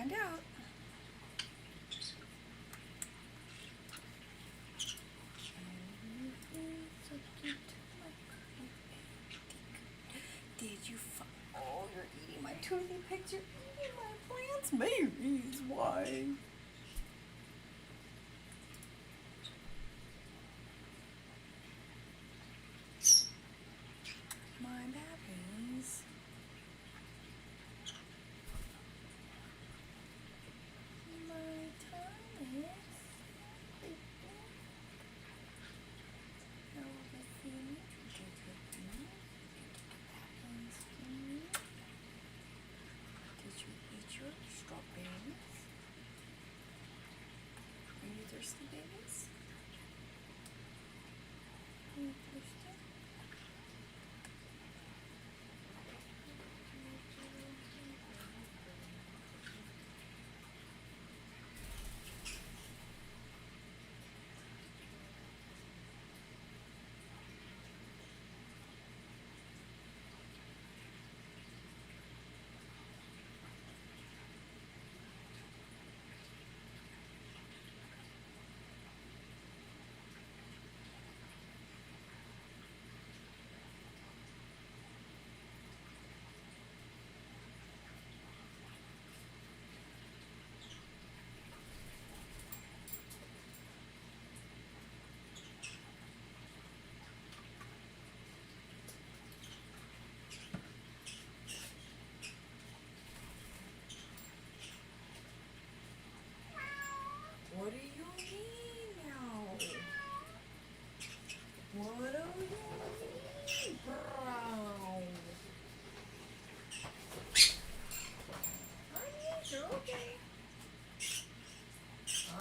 find out. So cute. Did you find? Oh, you're eating my toothie picks. You're eating my plants. Babies, why? My babies. My tummies. No, did you eat your strawberries? Are you thirsty, babies? Are you thirsty? What do you mean now? What do you mean, brown? Honey, you're okay. I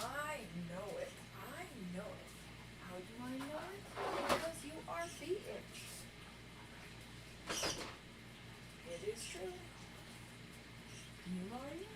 know it. I know it. How do I know it? Because you are feeding. It is true. You are you.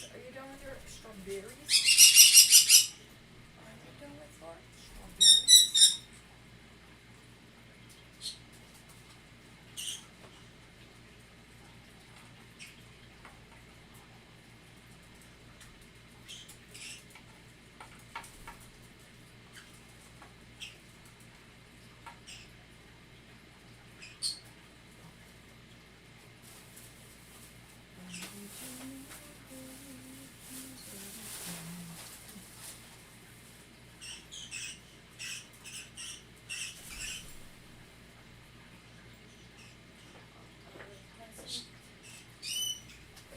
Are you done with your strawberries? Are you done with your strawberries?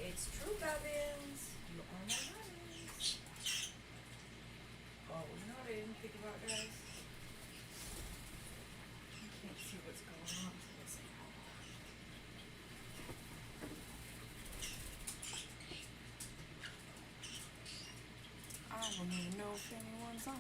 It's true, Babbins. You are my Babbins. Oh, you know what I didn't think about, guys? You can't see what's going on. I don't even know if anyone's on.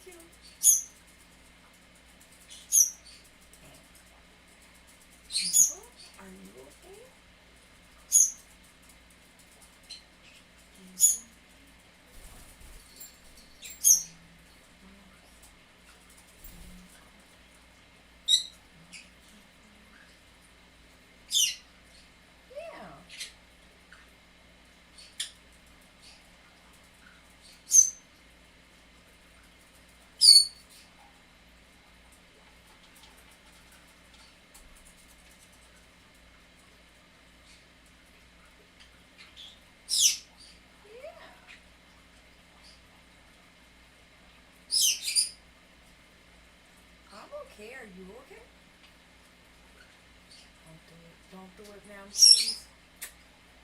you. Mother, are you okay? Yeah. Yeah. I'm okay. Are you okay? Don't do it. Don't do it, ma'am. Please.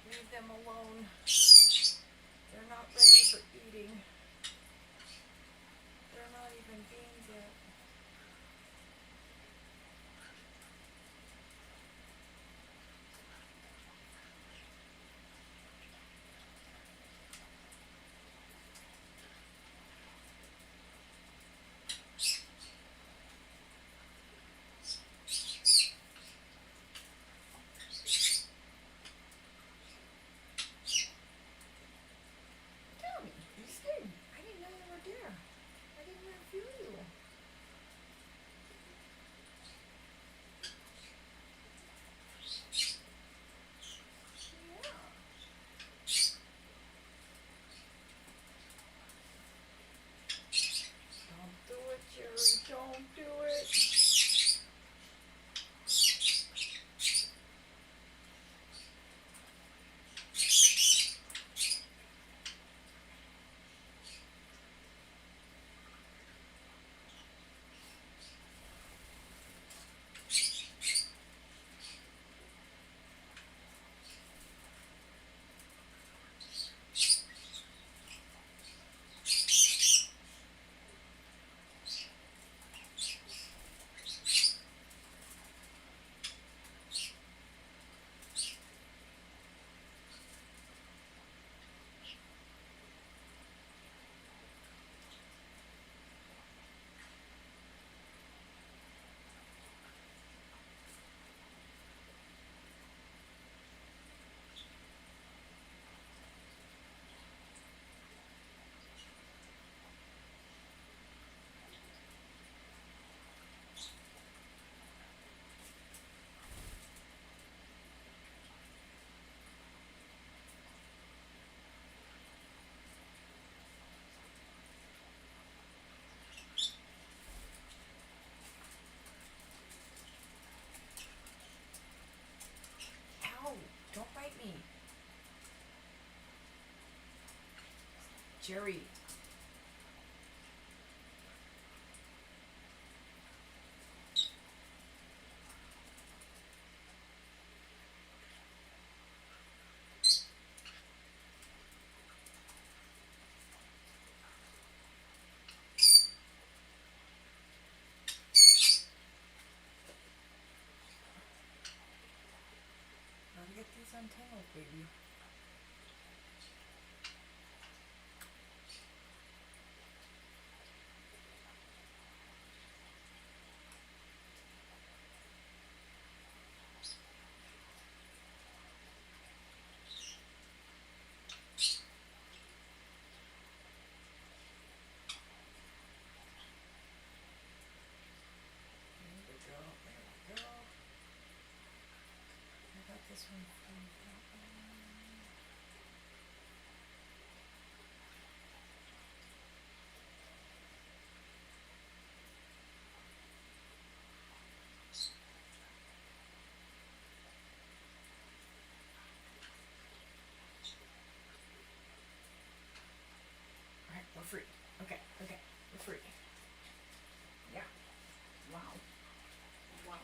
Leave them alone. They're not ready for eating. They're not even beans yet. Tommy, you scared me. I didn't know you were there. I didn't even feel you. Yeah. Don't do it, Jerry. Don't do it. Ow! Don't bite me. Jerry. Gotta get these untangled, baby. There we go. There we go. I got this one from that one. Alright, we're free. Okay, okay, we're free. Yeah. Wow. Wow.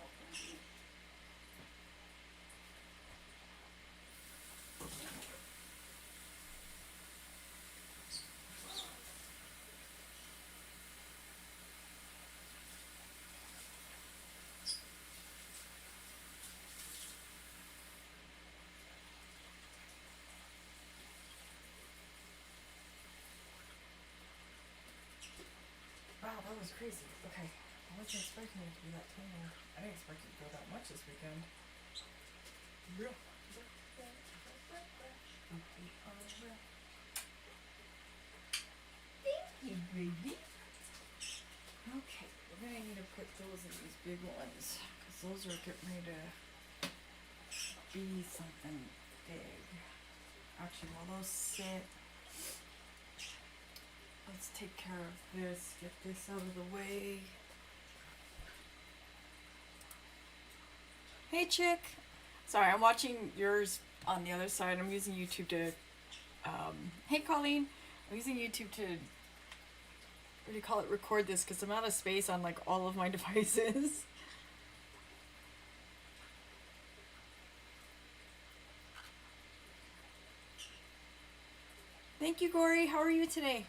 was crazy. Okay. I wasn't expecting it to be that tiny. I didn't expect it to go that much this weekend. Real. Thank you, baby. Okay, we're gonna need to put those in these big ones, because those are getting ready to be something big. Actually, while those sit, let's take care of this, get this out of the way. Hey, chick. Sorry, I'm watching yours on the other side. I'm using YouTube to, hey, Colleen. I'm using YouTube to, what do you call it, record this, because I'm out of space on, like, all of my devices. Thank you, Gory. How are you today?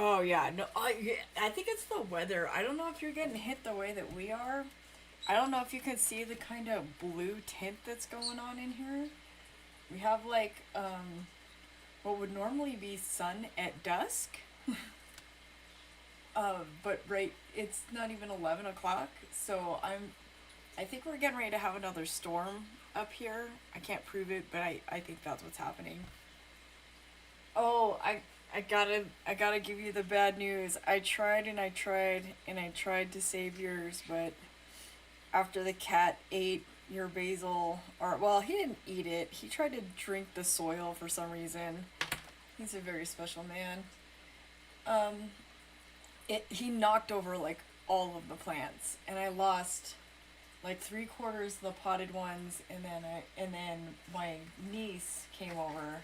Oh yeah, no, I think it's the weather. I don't know if you're getting hit the way that we are. I don't know if you can see the kind of blue tint that's going on in here. We have like what would normally be sun at dusk. But right, it's not even 11 o'clock, so I think we're getting ready to have another storm up here. I can't prove it, but I think that's what's happening. Oh, I gotta give you the bad news. I tried and I tried and I tried to save yours, but after the cat ate your basil, or well, he didn't eat it. He tried to drink the soil for some reason. He's a very special man. He knocked over like all of the plants, and I lost like 3/4 of the potted ones, and then my niece came over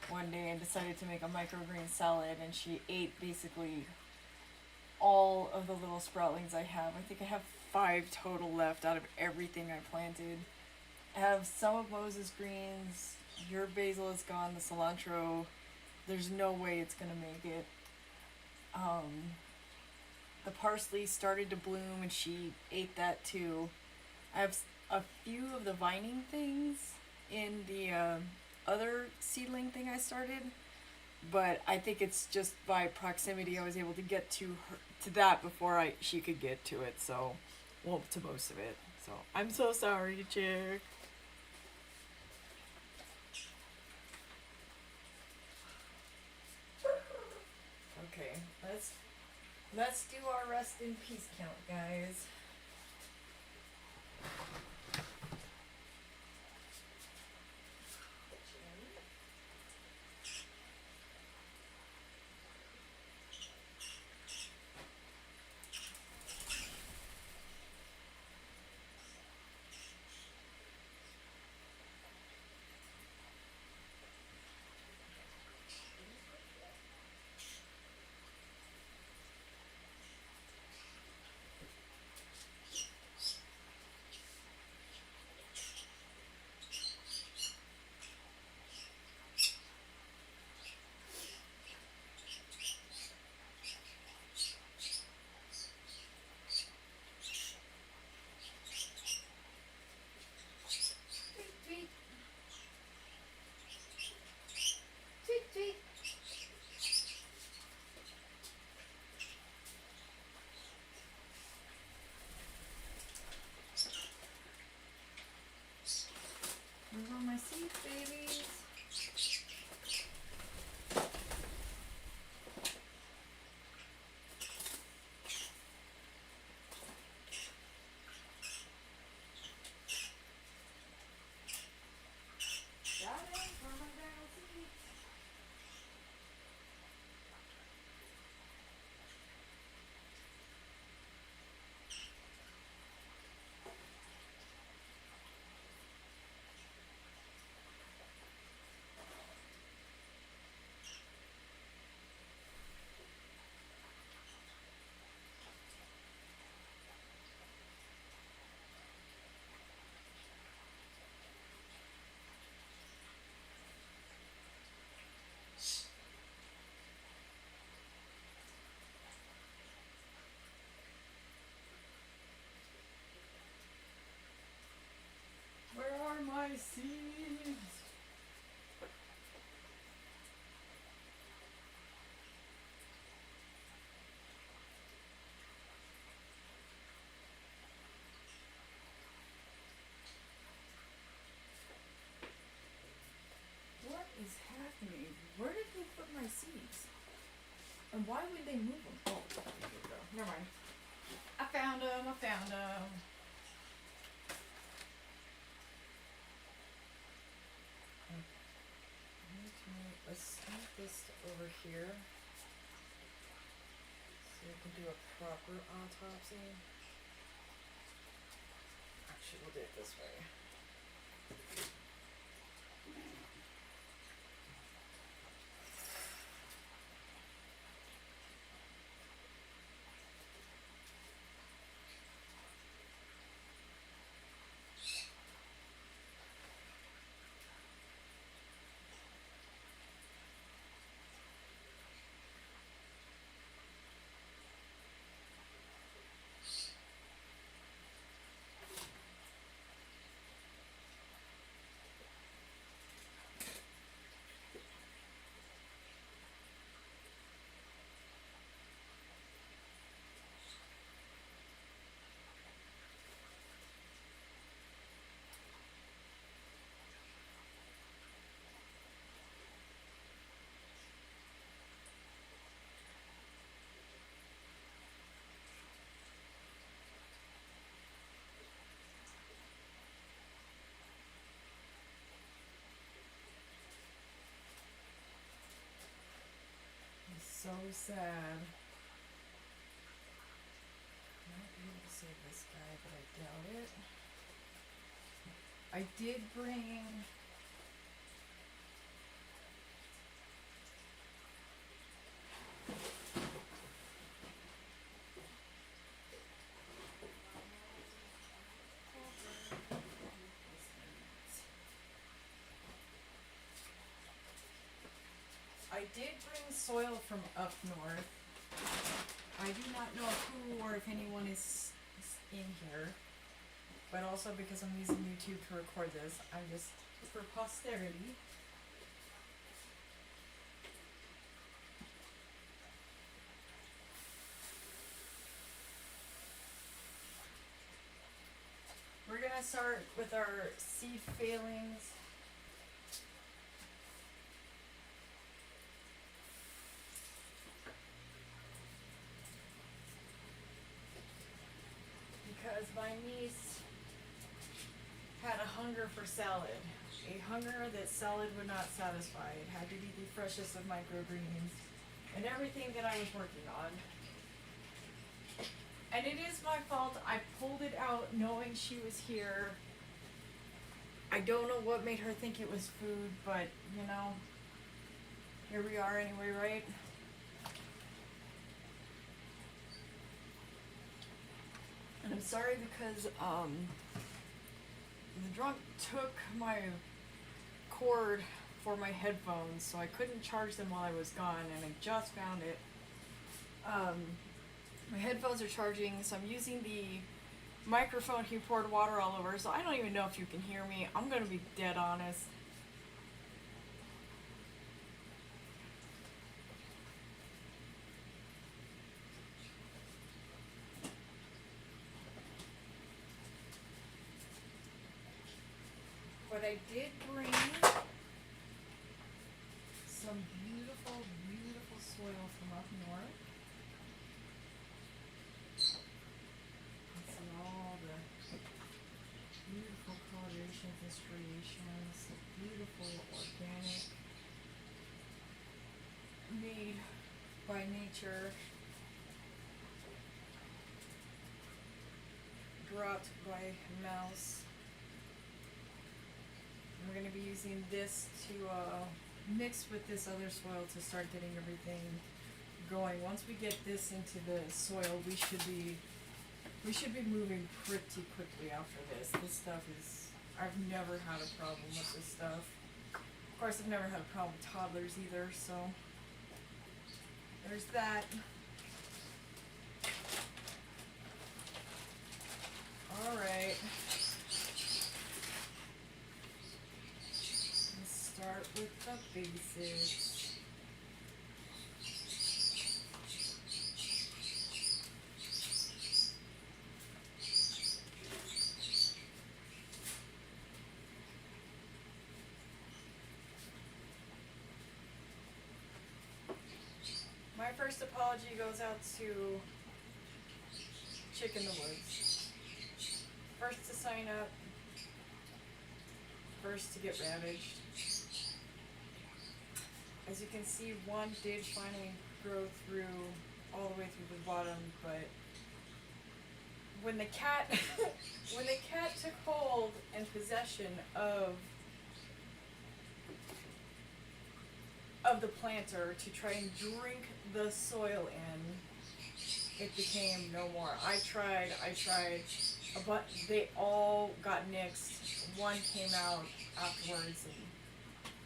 one day and decided to make a microgreen salad, and she ate basically all of the little sproutlings I have. I think I have 5 total left out of everything I planted. I have some of Moses greens. Your basil is gone. The cilantro, there's no way it's gonna make it. The parsley started to bloom and she ate that too. I have a few of the vining things in the other seedling thing I started, but I think it's just by proximity I was able to get to that before she could get to it. So, well, to most of it. So I'm so sorry, chick. Okay, let's do our rest in peace count, guys. seeds. What is happening? Where did they put my seeds? And why would they move them? Oh, there we go. Never mind. I found them. I found them. Let's move this over here so we can do a proper autopsy. Actually, we'll do it this way. So sad. Might be able to save this guy, but I doubt it. I did bring soil from up north. I do not know who or if anyone is in here, but also because I'm using YouTube to record this, I'm just for posterity. We're gonna start with our seed failings. Because my niece had a hunger for salad. A hunger that salad would not satisfy. It had to be the freshest of microgreens and everything that I was working on. And it is my fault. I pulled it out knowing she was here. I don't know what made her think it was food, but you know, here we are anyway, right? And I'm sorry because the drunk took my cord for my headphones, so I couldn't charge them while I was gone, and I just found it. My headphones are charging, so I'm using the microphone. He poured water all over, so I don't even know if you can hear me. I'm gonna be dead honest. But I did bring some beautiful, beautiful soil from up north. You see all the beautiful colorations and striations, beautiful organic, made by nature, dropped by mouse. We're going to be using this to mix with this other soil to start getting everything going. Once we get this into the soil, we should be moving pretty quickly after this. This stuff is, I've never had a problem with this stuff. Of course, I've never had a problem with toddlers either, so there's that. All right. basics. My first apology goes out to Chick in the Woods. First to sign up, first to get ravaged. As you can see, one did finally grow through all the way through the bottom, but when the cat when the cat took hold and possession of the planter to try and drink the soil in, it became no more. I tried, but they all got nixed. One came out afterwards, and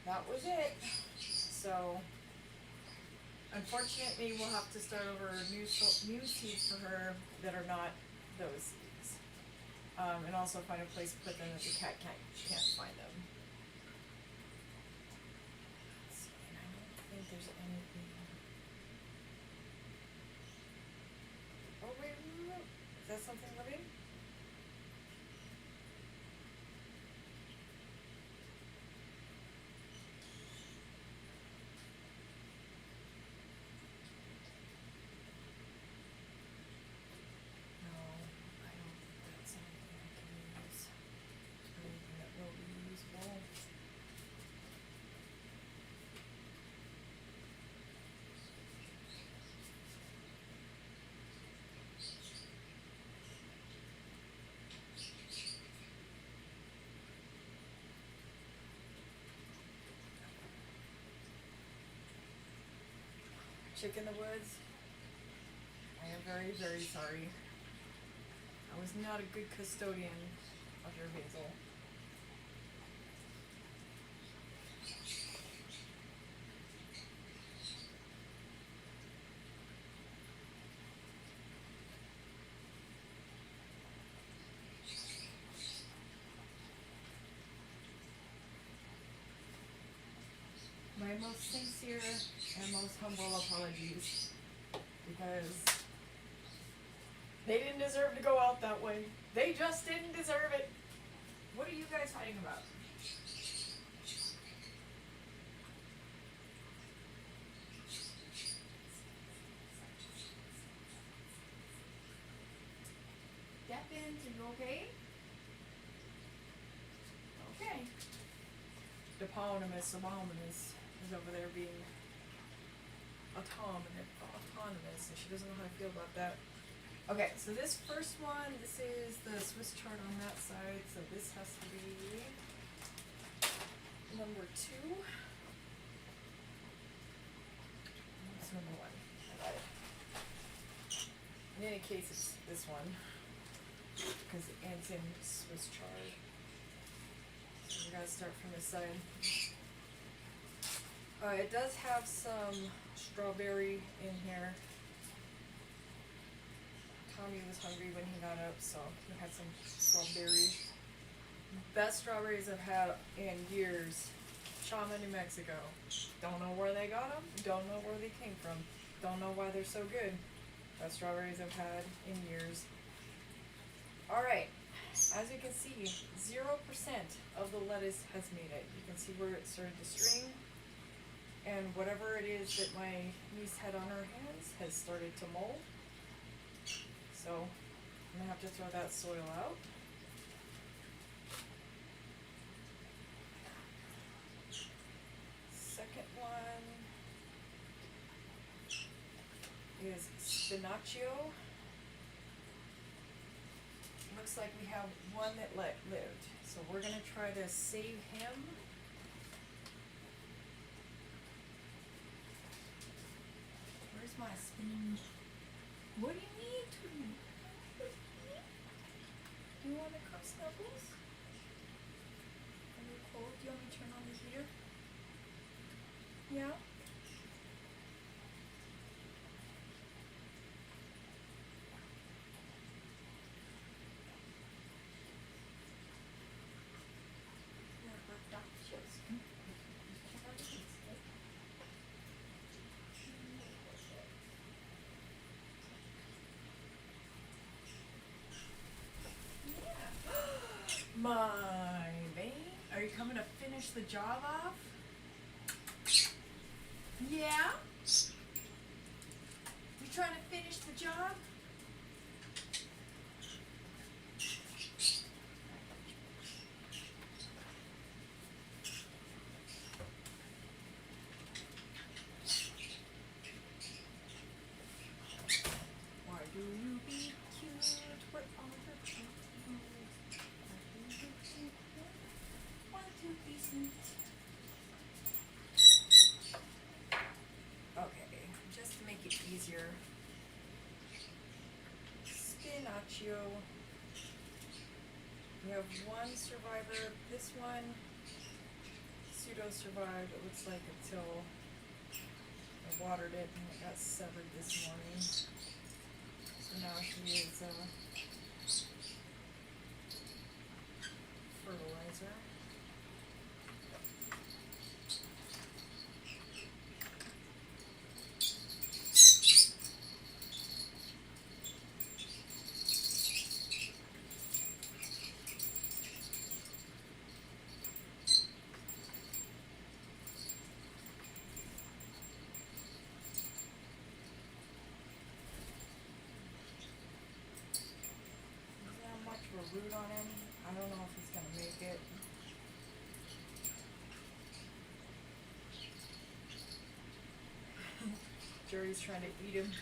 that was it. So, unfortunately, we'll have to start over new seeds for her that are not those seeds, and also find a place to put them if the cat can't find them. Let's see, and I don't think there's anything. Oh wait, is that something living? Chick in the Woods, I am very, very sorry. I was not a good custodian of your basil. My most sincere and most humble apologies, because they didn't deserve to go out that way. They just didn't deserve it. What are you guys fighting about? Deppins, are you okay? Okay. Eponymous is over there being autonomous, and she doesn't know how to feel about that. Okay, so this first one, this is the Swiss chart on that side, so this has to be number 2. What's number 1? I got it. In any case, it's this one, because it ends in Swiss chart. So we gotta start from this side. It does have some strawberry in here. Tommy was hungry when he got up, so he had some strawberry. Best strawberries I've had in years. Chama, New Mexico. Don't know where they got them. Don't know where they came from. Don't know why they're so good. Best strawberries I've had in years. Alright, as you can see, 0% of the lettuce has made it. You can see where it started to string. And whatever it is that my niece had on her hands has started to mold. So I'm gonna have to throw that soil out. Second one is Spinaccio. Looks like we have one that lived. So we're gonna try to save him. Where's my spin? What do you need to? Do you want to come snuggles? Are you cold? Do you want me to turn on the heater? Yeah? My babe, are you coming to finish the job off? Yeah? You trying to finish the job? Why do you be cute? What are the rules? Why do you be cute? Want to be sweet? Okay, just to make it easier. Spinaccio. We have one survivor. This one pseudo survived, it looks like, until I watered it and it got severed this morning. So now she is fertilizer. Root on him. I don't know if he's gonna make it. Jerry's trying to eat him.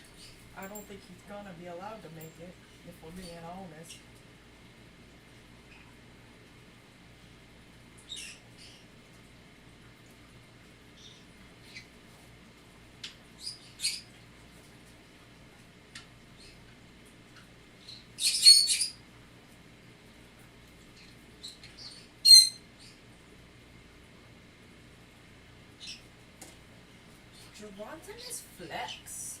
I don't think he's gonna be allowed to make it, if we're being honest. Gerontimus Flex.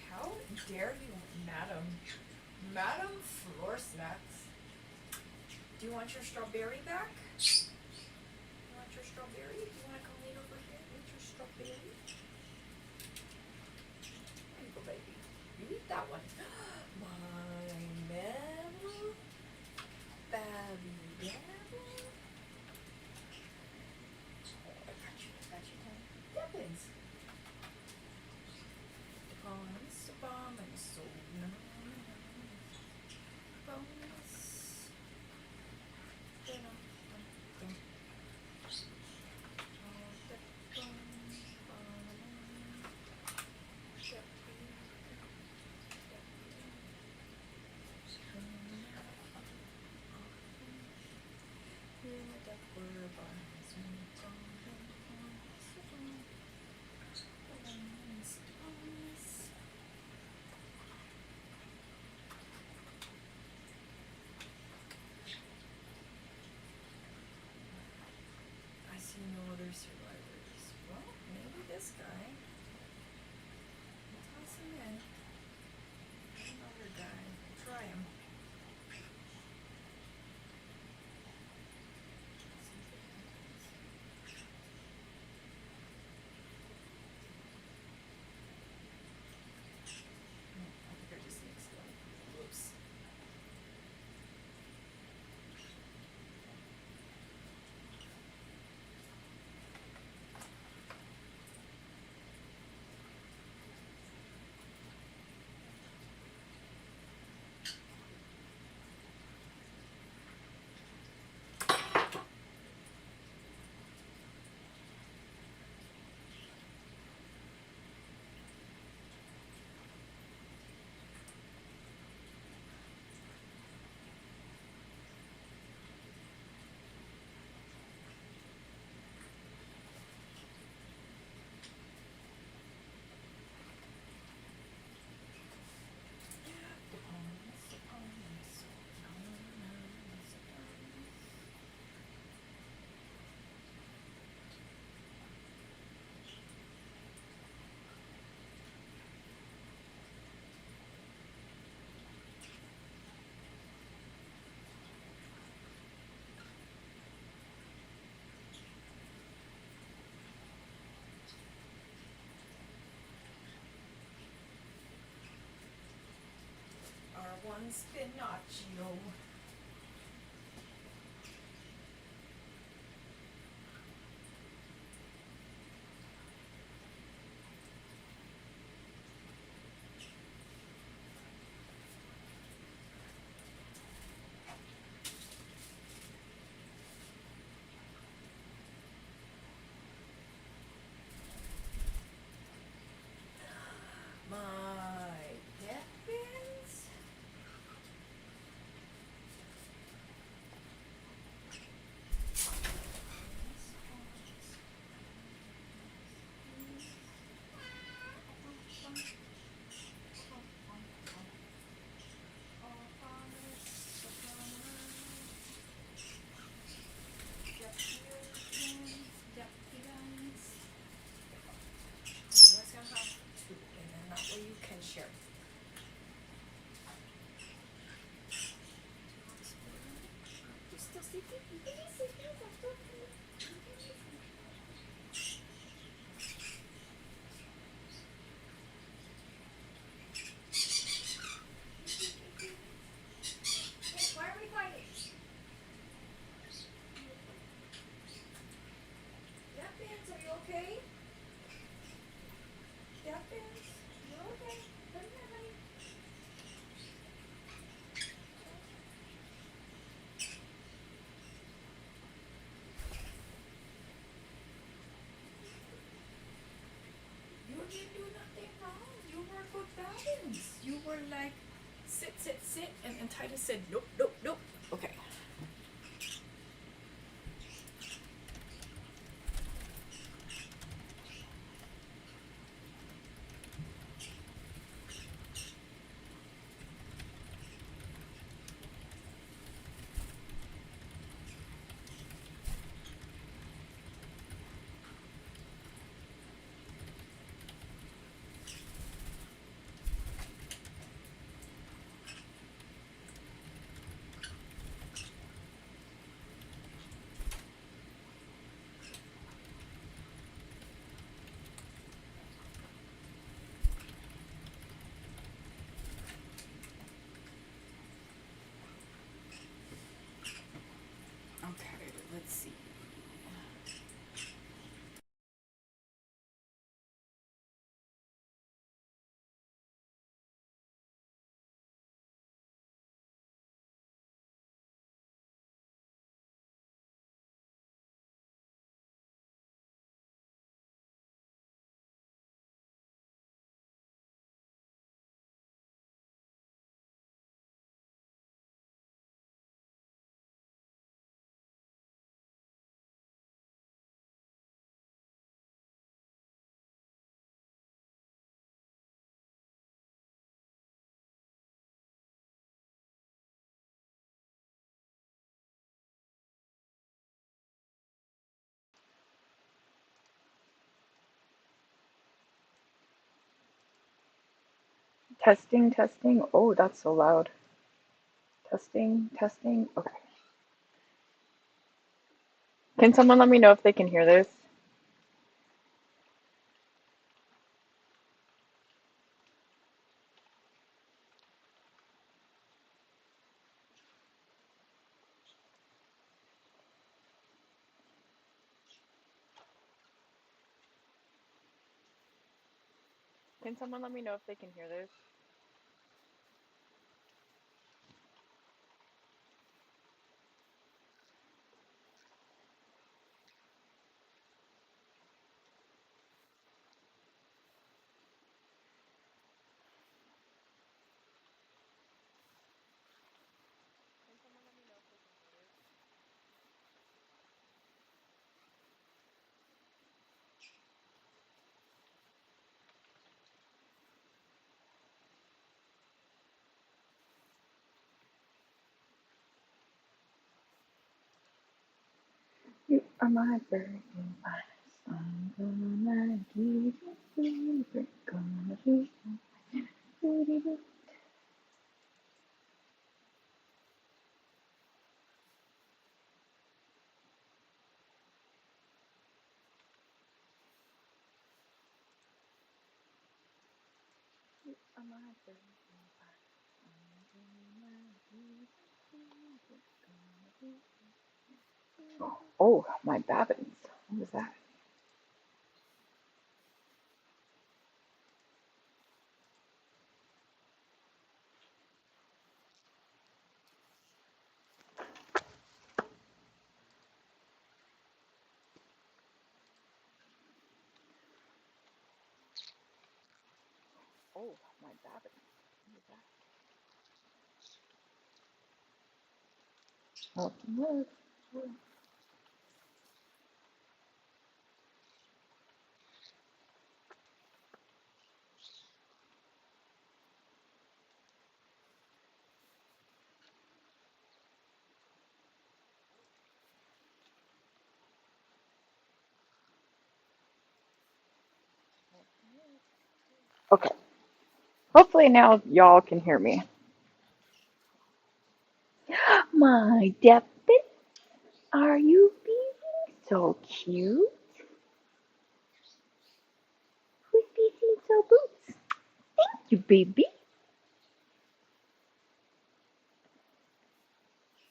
How dare you, madam? Madam Floor Snacks. Do you want your strawberry back? You want your strawberry? Do you want to come lay over here with your strawberry? There you go, baby. You eat that one. My man. Babby Dabble. Oh, I got you, honey. Dublins. Bonus, bomb, and so nice. Bonus. Bonus. on Spinaccio. My pet pins. Let's have two, and then that way you can share. You still sleeping? Why are we fighting? That Benz, are you okay? That Benz, you okay? Come here, honey. You didn't do nothing wrong. You were good balance. You were like, sit, sit, sit, and Titus said, nope, nope, nope. Okay. Okay, let's see. Testing, testing. Oh, that's so loud. Testing, testing. Okay. Can someone let me know if they can hear this? Can someone let me know if they can hear this? You are my bird, I'm gonna give you favorite, gonna do do. You are my bird, Oh, my babbins. What was that? Oh, my babbins. What was that? Okay. Hopefully now y'all can hear me. My Deppin, are you being so cute? Who's being so boots? Thank you, baby.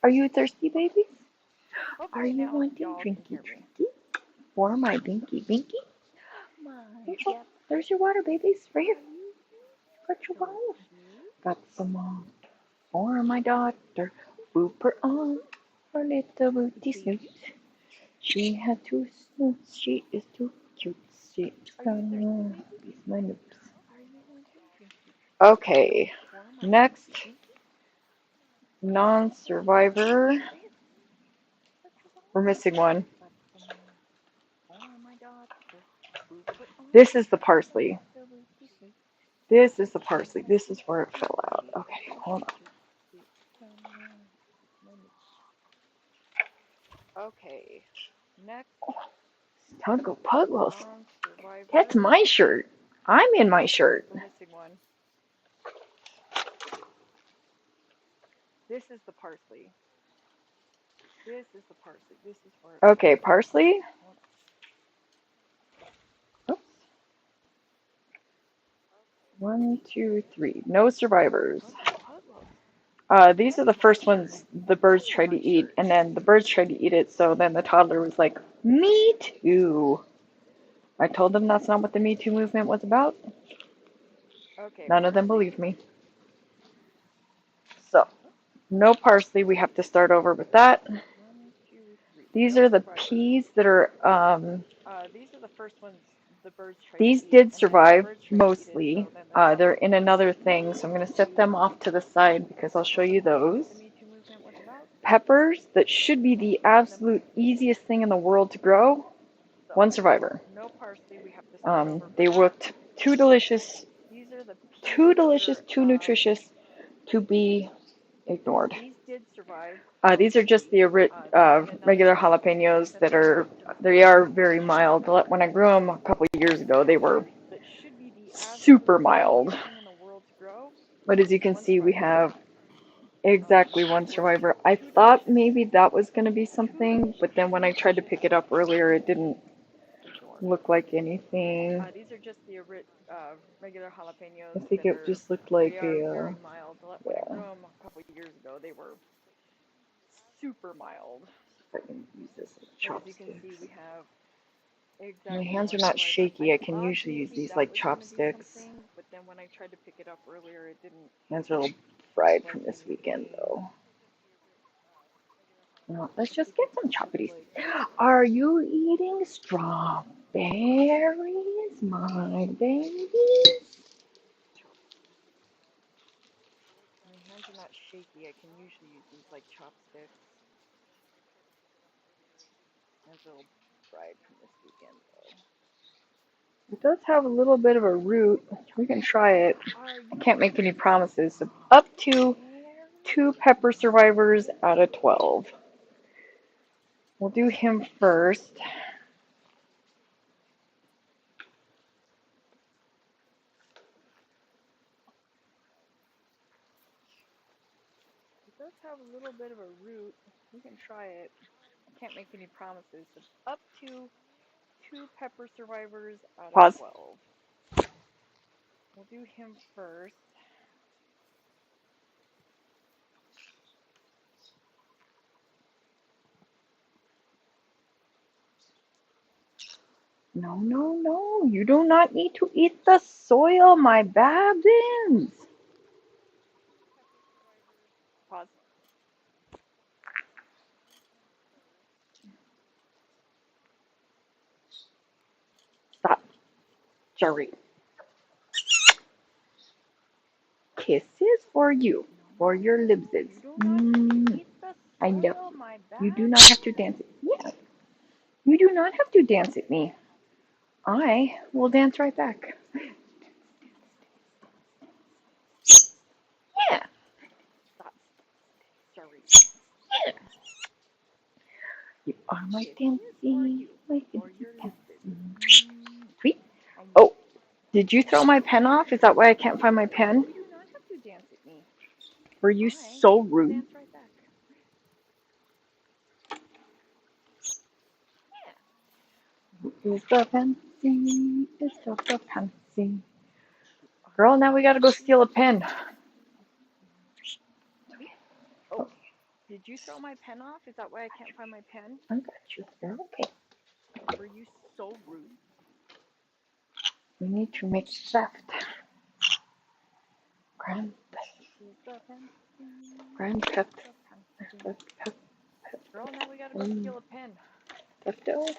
Are you thirsty, baby? Are you wanting drinky drinky? For my binky binky? There's your water, babies. Right here. Got your water. Got some more for my daughter. Boop her on her little booty snoot. She had two snoots. She is too cute. She's gonna be my noops. Okay. Next, non-survivor. We're missing one. This is the parsley. This is the parsley. This is where it fell out. Okay, hold on. Okay. Next. Tungle Puggles. That's my shirt. I'm in my shirt. We're missing one. This is the parsley. This is the parsley. This is where. Okay, parsley. Oops. 1, 2, 3. No survivors. These are the first ones the birds tried to eat, and then the birds tried to eat it, so then the toddler was like, "Me too." I told them that's not what the Me Too movement was about. None of them believed me. So, no parsley. We have to start over with that. These are the peas that are, these are the first ones the birds tried to eat. These did survive, mostly. They're in another thing, so I'm going to set them off to the side because I'll show you those. Peppers, that should be the absolute easiest thing in the world to grow. One survivor. They looked too delicious, too nutritious to be ignored. These are just the regular jalapenos they are very mild. When I grew them a couple of years ago, they were super mild. But as you can see, we have exactly one survivor. I thought maybe that was going to be something, but then when I tried to pick it up earlier, it didn't look like anything. These are just the regular jalapenos. I think it just looked like a. When I grew them a couple of years ago, they were super mild. If I can use this as chopsticks. My hands are not shaky. I can usually use these like chopsticks. But then when I tried to pick it up earlier, it didn't. Hands are a little fried from this weekend, though. Well, let's just get some choppities. Are you eating strawberries, my babies? My hands are not shaky. I can usually use these like chopsticks. Hands are a little fried from this weekend, though. It does have a little bit of a root. We can try it. I can't make any promises. So up to 2 pepper survivors out of 12. We'll do him first. It does have a little bit of a root. We can try it. I can't make any promises. So up to 2 pepper survivors out of 12. We'll do him first. No, no, no. You do not need to eat the soil, my babbins. Pause. Stop. Jerry. Kisses for you. For your libses. I know. You do not have to dance it. Yeah. You do not have to dance at me. I will dance right back. Yeah. Stop. Jerry. Yeah. You are my dancing. My dancing. Sweet. Oh, did you throw my pen off? Is that why I can't find my pen? Were you so rude? Is the fancy? Is the fancy? Girl, now we gotta go steal a pen. Oh, did you throw my pen off? Is that why I can't find my pen? I got you. You're okay. Were you so rude? We need to make theft. Grand theft. Grand theft. Theft. Girl, now we gotta go steal a pen. Thefto.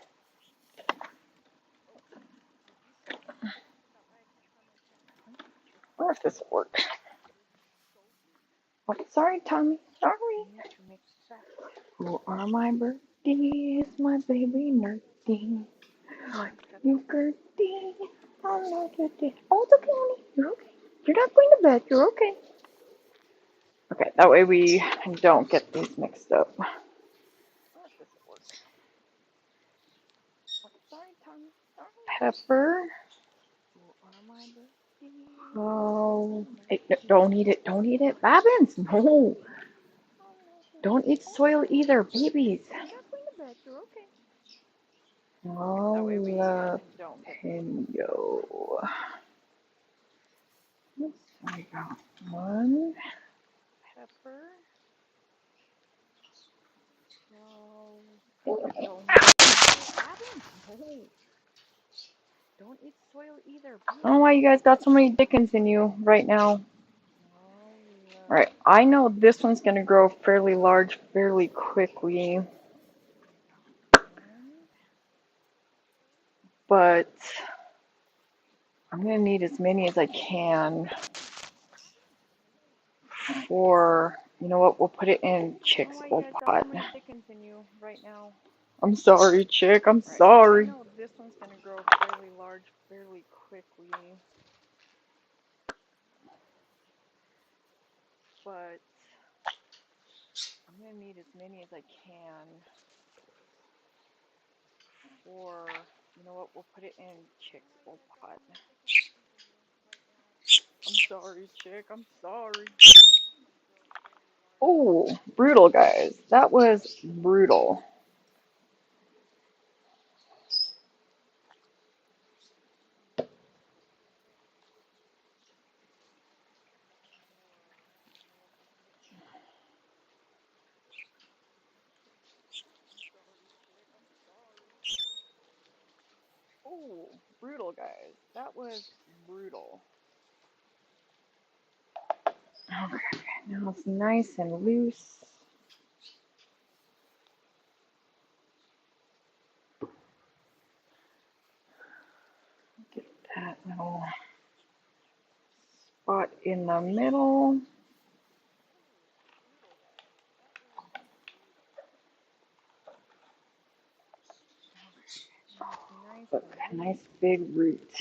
I wonder if this will work. Oh, sorry, Tommy. Sorry. Who are my birdies? My baby nerdy. You Gertie. I'm not Gertie. Oh, it's okay, honey. You're okay. You're not going to bed. You're okay. Okay, that way we don't get these mixed up. Pepper. Oh, don't eat it. Don't eat it. Babbins, no. Don't eat soil either, babies. Jalapeno. I got one. Pepper. Don't eat soil either. I don't know why you guys got so many Dickens in you right now. Alright, I know this one's going to grow fairly large fairly quickly. But I'm going to need as many as I can for, you know what, we'll put it in Chick's old pot. I'm sorry, Chick, I'm sorry. I know this one's going to grow fairly large fairly quickly. But I'm going to need as many as I can for, you know what, we'll put it in Chick's old pot. I'm sorry, Chick, I'm sorry. Oh, brutal, guys. That was brutal. Oh, brutal, guys. That was brutal. Okay, now it's nice and loose. Get that little spot in the middle. Look, nice big root.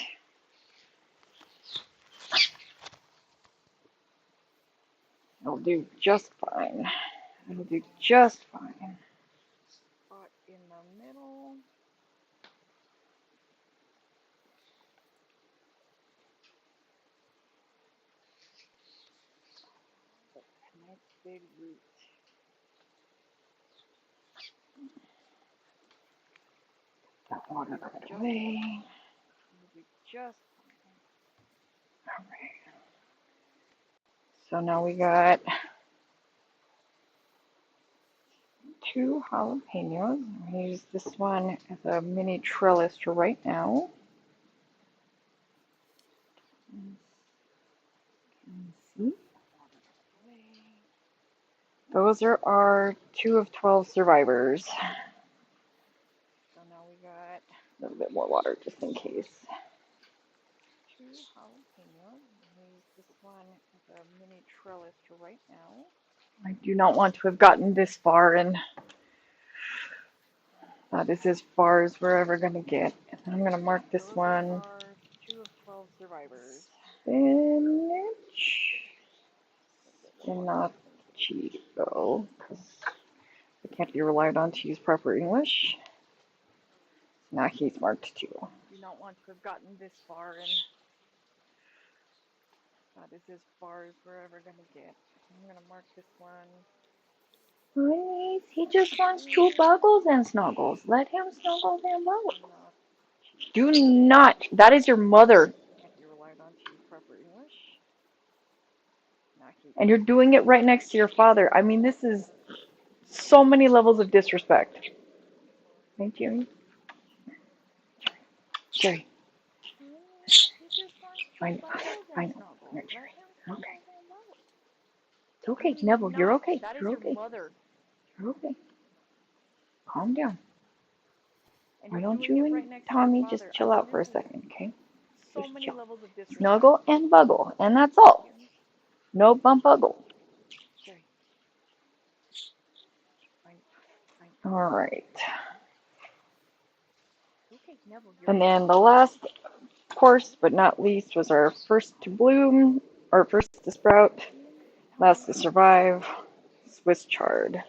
It'll do just fine. It'll do just fine. Spot in the middle. Nice big root. That water right away. It'll be just fine. All right. So now we got 2 jalapenos. I'm going to use this one as a mini trellis for right now. See? Those are our 2 of 12 survivors. So now we got a little bit more water just in case. 2 jalapenos. I'm going to use this one as a mini trellis for right now. I do not want to have gotten this far, and that is as far as we're ever going to get. And I'm going to mark this one 2 of 12 survivors. Spinach and not Cheeto, because it can't be relied on to use proper English. Now he's marked 2. Do not want to have gotten this far, and that is as far as we're ever going to get. I'm going to mark this one. Please, he just wants 2 buggles and snuggles. Let him snuggle and buggle. Do not. That is your mother. Can't be relied on to use proper English. And you're doing it right next to your father. I mean, this is so many levels of disrespect. Right, Jerry? Jerry. I know. I know. Right, Jerry. Okay. It's okay, Neville. You're okay. You're okay. You're okay. Calm down. Why don't you and Tommy just chill out for a second, okay? Just chill. Snuggle and buggle, and that's all. No bump buggle. All right. And then the last, of course, but not least, was our first to bloom, or first to sprout, last to survive, Swiss chard.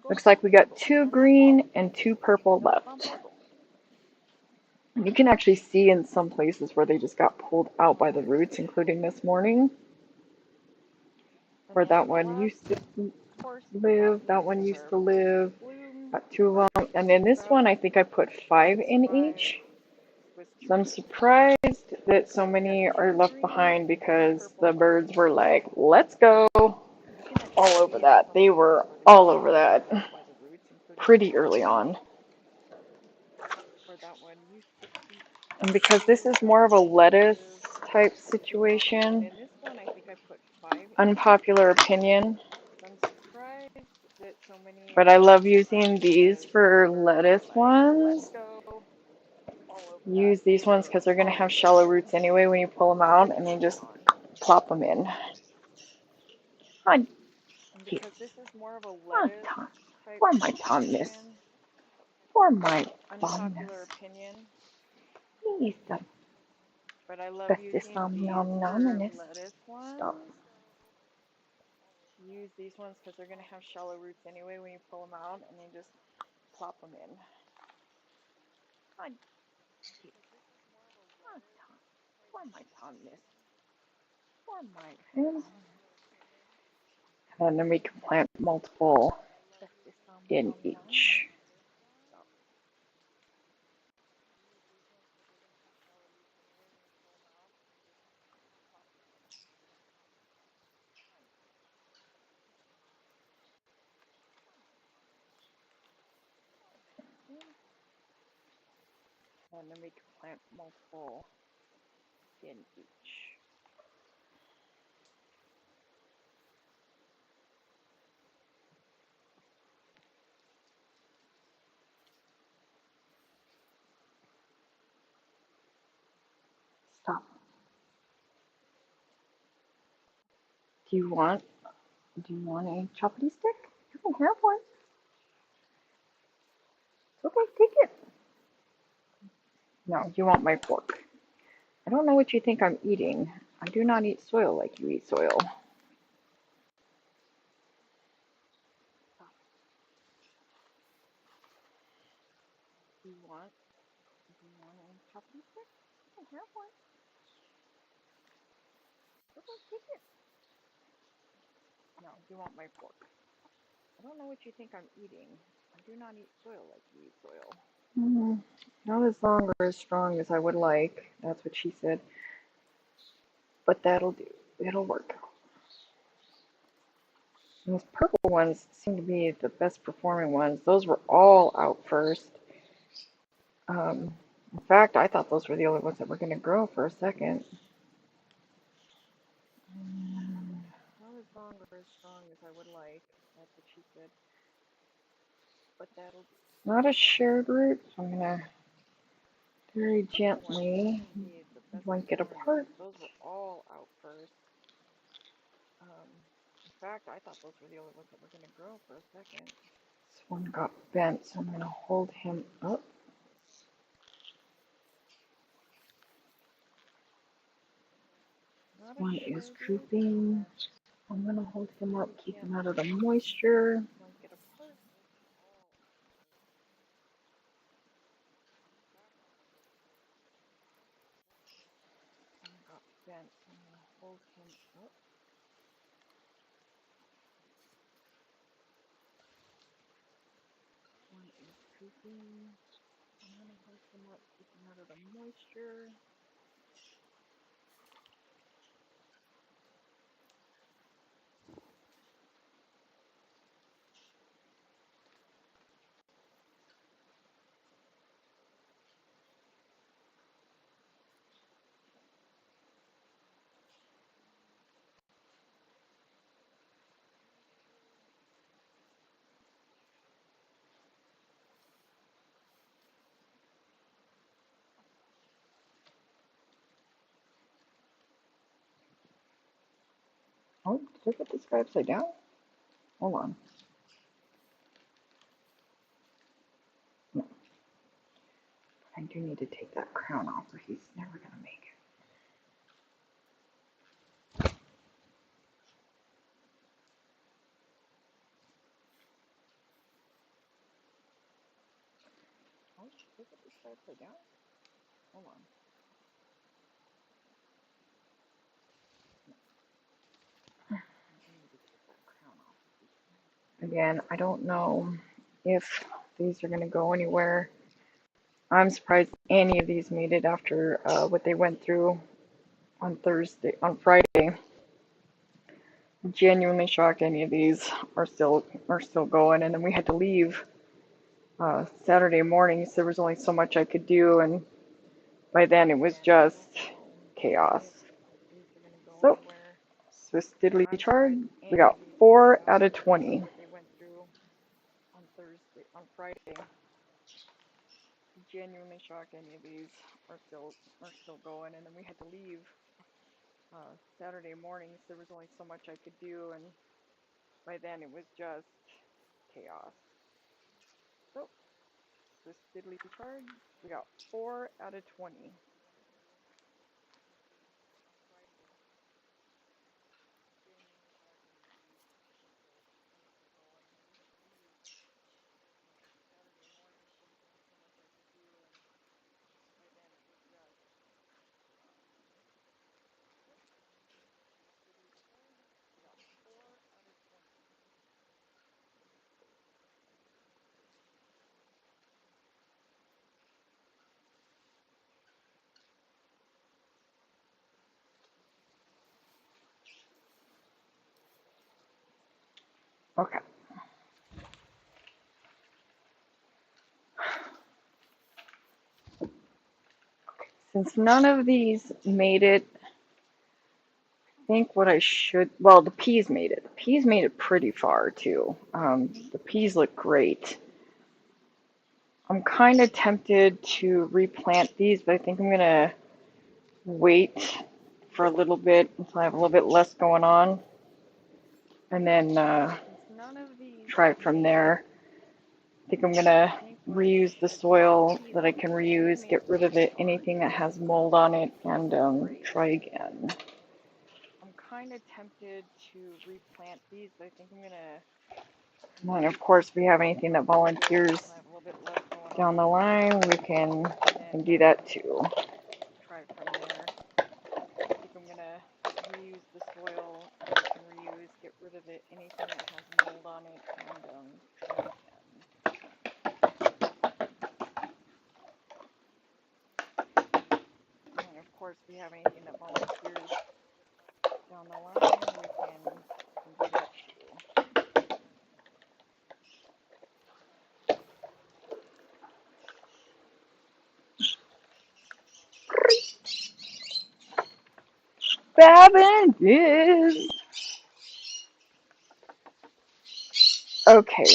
Looks like we got 2 green and 2 purple left. You can actually see in some places where they just got pulled out by the roots, including this morning. Where that one used to live, that one used to live. Got 2 of them. And then this one, I think I put 5 in each. So I'm surprised that so many are left behind because the birds were like, let's go. All over that. They were all over that pretty early on. And because this is more of a lettuce type situation, unpopular opinion, but I love using these for lettuce ones. Use these ones because they're going to have shallow roots anyway when you pull them out, and you just plop them in. Hi. Here. Oh, Tom. Poor my Tomness. Poor my Tomness. He's the bestest nom nominist. Stop. Use these ones because they're going to have shallow roots anyway when you pull them out, and you just plop them in. Hi. Oh, Tom. Poor my Tomness. Poor my. And then we can plant multiple in each. And then we can plant multiple in each. Stop. Do you want a choppity stick? You can have one. Okay, take it. No, you want my fork. I don't know what you think I'm eating. I do not eat soil like you eat soil. Do you want a choppity stick? You can have one. Okay, take it. No, you want my fork. I don't know what you think I'm eating. I do not eat soil like you eat soil. Not as long or as strong as I would like. That's what she said. But that'll do. It'll work. Those purple ones seem to be the best performing ones. Those were all out first. In fact, I thought those were the only ones that were going to grow for a second. Not as long or as strong as I would like. That's what she said. But that'll be not a shared root, so I'm going to very gently link it apart. Those were all out first. In fact, I thought those were the only ones that were going to grow for a second. This one got bent, so I'm going to hold him up. This one is drooping. I'm going to hold him up, keep him out of the moisture. One got bent, so I'm going to hold him up. One is drooping. I'm going to hold him up, keep him out of the moisture. Oh, did I put this guy upside down? Hold on. No. I do need to take that crown off or he's never going to make it. Oh, did I put this guy upside down? Hold on. Again, I don't know if these are going to go anywhere. I'm surprised any of these made it after what they went through on Friday. I'm genuinely shocked any of these are still going. And then we had to leave Saturday morning, so there was only so much I could do, and by then it was just chaos. So, Swiss diddly chard, we got 4 out of 20. On Friday. Genuinely shocked any of these are still going, and then we had to leave Saturday morning, so there was only so much I could do, and by then it was just chaos. So, Swiss diddly chard, we got 4 out of 20. Okay. Since none of these made it, I think what I should, well, the peas made it. The peas made it pretty far too. The peas look great. I'm kind of tempted to replant these, but I think I'm going to wait for a little bit until I have a little bit less going on, and then try it from there. I think I'm going to reuse the soil that I can reuse, get rid of anything that has mold on it, and try again. I'm kind of tempted to replant these, but I think I'm going to, and of course, if we have anything that volunteers down the line, we can do that too. Try it from there. I think I'm going to reuse the soil that I can reuse, get rid of anything that has mold on it, and try again. And of course, if we have anything that volunteers down the line, we can do that too. Babin is. Okay.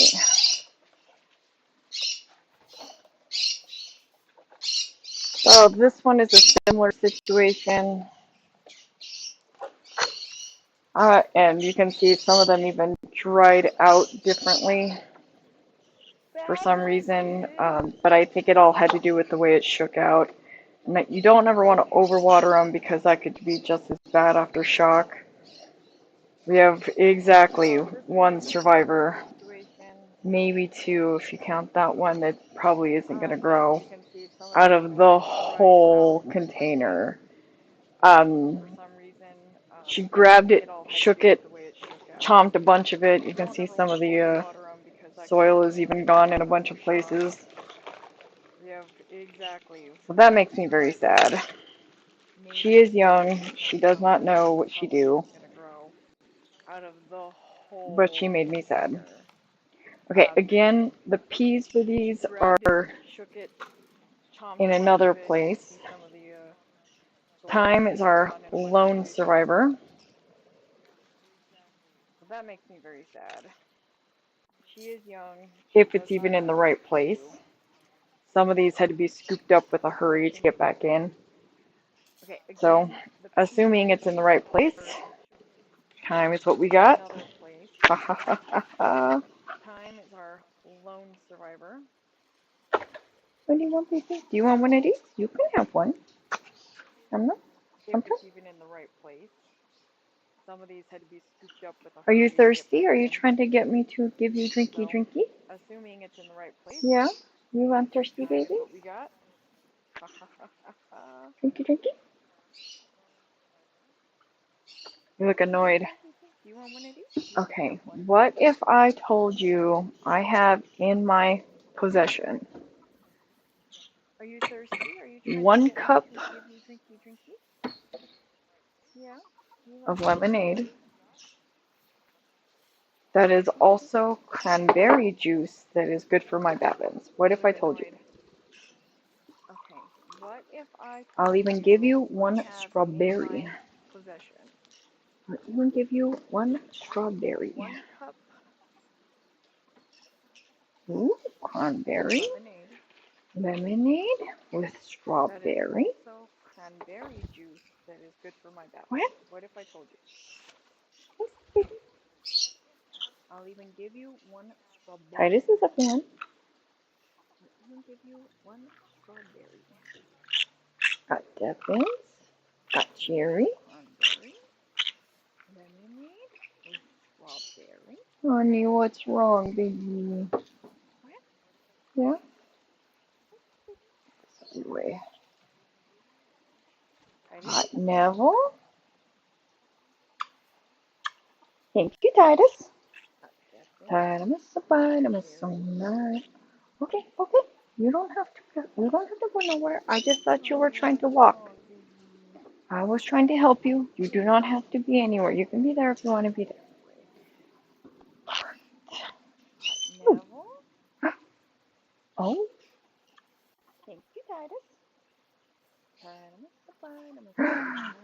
So this one is a similar situation. And you can see some of them even dried out differently for some reason. But I think it all had to do with the way it shook out. And that you don't ever want to overwater them because that could be just as bad after shock. We have exactly one survivor, maybe two if you count that one that probably isn't going to grow, out of the whole container. She grabbed it, shook it, chomped a bunch of it. You can see some of the soil is even gone in a bunch of places. So that makes me very sad. She is young. She does not know what she do. But she made me sad. Okay, again, the peas for these are in another place. Time is our lone survivor. So that makes me very sad. She is young. If it's even in the right place. Some of these had to be scooped up with a hurry to get back in. So, assuming it's in the right place, time is what we got. Ha ha ha ha ha. Time is our lone survivor. What do you want, baby? Do you want one of these? You can have one. I'm not. If it's even in the right place. Some of these had to be scooped up with a hurry. Are you thirsty? Are you trying to get me to give you drinky drinky? Assuming it's in the right place. Yeah? You want thirsty, baby? What we got. Drinky drinky? You look annoyed. You want one of these? Okay, what if I told you I have in my possession Are you thirsty? Are you trying 1 cup to give you drinky drinky? Yeah. Of lemonade that is also cranberry juice that is good for my babbins. What if I told you? Okay, what if I I'll even give you 1 strawberry. Possession. I'll even give you 1 strawberry. 1 cup. Ooh, cranberry. Lemonade with strawberry. That is also cranberry juice that is good for my babbins. What? What if I told you? I'll even give you 1 strawberry. Titus is a fan. I'll even give you 1 strawberry. Got Devins. Got cherry. Lemonade with strawberry. Honey, what's wrong, baby? What? Yeah? Anyway. Hot Neville. Thank you, Titus. Titus, I'm so nice. Okay, okay. You don't have to go nowhere. I just thought you were trying to walk. I was trying to help you. You do not have to be anywhere. You can be there if you want to be there. Oh. Thank you, Titus.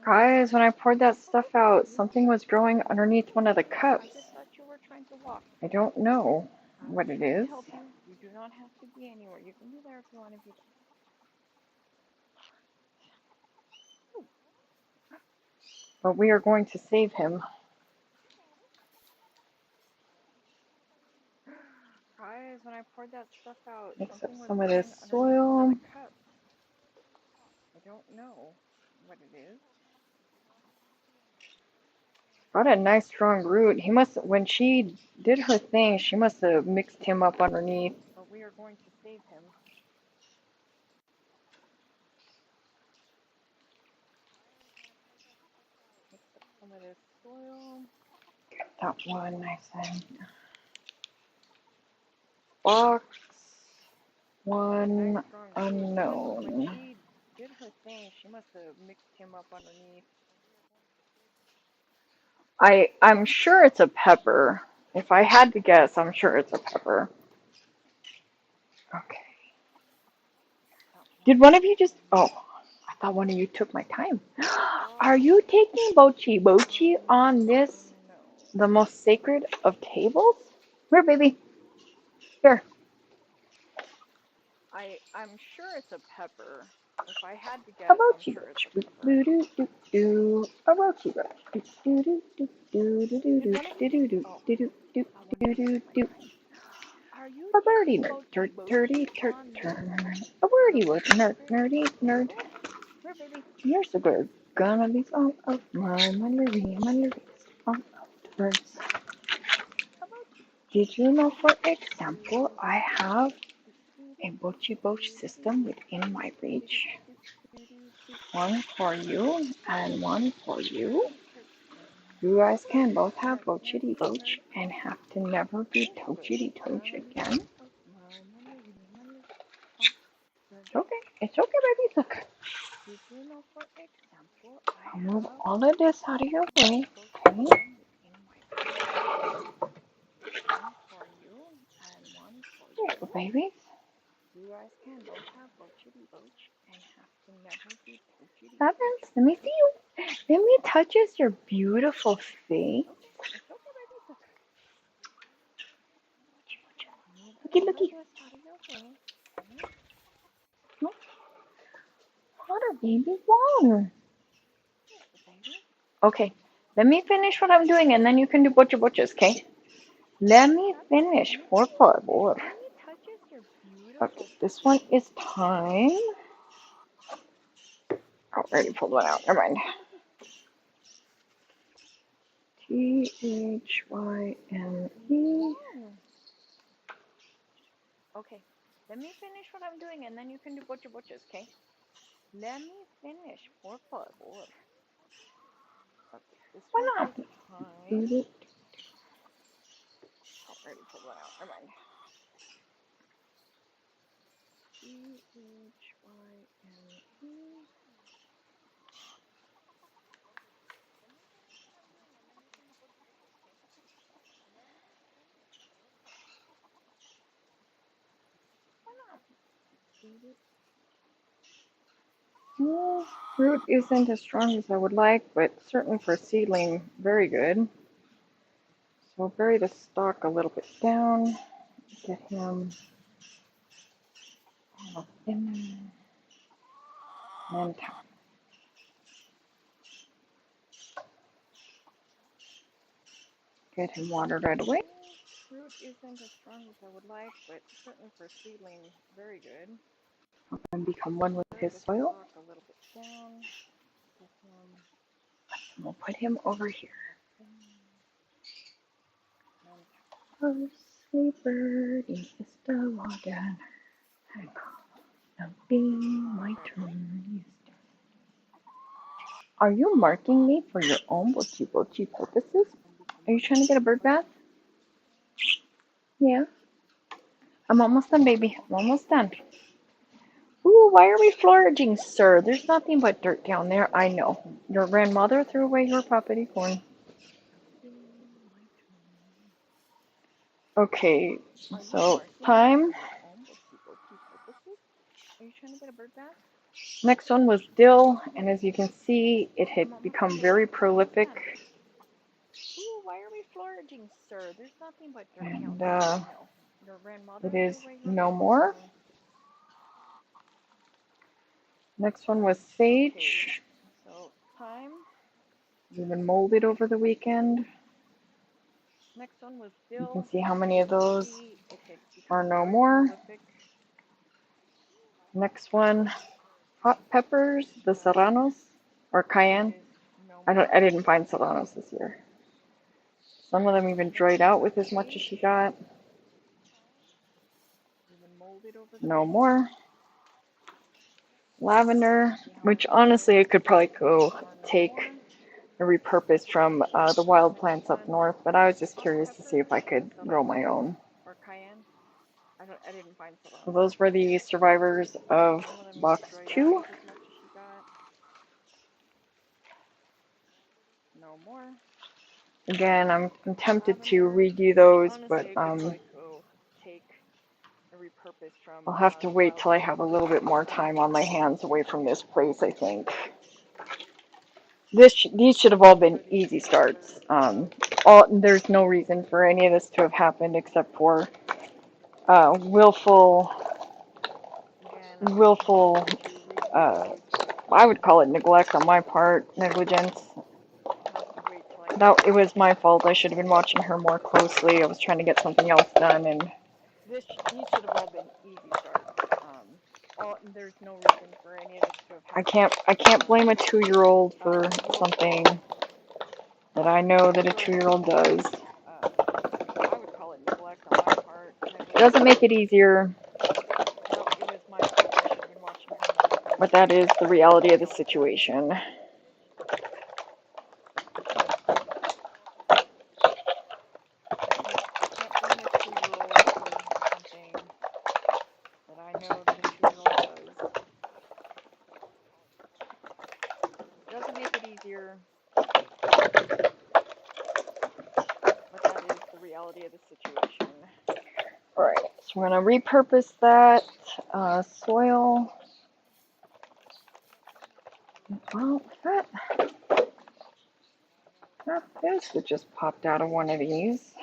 Guys, when I poured that stuff out, something was growing underneath one of the cups. I don't know what it is. You do not have to be anywhere. You can be there if you want to be there. But we are going to save him. Guys, when I poured that stuff out, mix up some of this soil. I don't know what it is. Got a nice strong root. He must, when she did her thing, she must have mixed him up underneath. But we are going to save him. Mix up some of this soil. Get that one nice and box. One unknown. When she did her thing, she must have mixed him up underneath. I'm sure it's a pepper. If I had to guess, I'm sure it's a pepper. Okay. Did one of you just... Oh, I thought one of you took my time. Are you taking Bochi Bochi on this, the most sacred of tables? Here, baby. Here. I'm sure it's a pepper. If I had to A guess, I'm Bochi sure it's Bochi. a pepper. Do do do do. A Bochi Bochi. Do do do do do do do do do do Oh, do do do I wonder do if do it's my do. friend. Are you A birdie taking nerd, Bochi turt turdy Bochi turt on this, turn. A the birdie most wood nerd sacred nerdy of nerd. tables? Here, baby. You're so good. Gonna be all of my Mallory, all of the birds. How about you? Did you know, for example, I have a Bochi Boch system within my reach? One for you and one for you. You guys can both have Bochity Boch and have to never be Tochity Toch again. It's okay. It's okay, baby. Look. Did you know, for example, I I'll move have all of this out of your way. Okay. one for you and one for There you you. go, babies. You guys can both have Bochity Boch and have to never be Tochity Toch. Evans, let me see you. Let me touch your beautiful face. It's okay, baby. Looky, looky. Water, baby, water. Okay, let me finish what I'm doing and then you can do butcher butchers, okay? Let me finish, por favor. Okay, this one is time. Oh, I already pulled one out. Never mind. THYNE. Okay, let me finish what I'm doing and then you can do butcher butchers, okay? Let me finish, por favor. Okay, this Why one not? is time. Oh, I already pulled one out. Never mind. THYNE. Root isn't as strong as I would like, but certainly for seedling, very good. So I'll bury the stalk a little bit down, get him a little thinner, and get him watered right away. Root isn't as strong as I would like, but certainly for seedling, very good. And become one with his soil. Stalk a little bit down. Get him. And we'll put him over here. Oh, sweet birdie, it's the water. Now be my turn. Are you marking me for your own bochi bochi purposes? Are you trying to get a bird bath? Yeah. I'm almost done, baby. I'm almost done. Ooh, why are we foraging, sir? There's nothing but dirt down there. I know. Your grandmother threw away your property corn. Okay, so time. Are you trying to get a bird bath? Next one was dill, and as you can see, it had become very prolific. Ooh, why are we foraging, sir? There's nothing but dirt And down there. No. Your grandmother it is threw away your no property more. corn. Next one was sage. So time. We've been molded over the weekend. Next one was You dill. can see how many of those are no more. Next one, hot peppers, the serranos or cayenne. I didn't find serranos this year. Some of them even dried out with as much as she got. No more. Lavender, which honestly I could probably go take and repurpose from the wild plants up north, but I was just curious to see if I could grow my own. I didn't find serranos. So those were the survivors of box 2. No more. Again, I'm tempted to redo those, but I'll have to wait till I have a little bit more time on my hands away from this place, I think. These should have all been easy starts. There's no reason for any of this to have happened except for willful, willful. I would call it neglect on my part, negligence. That it was my fault. I should have been watching her more closely. I was trying to get something else done, and these should have all been easy starts. There's no reason for any of this to have happened. I can't blame a 2-year-old for something that I know that a 2-year-old does. I would call it neglect on my part. It doesn't make it easier. No, it was my fault. I should have been watching her more closely. But that is the reality of the situation. I can't blame a 2-year-old for something that I know that a 2-year-old does. It doesn't make it easier, but that is the reality of the situation. Alright, so we're going to repurpose that soil. Well, that fish that just popped out of one of these.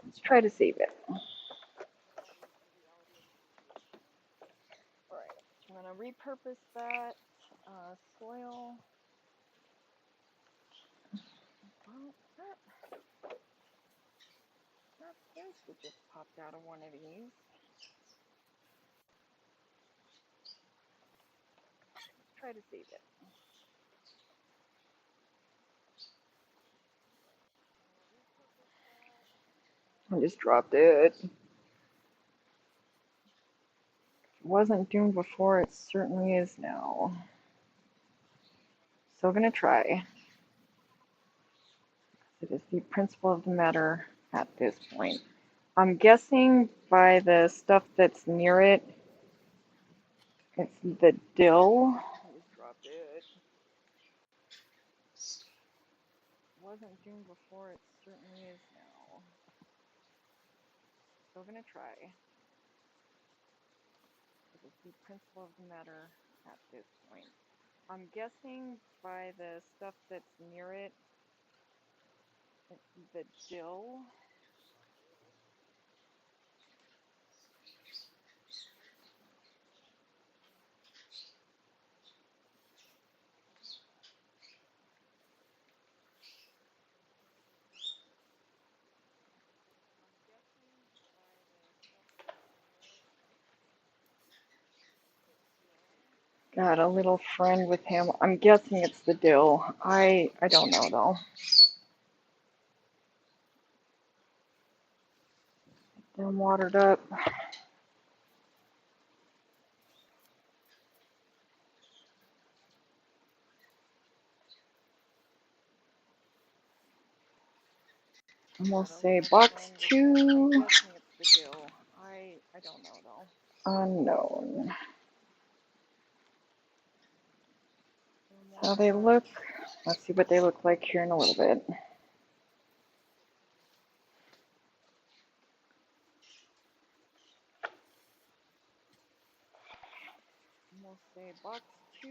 Let's try to save it. Alright, so I'm going to repurpose that soil. Well, that fish that just popped out of one of these. Let's try to save it. I just dropped it. If it wasn't doomed before, it certainly is now. So I'm going to try. It is the principle of the matter at this point. I'm guessing by the stuff that's near it, it's the dill. I just dropped it. Wasn't doomed before, it certainly is now. So I'm going to try. It is the principle of the matter at this point. I'm guessing by the stuff that's near it, it's the dill. Got a little friend with him. I'm guessing it's the dill. I don't know though. Them watered up. And we'll say box 2. I'm guessing it's the dill. I don't know though. Unknown. How they look. Let's see what they look like here in a little bit. We'll say box 2.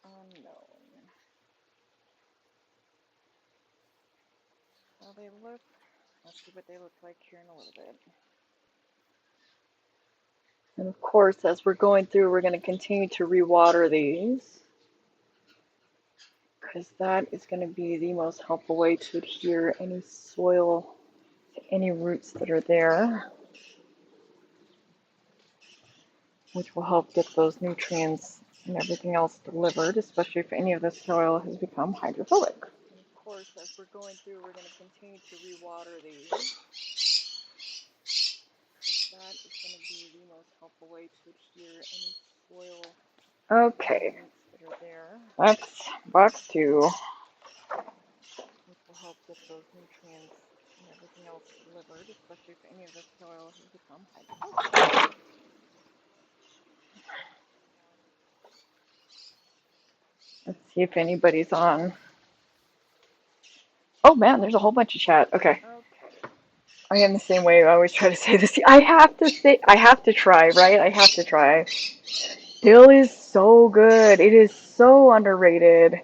Unknown. How they look. Let's see what they look like here in a little bit. And of course, as we're going through, we're going to continue to rewater these, because that is going to be the most helpful way to adhere any soil to any roots that are there, which will help get those nutrients and everything else delivered, especially if any of the soil has become hydrophobic. And of course, as we're going through, we're going to continue to rewater these, because that is going to be the most helpful way to adhere any soil. Okay, that are there. That's box 2, which will help get those nutrients and everything else delivered, especially if any of the soil has become hydrophobic. Let's see if anybody's on. Oh man, there's a whole bunch of chat. Okay. I am the same way. I always try to say this. I have to say, I have to try, right? I have to try. Dill is so good. It is so underrated.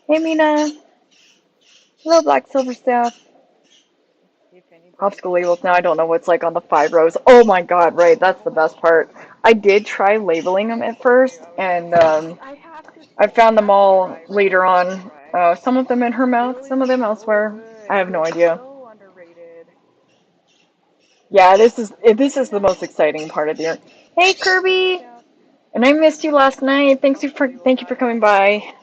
Hey, Mina. Hello, Black Silver Staff. if anybody Popsicle labels. Now I don't know what's like on the 5 rows. Oh my god, right. That's the best part. I did try labeling them at first, and I found them all later on. Some of them in her mouth, some of them elsewhere. I have no idea. so underrated. Yeah, this is the most exciting part of the year. Hey, Kirby! And I missed you last night. Thank you for coming by.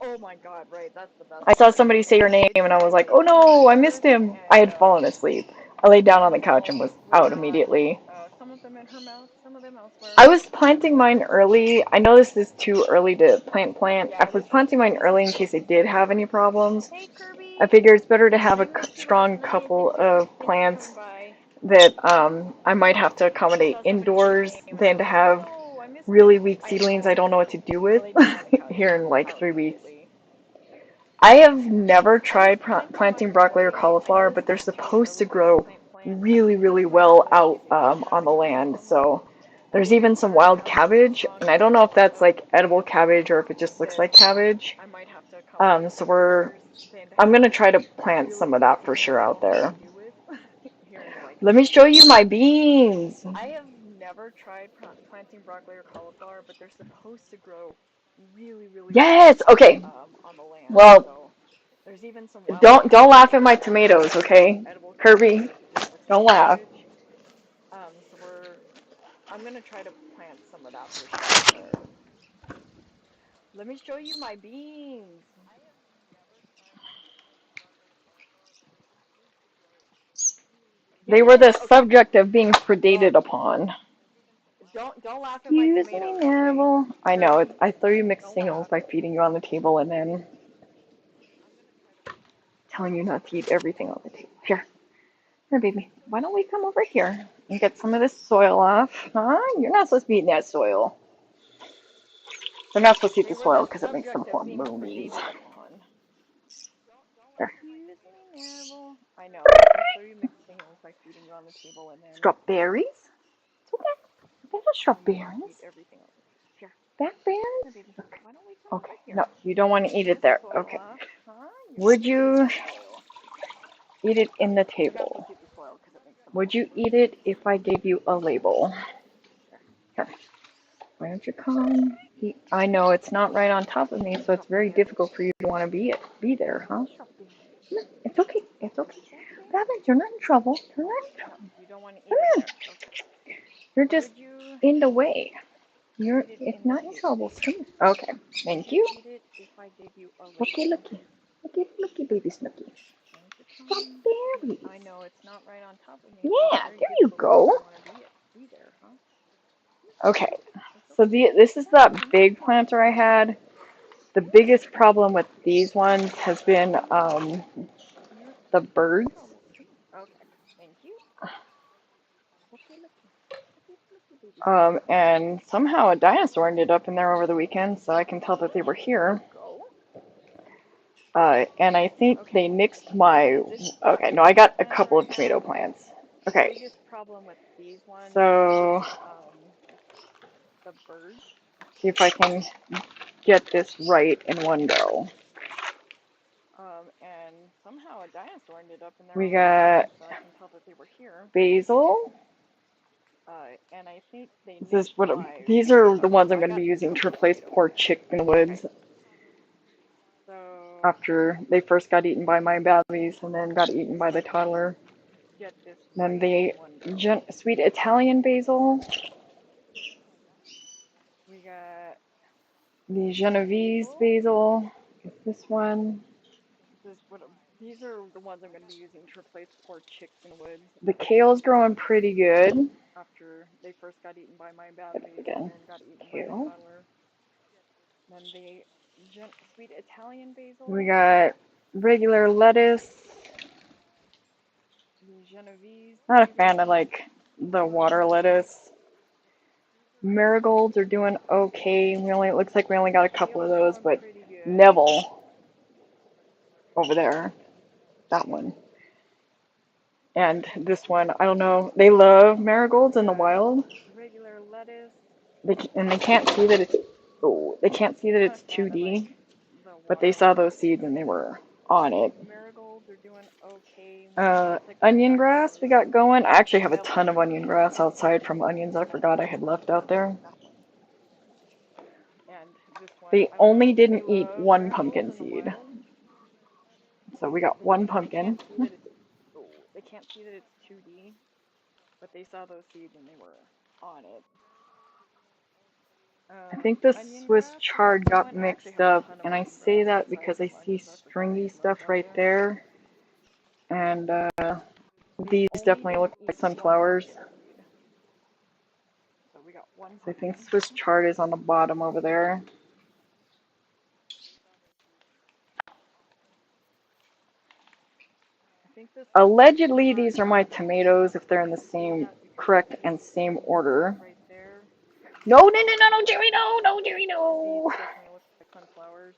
Oh my god, right, that's the best I saw part. somebody say your name, and I was like, oh no, I missed him. I had fallen asleep. I laid down on the couch and was out immediately. Some of them in her mouth, some of them elsewhere. I was planting mine early. I know this is too early to plant. I was planting mine early in case I did have any problems. Hey Kirby! I figure it's better to have I a missed you last strong night. couple of Thank you for plants coming by. that I might have to I accommodate saw somebody say your indoors name and I than was to like, oh have no, I missed really him. weak I had seedlings I fallen don't know what to asleep. do I with laid down on the couch and here was in like out 3 weeks. immediately. I have never I was tried planting planting mine broccoli or early. I know cauliflower, this but they're is too supposed to early to grow plant. I was really, really planting mine well early in out case I did have on the any land. problems. So I there's figure even it's some better to wild have a cabbage, strong and I don't know if couple that's of like edible plants cabbage or if it just looks that like cabbage. I might have to accommodate So indoors than to I'm gonna have try to plant really some of weak that for seedlings sure I out don't know what to there. do with here in like Let me 3 show weeks. you my beans. I have never tried planting broccoli or cauliflower, but they're supposed to grow really, really well Yes. Okay. on the land. Well, So there's even some wild don't cabbage laugh at my that I don't know tomatoes, if it's okay, edible cabbage Kirby? or if it just looks like Don't laugh. cabbage. So I'm gonna try to plant some of that for sure out there. Let me show you my beans. They were the Yes. Okay. subject of being predated Well, upon. don't laugh at my Excuse me, tomatoes, okay? Neville. I know. I throw you mixed Don't signals laugh. by feeding you on the table and then telling you not to eat everything on the table. Here, baby. Why don't we come over here and get some of this soil off? Huh? You're not supposed to be eating that soil. They're not supposed to eat They the were the soil because it makes them subject of being hormonies. predated upon. Here. Excuse me, Neville. I know. I throw you mixed signals by feeding you on the table and then Strawberries? It's okay. There's no telling you not to eat strawberries. everything on the table. Here, Blackberries? baby. Okay. Why don't we come Okay. over here? No, you don't want to eat Get it this there. soil Okay. off. Huh? You're Would supposed to eat the you soil. eat it in the You're not supposed table? to eat the soil because it makes them Would you eat it hormonies. if I gave you a label? Here. Here. Why don't you come? I know it's not right on top of me, so it's very Strawberries. difficult for you to want to be there, huh? Strawberries. No, it's okay. It's okay. It's okay. What happened? You're not in trouble. You're not in No, trouble. you don't want to eat Come it on. there. Okay. You're just Would you in the way. You're eat it it's in the not in table, trouble. baby? Come here. Okay. Would Thank you you. eat it if I gave you a Looky, label? looky. Looky, baby Snooky. Why don't you come here? Strawberries. I know it's not right on top of me. It makes it Yeah, very there you difficult for me go. to want to be there, huh? Okay. It's So okay. this is Come on, that come on, big come on. planter I had. The biggest problem with these ones has been You're the not in birds. trouble. Come on. Okay. Thank you. Looky, looky. Looky, looky, baby snooky. And somehow a dinosaur ended up in there over the weekend, so I can tell that they were There here. you go. And I think Okay. they nixed my. This Okay, no, I got a planter couple I of have, tomato plants. the Okay, biggest problem with these ones is so the birds. see if I can get this right in one go. And somehow a dinosaur ended up in there We over the weekend, got so I can tell that they were here. basil. And I think they This is nixed what my. these are the Okay, ones so I'm I going to got be a using to couple of replace tomato poor plants. chick in the Okay, woods so after they first got eaten by my babies and then got eaten by the toddler. get this Then right the in one go. sweet Italian basil, We got the this Genovese basil. basil. Is this one? These are the ones I'm going to be using to replace poor chicks in the woods The kale's growing pretty good. after they first got eaten by my Get it babies and again. then got eaten by the Kale. toddler. Then the sweet Italian We basil, got regular lettuce. the Genovese Not a fan of basil. like the water lettuce. Marigolds are doing okay. It looks like we only got a couple of Kale's those, growing but pretty good. Neville over there, that one. And this one, I don't know, they love marigolds in the wild. Regular lettuce. And they can't see that it's, oh, they can't see that Not it's a fan of like 2D, the but they saw those watermelon. seeds and they were on it. Marigolds are doing okay when you get the Onion grass we contours. got going. I actually have a I like ton of onion grass outside from onions I forgot I had left out there. and this one, They I don't only know. They didn't eat love one marigolds pumpkin in the seed. wild. So we got one They can't pumpkin. see that it's they can't see that it's 2D, but they saw those seeds and they were on it. I think the Onion Swiss grass we got chard got going. I actually mixed have a up, ton of and I onion say grass that outside because I from see onions I forgot I stringy had left stuff out right there. there. And They these only definitely look didn't like eat one sunflowers. pumpkin seed. So we got one So I think pumpkin. Swiss chard is on the bottom over there. I think this Swiss Allegedly, chard these are got my mixed up. tomatoes if they're in the I say same that because correct this and same order. right there, No, no, no, no, no, Jerry, no, no, Jerry, seeds no. definitely look like sunflowers.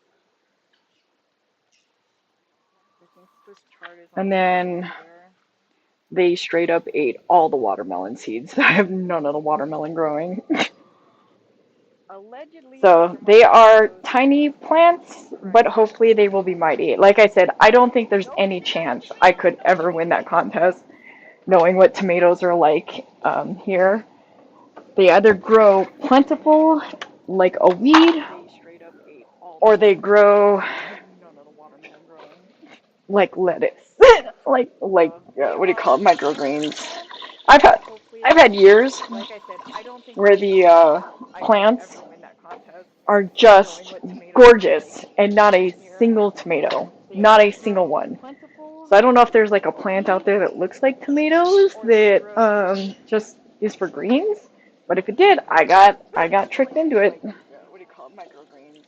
I think Swiss chard is on And the bottom then over there. they straight up ate all the watermelon seeds. I have none of the watermelon growing. Allegedly, these So are my they are tomatoes. tiny plants, but hopefully they will be mighty. Like I said, I don't think there's any chance I could ever win that contest, knowing what tomatoes are like here. They either grow plentiful, like a weed, They straight up ate all the or they watermelon grow seeds. I have none of the watermelon growing. like lettuce, like They what do you call it, are microgreens. plentiful. I've had Hopefully I've they'll had be mighty. years Like I said, I don't think where there's the any chance I could plants ever win that contest, are knowing just what tomatoes are like gorgeous and not a here. single tomato, They not either a single grow one. plentiful, So I don't know if there's like a like a plant out weed, there that looks like tomatoes or they that grow just is for greens. But if it did, I got tricked into it. like what do you call it, microgreens.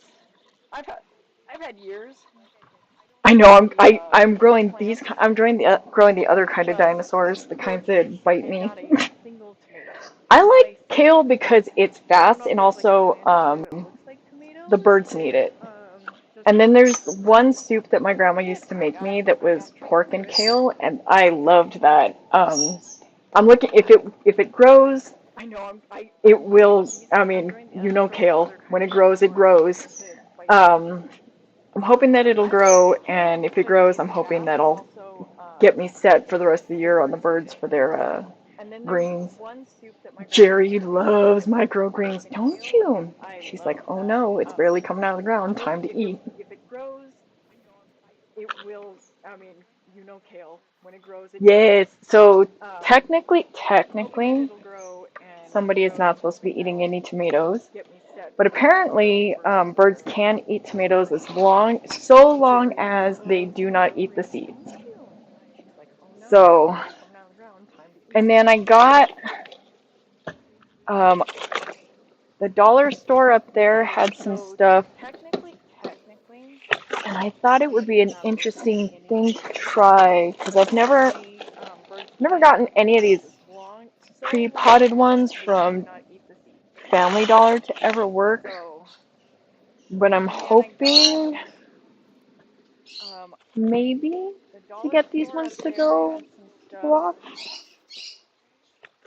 I've had I've had years I know the I'm growing these. plants I'm growing the other kind of just dinosaurs, the kinds gorgeous that bite and me. not a single tomato. I Not a like single kale one. because it's I don't fast know if and there's like a also plant out there that looks like the tomatoes birds need that it. And doesn't then there's grow. one soup that my grandma But used to make me that I was got tricked pork into and it. kale, and I loved that. I'm looking if it grows, I know it I'm really will. lucky. I I'm mean, growing you know growing the kale. other kind When of it grows, it dinosaurs grows. that bite me. Um, I'm hoping that it'll I like grow, and kale if it because grows, it's I'm hoping fast and that'll also get me set for the rest of the the year on the birds need birds it. for their And then there's greens. one soup that my grandma used Jerry to make me loves that was pork microgreens, and don't kale, and you? I She's like, loved oh that. no, it's barely coming out of the ground. Time to eat. If it grows, it will. I mean, kale. When it grows, it grows. Yes. So Um, hoping that technically, it'll grow and somebody is not supposed to be eating that'll any tomatoes. get me set But for apparently, for next birds year. can eat tomatoes so long Jerry as they loves do not eat the microgreens, don't seeds. you? She's like, oh no, it's So, barely coming out of the ground. Time to eat. and then I got um, the dollar store up there had some So stuff, technically, and I thought it I would be shouldn't an have those interesting any thing to tomatoes. try because I've never My birds never plant gotten any of these long so long pre-potted as ones they do from not eat the seeds. Family Dollar to ever work, So, but I'm and then I got hoping um, maybe the to dollar get these store up ones to there go had some stuff, off.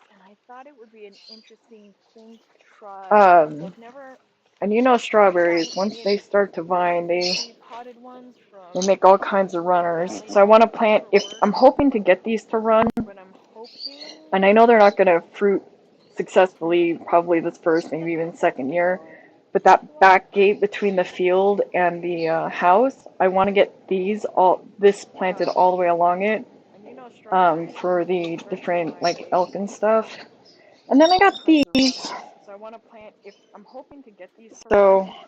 and I thought it would be an interesting thing to try because Um, I've never and you know gotten strawberries, once any of they these start to vine, pre-potted ones they from make all kinds of runners. Family So I want to Dollar to plant, ever if work, I'm hoping to get these to run, but I'm hoping and I know they're not going to fruit successfully probably this first, maybe even second year, so. but that back gate between the field and the house, I want to get this planted all the way along it, And strawberries for the start to different like vine elk and stuff. And then I all got kinds of these, runners. So I want to plant if I'm hoping to get these to so run,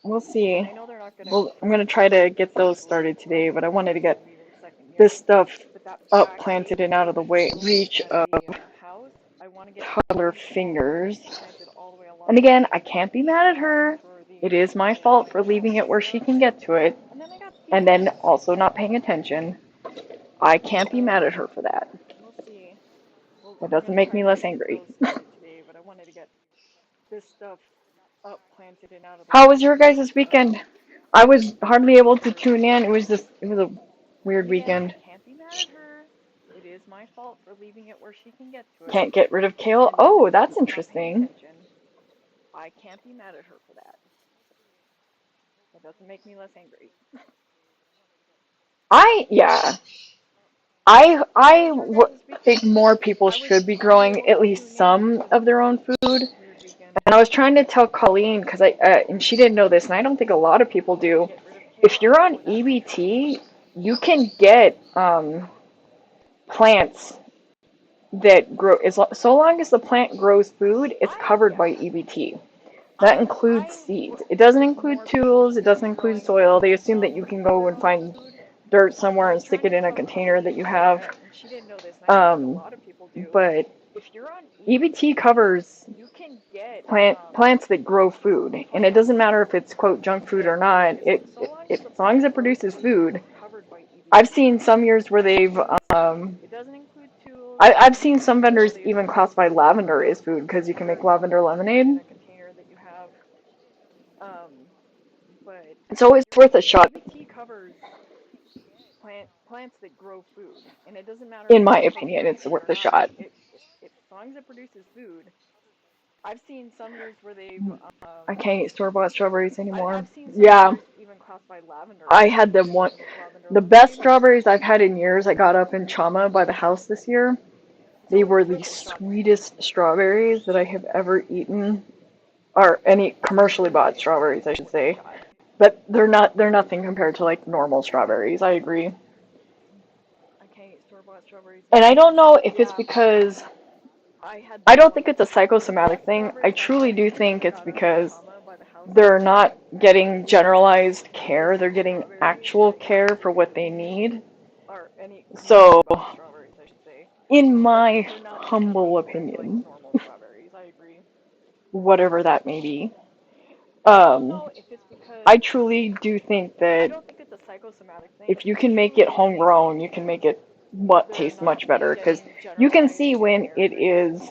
we'll and see. I know they're not going to Well, I'm fruit gonna try to get those successfully started today, but I wanted to get maybe even second this year. stuff But that up, back planted, gate and out of between the the way field reach and of the house, I want to get toddler these all fingers. planted all the way And along again, I can't be mad at her. for It the is my fault for leaving family it where she stuff. can get to it, And then I got and these. then also not paying attention. I can't be mad at her for that. We'll see. Well, That I'm doesn't gonna make try me to less get angry. those started today, but I wanted to get this stuff up, planted, and out of the How way was your guys' weekend? I was hardly able to for tune in. It was a weird and again, I weekend. can't be mad at her. It is it's my fault for leaving it where she can get to it. Can't get rid of kale. And Oh, that's not paying interesting. attention. I can't be mad at her for that. That doesn't make me less angry. Yeah. Think more people should be growing at least some of their own food. Weird weekend. And I was trying to tell Colleen because and she didn't know this, and I don't think a lot of people do. Get rid of kale. If you're on Oh, that's EBT, you can get plants that grow so long as the plant grows food, it's covered by EBT. That includes seeds. It doesn't include tools. It doesn't include soil. They assume that you can go and find dirt somewhere and stick it in a container that you have. And she didn't know this, and I don't think a lot of people do. But If you're on EBT covers you can get plants that grow food, and it doesn't matter if it's quote junk food or not. As long as it produces food. covered by EBT. I've seen some years where they've It doesn't include tools. I've seen some vendors even classify lavender as food because you can make lavender lemonade. In a container that you have. But It's always worth a shot, EBT covers plants that grow food, and it doesn't matter. in my opinion. It's worth a shot. As long as it produces food. I've seen some years where they've. I can't eat store-bought strawberries anymore. I've seen some Yeah, years even classified lavender. I had them one. The best strawberries I've had in years. I got up in Chama by the house this year. They were the sweetest strawberries that I have ever eaten, or any commercially bought strawberries, I should say. But they're nothing compared to like normal strawberries. I agree. I can't eat store-bought strawberries. And I don't know if it's because I don't think it's a psychosomatic thing. I truly do think it's because they're not getting generalized care. They're getting actual care for what they need. So, in my humble opinion, whatever that may be, I truly do think that if you can make it homegrown, you can make it taste much better because you can see when it is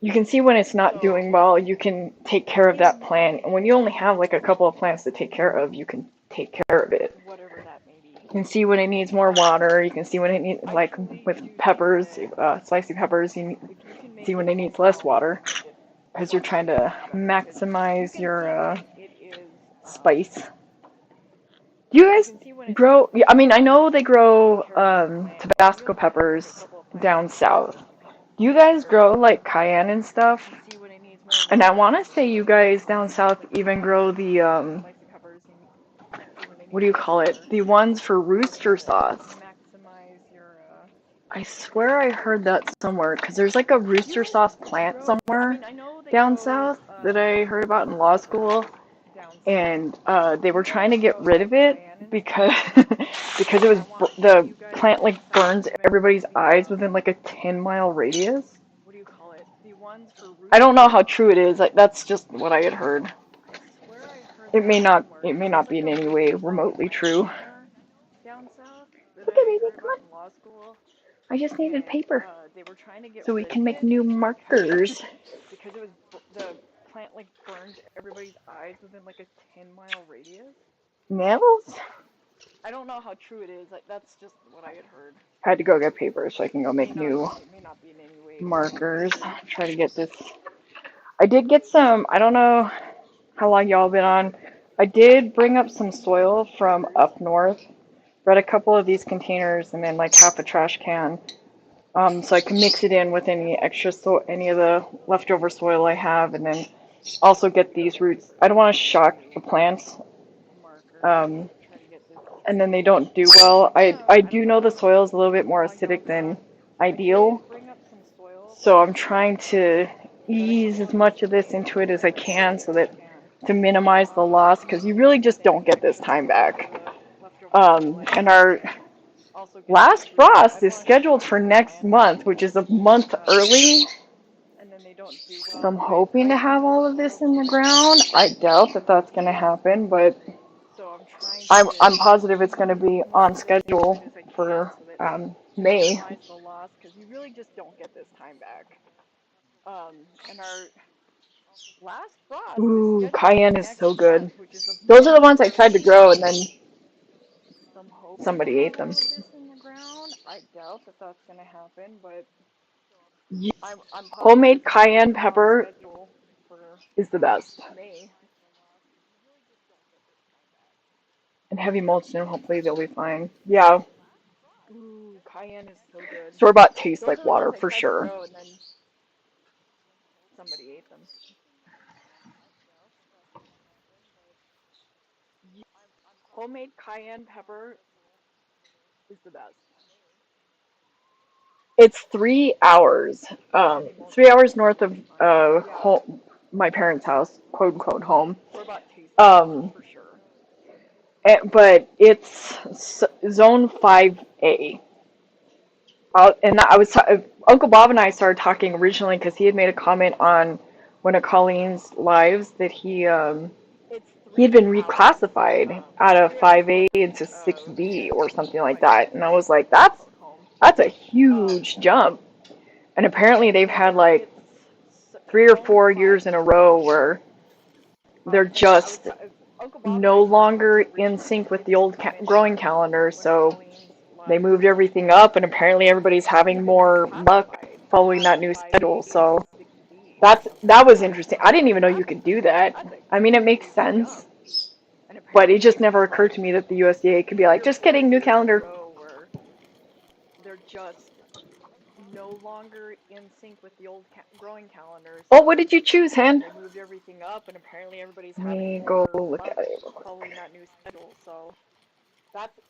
you can see when it's not doing well. You can take care of that plant, and when you only have like a couple of plants to take care of, you can take care of it. You can see when it needs more water. You can see when it needs, like with peppers, slicey peppers, you see when it needs less water because you're trying to maximize your spice. Do you guys grow? Yeah, I mean, I know they grow Tabasco peppers down south. Do you guys grow like cayenne and stuff? And I want to say you guys down south even grow the what do you call it? The ones for rooster sauce. I swear I heard that somewhere because there's like a rooster sauce plant somewhere down south that I heard about in law school, and they were trying to get rid of it because because it was the plant like burns everybody's eyes within like a 10-mile radius. I don't know how true it is. Like that's just what I had heard. It may not be in any way remotely true. Okay, baby, come on. I just needed paper so we can make new markers. Because it was the plant like burned everybody's eyes within like a 10-mile radius. Nels? I don't know how true it is. Like that's just what I had heard. I had to go get paper so I can go make new markers. Try to get this. I did get some. I don't know how long y'all been on. I did bring up some soil from up north. Brought a couple of these containers and then like half a trash can. So I can mix it in with any any of the leftover soil I have, and then also get these roots. I don't want to shock the plants, and then they don't do well. I do know the soil is a little bit more acidic than ideal, so I'm trying to ease as much of this into it as I can so that to minimize the loss, because you really just don't get this time back. And our last frost is scheduled for next month, which is a month early. So I'm hoping to have all of this in the ground. I doubt that that's going to happen, but I'm positive it's going to be on schedule for May. Because you really just don't get this time back. And our last frost. Ooh, cayenne is so good. Those are the ones I tried to grow and then somebody ate them. I doubt that that's gonna happen, but Ye- I'm Homemade positive that they're cayenne on pepper schedule for is the best. May. And heavy mulch, and hopefully they'll be fine. Yeah, Ooh, cayenne is so good. store-bought tastes Those like are the ones water I for tried to sure. grow and then somebody ate them. Homemade cayenne pepper is the best. It's 3 hours, Heavy mulch and 3 hours north hopefully of they'll be fine. Yeah, home, my parents' house, quote unquote home. store-bought tastes like water Um, for sure. but it's zone 5A. And Uncle Bob and I started talking originally because he had made a comment on one of Colleen's lives that It's he had three been hours. reclassified out of 3 hours 5A north into of 6B or something like my that. And I was like, quote unquote home. that's a Um, huge jump. And apparently they've had like it's 3 or 4 zone years in a 5A. row where they're And just Uncle Bob and no I started talking longer in originally because sync he with had the made a old comment growing on calendar. one of So Colleen's they lives moved everything up, and that apparently everybody's having he'd been more luck reclassified following out that of new 5A schedule. into So 6B or something that like was that. And interesting. I I was didn't like, even know you could do that. that's a I mean, it makes huge sense, jump. And but it apparently just they've never had occurred like to me that the USDA could be like, three or just four kidding, new years in a calendar. row where they're just no longer in sync with the old growing calendar. Oh, what So did you choose, Hen? they moved everything up, and apparently everybody's Let having me go more look luck at it real following quick. that new schedule. So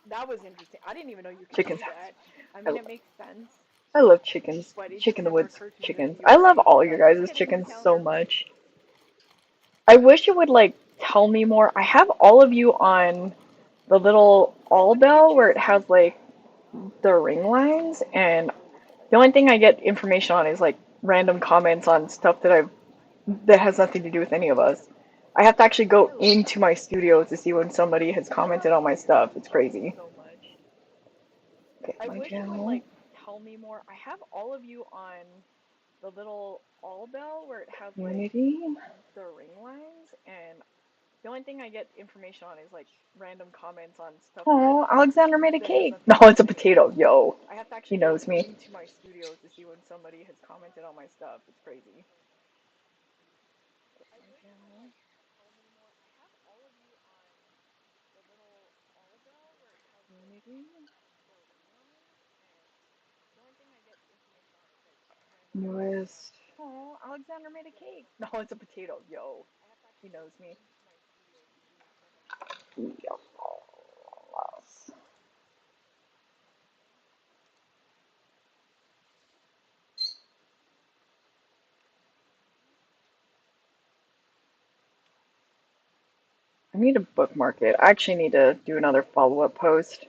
that was interesting. I didn't even know you could Chickens. do that. I I, mean, it makes sense, I love chickens. but it just Chicken the never woods occurred to me that chickens. the I love USDA could all be your like, just guys' kidding, new chickens so calendar. much. I wish it would like tell me more. I have all of you on the little all What did you bell where choose, it hon? has like the ring lines, and the only thing I get information on is like random comments on stuff that has nothing to do with any of us. I have to actually go I love into my studio to see when somebody has commented on my stuff. It's crazy. so much. Okay, I my wish it would channel, like tell me more. I have all of you on the little all bell where it has like community. the ring lines, and the only thing I get information on is like random comments on stuff Oh, Alexander made a that has cake. nothing No, to do it's a with any of potato. us. Yo, I have to he actually go knows me. into my studio to see when somebody has commented on my stuff. It's crazy. My channel. Community. Newest. Oh, Alexander made a cake. No, it's a potato. Yo, he knows me. Yes. I need to bookmark it. I actually need to do another follow-up post.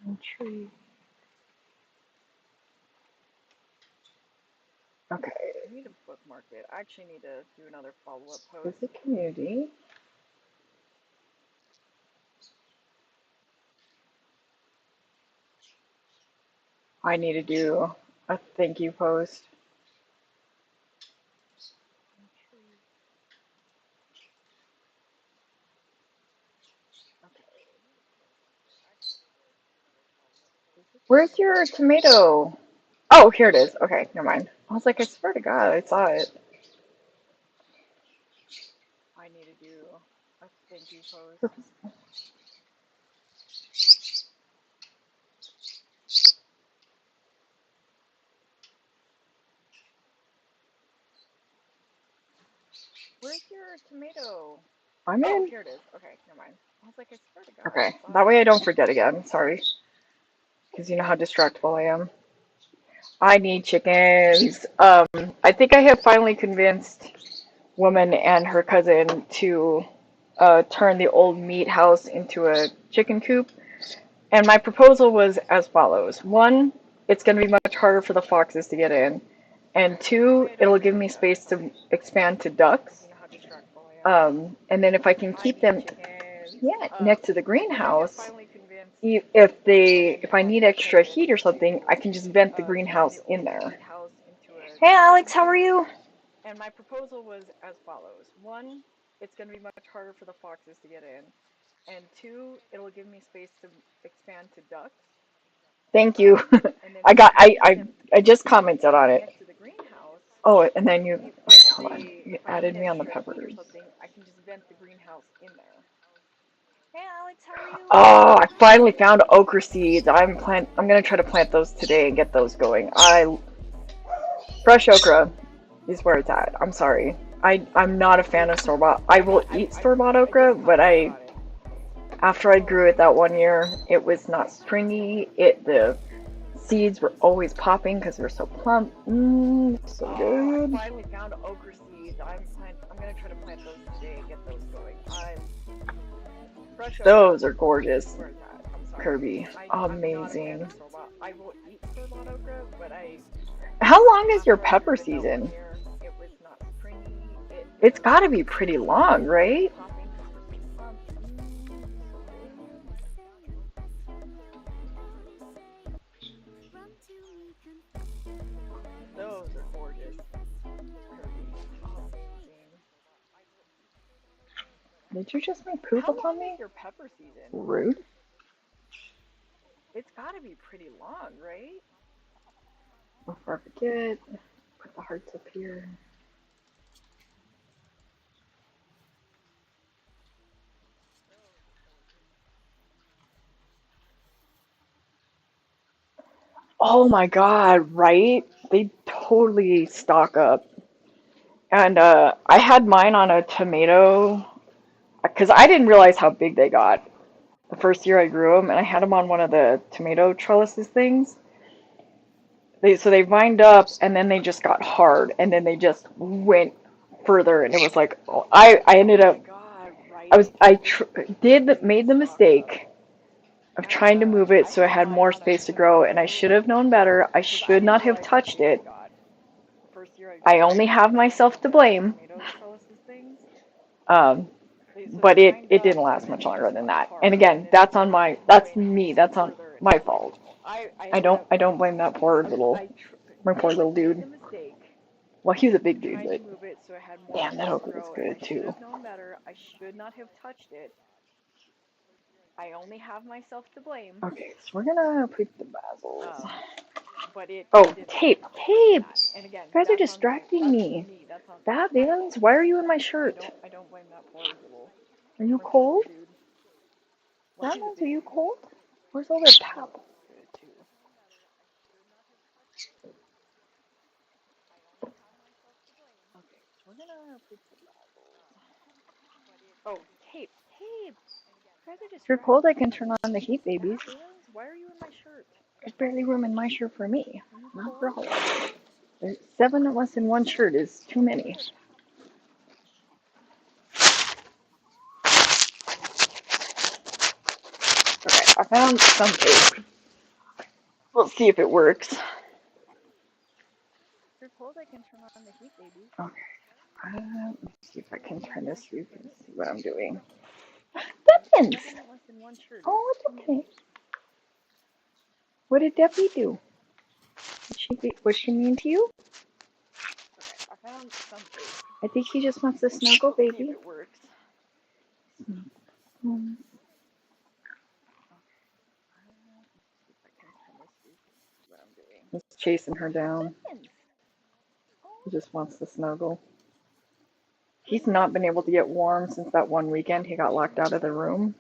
Country. Okay. I need to bookmark it. I actually need to do another follow-up post. Visit community. I need to do a thank you post. Okay. Where's your tomato? Oh, here it is. Okay, never mind. I was like, I swear to God, I saw it. I need to do a thank you post. Where's your tomato? I'm Oh, in. here it is. Okay, never mind. I was like, I swear to God, I Okay, saw that it. way I don't forget again. Sorry, because you know how distractible I am. I need chickens. I think I have finally convinced woman and her cousin to turn the old meat house into a chicken coop. And my proposal was as follows. One, it's going to be much harder for the foxes to get in. And That two, way I don't it'll give forget me again. space to expand to Because ducks. you know how distractible I am. And then if I can I keep need them, chickens. yeah, next to the I think I have greenhouse, finally convinced if woman I and need her extra cousin heat or something, to I can just vent the turn the greenhouse in old there. meat house into Hey Alex, how are you? And my proposal was as follows. One, it's going to be much harder for the foxes to get in. And two, it'll give me space to expand to ducks. Thank you. And then I got since I just commented on it. next to the greenhouse, Oh, and then if hold on. You if I added need me on the extra heat or peppers. something, I can just vent the greenhouse in there. Hey Alex, how are you? Oh, I finally found okra seeds. I'm gonna try to plant those today and get those going. Fresh okra is where it's at. I'm sorry. I'm not a fan of store-bought. I will eat store-bought okra, but after I grew it that one year, it was not springy. The seeds were always popping because they're so plump. So good. I finally found okra seeds. I'm gonna try to plant those today and get those going. Fresh okra. Those are gorgeous, Where's that? I'm sorry. Kirby. I'm not a fan Amazing. of store-bought. I will eat store-bought okra, but How long is your after I pepper grew it that one season? year, it was not springy. It's got to be pretty long, right? Popping because we're so plump. Those are gorgeous. Amazing. Did you just make poop How upon long me? is your pepper season? Rude. It's got to be pretty long, right? Before I forget, put the hearts up here. Oh my god, right? They totally stock up. And I had mine on a tomato because I didn't realize how big they got the first year I grew them, and I had them on one of the tomato trellises things. So they vined up, and then they just got hard, and then they just went further, and it was like I ended up God, right? I made the mistake of trying to move it so I had more space to grow, and I should have known better. I should not have touched it. First year I I grew only them, have myself to blame. tomato trellises things. Um, So but they it vined it up, didn't and last then much they longer just than got that. And hard, and again, then they that's just on that's went me. That's on further, and my it was fault. beautiful. I ended up I don't blame that poor little my poor little made dude. the mistake Well, he's a big dude, trying to but move it so I had more damn, that space to okra was grow, and I good should too. have known better. I should not have touched it. I only have myself to blame. Okay, so we're gonna put the basils. But it Oh, didn't tape, last longer than tape! that. And again, You guys are that's on distracting me. me. That's on That my Vans, fault. why are you in my shirt? I don't blame that poor little Are you crunchy cold? little dude. Well, That he's a means, are big you dude. cold? Where's all the pap? Good too. Okay, so we're gonna put the goggles. Oh, tape, tape! You guys are If you're cold, I distracting can me. turn on the heat, babies. Vans, why are you in my shirt? There's barely room in my shirt for me. Are you Not for cold? all. There's 7 of us in one shirt is too many. Okay, I found some tape. We'll see if it works. If you're cold, I can turn on the heat, baby. Okay. Let me see if I can turn this so you can see what I'm doing. Deppins! 7 of us in one shirt. Oh, it's okay. What did Debbie do? Was she mean to you? Okay, I found some tape. I think he just wants to snuggle, Let's see if baby. it works. Mm. See if I can turn this so you can see what I'm doing. He's chasing her down. Deppins! He just wants to snuggle. He's not been able to get warm since that one weekend he got locked out of the room.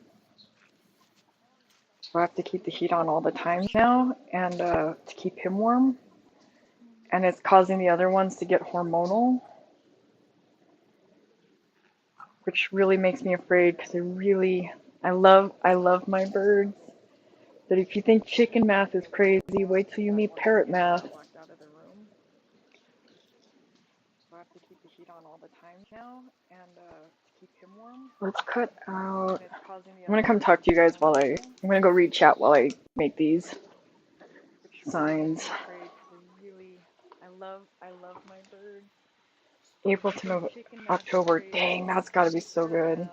So I have to keep the heat on all the time now, and to keep him warm. And it's causing the other ones to get hormonal, which really makes me afraid because I love my birds. But if you think chicken math is crazy, wait till you meet parrot math. Locked out of the room. So I have to keep the heat on all the time now, and to keep him warm. Let's cut out. And it's causing the I'm gonna come talk to you guys while I'm gonna go read chat while I make these signs. I love my birds. April to October. Dang, that's gotta be so good.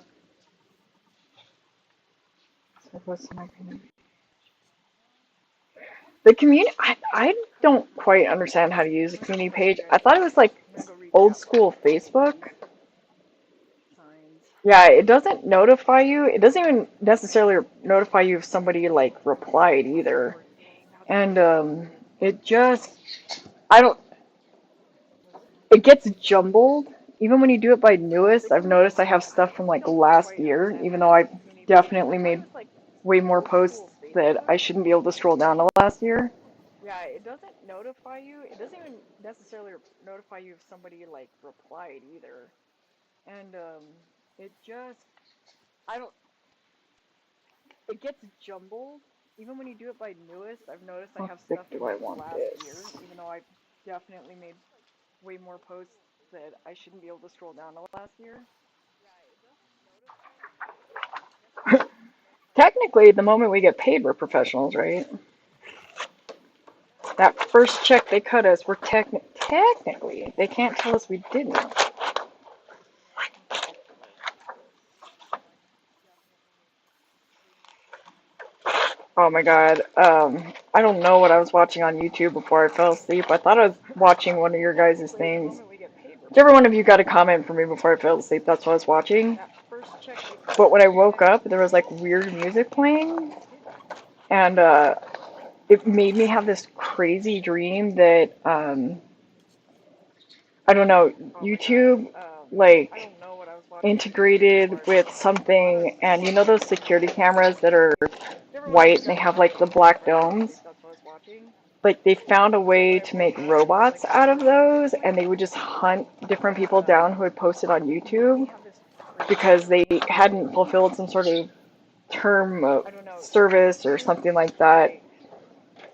The community, I don't quite understand how to use a community page. I thought it was like I'm gonna go read old that school Facebook. signs. Yeah, it doesn't notify you. It doesn't even necessarily notify you if somebody like replied either. And it just, I don't, it gets jumbled. Even when you do it by newest, I've noticed I have stuff from like last year, even though I definitely made way more posts that I shouldn't be able to scroll down to last year. Yeah, it doesn't notify you. It doesn't even necessarily notify you if somebody like replied either. And it just, I don't, it gets jumbled. Even when you do it by newest, I've noticed I How have thick stuff do from I like want last year, this? even though I definitely made way more posts that I shouldn't be able to scroll down to last year. Technically, the moment we get paid, we're professionals, right? That first check they cut us, we're technically, they can't tell us we didn't. Oh my God. I don't know what I was watching on YouTube before I fell asleep. I thought I was watching one of your guys' Technically, the things. moment we get paid, we're Whichever one of you professionals. got a comment for me before I fell asleep, that's what I was watching. That first check they cut But us, when I we're woke up, technically there was like weird music playing, and it made me have this crazy dream that I don't know, oh my God. YouTube like I don't know what I was watching on YouTube before integrated I with fell asleep. I thought I was something, and you know those security cameras that are whichever one of white you and they got a have comment like for the me black before I fell asleep. domes? That's what I was watching. Like they found a But when way I to make woke up, there was like robots out of weird music those, and they playing, would just hunt different and people down who had posted on it made me YouTube have this crazy because they dream hadn't that fulfilled some sort of term of I don't know. service or YouTube something like that.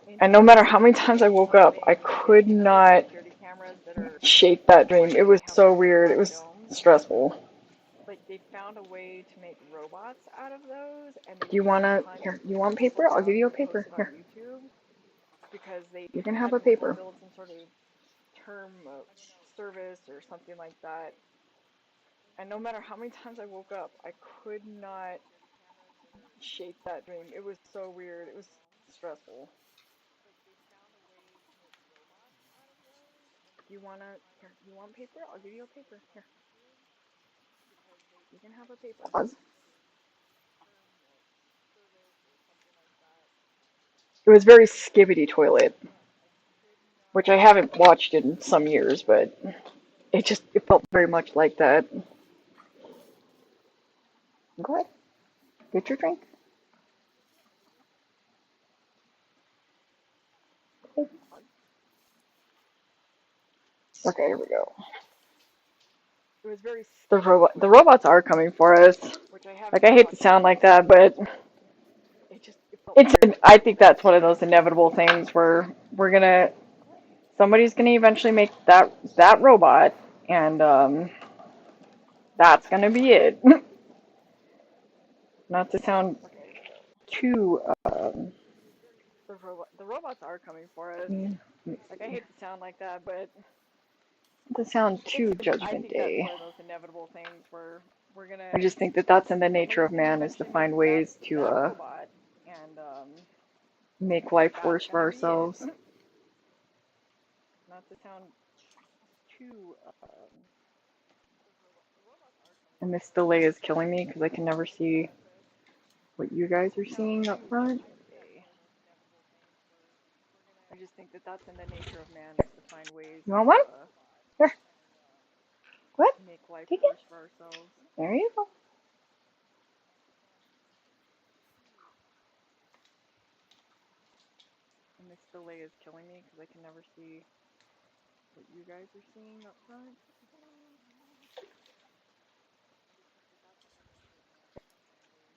like And no matter how integrated many times I with woke up, I something, could you know those not security cameras that are shake that dream. white It and was they have so like the weird. It black was domes? stressful. Like they found a way to make robots out of those, and they Do would you just wanna, hunt here, you different want people paper? I'll give down you who a had paper. posted on Here, YouTube because they you can have a hadn't paper. fulfilled some sort of term of service or something like that. And no matter how many times I woke up, I could not shake that dream. It was so weird. It was stressful. Do you wanna here? You want paper? I'll give you a paper. Here, you can have a paper. Pause. It was very skibbity toilet, which I haven't watched in some years, but it felt very much like that. Go ahead, get your drink. Okay, here we go. It was very The skibbity the toilet, robots are coming for us. which I Like haven't I hate to watched sound in like some that, but years, but it felt weird. I think that's one of those inevitable things where somebody's gonna eventually make that robot, and that's gonna be it. Not to sound Okay, here we go. too The robots are coming for us. let me Like I see. hate to sound like that, but Not to sound it's. too I Judgment think that's Day. one of those inevitable things where we're I gonna just think that that's in the nature somebody's of gonna man is to eventually make find that ways to that robot, and make life that's worse for gonna be it. ourselves. Not to sound too. And this delay is killing me because I can never see what you guys are Sound seeing up too front. Judgment Day. I just think that that's in the nature of man is to find ways You want to one? Here. What? make life Take it. worse for ourselves. There you go. And this delay is killing me because I can never see what you guys are seeing up front.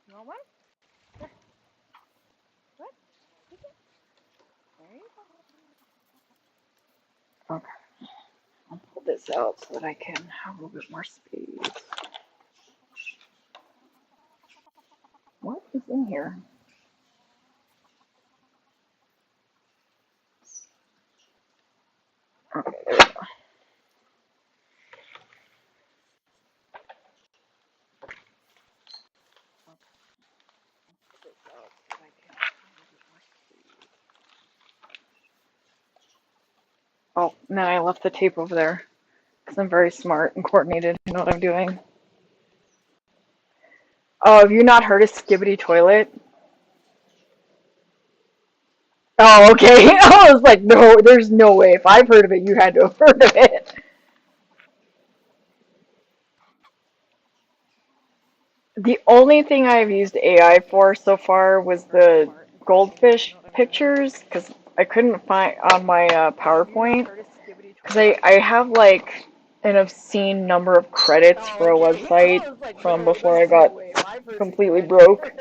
You want one? Here. What? Take it. There you go. Okay. I'll pull this out so that I can have a little bit more space. What is in here? Okay, there we go. Okay. Pull this out so I can have a little bit more space. And then I left the tape over there because I'm very smart and coordinated. I know what I'm doing. Oh, have you not heard of Skibbity Toilet? Oh, okay. I was like, no, there's no way. If I've heard of it, you had to have heard of it. The only thing I've used AI for so far was the goldfish pictures because I couldn't find on my PowerPoint because I have like an obscene number of credits for a website from before I got completely broke.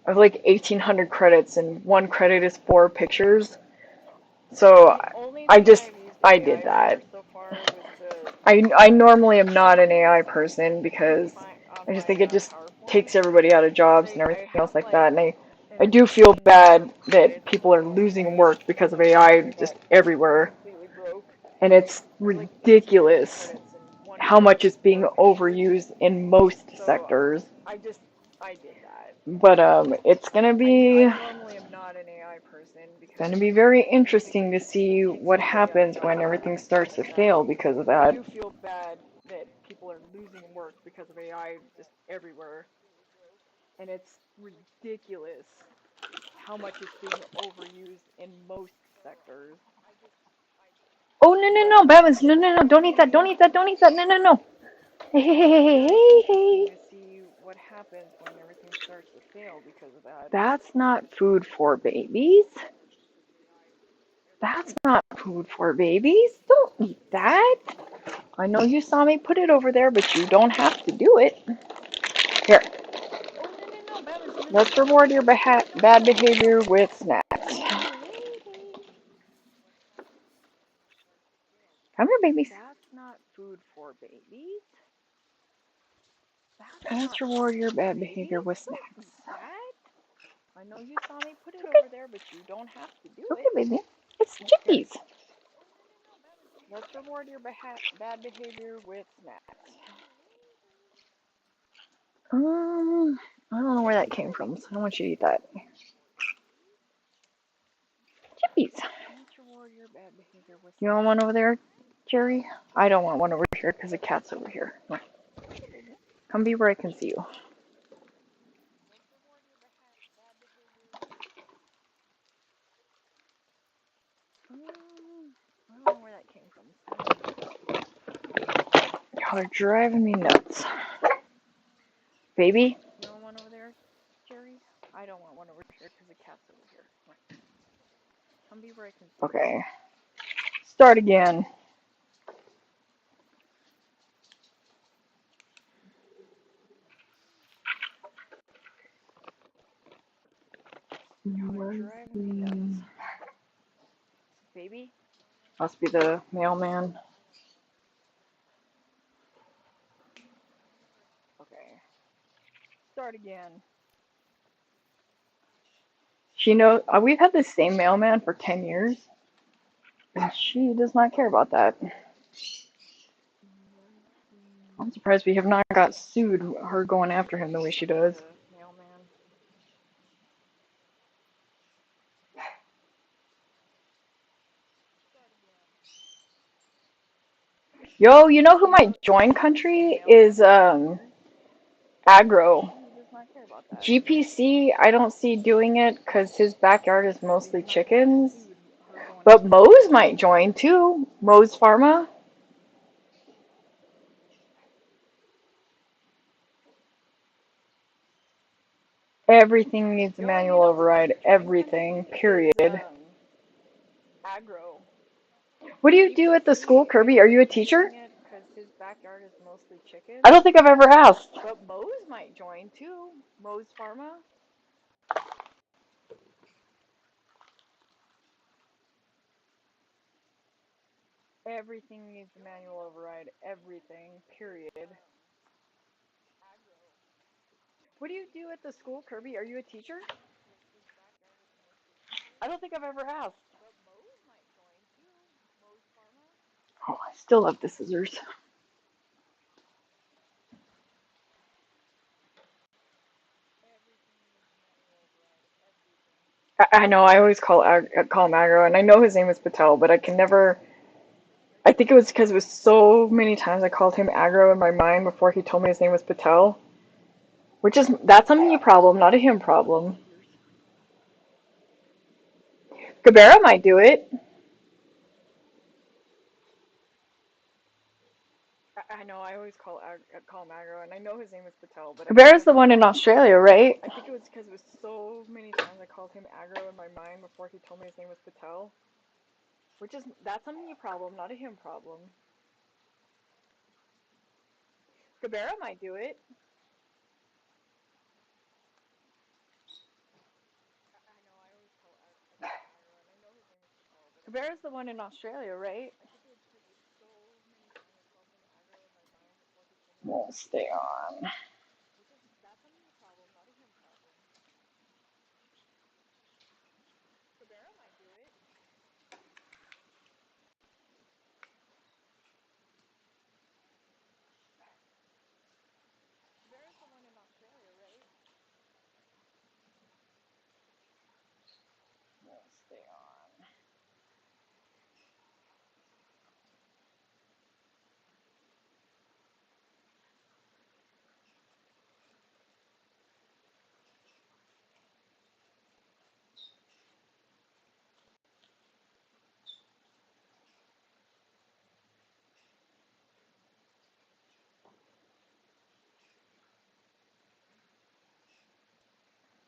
I have like 1,800 credits and one credit is 4 pictures. So I just I did that. I normally am not an AI person because I just think it just takes everybody out of jobs and everything else like that. And I do feel bad that people are losing work because of AI just everywhere. And it's ridiculous how much is being overused in most sectors. But it's gonna be very interesting to see what happens when everything starts to fail because of that. And it's ridiculous how much it's being overused in most sectors. Oh no no no, Babins, no no no, don't eat that, don't eat that, don't eat that, no no no. Hey hey hey hey hey hey. To see what happens when everything starts to fail because of that. That's not food for babies. That's not food for babies. Don't eat that. I know you saw me put it over there, but you don't have to do it. Here. Let's reward your bad behavior with snacks. Come here, babies. That's not food for babies. Let's reward your bad behavior with snacks. I know you saw me put it over there, but you don't have to do it. Okay, baby. It's chippies. Let's reward your bad behavior with snacks. I don't know where that came from, so I don't want you to eat that. Chippies. Let's reward your bad behavior with snacks. You want one over there, Jerry? I don't want one over here because the cat's over here. Come be where I can see you. I don't know where that came from. Y'all are driving me nuts. Baby? You want one over there, Jerry? I don't want one over here because the cat's over here. Come be where I can see you. Okay. Start again. Baby? Must be the mailman. Okay. Start again. She knows we've had the same mailman for 10 years, and she does not care about that. I'm surprised we have not got sued, her going after him the way she does. Yo, you know who might join country is Agro. GPC, I don't see doing it because his backyard is mostly chickens. But Moe's might join too. Moe's Pharma. Everything needs a manual override. Everything, period. What do you do at the school, Kirby? Are you a teacher? I don't think I've ever asked. But Moe's might join too. Moe's Pharma. Everything needs a manual override. Everything, period. What do you do at the school, Kirby? Are you a teacher? I don't think I've ever asked. Oh, I still love the scissors. I know, I always call him Agro, and I know his name is Patel, but I can never I think it was because it was so many times I called him aggro in my mind before he told me his name was Patel, which is that's a me problem, not a him problem. Gabera might do it. I know I always call him aggro, and I know his name is Patel, but Gabera's the one in Australia, right? I think it was because it was so many times I called him aggro in my mind before he told me his name was Patel, which is that's a me problem, not a him problem. Gabera might do it. I know I always call him aggro, and I know his name is Patel, but Gabera's the one in Australia, right? I think it was because it was so many times I called him aggro in my mind before he told me his name We'll was stay Patel, on. which is that's a me problem, not a him problem. Gabera might do it. Gabera's the one in Australia, right? We'll stay on.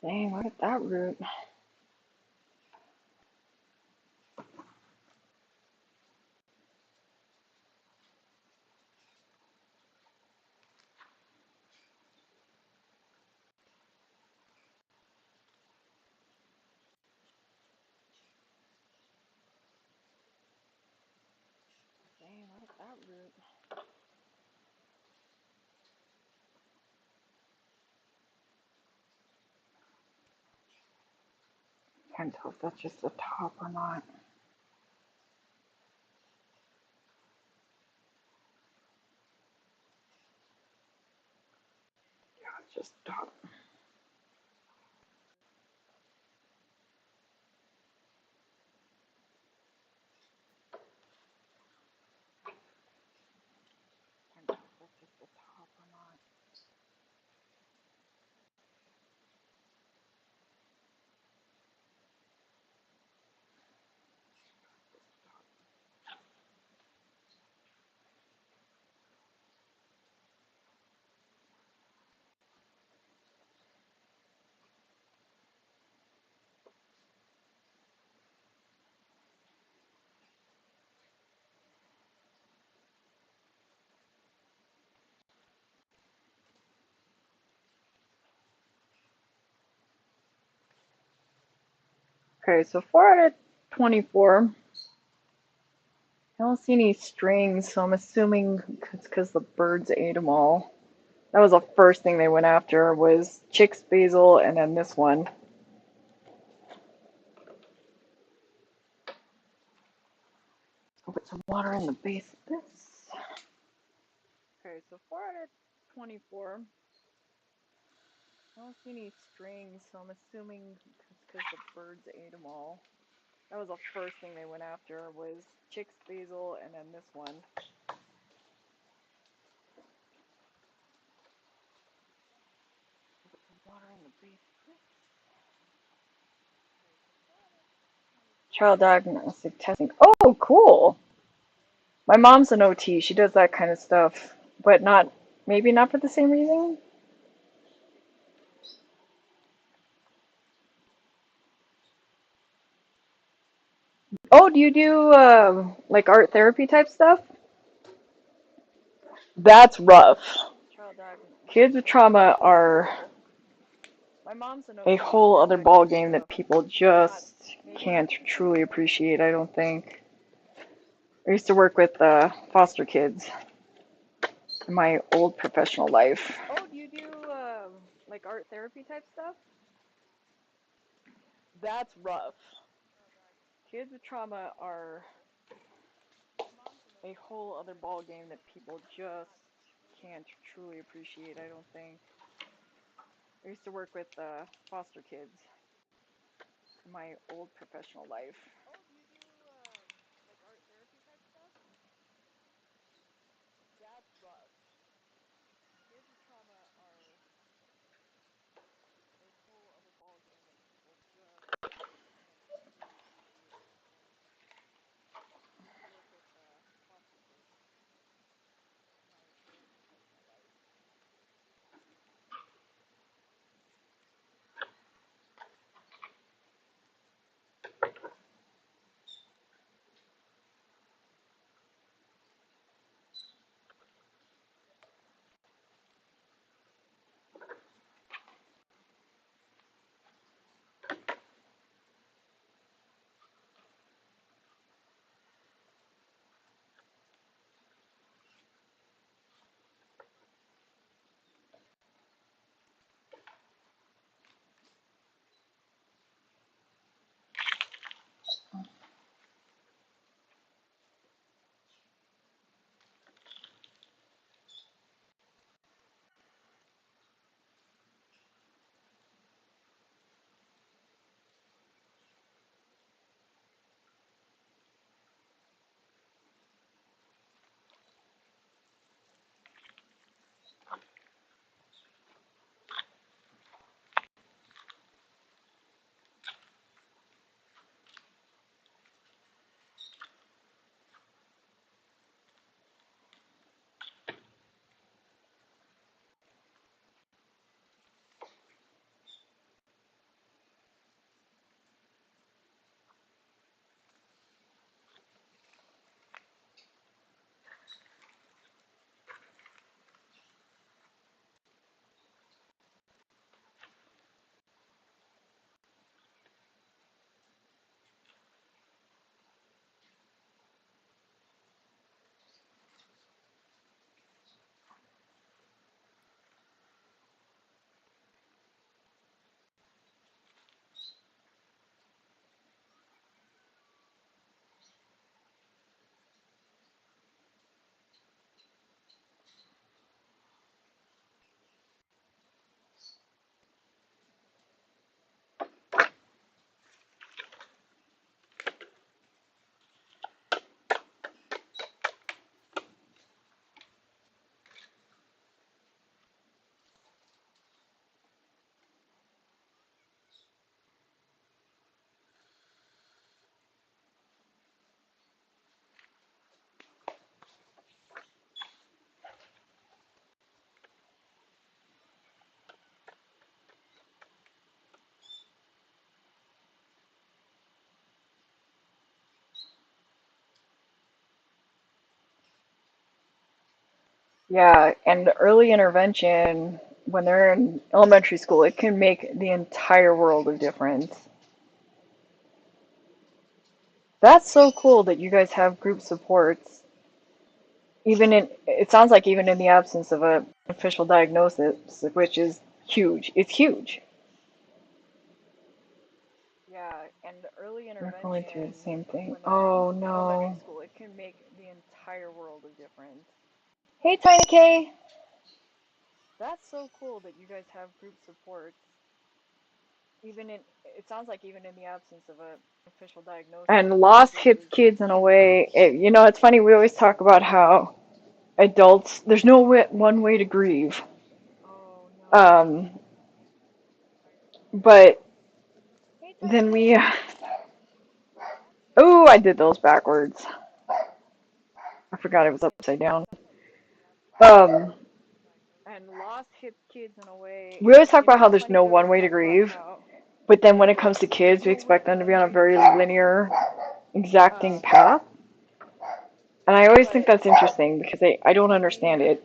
Dang, look at that route. Dang, look at that route. Can't tell if that's just the top or not. Yeah, it's just top. Can't tell if that's just the top or not. Okay, so 4 out of 24. I don't see any strings, so I'm assuming it's because the birds ate them all. That was the first thing they went after was chicks, basil, and then this one. I'll put some water in the base of this. Okay, so 4 out of 24. I don't see any strings, so I'm assuming it's because the birds ate them all. That was the first thing they went after was chicks, basil, and then this one. I'll put some water in the base of this. Child diagnostic testing. Oh, cool. My mom's an OT. She does that kind of stuff, but not maybe not for the same reason. Oh, do you do like art therapy type stuff? That's rough. Kids with trauma are a whole other ball game that people just can't truly appreciate, I don't think. I used to work with foster kids in my old professional life. Oh, do you do like art therapy type stuff? That's rough. Kids with trauma are a whole other ball game that people just can't truly appreciate, I don't think. I used to work with foster kids in my old professional life. Oh, do you do like art therapy type stuff? Yeah, and early intervention when they're in elementary school, it can make the entire world of difference. That's so cool that you guys have group supports. Even in, it sounds like even in the absence of a official diagnosis, which is huge. It's huge. Yeah, and early They're going through intervention the same thing. when they're in Oh elementary no. school, it can make the entire world of difference. Hey, Tiny K. That's so cool that you guys have group supports. Even in, it sounds like even in the absence of a official diagnosis, And loss which hits is kids in a huge. way. It's funny. We always talk about how adults, there's no one way to grieve. Oh no. Um, but Hey, Tiny then we, K. oh, I did those backwards. I forgot it was upside down. Um, And loss hits kids in a way. we always talk about how It's there's funny. no We one always way to talk about grieve, how but then when it comes to kids, there's we no expect them to be one on a way to very grieve. linear, exacting Um, path. And I always think but that's interesting because I don't understand it.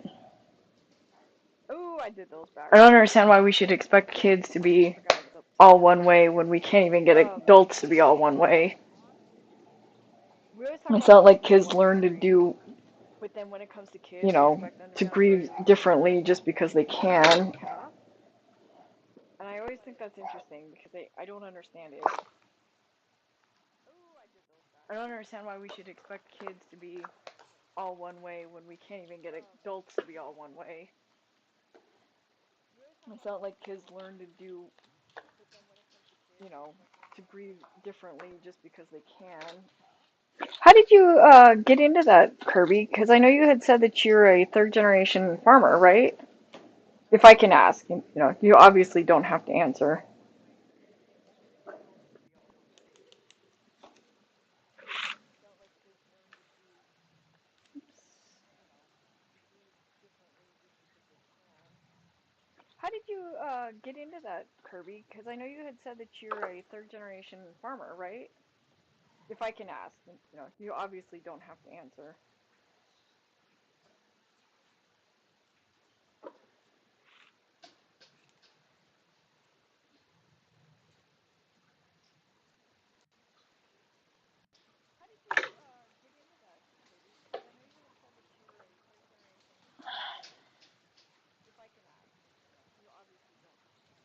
oh, I did those I don't backwards. understand why we should expect kids to I be forgot it was upside all down. one way when we can't even get Um, adults to be all one way. we always talk It's about not how there's like no kids one way to learn to grieve, do, but then when it comes to you kids, we know, expect them to to be on a grieve very differently just because they exacting can. path. And I always think that's interesting because I don't understand it. I don't understand why we should expect kids to be all one way when we can't even get adults to be all one way. It's not like kids learn to do, to grieve differently just because they can. How did you get into that, Kirby? Because I know you had said that you're a third generation farmer, right? If I can ask, you obviously don't have to answer. How did you get into that, Kirby? Because I know you had said that you're a third generation farmer, right? If I can ask, you obviously don't have to answer. How did you get into that, Kirby? Because I know you had said that you were a third generation farmer, right? If I can ask, you obviously don't have to answer.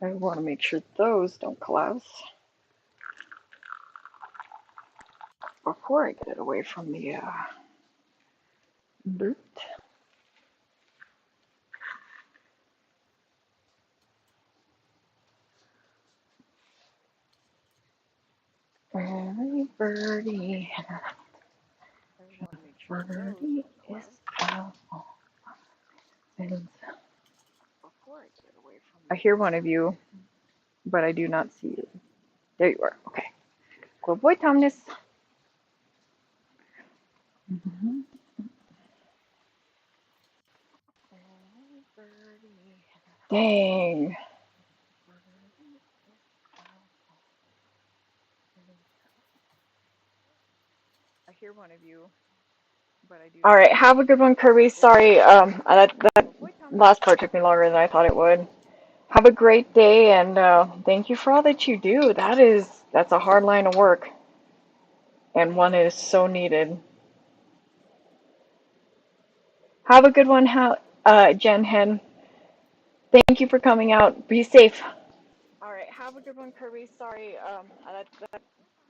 I want to make sure those don't collapse before I get it away from the dirt. Every birdie, I want to make sure those birdie don't is collapse out. And before I get it away from I the hear one of you, but I do not see you. There you are. Okay. Good boy, Thomas. Mhm. Every birdie. Dang. Birdie is out. I hear one of you, but I do All not right. see Have you. a good one, Kirby. Sorry. That Good boy, Thomas. last part took me longer than I thought it would. Have a great day, and thank you for all that you do. That's a hard line of work, and one that is so needed. Have a good one, Jen Hen. Thank you for coming out. Be safe. All right, have a good one, Kirby. Sorry, that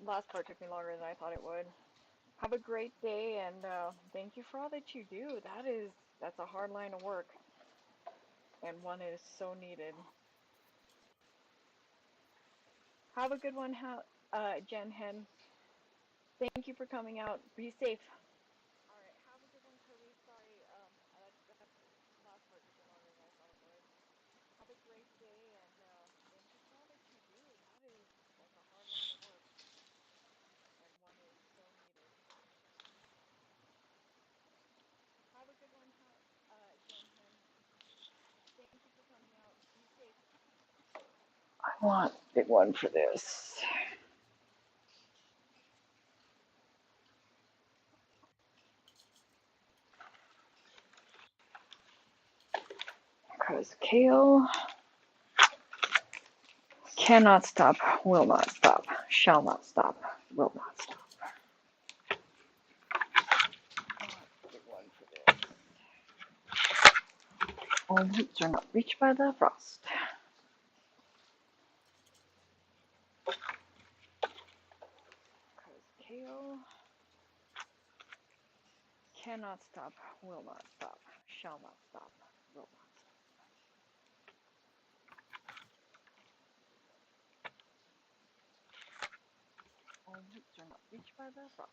last part took me longer than I thought it would. Have a great day, and thank you for all that you do. That's a hard line of work, and one that is so needed. Have a good one, Jen Hen. Thank you for coming out. Be safe. All right, have a good one, Kirby. Sorry, that last part took me longer than I thought it would. Have a great day, and thank you for all that you do. That's a hard line of work, and one that is so needed. Have a good one, Jen Hen. Thank you for coming out. Be safe. I want a big one for this. Because kale cannot stop, will not stop, shall not stop, will not stop. I want a big one for this. All roots are not reached by the frost. Because kale cannot stop, will not stop, shall not stop, will not stop. All roots are not reached by the frost.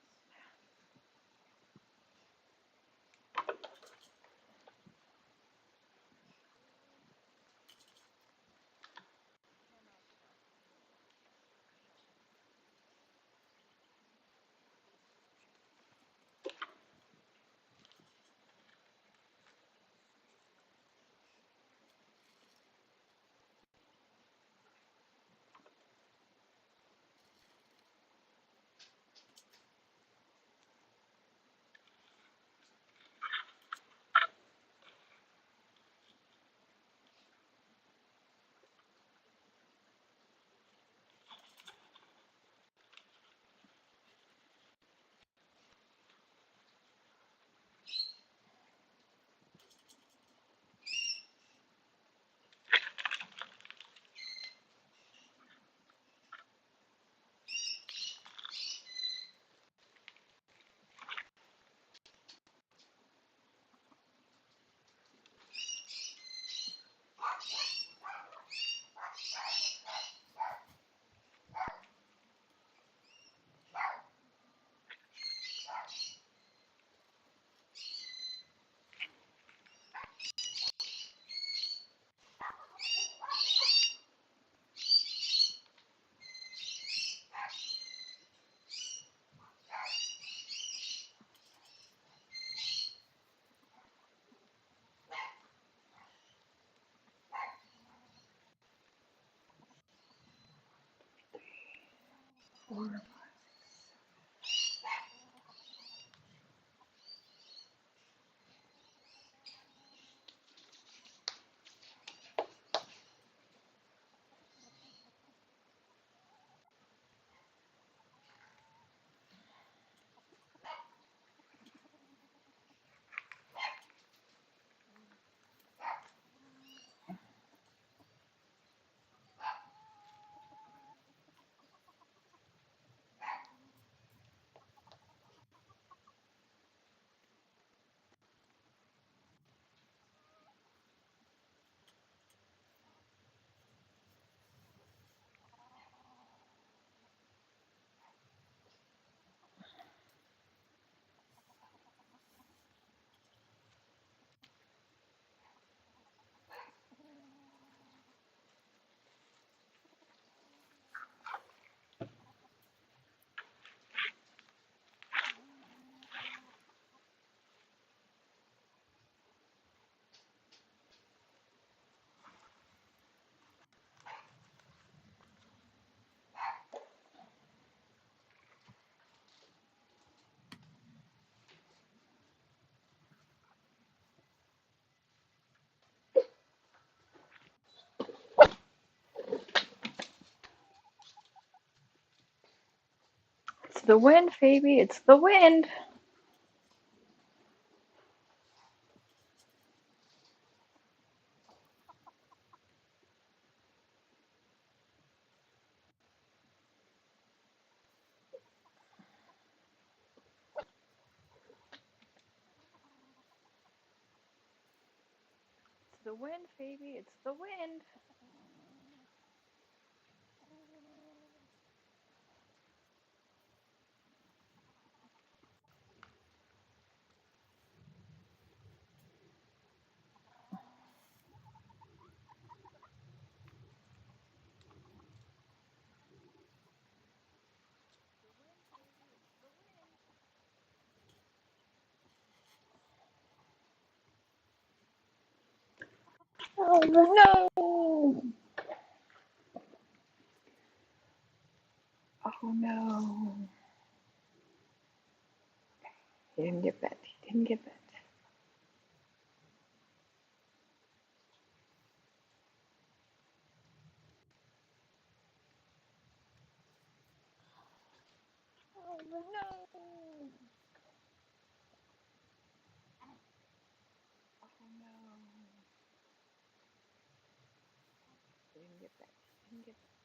the wind, Phoebe. It's the wind. It's the wind, Phoebe. It's the wind. Oh no! Oh no! He didn't get bit. He didn't get bit. Oh no! Oh no! He didn't get bit. He didn't get bit.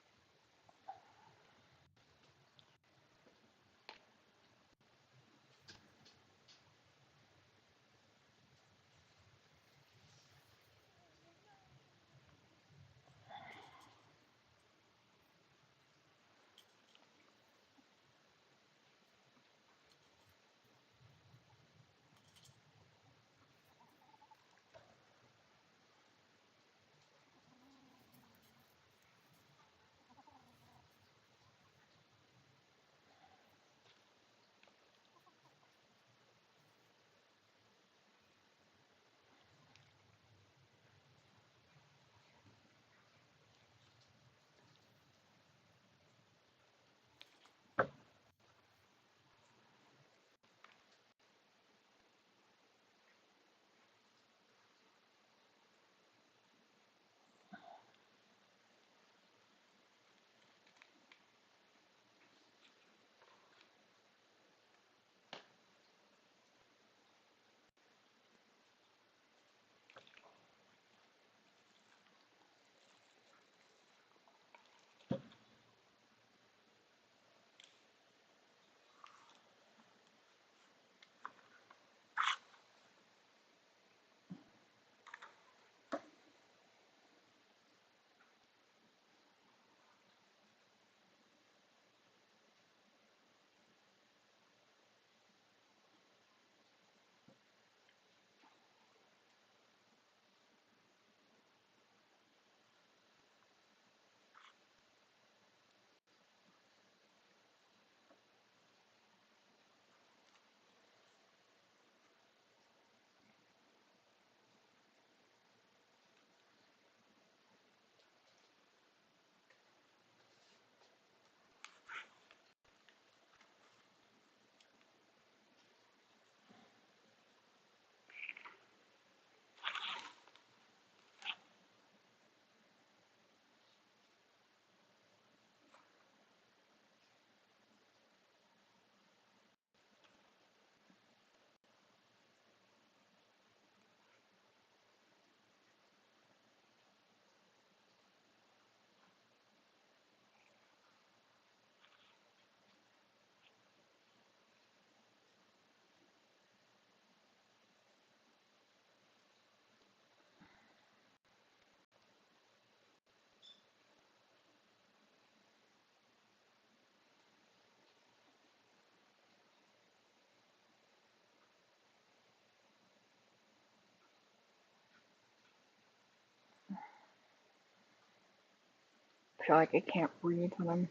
I feel like I can't breathe when I'm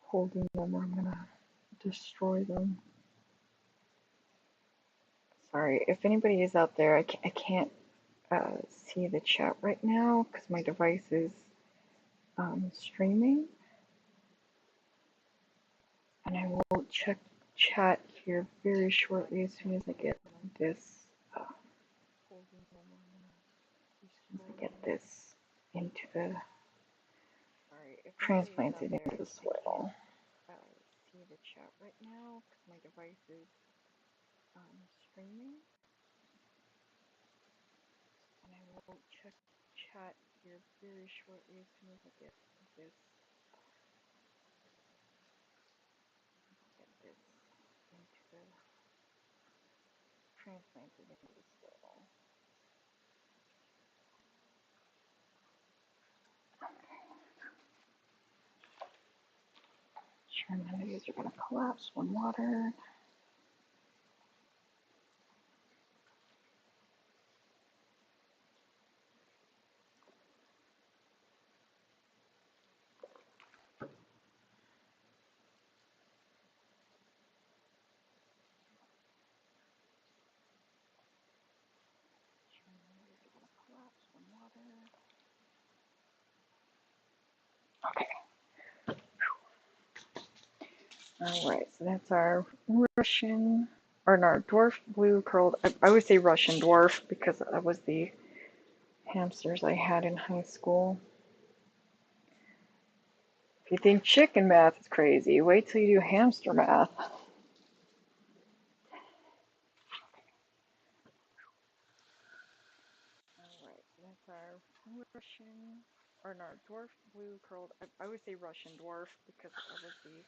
holding them or I'm gonna destroy them. Sorry, if anybody is out there, I can't see the chat right now because my device is streaming. And I will check chat here very shortly as soon as I get this into the transplanted into the soil. chat right now because my device is streaming, and I will check chat here very shortly as soon as I get this into the transplanted into the soil. Sure, none of these are going to collapse when water. Sure, none of these are going to collapse when water. Okay. All right, so that's our Russian, or our dwarf blue curled. I would say Russian dwarf because that was the hamsters I had in high school. If you think chicken math is crazy, wait till you do hamster math. Alright, so that's our Russian, or our dwarf blue curled. I would say Russian dwarf because that was the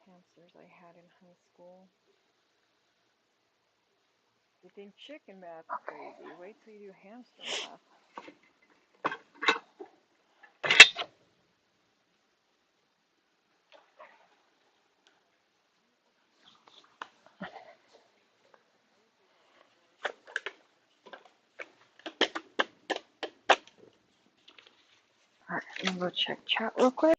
hamsters I had in high school. If you think chicken math is crazy, wait till you do hamster math. All right, I'm gonna go check chat real quick.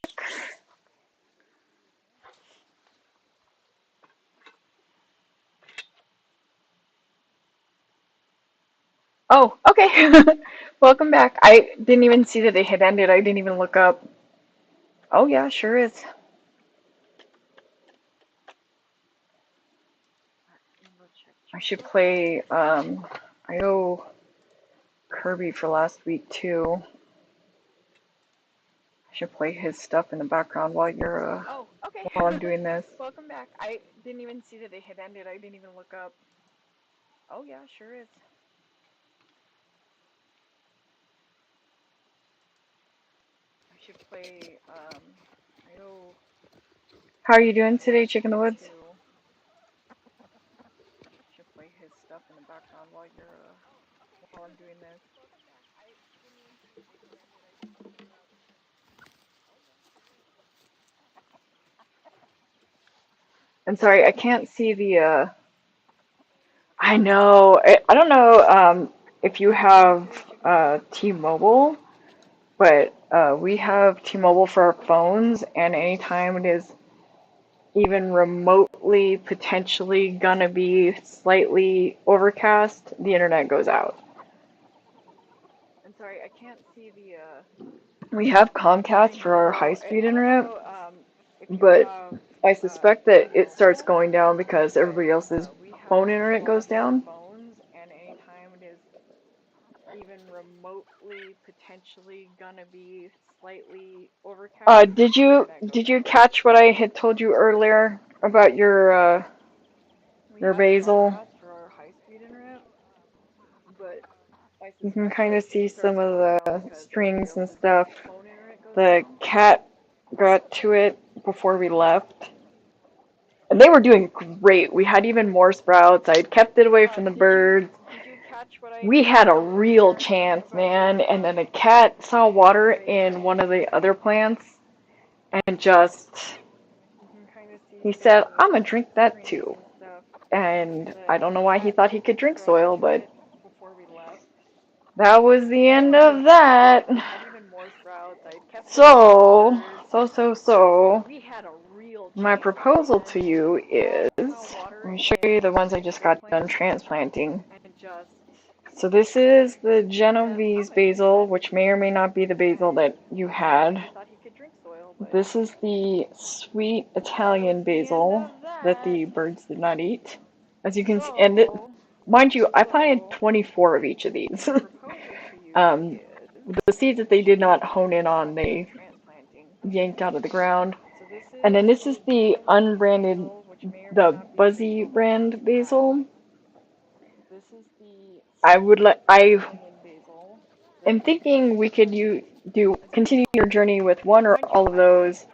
Oh, okay. Welcome back. I didn't even see that it had ended. I didn't even look up. Oh yeah, sure is. I should play I owe Kirby for last week too. I should play his stuff in the background while you're Oh, okay. while I'm doing this. Welcome back. I didn't even see that it had ended. I didn't even look up. Oh yeah, sure is. I should play I owe How are you doing today, last Chicken in the week Woods? too. Should play his stuff in the background while you're while I'm doing this. I'm sorry, I can't see the I know. I don't know if you have T-Mobile, but we have T-Mobile for our phones, and anytime it is even remotely potentially gonna be slightly overcast, the internet goes out. I'm sorry, I can't see the We have I Comcast for our know. high-speed I don't internet, know if you but have I suspect that it starts T-Mobile, going down because but everybody else's we phone have internet goes T-Mobile for our down. phones, and anytime it is even remotely potentially gonna be slightly overcast, Did the you internet goes did you out. catch what I had told you earlier about We your have basil? Comcast for our high-speed internet, but I You can suspect kind that of it see some starts of going down the because everybody strings and else's stuff. phone internet goes The down. cat got to it before we left. And they were doing great. We had even more sprouts. I had kept it away from the birds. Did you catch what I We had had a told you real earlier chance, about your man. And then a cat saw water in your one of the other plants and just, you can kind of see he some said, of I'm the gonna drink that strings too. and stuff. And I The don't know why he cat thought he could drink got soil, to but it before we left. that was the And they end were doing of great. that. We had even more sprouts. I had kept it away from the So, birds. so, We had a real my chance. proposal And to you cat is, saw let water me show you in the one of ones I the just other got done plants transplanting. and just So this is the said, I'm Genovese gonna drink basil, that which too. may or may not be the basil And that you I don't know why had. he thought he could drink soil, but This is the sweet that was Italian the end basil of that that. the birds did not eat. As you can see, and So, mind you, I planted so 24 of each of these. my proposal to you is The seeds that they did not hone in should on, play they transplanting. yanked out of the ground. So And then this is the unbranded, the Buzzy brand basil. I am thinking we could continue your journey with one or all of those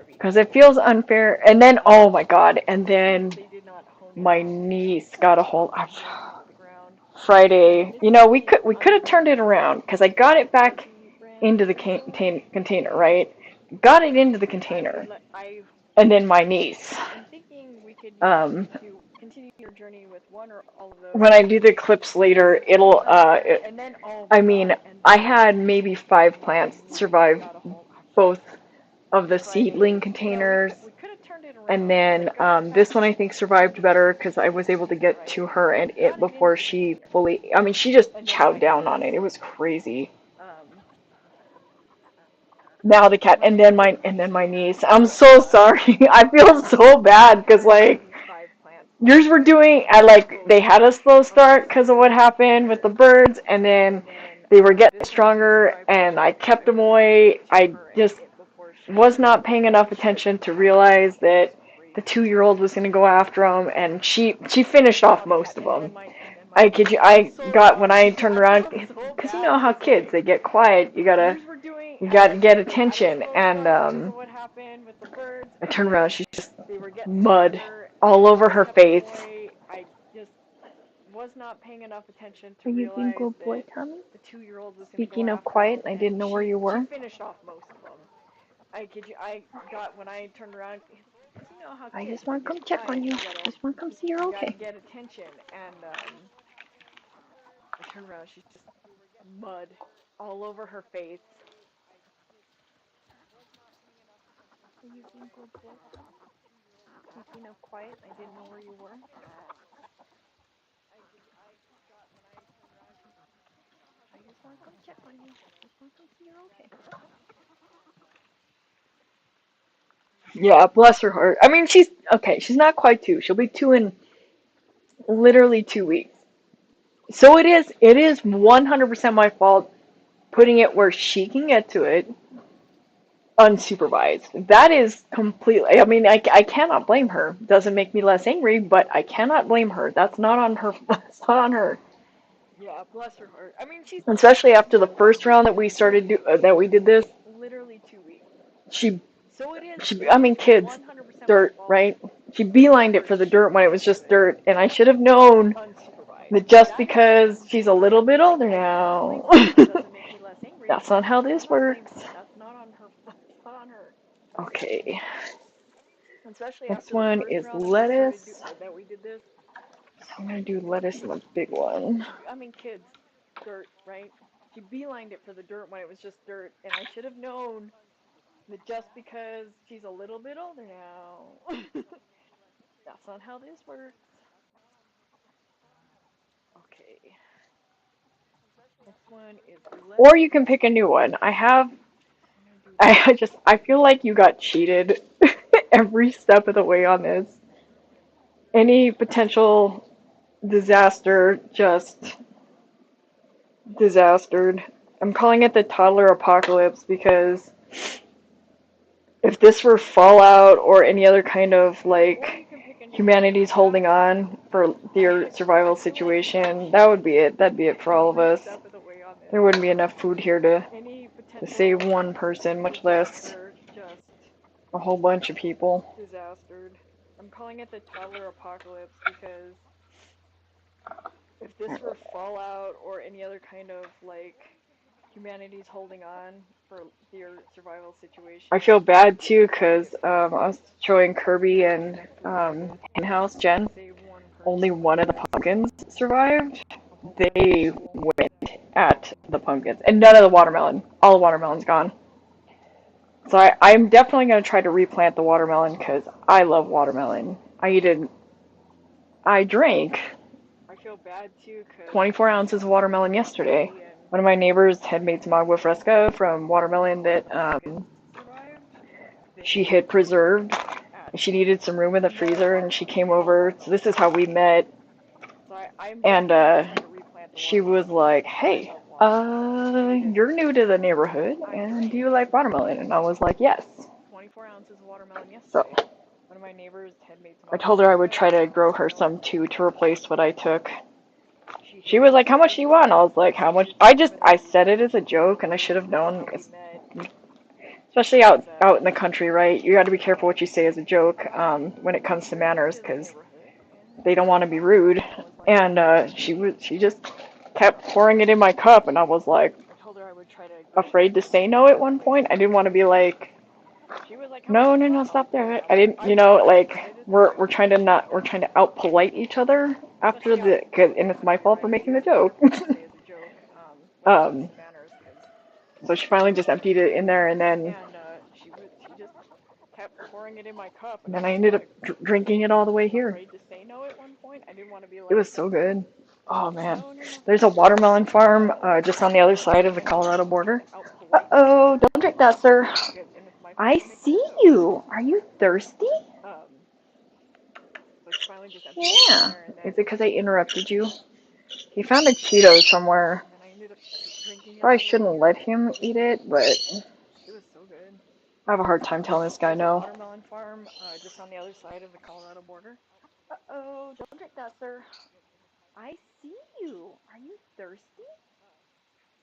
because it feels unfair. And then, oh my God, and then my niece got a hold of Friday. You know, we could have turned it around because I got it back into the container, right? Got it into the container, and then my niece. Um, when I do the clips later, I mean, I had maybe 5 plants survive both of the seedling containers, and then this one I think survived better because I was able to get to her and it before she fully. I mean, she just chowed down on it. It was crazy. Now the cat, and then my niece. I'm so sorry. I feel so bad because like yours were doing. They had a slow start because of what happened with the birds, and then they were getting stronger, and I kept them away. I just was not paying enough attention to realize that the 2-year-old was going to go after them, and she finished off most of them. I kid you. I got when I turned around because you know how kids they get quiet. You got to get attention, and I turned around. She's just mud all over her face. Are you being good boy, Tommy? Speaking of quiet, I didn't know where you were. I just want to come check on you. Just want to come see you're okay. Are you being good boy, Tommy? Speaking of quiet, I didn't know where you were. I just want to come check on you. Just want to come see you're okay. Yeah, bless her heart. I mean, she's okay. She's not quite 2. She'll be 2 in literally 2 weeks. So it is 100% my fault putting it where she can get to it unsupervised. That is completely, I mean, I cannot blame her. Doesn't make me less angry, but I cannot blame her. That's not on her. That's not on her. Especially after the first round that that we did this, she I mean, kids, dirt, right? She beelined it for the dirt when it was just dirt, and I should have known that just because she's a little bit older now, that's not how this works. Okay. Next one is lettuce. So I'm gonna do lettuce in the big one. Or you can pick a new one. I feel like you got cheated every step of the way on this. Any potential disaster, just disastered. I'm calling it the toddler apocalypse because if this were Fallout or any other kind of like humanity's holding on for their survival situation, that would be it. That'd be it for all of us. There wouldn't be enough food here to save one person, much less a whole bunch of people. I feel bad too because I was showing Kirby and Henhouse Jen. Only one of the pumpkins survived. They went at the pumpkins, and none of the watermelon. All the watermelon's gone. So I'm definitely going to try to replant the watermelon because I love watermelon. I drank 24 ounces of watermelon yesterday. One of my neighbors had made some agua fresca from watermelon that she had preserved. She needed some room in the freezer, and she came over. So this is how we met. And she was like, "Hey, you're new to the neighborhood, and do you like watermelon?" And I was like, "Yes." 4 ounces of watermelon So yesterday. One of my neighbors had made some I told her I would try to grow her some too to replace what I took. She was like, "How much do you want?" I was like, "How much?" I said it as a joke, and I should have known. Especially out in the country, right? You got to be careful what you say as a joke when it comes to manners, because they don't want to be rude. And she just kept pouring it in my cup, and I was like afraid to say no at one point. I didn't want to be like, no, no, no, stop there. I didn't, like we're trying to not we're trying to out polite each other after and it's my fault for making the joke. um, so she finally just emptied it in there, and then I ended up drinking it all the way here. It was so good. Oh man, there's a watermelon farm just on the other side of the Colorado border. Uh-oh, don't drink that, sir. I see you. Are you thirsty? Yeah. Is it because I interrupted you? He found a Cheeto somewhere. Probably shouldn't let him eat it, but I have a hard time telling this guy no. Watermelon farm just on the other side of the Colorado border. Uh-oh, don't drink that, sir. I see you. Are you thirsty?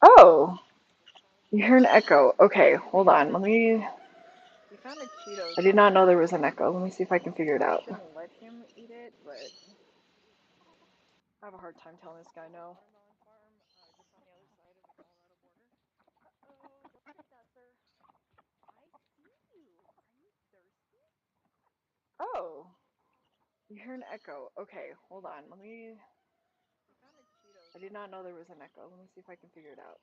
Oh, you hear an echo. Okay, hold on. Let me. I did not know there was an echo. Let me see if I can figure it out. Shouldn't let him eat it, but I have a hard time telling this guy no. Oh, you hear an echo. Okay, hold on. Let me. I did not know there was an echo. Let me see if I can figure it out.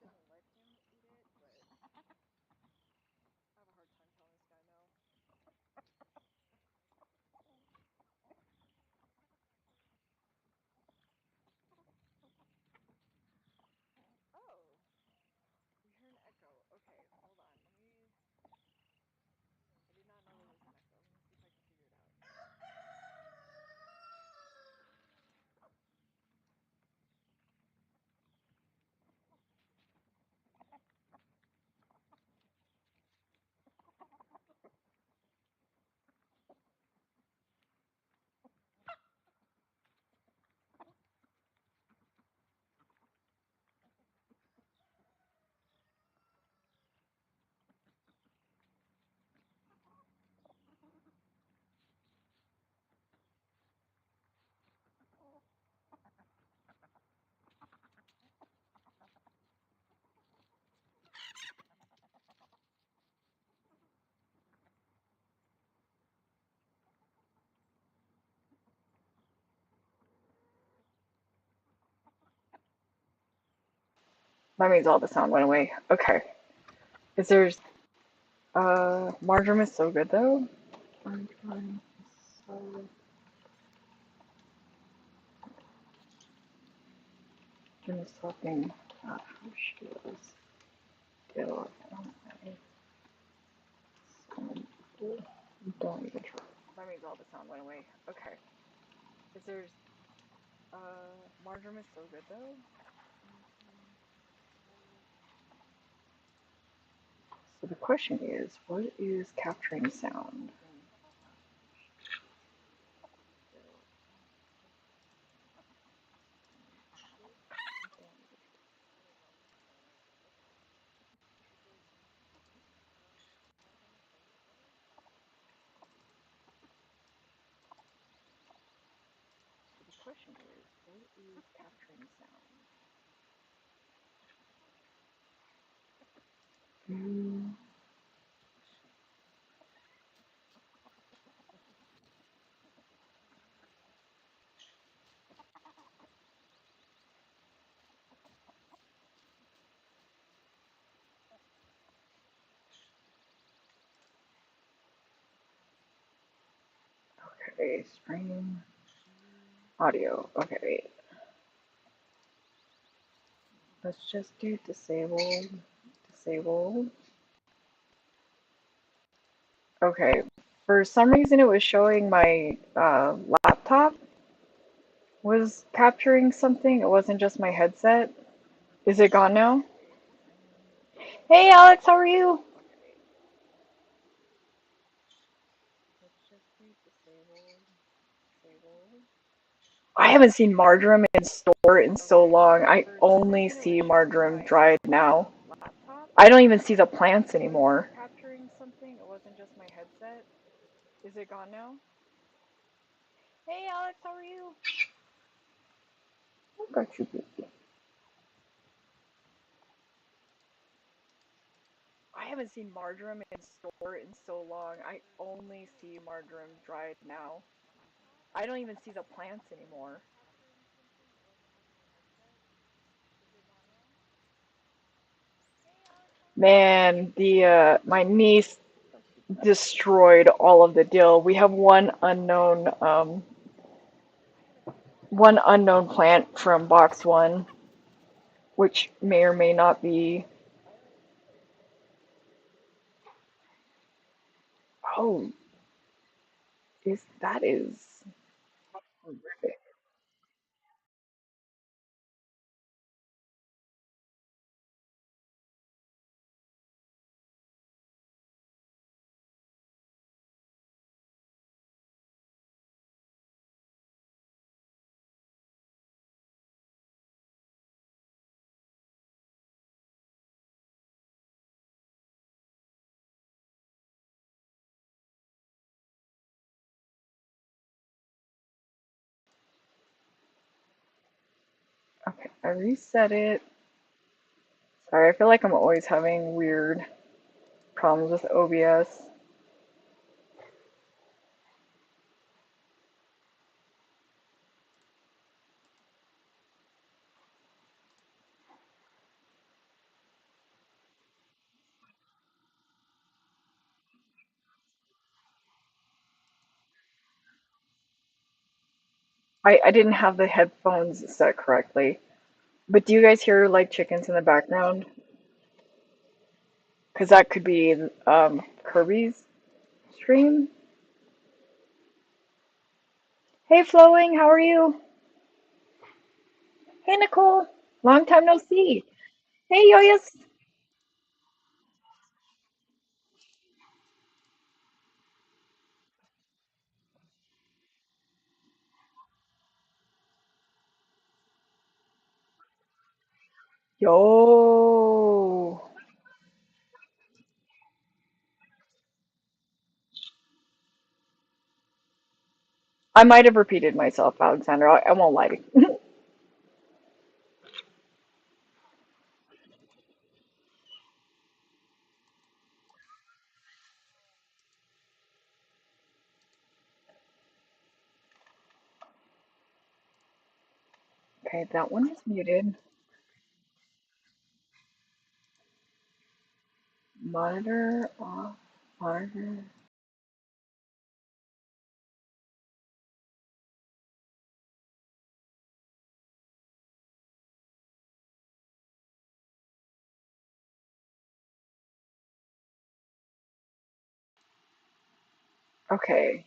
That means all the sound went away. Okay. Is there's marjoram is so good though. Marjoram is so Jim is talking about how she was ill and don't even try. That means all the sound went away. Okay. Is there's marjoram is so good though. So the question is, what is capturing sound? The question is, what is capturing sound? Okay, stream audio. Okay, wait. Let's just do disabled. Disabled. Okay. For some reason, it was showing my laptop was capturing something. It wasn't just my headset. Is it gone now? Hey, Alex, how are you? I haven't seen marjoram in store in so long. I only see marjoram dried now. Laptop. I don't even see the plants I was anymore. capturing something. It wasn't just my headset. Is it gone now? Hey Alex, how are you? I got you, baby. I haven't seen marjoram in store in so long. I only see marjoram dried now. I don't even see the plants anymore. Man, the my niece destroyed all of the dill. We have one unknown plant from box one, which may or may not be. Oh, is horrific. Okay, I reset it. Sorry, I feel like I'm always having weird problems with OBS. I didn't have the headphones set correctly. But do you guys hear like chickens in the background? Because that could be Kirby's stream. Hey, Flowing, how are you? Hey, Nicole. Long time no see. Hey, Yoyas. Yo. I might have repeated myself, Alexander. I won't lie to you. Okay, that one is muted. Monitor off. Monitor. Okay.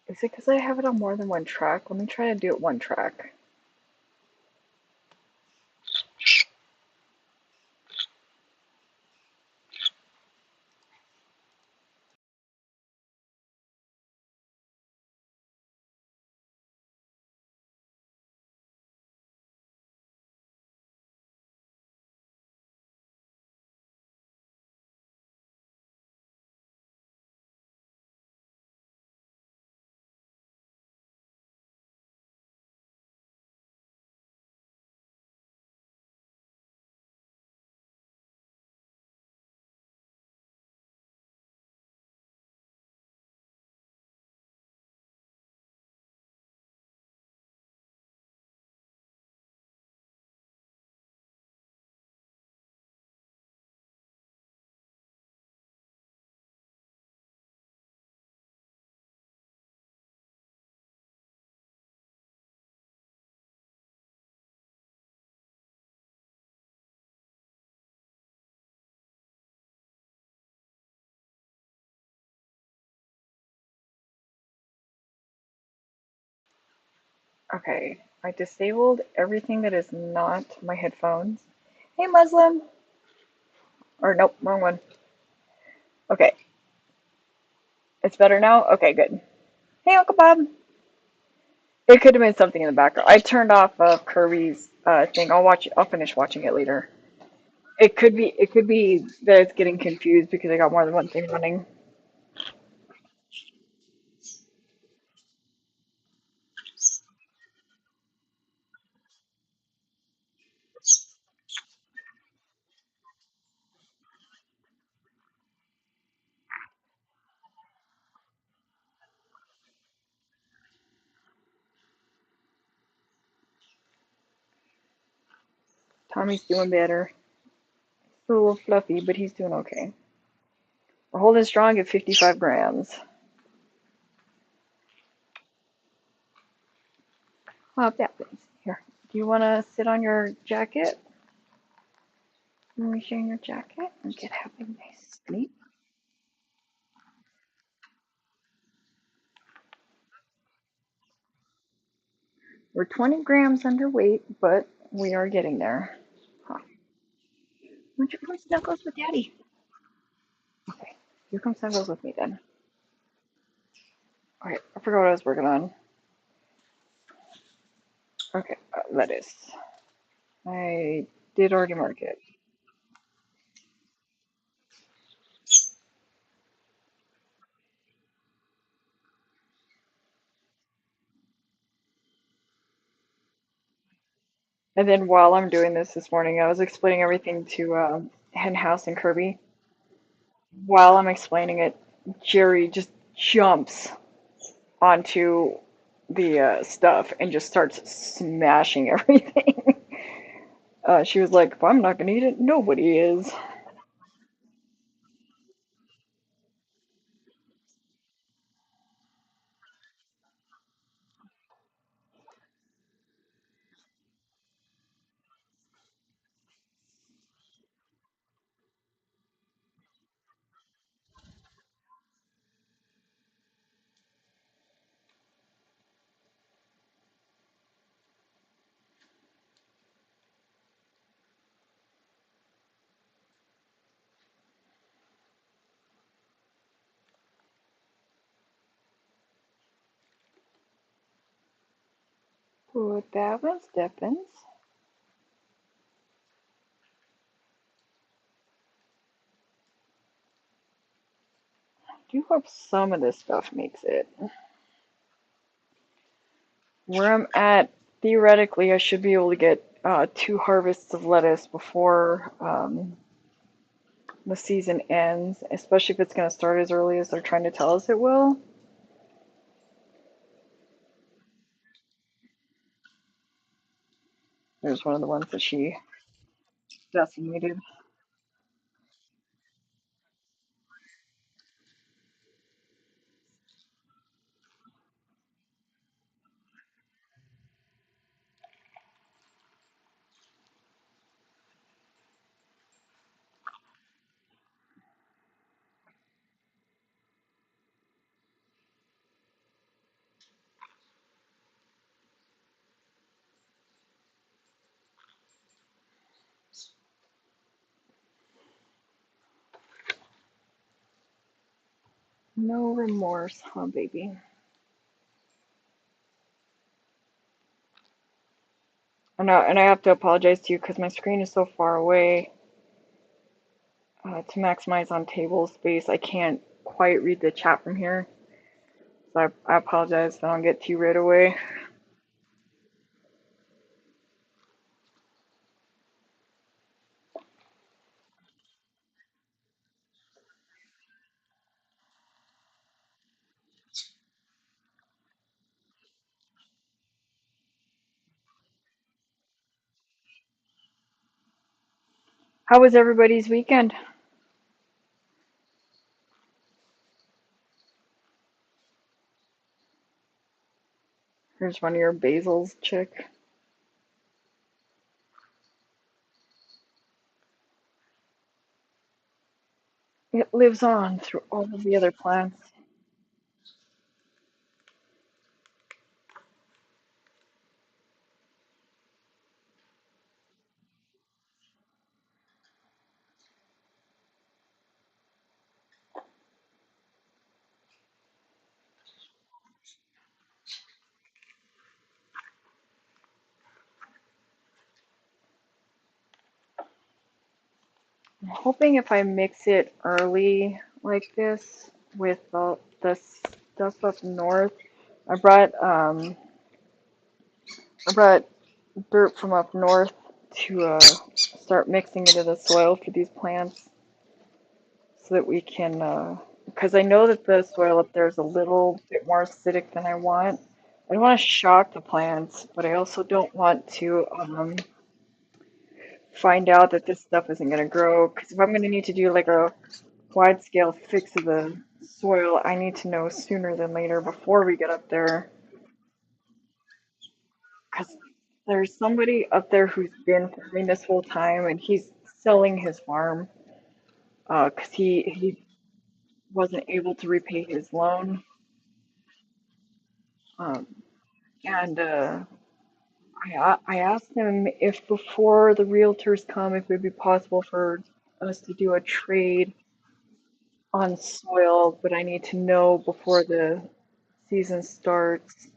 Is it because I have it on more than one track? Let me try to do it one track. Okay, I disabled everything that is not my headphones. Hey, Muslim. Or nope, wrong one. Okay, it's better now? Okay, good. Hey, Uncle Bob. It could have been something in the background. I turned off Kirby's thing. I'll watch. I'll finish watching it later. It could be. It could be that it's getting confused because I got more than one thing running. Tommy's doing better. Still a little fluffy, but he's doing okay. We're holding strong at 55 grams. Oh, that things. Here. Do you want to sit on your jacket? Let me show you your jacket and get having a nice sleep. We're 20 grams underweight, but we are getting there. Huh. Why don't you come snuggles with Daddy? Okay, you come snuggles with me then. Alright, I forgot what I was working on. Okay, lettuce. I did already mark it. And then while I'm doing this morning, I was explaining everything to Hen House and Kirby. While I'm explaining it, Jerry just jumps onto the stuff and just starts smashing everything. She was like, if I'm not gonna eat it, nobody is. Good, that was Stephens. I do hope some of this stuff makes it. Where I'm at, theoretically, I should be able to get 2 harvests of lettuce before the season ends, especially if it's going to start as early as they're trying to tell us it will. There's one of the ones that she decimated. No remorse, huh, baby? And I have to apologize to you because my screen is so far away to maximize on table space. I can't quite read the chat from here. So I apologize if I don't get to you right away. How was everybody's weekend? Here's one of your basils, chick. It lives on through all of the other plants. I'm hoping if I mix it early like this with the stuff up north, I brought um I brought dirt from up north to start mixing into the soil for these plants so that we can because I know that the soil up there is a little bit more acidic than I want. I don't want to shock the plants, but I also don't want to find out that this stuff isn't going to grow. Because if I'm going to need to do like a wide scale fix of the soil, I need to know sooner than later before we get up there. Because there's somebody up there who's been farming this whole time and he's selling his farm because he wasn't able to repay his loan. Um, and I asked him if before the realtors come, if it would be possible for us to do a trade on soil, but I need to know before the season starts.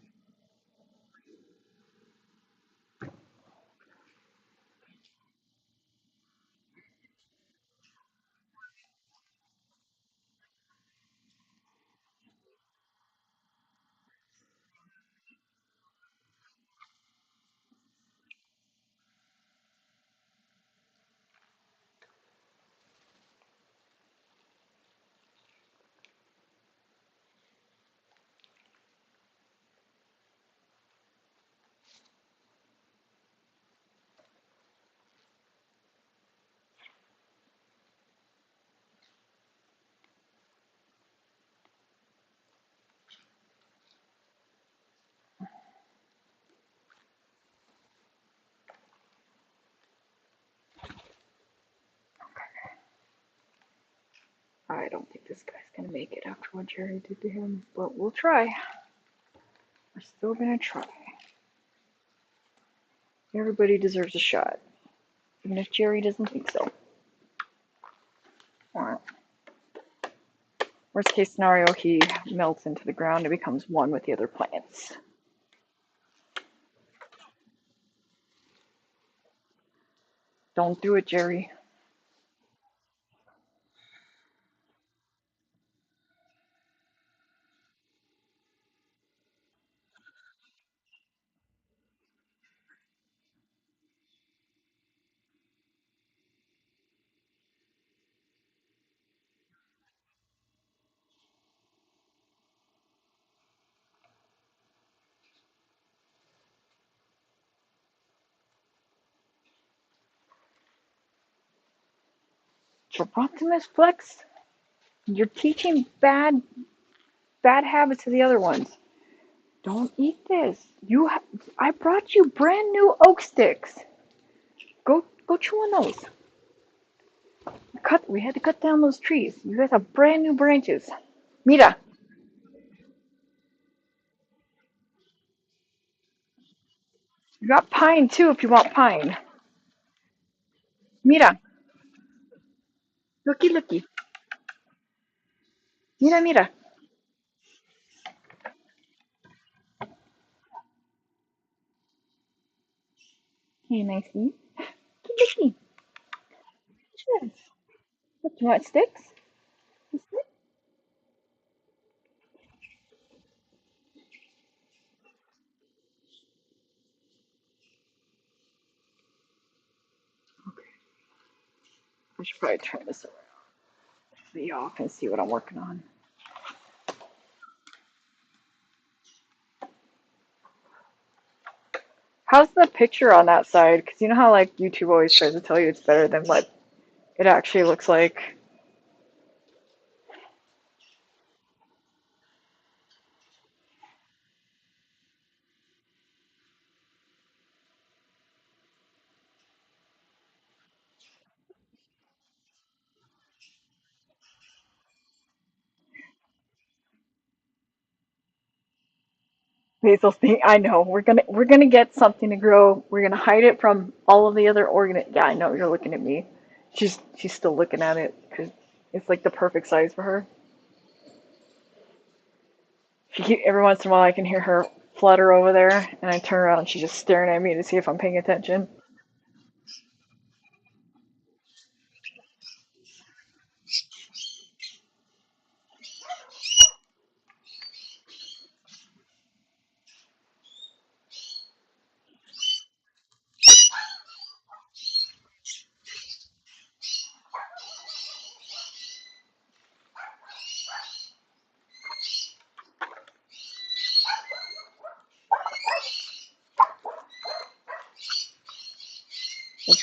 I don't think this guy's gonna make it after what Jerry did to him, but we'll try. We're still gonna try. Everybody deserves a shot, even if Jerry doesn't think so. Alright. Worst case scenario, he melts into the ground and becomes one with the other plants. Don't do it, Jerry. Gerontimus Flex, you're teaching bad habits to the other ones. Don't eat this. I brought you brand new oak sticks. Go chew on those. We had to cut down those trees. You guys have brand new branches. Mira, you got pine too if you want pine. Mira, looky. Mira. Hey, nicey. Looky. Yes. What, you want sticks? I should probably turn this around so y'all can see what I'm working on. How's the picture on that side? Because you know how like YouTube always tries to tell you it's better than what it actually looks like. Basil's being, I know we're gonna get something to grow. We're gonna hide it from all of the other Yeah, I know you're looking at me. She's still looking at it because it's like the perfect size for her. Every once in a while I can hear her flutter over there, and I turn around and she's just staring at me to see if I'm paying attention.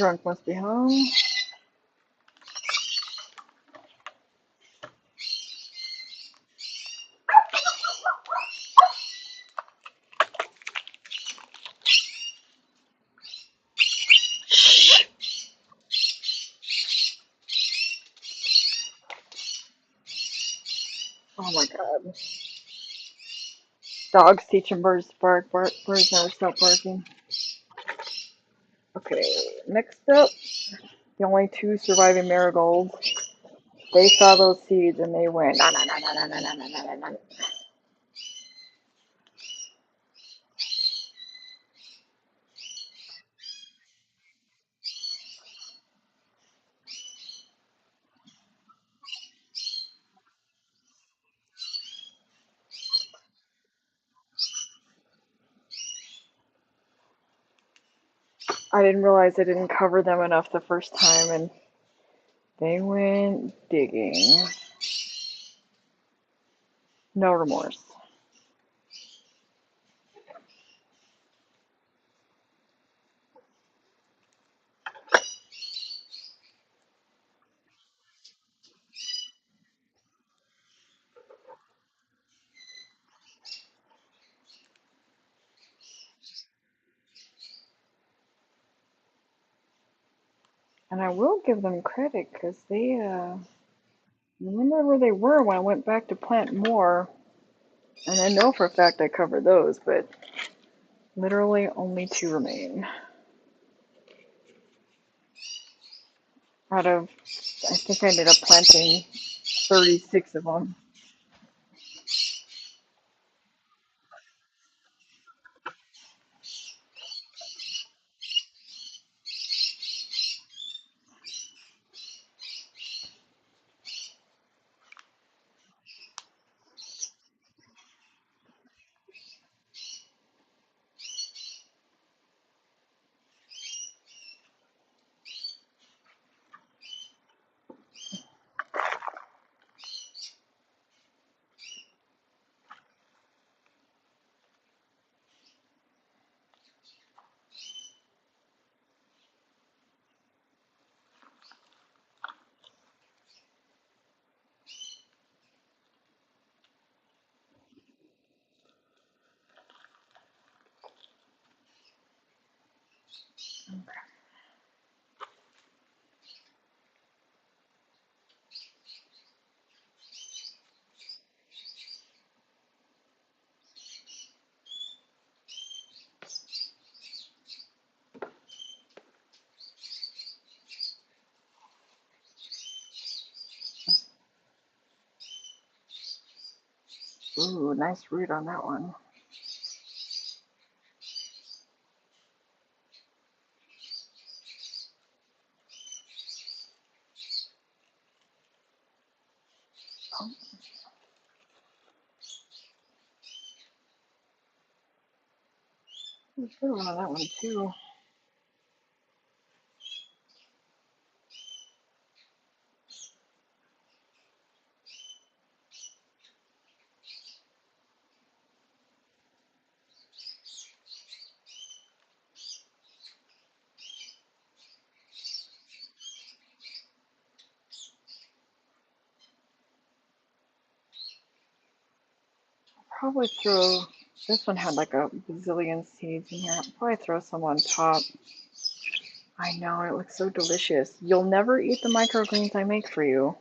Drunk must be home. Oh my god. Dogs teaching birds to bark. Birds never stop barking. Okay, next up, the only two surviving marigolds. They saw those seeds and they went, nah, nah, nah, nah, nah, nah, nah, nah, nah, nah, nah. I didn't realize I didn't cover them enough the first time and they went digging. No remorse. And I will give them credit because they, remember where they were when I went back to plant more. And I know for a fact I covered those, but literally only two remain. Out of, I think I ended up planting 36 of them. Ooh, nice root on that one. Oh, there's a good one on that one too. Probably throw, this one had like a bazillion seeds in here. I'll probably throw some on top. I know, it looks so delicious. You'll never eat the microgreens I make for you,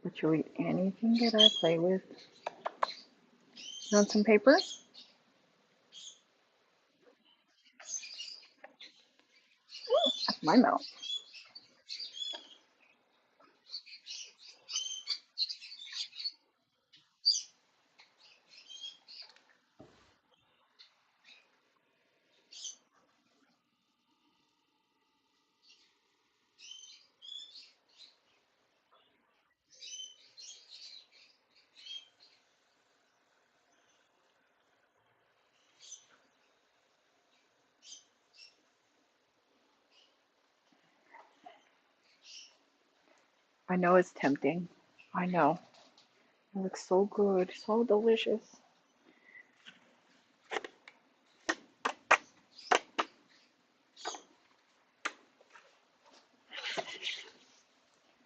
but you'll eat anything that I play with. You want some paper? That's my mouth. I know it's tempting. I know. It looks so good, so delicious.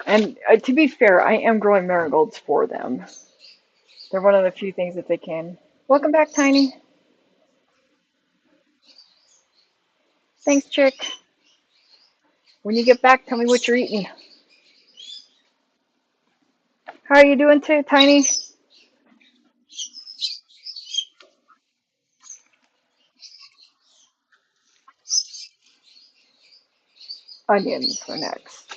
And to be fair, I am growing marigolds for them. They're one of the few things that they can. Welcome back, Tiny. Thanks, Chick. When you get back, tell me what you're eating. How are you doing too, Tiny? Onions for next.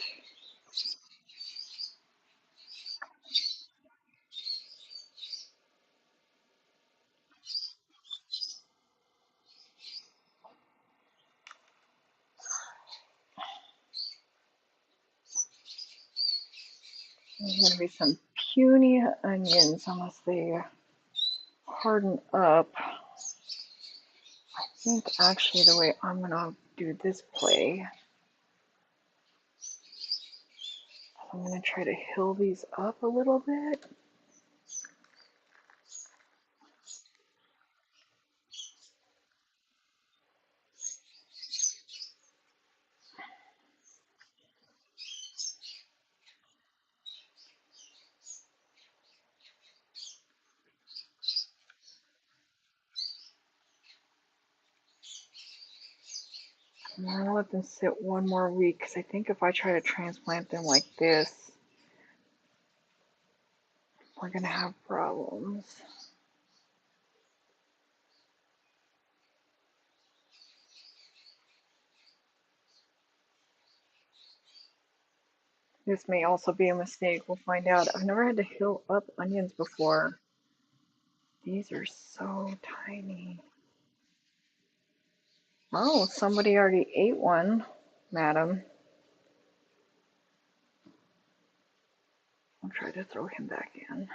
There's going to be some puny onions unless they harden up. I think actually the way I'm going to do this play, I'm going to try to hill these up a little bit. I'm going to let them sit one more week because I think if I try to transplant them like this, we're going to have problems. This may also be a mistake. We'll find out. I've never had to hill up onions before. These are so tiny. Oh, somebody already ate one, madam. I'll try to throw him back in.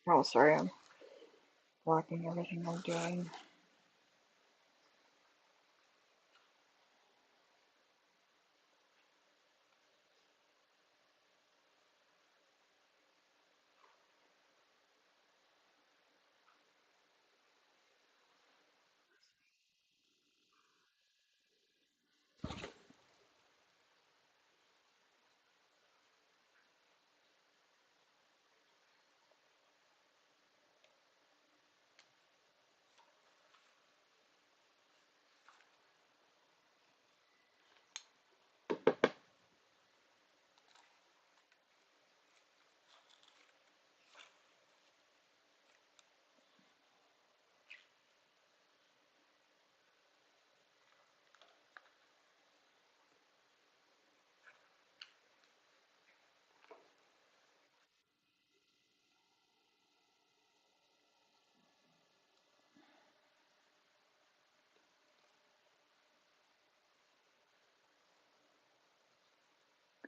Oh, sorry, I'm blocking everything I'm doing.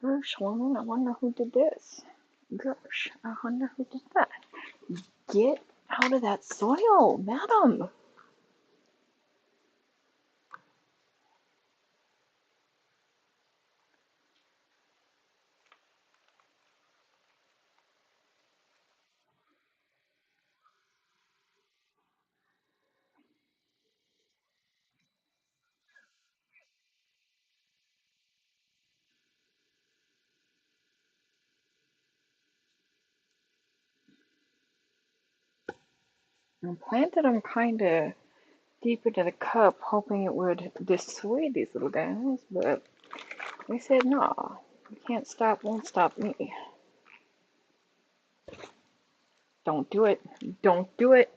Gosh, woman, I wonder who did this. Gosh, I wonder who did that. Get out of that soil, madam. I planted them kind of deep into the cup, hoping it would dissuade these little guys, but they said, no, you can't stop, won't stop me. Don't do it. Don't do it.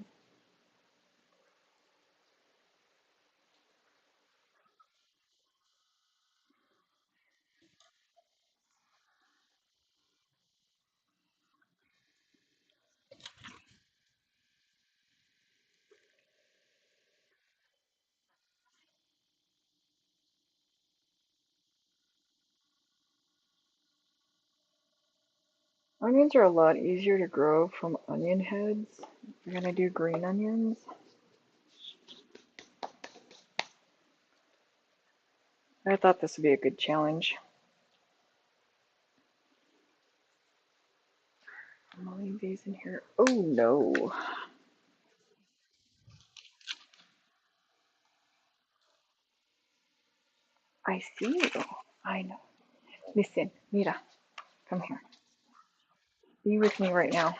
Onions are a lot easier to grow from onion heads. We're gonna do green onions. I thought this would be a good challenge. I'm leave these in here. Oh no. I see you. I know. Listen, Mira, come here. Be with me right now.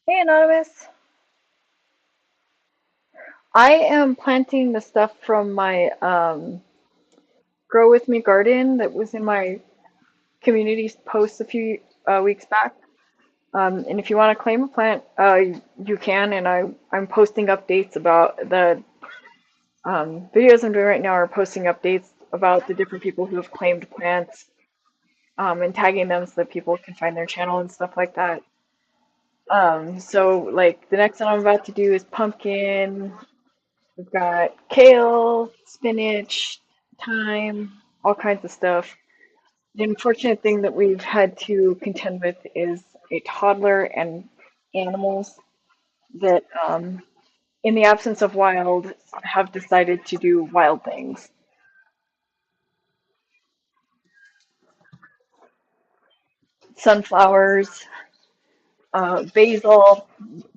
Hey, Anonymous. I am planting the stuff from my Grow With Me garden that was in my community post a few weeks back. And if you want to claim a plant, you can. And I'm posting updates about the videos I'm doing right now are posting updates about the different people who have claimed plants and tagging them so that people can find their channel and stuff like that. So like the next one I'm about to do is pumpkin. We've got kale, spinach, thyme, all kinds of stuff. The unfortunate thing that we've had to contend with is a toddler and animals that, in the absence of wild, have decided to do wild things. Sunflowers, basil.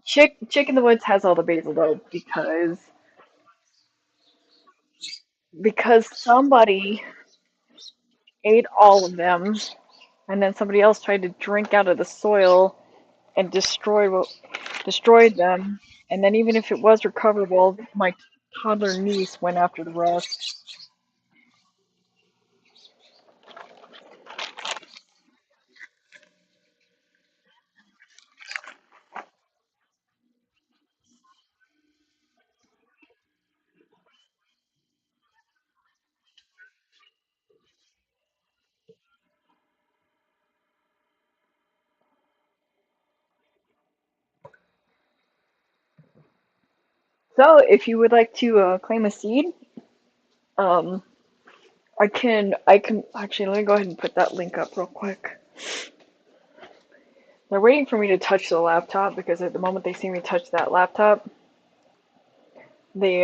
Chick in the Woods has all the basil though because somebody ate all of them, and then somebody else tried to drink out of the soil and destroyed them. And then even if it was recoverable, my toddler niece went after the rest. So if you would like to claim a seed, um, I can actually let me go ahead and put that link up real quick. They're waiting for me to touch the laptop because at the moment they see me touch that laptop, they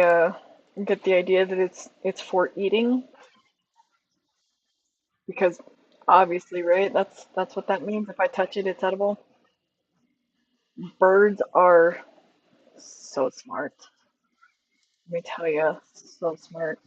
get the idea that it's for eating because obviously, right? That's what that means. If I touch it, it's edible. Birds are so smart. Let me tell you, so smart.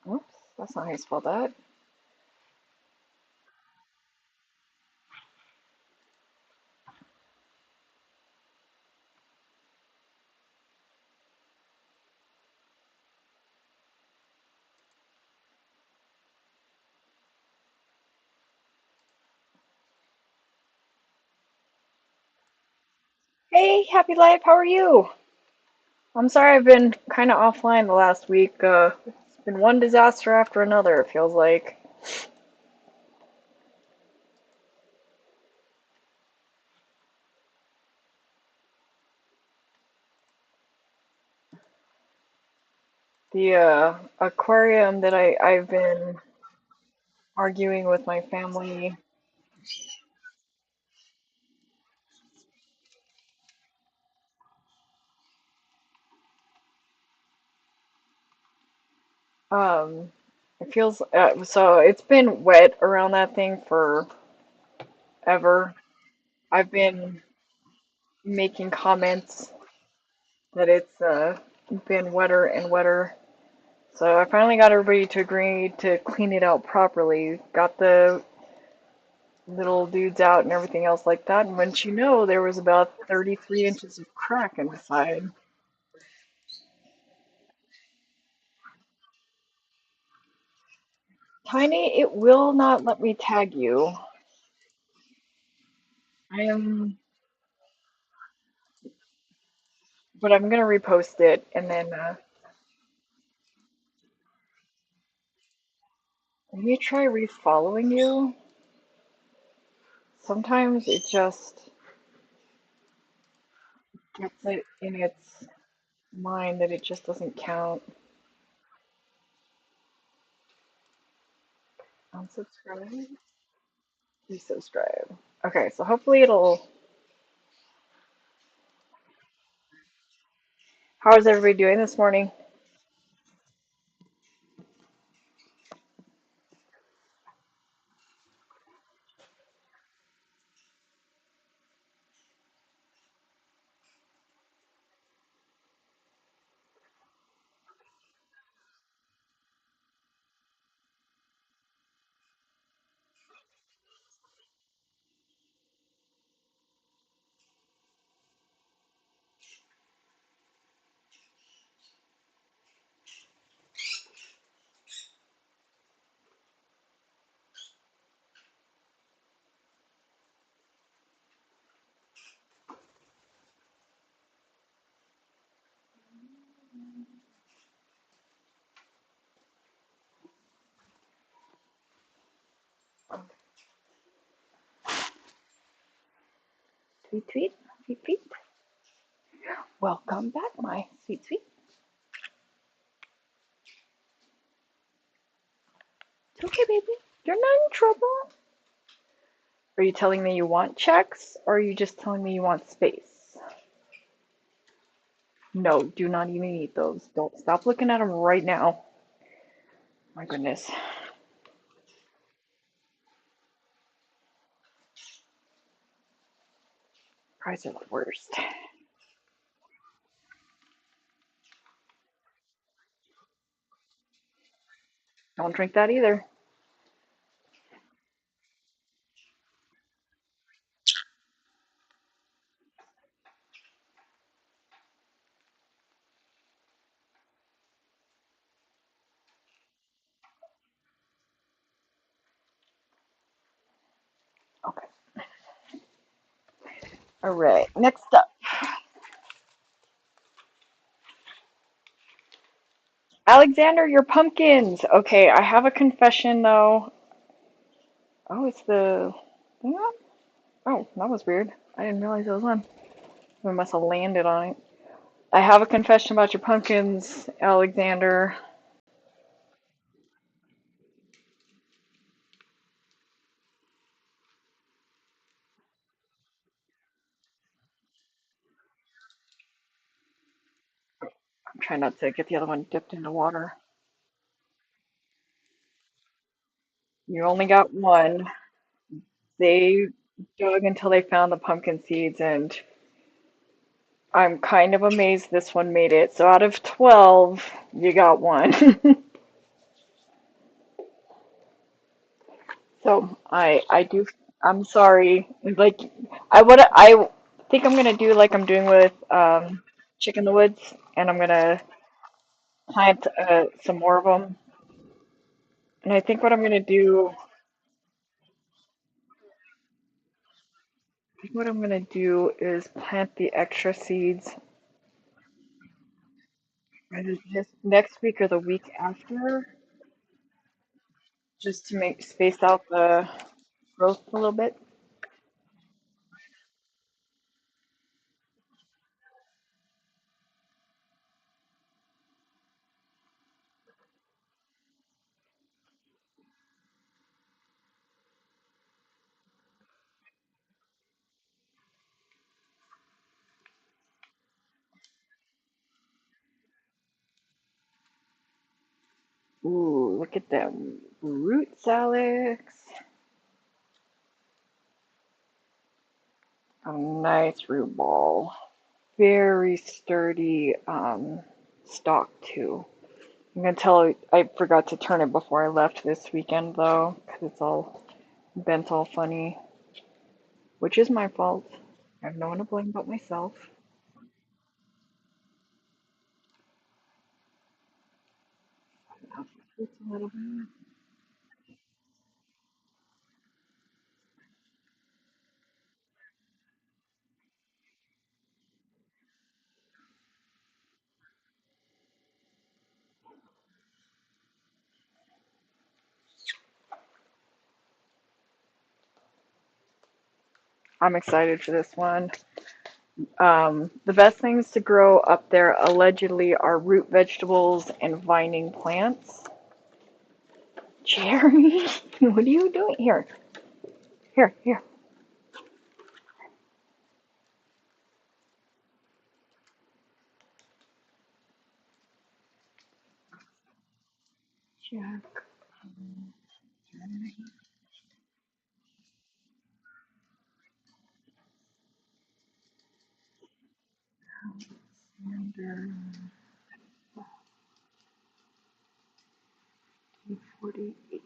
Oops, that's not how you spell that. Hey, Happy Life, how are you? I'm sorry I've been kind of offline the last week. It's been one disaster after another, it feels like. The aquarium that I've been arguing with my family, um, it feels so it's been wet around that thing forever. I've been making comments that it's been wetter and wetter. So I finally got everybody to agree to clean it out properly. Got the little dudes out and everything else like that. And once you know, there was about 33 inches of crack in the side. Tiny, it will not let me tag you. I am, but I'm gonna repost it and then you try refollowing you? Sometimes it just gets it in its mind that it just doesn't count. Unsubscribe, resubscribe. Okay, so hopefully it'll. How is everybody doing this morning? Tweet, tweet, tweet, tweet. Welcome back, my sweet, sweet. It's okay, baby. You're not in trouble. Are you telling me you want checks, or are you just telling me you want space? No, do not even eat those. Don't stop looking at them right now. My goodness. Fries are the worst. Don't drink that either. Okay. All right. Next up, Alexander, your pumpkins. Okay, I have a confession though. Oh, it's the thing on? Oh, that was weird. I didn't realize it was on. We must have landed on it. I have a confession about your pumpkins, Alexander. I'm trying not to get the other one dipped into water. You only got one. They dug until they found the pumpkin seeds, and I'm kind of amazed this one made it. So out of 12, you got one. So I do I'm sorry. Like I think I'm gonna do like I'm doing with Chick in the Woods, and I'm gonna plant some more of them. And I think what I'm gonna do, I think what I'm gonna do is plant the extra seeds either just next week or the week after, just to make space out the growth a little bit. Ooh, look at them roots, Alex. A nice root ball. Very sturdy stalk too. I'm gonna tell I forgot to turn it before I left this weekend though, because it's all bent all funny, which is my fault. I have no one to blame but myself. Just a little bit. I'm excited for this one. The best things to grow up there allegedly are root vegetables and vining plants. Jeremy, what are you doing here? Here, here. Jack, Alexander, 48.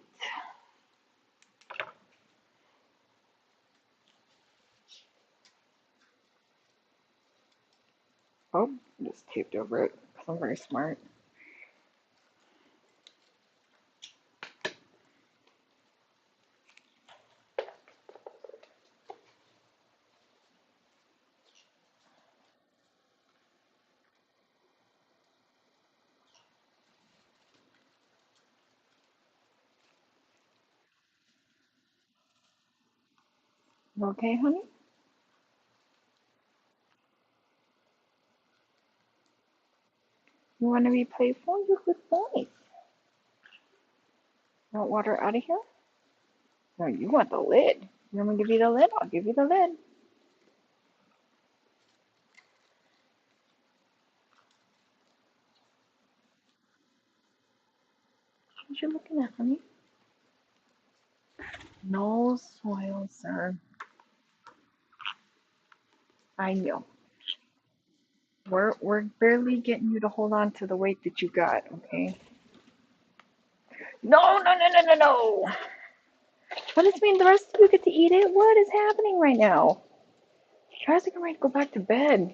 Oh, I just taped over it because I'm very smart. You okay, honey? You want to be playful? You good boy. Want water out of here? No, you want the lid. You want me to give you the lid? I'll give you the lid. What you looking at, honey? No soil, sir. I know. We're barely getting you to hold on to the weight that you got, okay? No, no, no, no, no, no. What does it mean the rest of you get to eat it? What is happening right now? You guys are getting ready to go back to bed.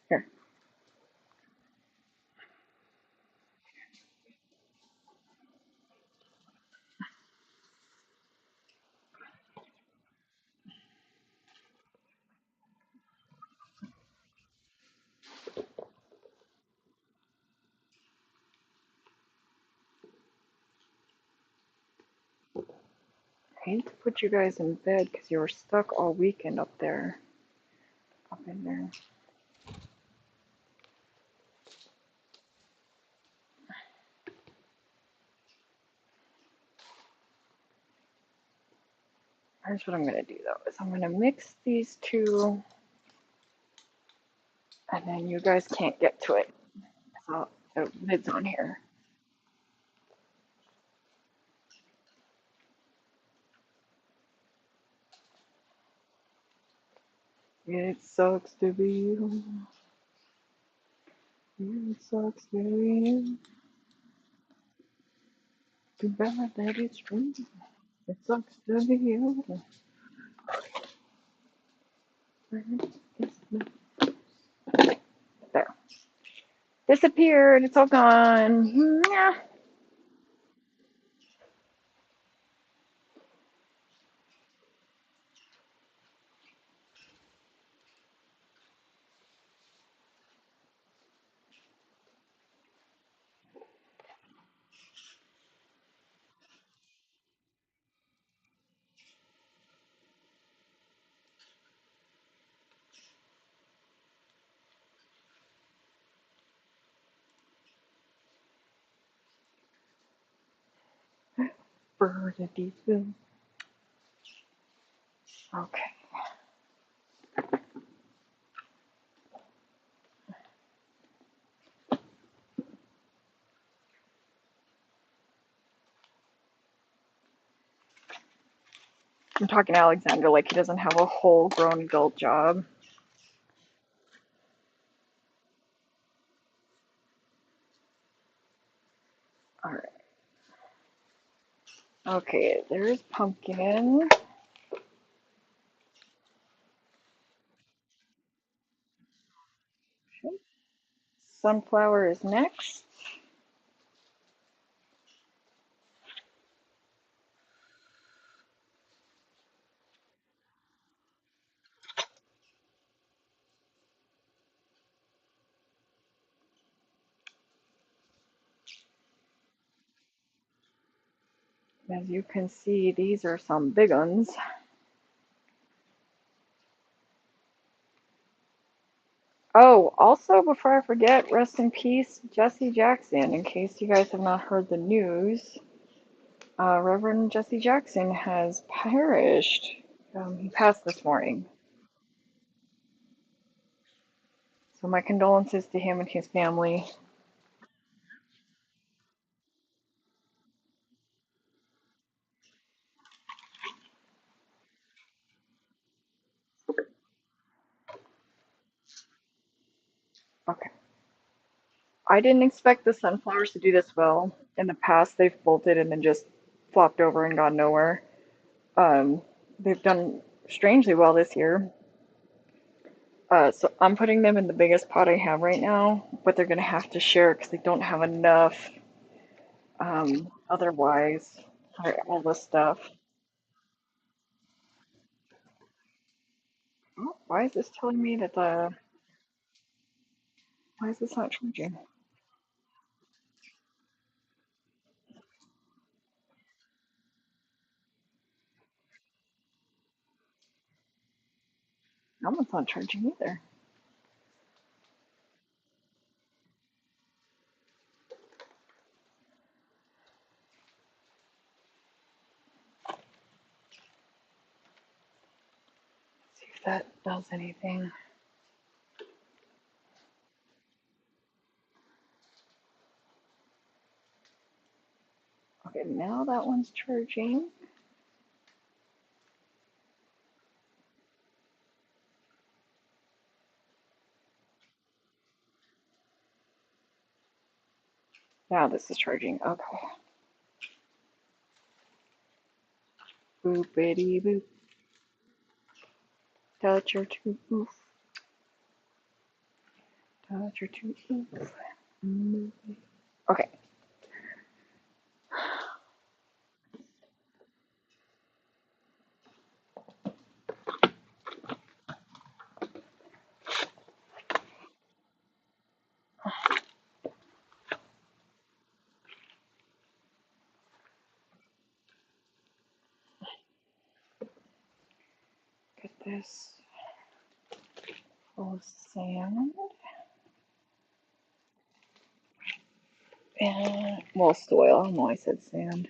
Here. I hate to put you guys in bed because you were stuck all weekend up there. Up in there. Here's what I'm going to do though, is I'm going to mix these two and then you guys can't get to it. So the lid's on here. It sucks to be you. It sucks to be you. Too bad that it's true. It sucks to be you. There. Disappeared. It's all gone. Yeah. Birdie. Okay. I'm talking to Alexander like he doesn't have a whole grown adult job. All right. Okay, there's pumpkin. Sunflower is next. As you can see, these are some big ones. Oh, also, before I forget, rest in peace, Jesse Jackson. In case you guys have not heard the news, Reverend Jesse Jackson has perished. He passed this morning. So my condolences to him and his family. Okay. I didn't expect the sunflowers to do this well. In the past, they've bolted and then just flopped over and gone nowhere. Um, they've done strangely well this year. So I'm putting them in the biggest pot I have right now, but they're gonna have to share because they don't have enough. Otherwise, for all this stuff. Oh, why is this telling me that the? Why is this not charging? That one's not charging either. Let's see if that does anything. Okay, now that one's charging. Now this is charging. Okay. Boopity boop. Touch your tooth. Touch your tooth. Okay. Get this full of sand. And, well, soil. I don't know why I said sand.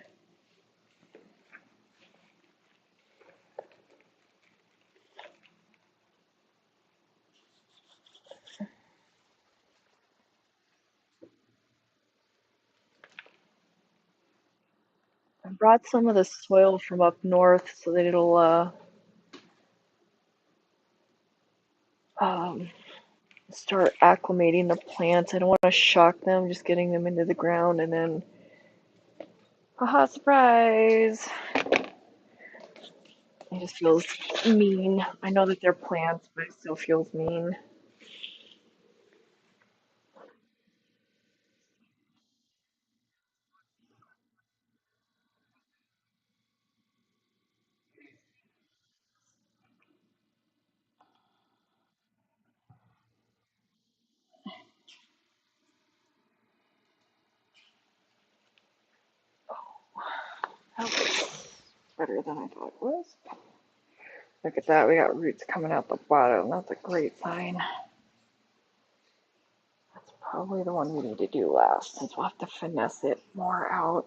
I brought some of the soil from up north so that it'll um, start acclimating the plants. I don't want to shock them, just getting them into the ground and then, haha, surprise! It just feels mean. I know that they're plants, but it still feels mean. That looks better than I thought it was. Look at that, we got roots coming out the bottom. That's a great sign. That's probably the one we need to do last, since we'll have to finesse it more out.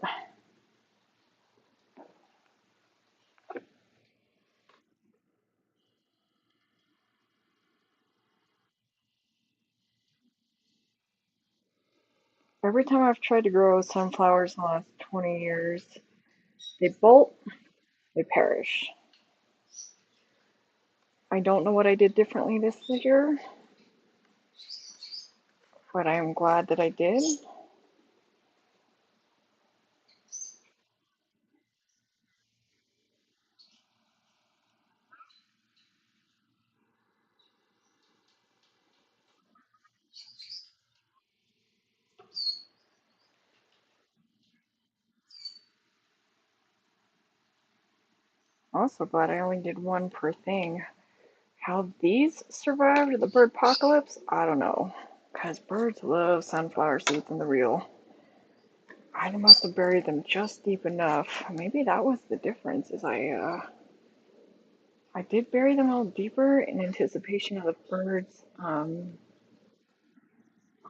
Every time I've tried to grow sunflowers in the last 20 years, they bolt, they perish. I don't know what I did differently this year, but I am glad that I did. Also glad I only did one per thing. How these survived the bird apocalypse, I don't know. Because birds love sunflower seeds in the real. I must have buried them just deep enough. Maybe that was the difference, is I did bury them a little deeper in anticipation of the birds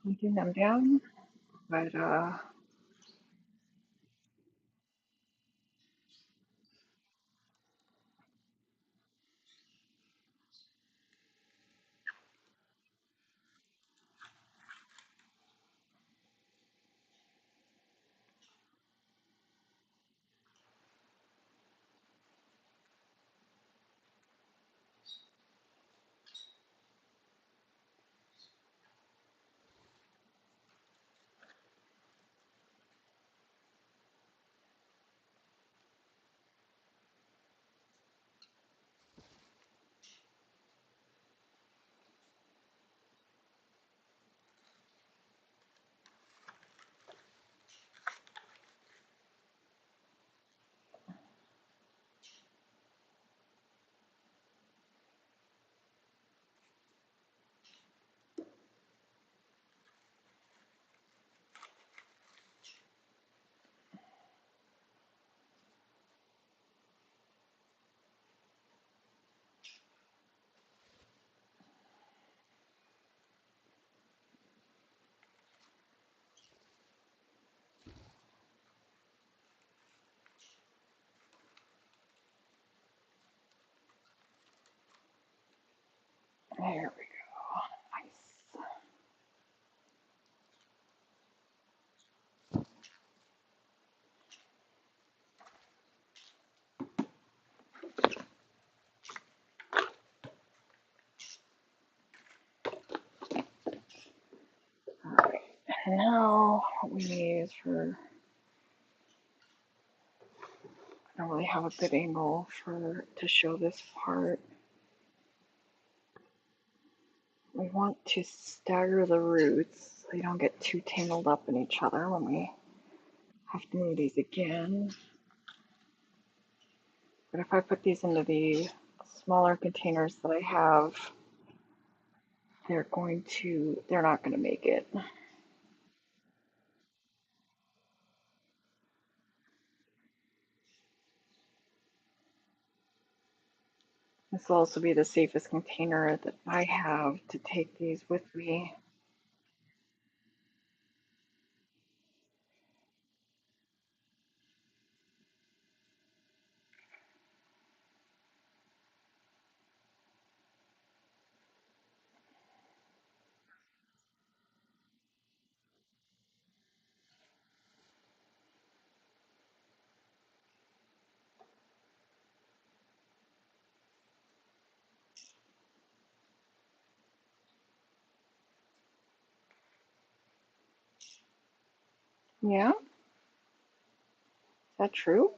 hunting them down, but there we go. Nice. All right. Now what we need is I don't really have a good angle to show this part. We want to stagger the roots so they don't get too tangled up in each other when we have to move these again. But if I put these into the smaller containers that I have, they're not going to make it. This will also be the safest container that I have to take these with me. Yeah, is that true?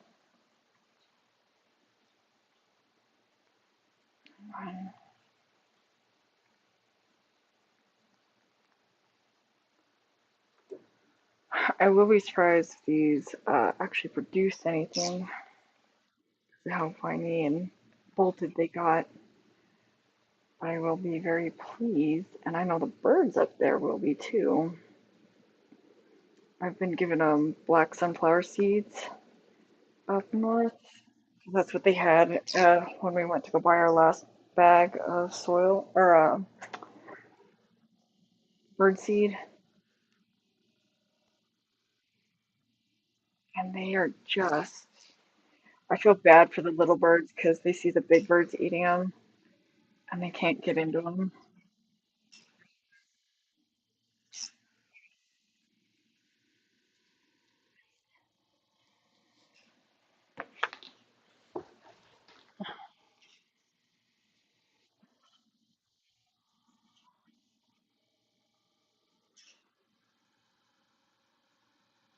I will be surprised if these actually produce anything. How viney and bolted they got. But I will be very pleased, and I know the birds up there will be too. I've been giving them black sunflower seeds up north. That's what they had when we went to go buy our last bag of soil or bird seed, and they are just. I feel bad for the little birds because they see the big birds eating them, and they can't get into them.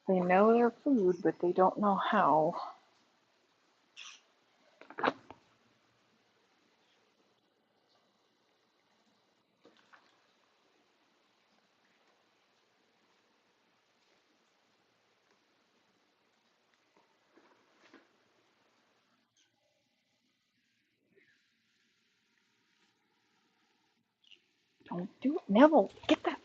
They know their food, but they don't know how. Don't do it, Neville. Get that.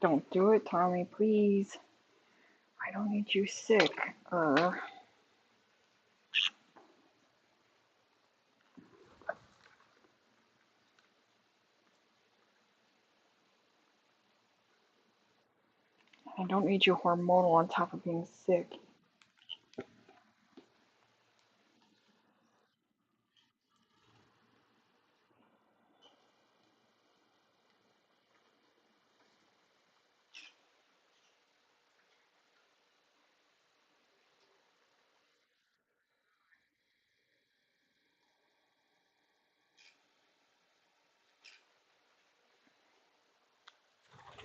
Don't do it, Tommy, please. I don't need you sick. I don't need you hormonal on top of being sick.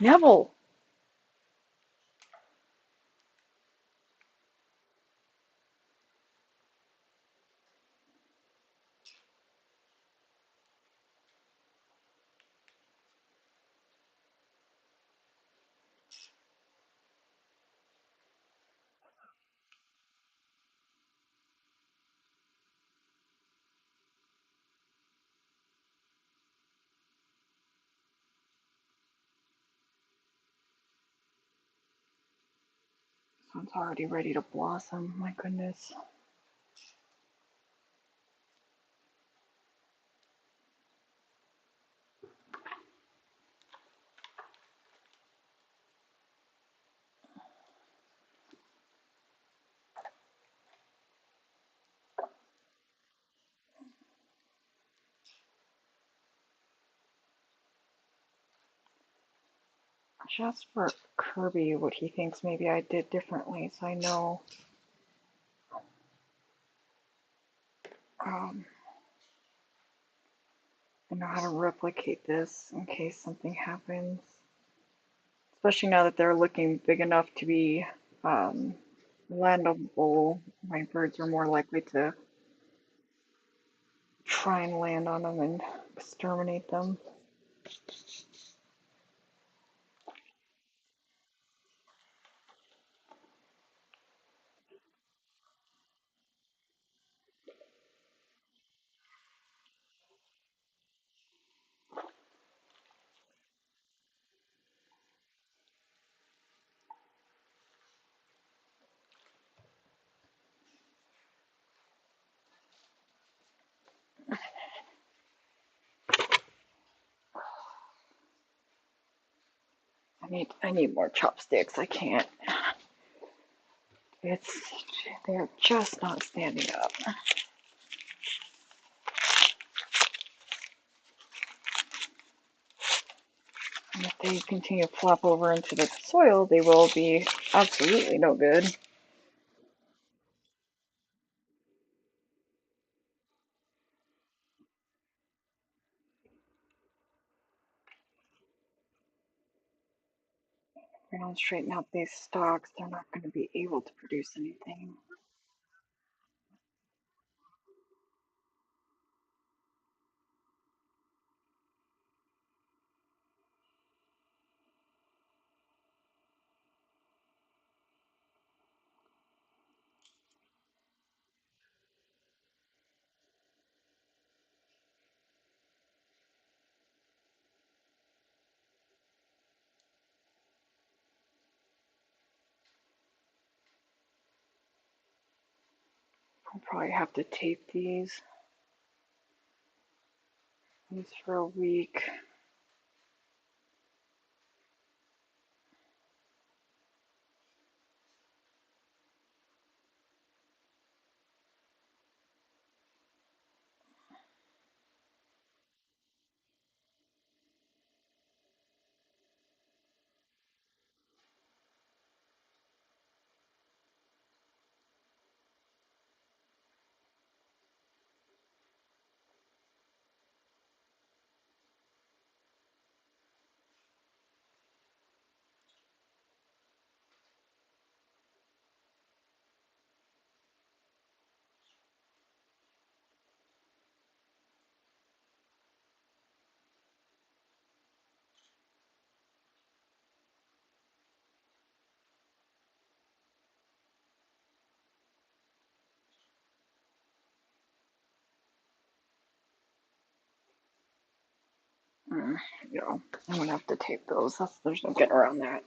Neville! This one's already ready to blossom, my goodness. I should ask for Kirby what he thinks maybe I did differently, so um, I know how to replicate this in case something happens. Especially now that they're looking big enough to be landable, my birds are more likely to try and land on them and exterminate them. I need more chopsticks. I can't. They're just not standing up. And if they continue to flop over into the soil, they will be absolutely no good. If we don't straighten out these stalks, they're not going to be able to produce anything. I'll probably have to tape these for a week. Yeah, I'm gonna have to tape those. There's no getting around that.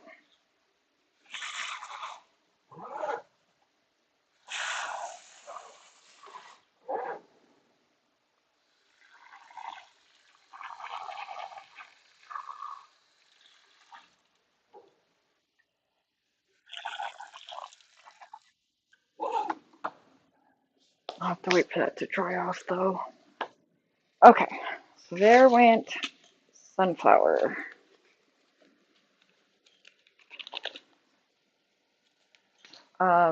I'll have to wait for that to dry off though. Okay, so there went sunflower.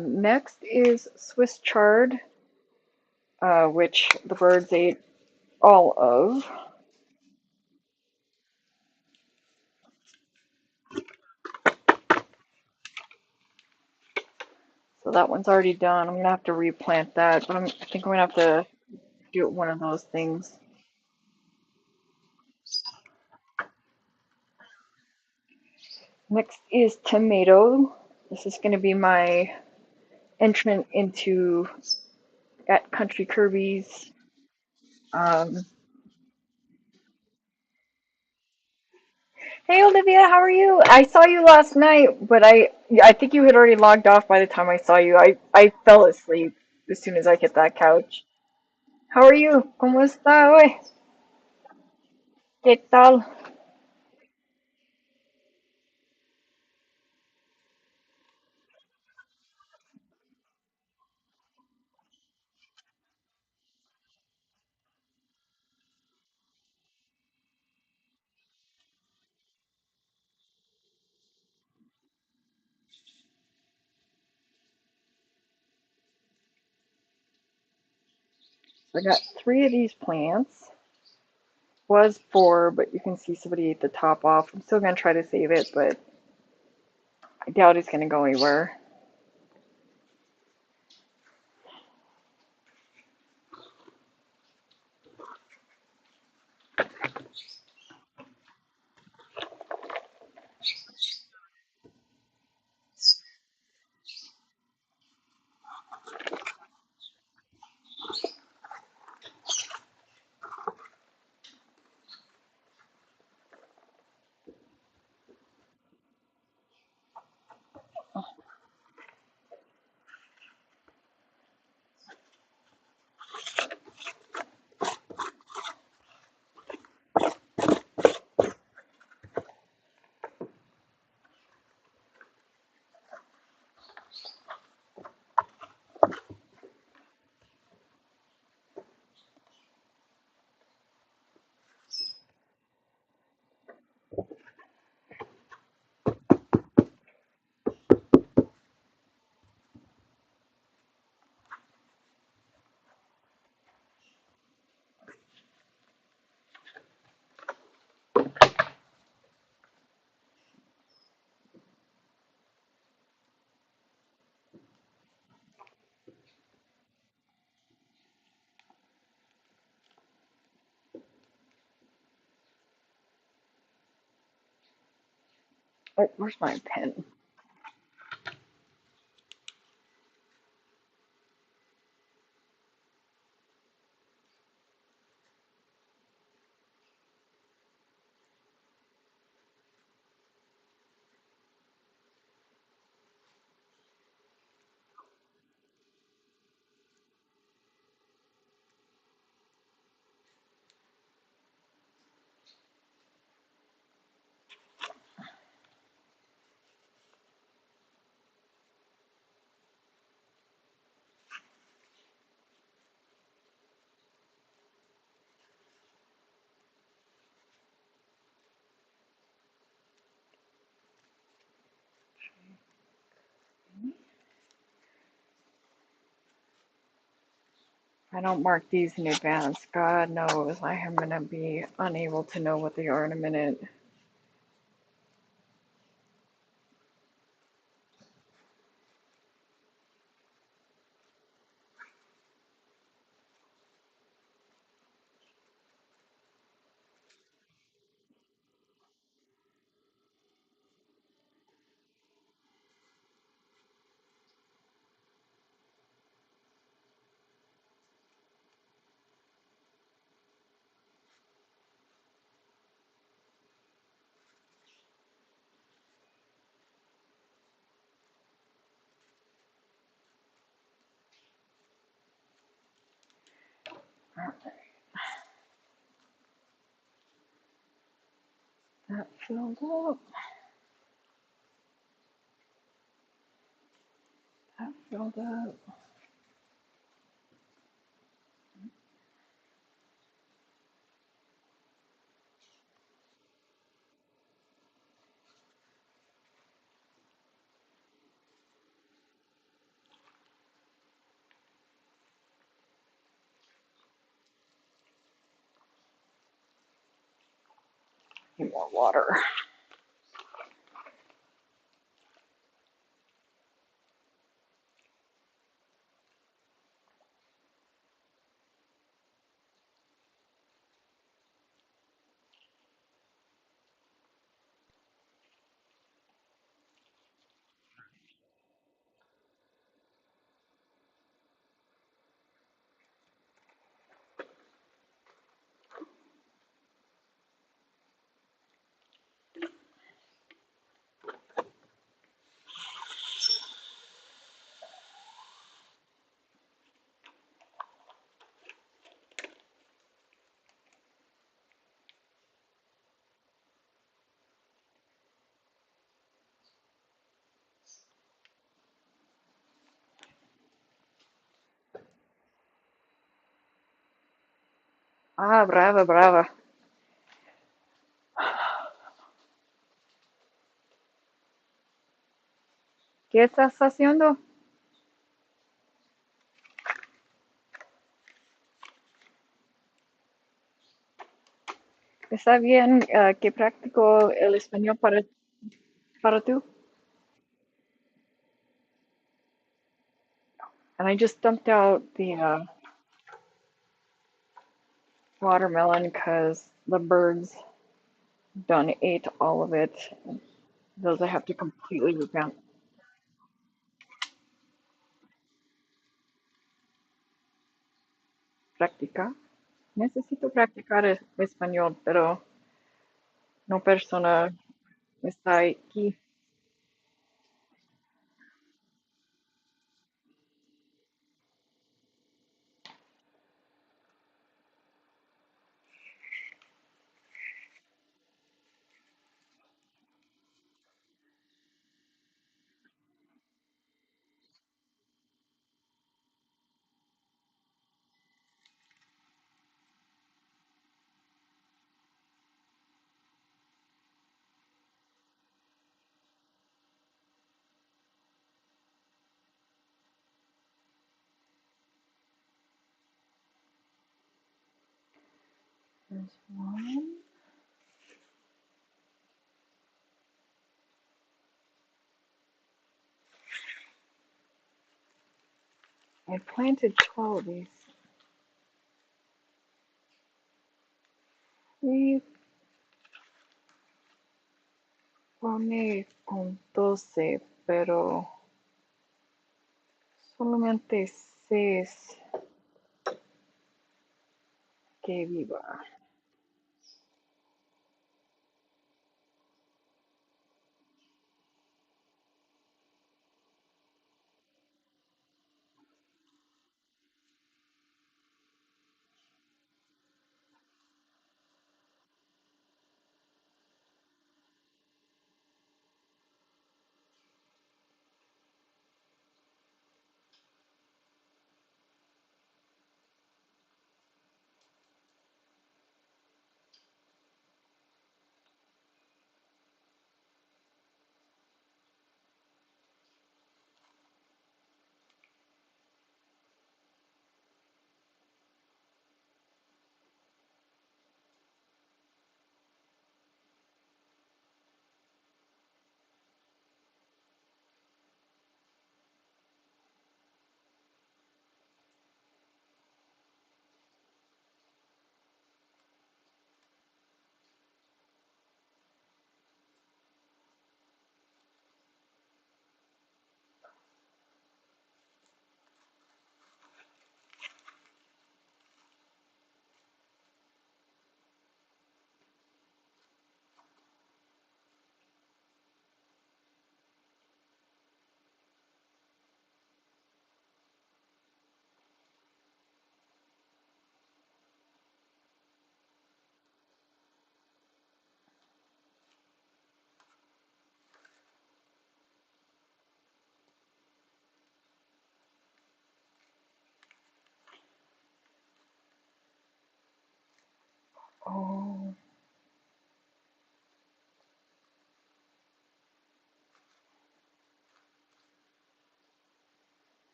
Next is Swiss chard, which the birds ate all of. So that one's already done. I'm gonna have to replant that, but I think I'm gonna have to do one of those things. Next is tomato. This is gonna be my entrant into at Country Kirby's. Um, Hey Olivia, how are you? I saw you last night, but I think you had already logged off by the time I saw you. I fell asleep as soon as I hit that couch. How are you? ¿Cómo está hoy? ¿Qué tal? I got three of these plants. Was four, but you can see somebody ate the top off. I'm still gonna try to save it, but I doubt it's gonna go anywhere. Oh, where's my pen? I don't mark these in advance. God knows I am gonna be unable to know what they are in a minute. That filled up. That filled up. Need more water. Ah, brava, brava. ¿Qué estás haciendo? ¿Está bien que practico el español para tú? And I just dumped out the watermelon because the birds done ate all of it. Those I have to completely replant. Practicar. Necesito practicar español, pero no persona está aquí. There's one. I planted 12 of these. We pone con 12, pero solamente 6 que viva.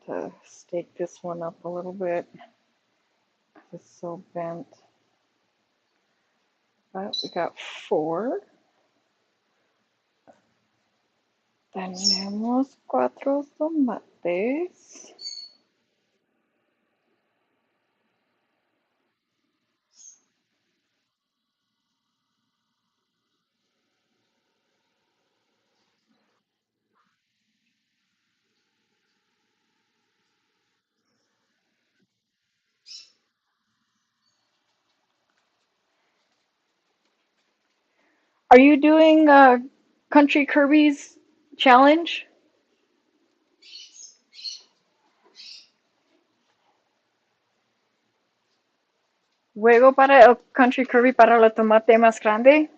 to stake this one up a little bit. It's so bent. But we got 4. Tenemos 4 tomates. Are you doing Country Kirby's challenge? Juego para el Country Kirby para el tomate más grande.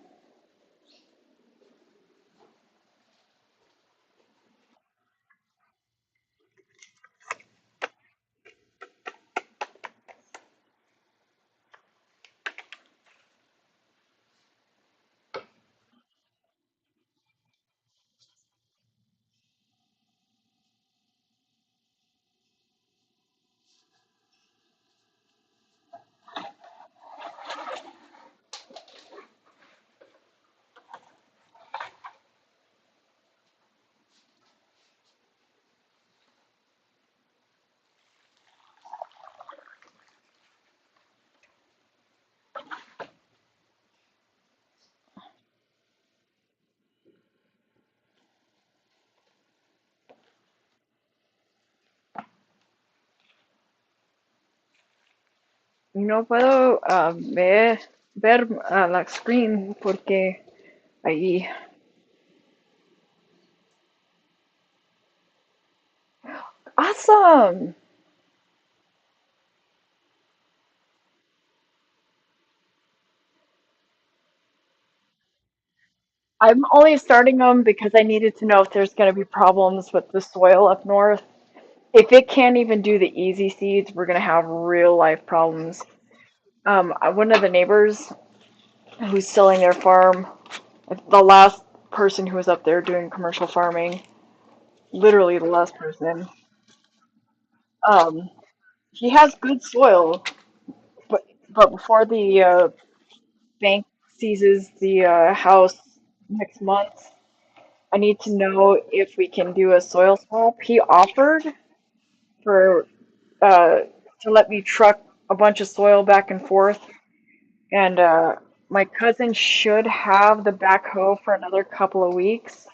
No puedo ver la screen porque ahí. Awesome! I'm only starting them because I needed to know if there's going to be problems with the soil up north. If it can't even do the easy seeds, we're going to have real life problems. One of the neighbors who's selling their farm, the last person who was up there doing commercial farming, literally the last person, um, he has good soil, but before the bank seizes the house next month, I need to know if we can do a soil swap. He offered for uh, to let me truck a bunch of soil back and forth, and my cousin should have the backhoe for another couple of weeks.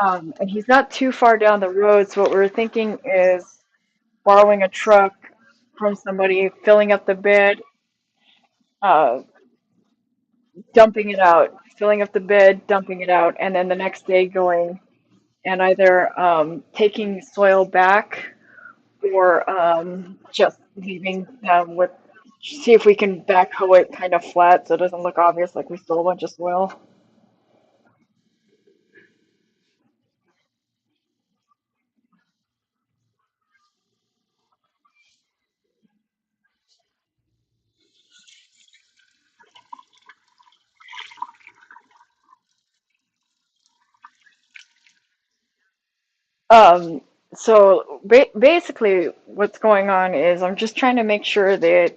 And he's not too far down the road, so what we're thinking is borrowing a truck from somebody, filling up the bed, uh, dumping it out, filling up the bed, dumping it out, and then the next day going and either taking soil back or just leaving with, see if we can backhoe it kind of flat so it doesn't look obvious like we stole a bunch of soil. Um, so basically, what's going on is I'm just trying to make sure that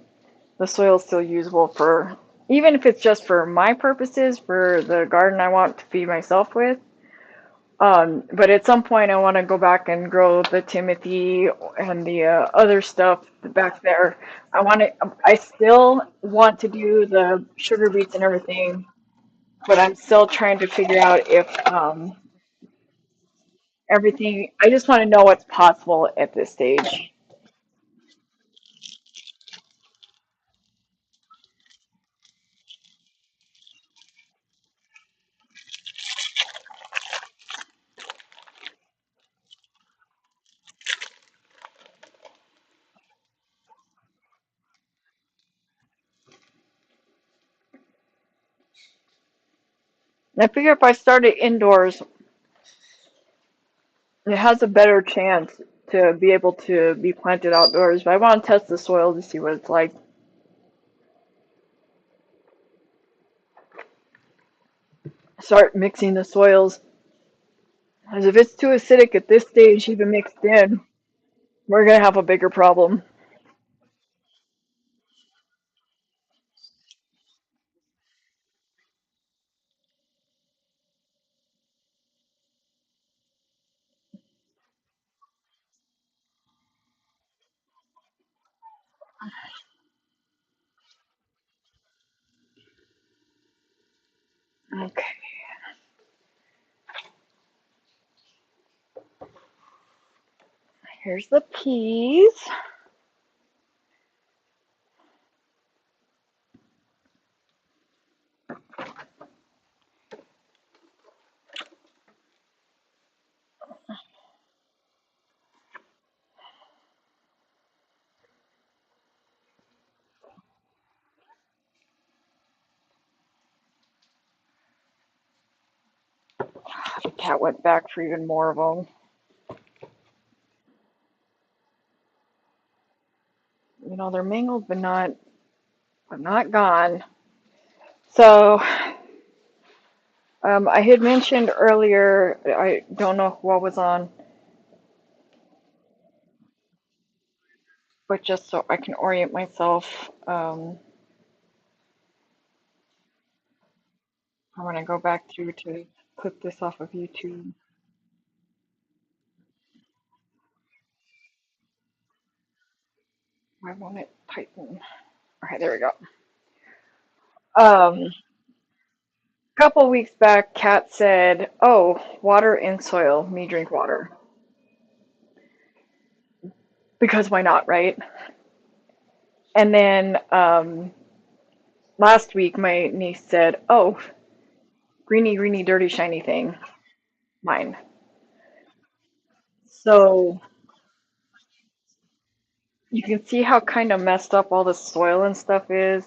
the soil is still usable for, even if it's just for my purposes, for the garden I want to feed myself with. But at some point, I want to go back and grow the Timothy and the other stuff back there. I still want to do the sugar beets and everything, but I'm still trying to figure out if everything, I just want to know what's possible at this stage. I figure if I start it indoors, it has a better chance to be able to be planted outdoors. But I want to test the soil to see what it's like. Start mixing the soils. Because if it's too acidic at this stage, even mixed in, We're gonna have a bigger problem. Okay, here's the peas. The cat went back for even more of them. You know, they're mangled but not gone. So, I had mentioned earlier, I don't know who I was on, but just so I can orient myself, I'm gonna go back through to clip this off of YouTube. Why won't it tighten? Okay, there we go. A couple weeks back, Kat said, "Oh, water and soil, me drink water." Because why not, right? And then last week, my niece said, "Oh, greeny, greeny, dirty, shiny thing, mine." So you can see how kind of messed up all the soil and stuff is.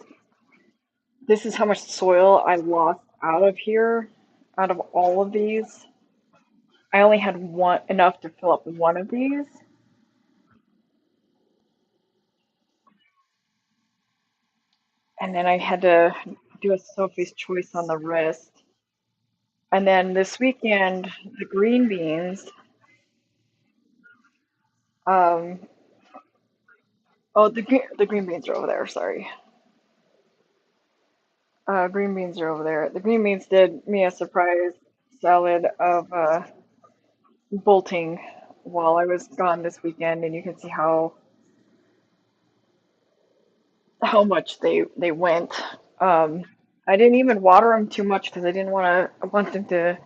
This is how much soil I lost out of here, out of all of these. I only had one enough to fill up one of these, and then I had to do a Sophie's Choice on the rest. And then this weekend, the green beans. Um, oh, the green beans are over there. Sorry, green beans are over there. The green beans did me a surprise salad of bolting while I was gone this weekend, and you can see how much they went. Um, I didn't even water them too much because I want them to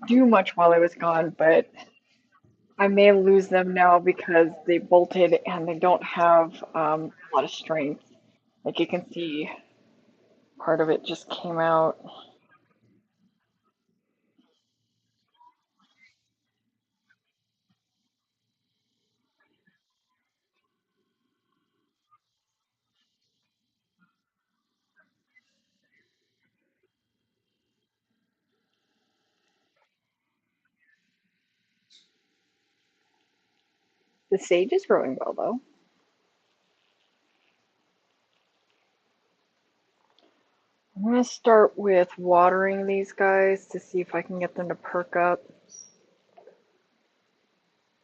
do much while I was gone, but I may lose them now because they bolted and they don't have a lot of strength. Like you can see, part of it just came out. The sage is growing well though. I'm gonna start with watering these guys to see if I can get them to perk up.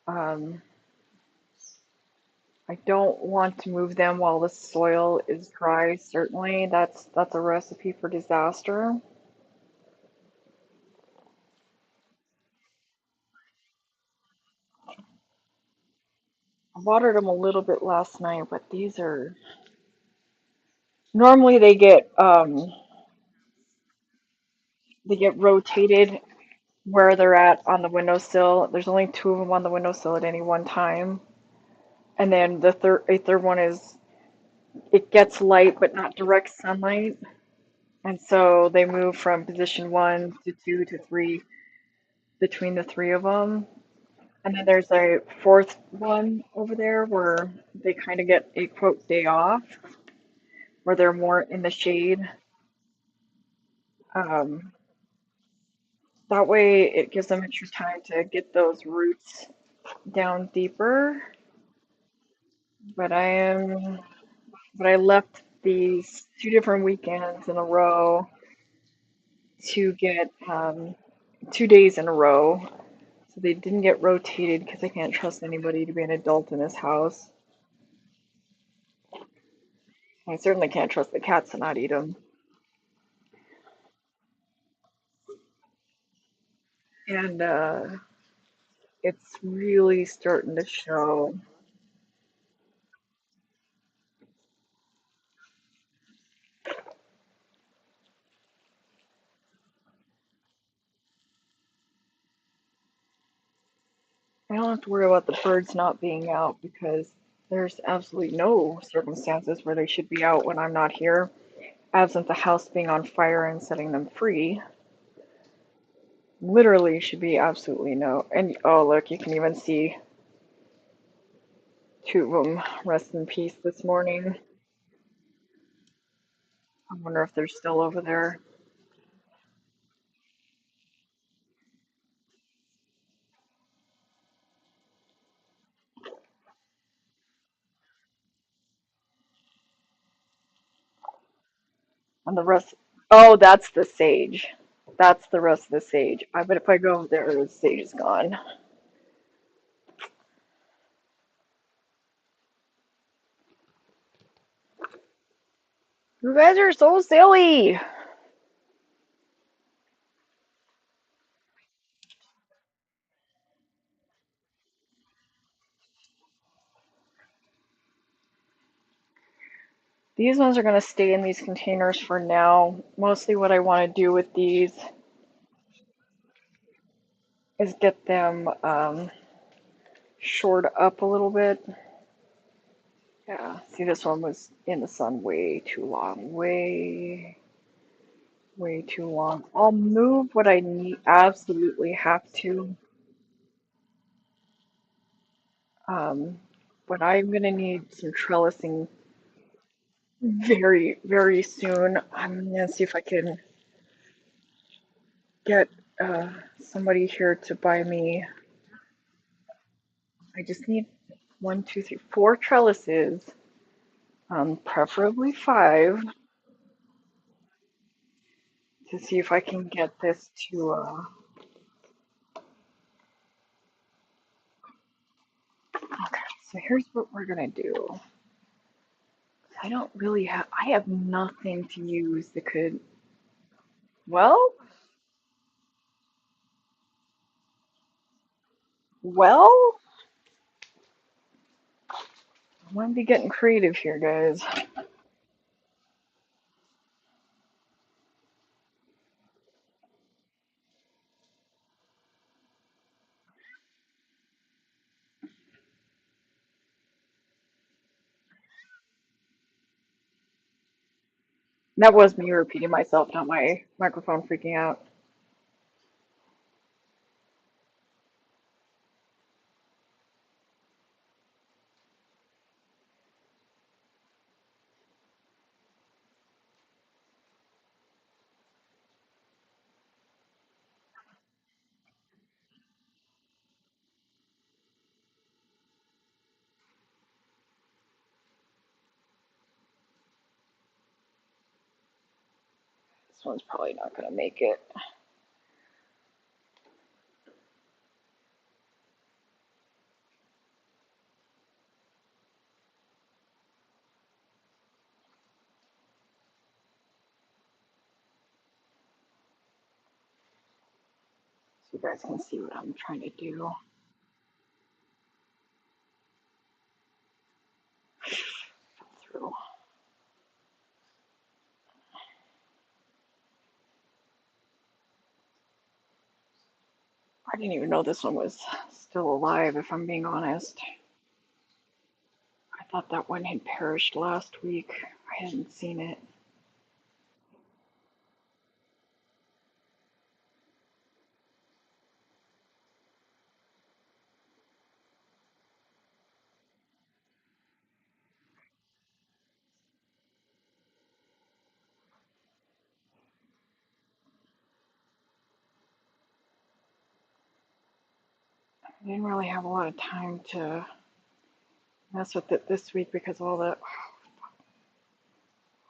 Um, I don't want to move them while the soil is dry, certainly. That's a recipe for disaster. I watered them a little bit last night, but these are normally they get rotated where they're at on the windowsill. There's only two of them on the windowsill at any one time. And then a third one is it gets light but not direct sunlight. And so they move from position 1 to 2 to 3 between the three of them. And then there's a fourth one over there where they kind of get a quote day off, where they're more in the shade. Um, that way it gives them extra time to get those roots down deeper. But I left these 2 different weekends in a row to get 2 days in a row. So they didn't get rotated because I can't trust anybody to be an adult in this house. I certainly can't trust the cats to not eat them. And it's really starting to show. I don't have to worry about the birds not being out because there's absolutely no circumstances where they should be out when I'm not here, absent the house being on fire and setting them free. Literally should be absolutely no. And oh, look, you can even see two of them rest in peace this morning. I wonder if they're still over there. And the rest, oh, that's the sage. That's the rest of the sage. I bet if I go over there, the sage is gone. You guys are so silly. These ones are going to stay in these containers for now. Mostly what I want to do with these is get them shored up a little bit. Yeah, see, this one was in the sun way too long. Way too long. I'll move what I need, absolutely have to. Um, but I'm going to need some trellising very, very soon. I'm going to see if I can get somebody here to buy me. I just need one, two, three, four trellises, preferably five, to see if I can get this to. Okay, so here's what we're gonna do. I don't really have. I have nothing to use that could. Well, well. I want to be getting creative here, guys. That was me repeating myself, not my microphone freaking out. This one's probably not gonna make it. So you guys can see what I'm trying to do. Through. I didn't even know this one was still alive, if I'm being honest. I thought that one had perished last week. I hadn't seen it. I didn't really have a lot of time to mess with it this week because of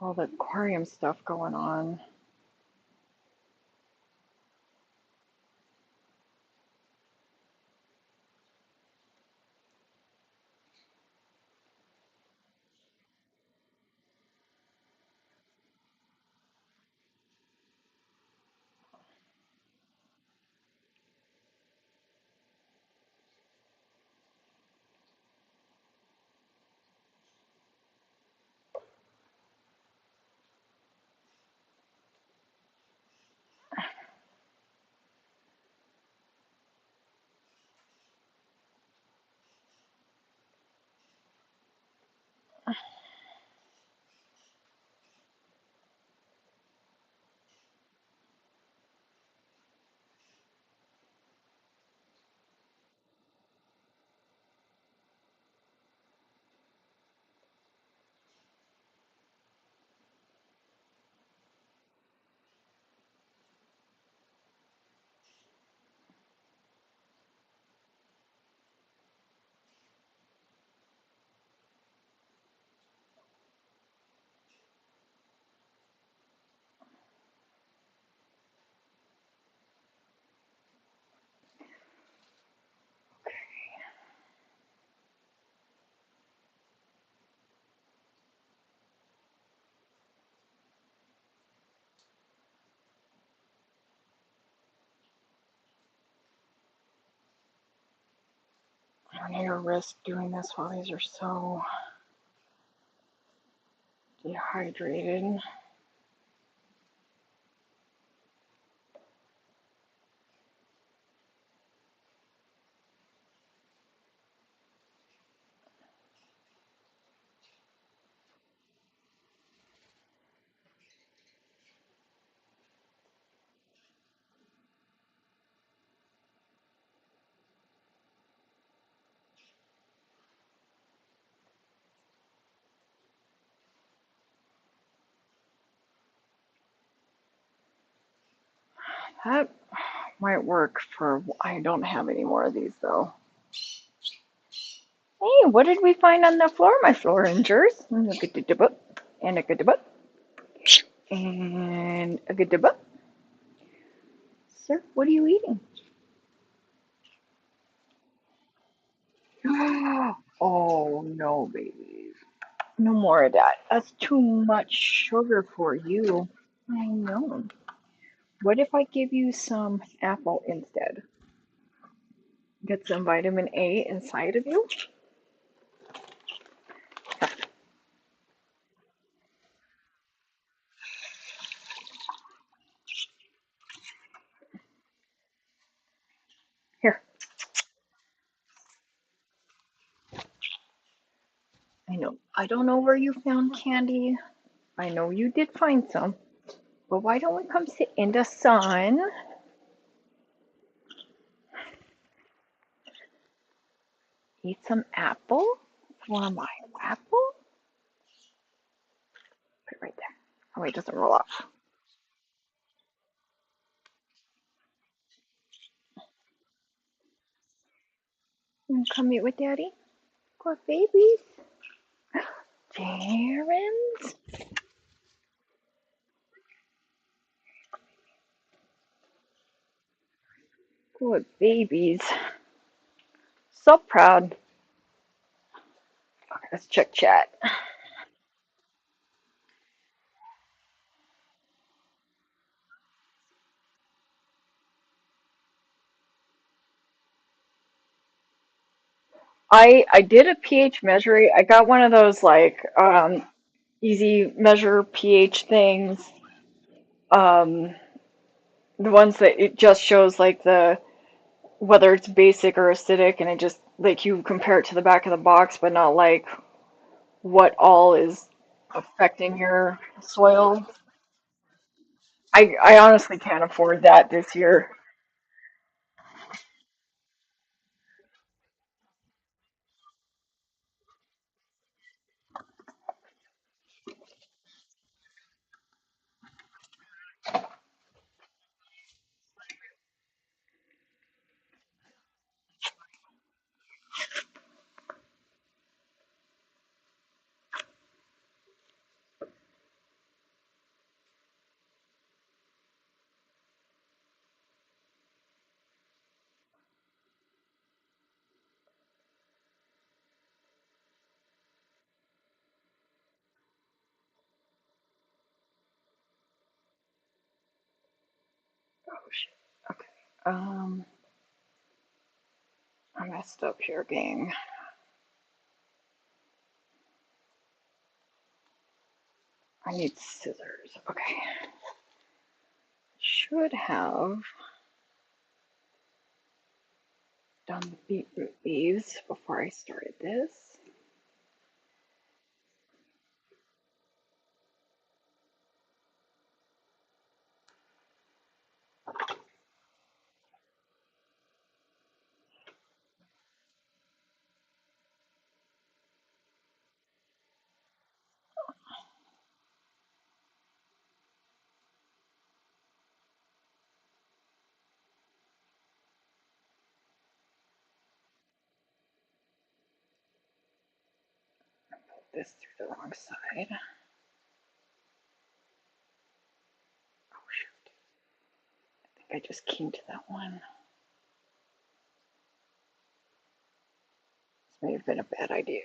all the aquarium stuff going on. I don't need to risk doing this while these are so dehydrated. That might work for, I don't have any more of these though. Hey, what did we find on the floor, my floor rangers? And a good dibba, and a good dibba, and a good dibba. Sir, what are you eating? Oh no, babies. No more of that. That's too much sugar for you. I know. What if I give you some apple instead? Get some vitamin A inside of you? Here. I know. I don't know where you found candy. I know you did find some. But why don't we come sit in the sun? Eat some apple for my apple? Put it right there. Oh, wait, it doesn't roll off. You come meet with Daddy? Good babies. Jarens. Good babies. So proud. Okay, let's check chat. I did a pH measuring. I got one of those like easy measure pH things. Um, the ones that it just shows like the whether it's basic or acidic, and it just like you compare it to the back of the box, but not like what all is affecting your soil. I honestly can't afford that this year. Oh shit. Okay. I messed up here, gang. I need scissors. Okay. Should have done the beetroot leaves before I started this. This through the wrong side. Oh shoot. I think I just came to that one. This may have been a bad idea.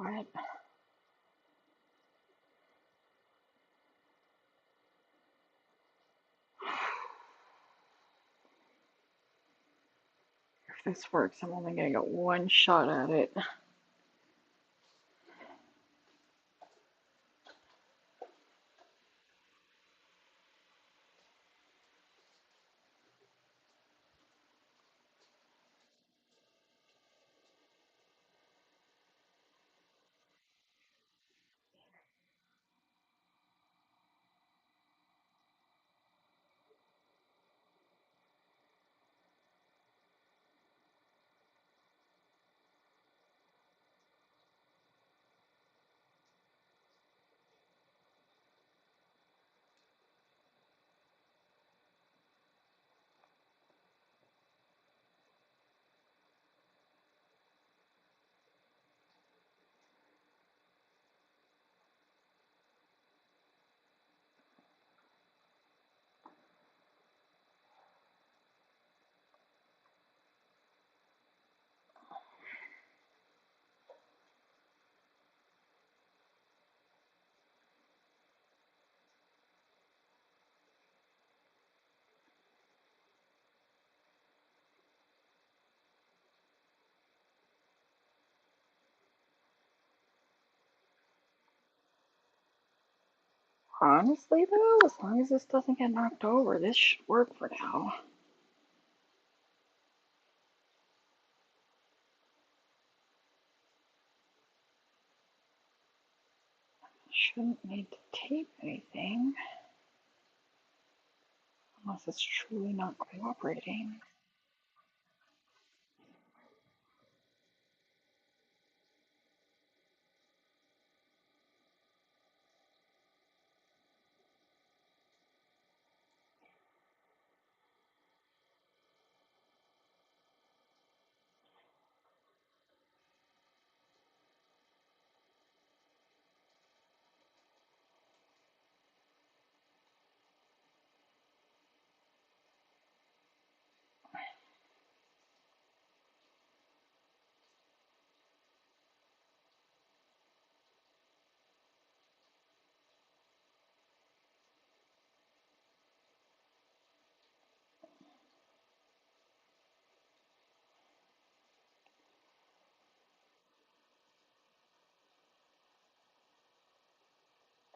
quiet. If this works, I'm only going to get one shot at it. Honestly, though, as long as this doesn't get knocked over, this should work for now. Shouldn't need to tape anything unless it's truly not cooperating.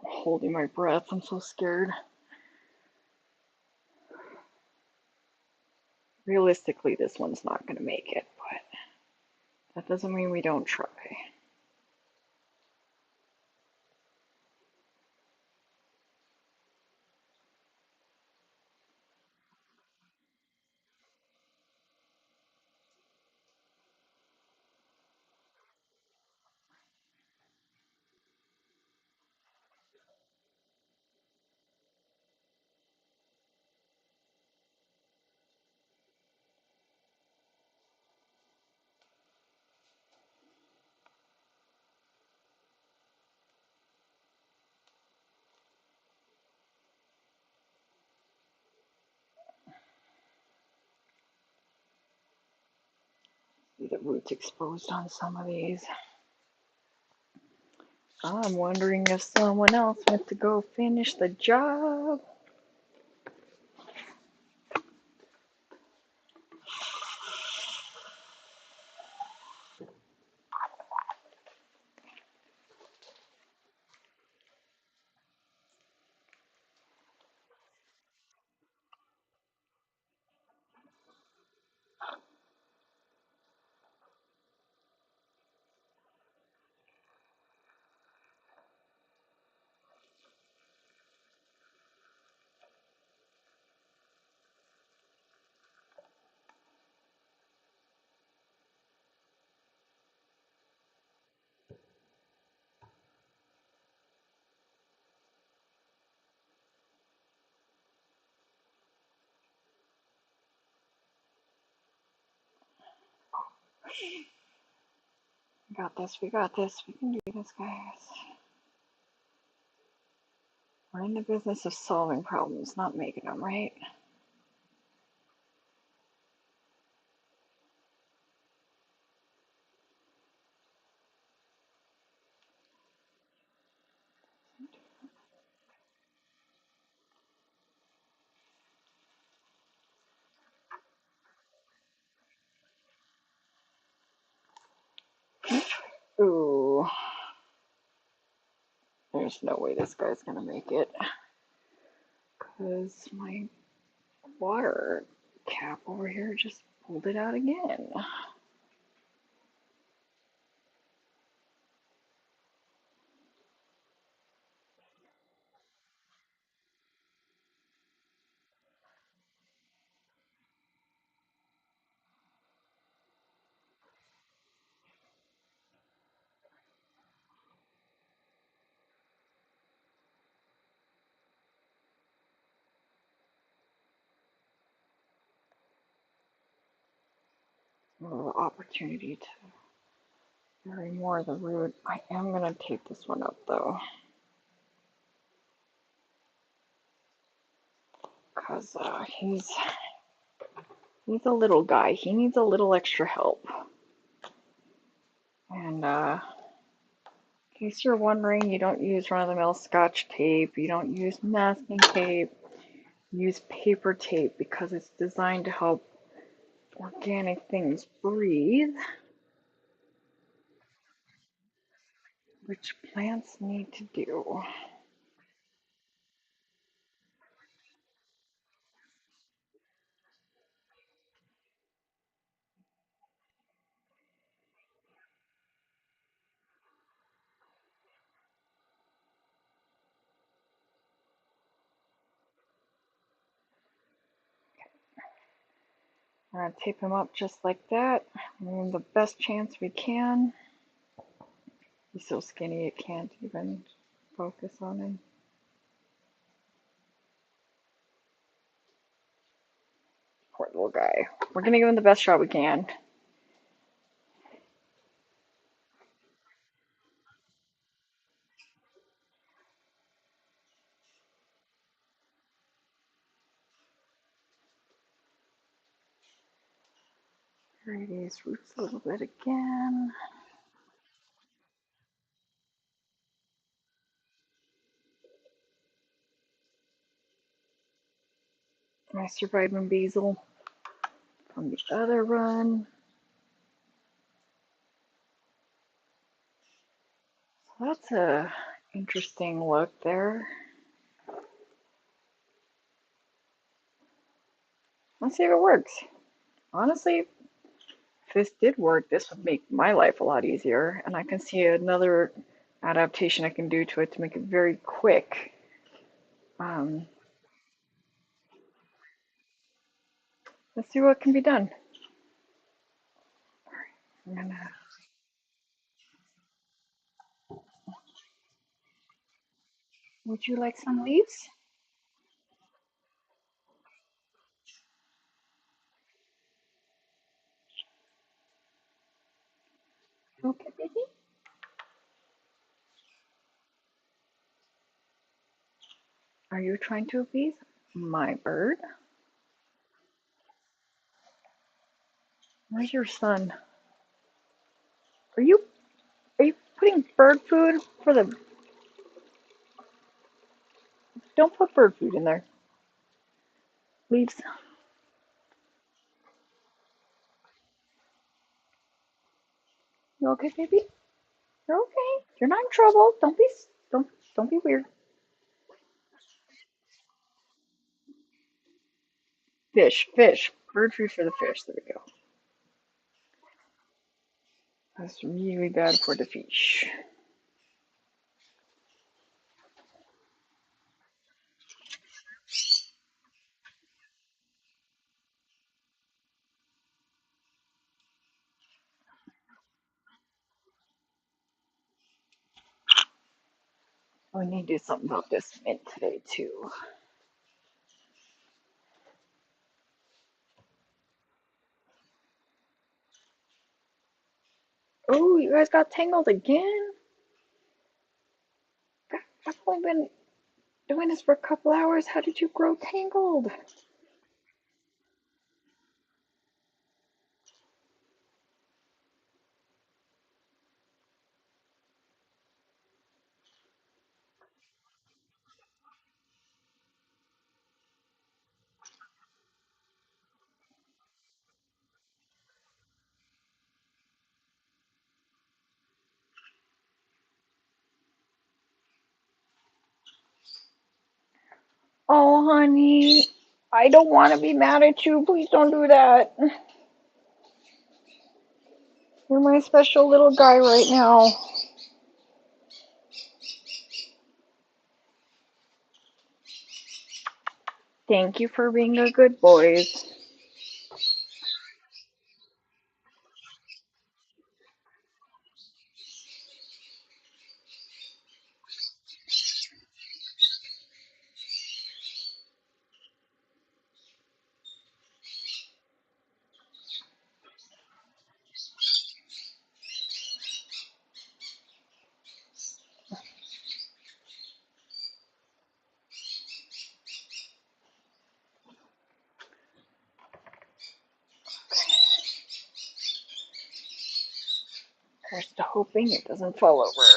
I'm holding my breath, I'm so scared. Realistically, this one's not going to make it, but that doesn't mean we don't try. See the roots exposed on some of these. I'm wondering if someone else went to go finish the job. We got this, we got this, we can do this, guys. We're in the business of solving problems, not making them, right? There's no way this guy's gonna make it. Because my water cap over here just pulled it out again. A little opportunity to bury more of the root. I am gonna tape this one up though, because he's a little guy. He needs a little extra help. And in case you're wondering, you don't use run-of-the-mill Scotch tape. You don't use masking tape. Use paper tape because it's designed to help organic things breathe, which plants need to do. I'm going to tape him up just like that. And the best chance we can. He's so skinny it can't even focus on him. Poor little guy. We're going to give him the best shot we can. Bury these roots a little bit again. My surviving basil from the other run. So that's a interesting look there. Let's see if it works. Honestly, if this did work, this would make my life a lot easier, and I can see another adaptation I can do to it to make it very quick. Let's see what can be done. I'm gonna. Would you like some leaves? Okay, baby. Are you trying to appease my bird? Where's your son? Are you are you putting bird food for the? Don't put bird food in there. Leaves. You okay, baby? You're okay. You're not in trouble. Don't be weird. Fish. Bird food for the fish. There we go. That's really bad for the fish. We need to do something about this mint today too. Oh, you guys got tangled again? I've only been doing this for a couple hours. How did you grow tangled? Oh, honey, I don't want to be mad at you. Please don't do that. You're my special little guy right now. Thank you for being a good boy. Just hoping it doesn't fall over.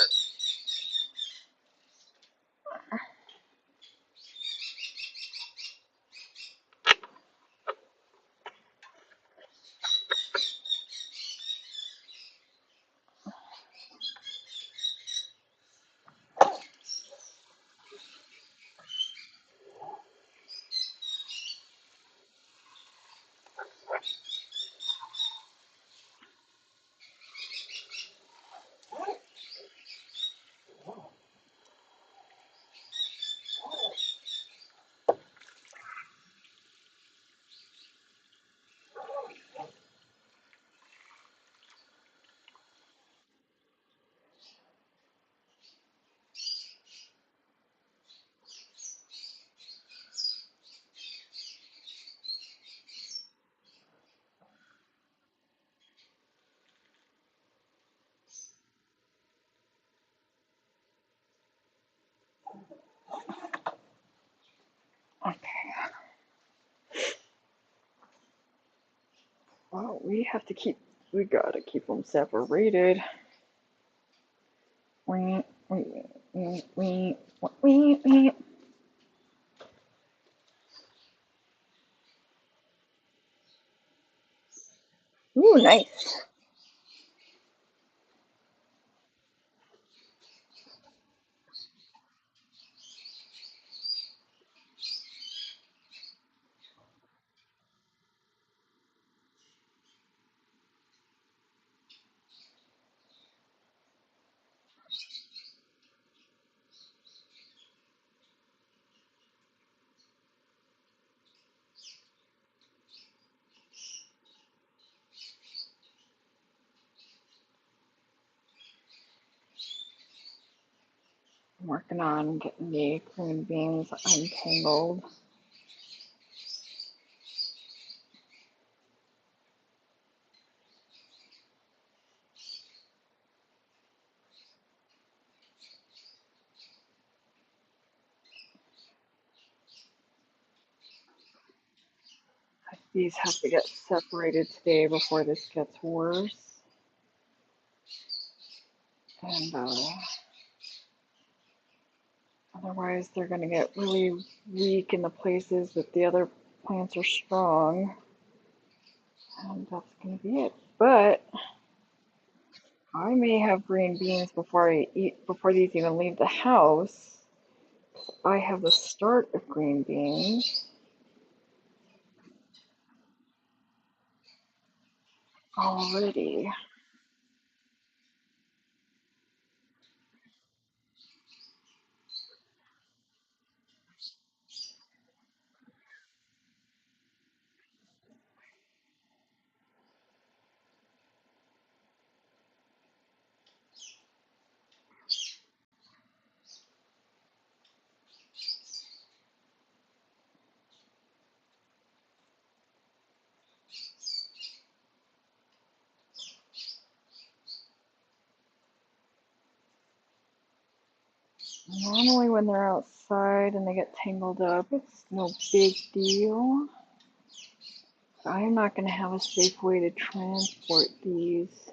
Okay. Well, we gotta keep them separated. Wee, wee, wee, wee, wee, wee. Ooh, nice. I'm working on getting the green beans untangled. These have to get separated today before this gets worse. And otherwise, they're going to get really weak in the places that the other plants are strong. And that's going to be it. But I may have green beans before these even leave the house. I have the start of green beans already. Normally when they're outside and they get tangled up, it's no big deal. I'm not going to have a safe way to transport these.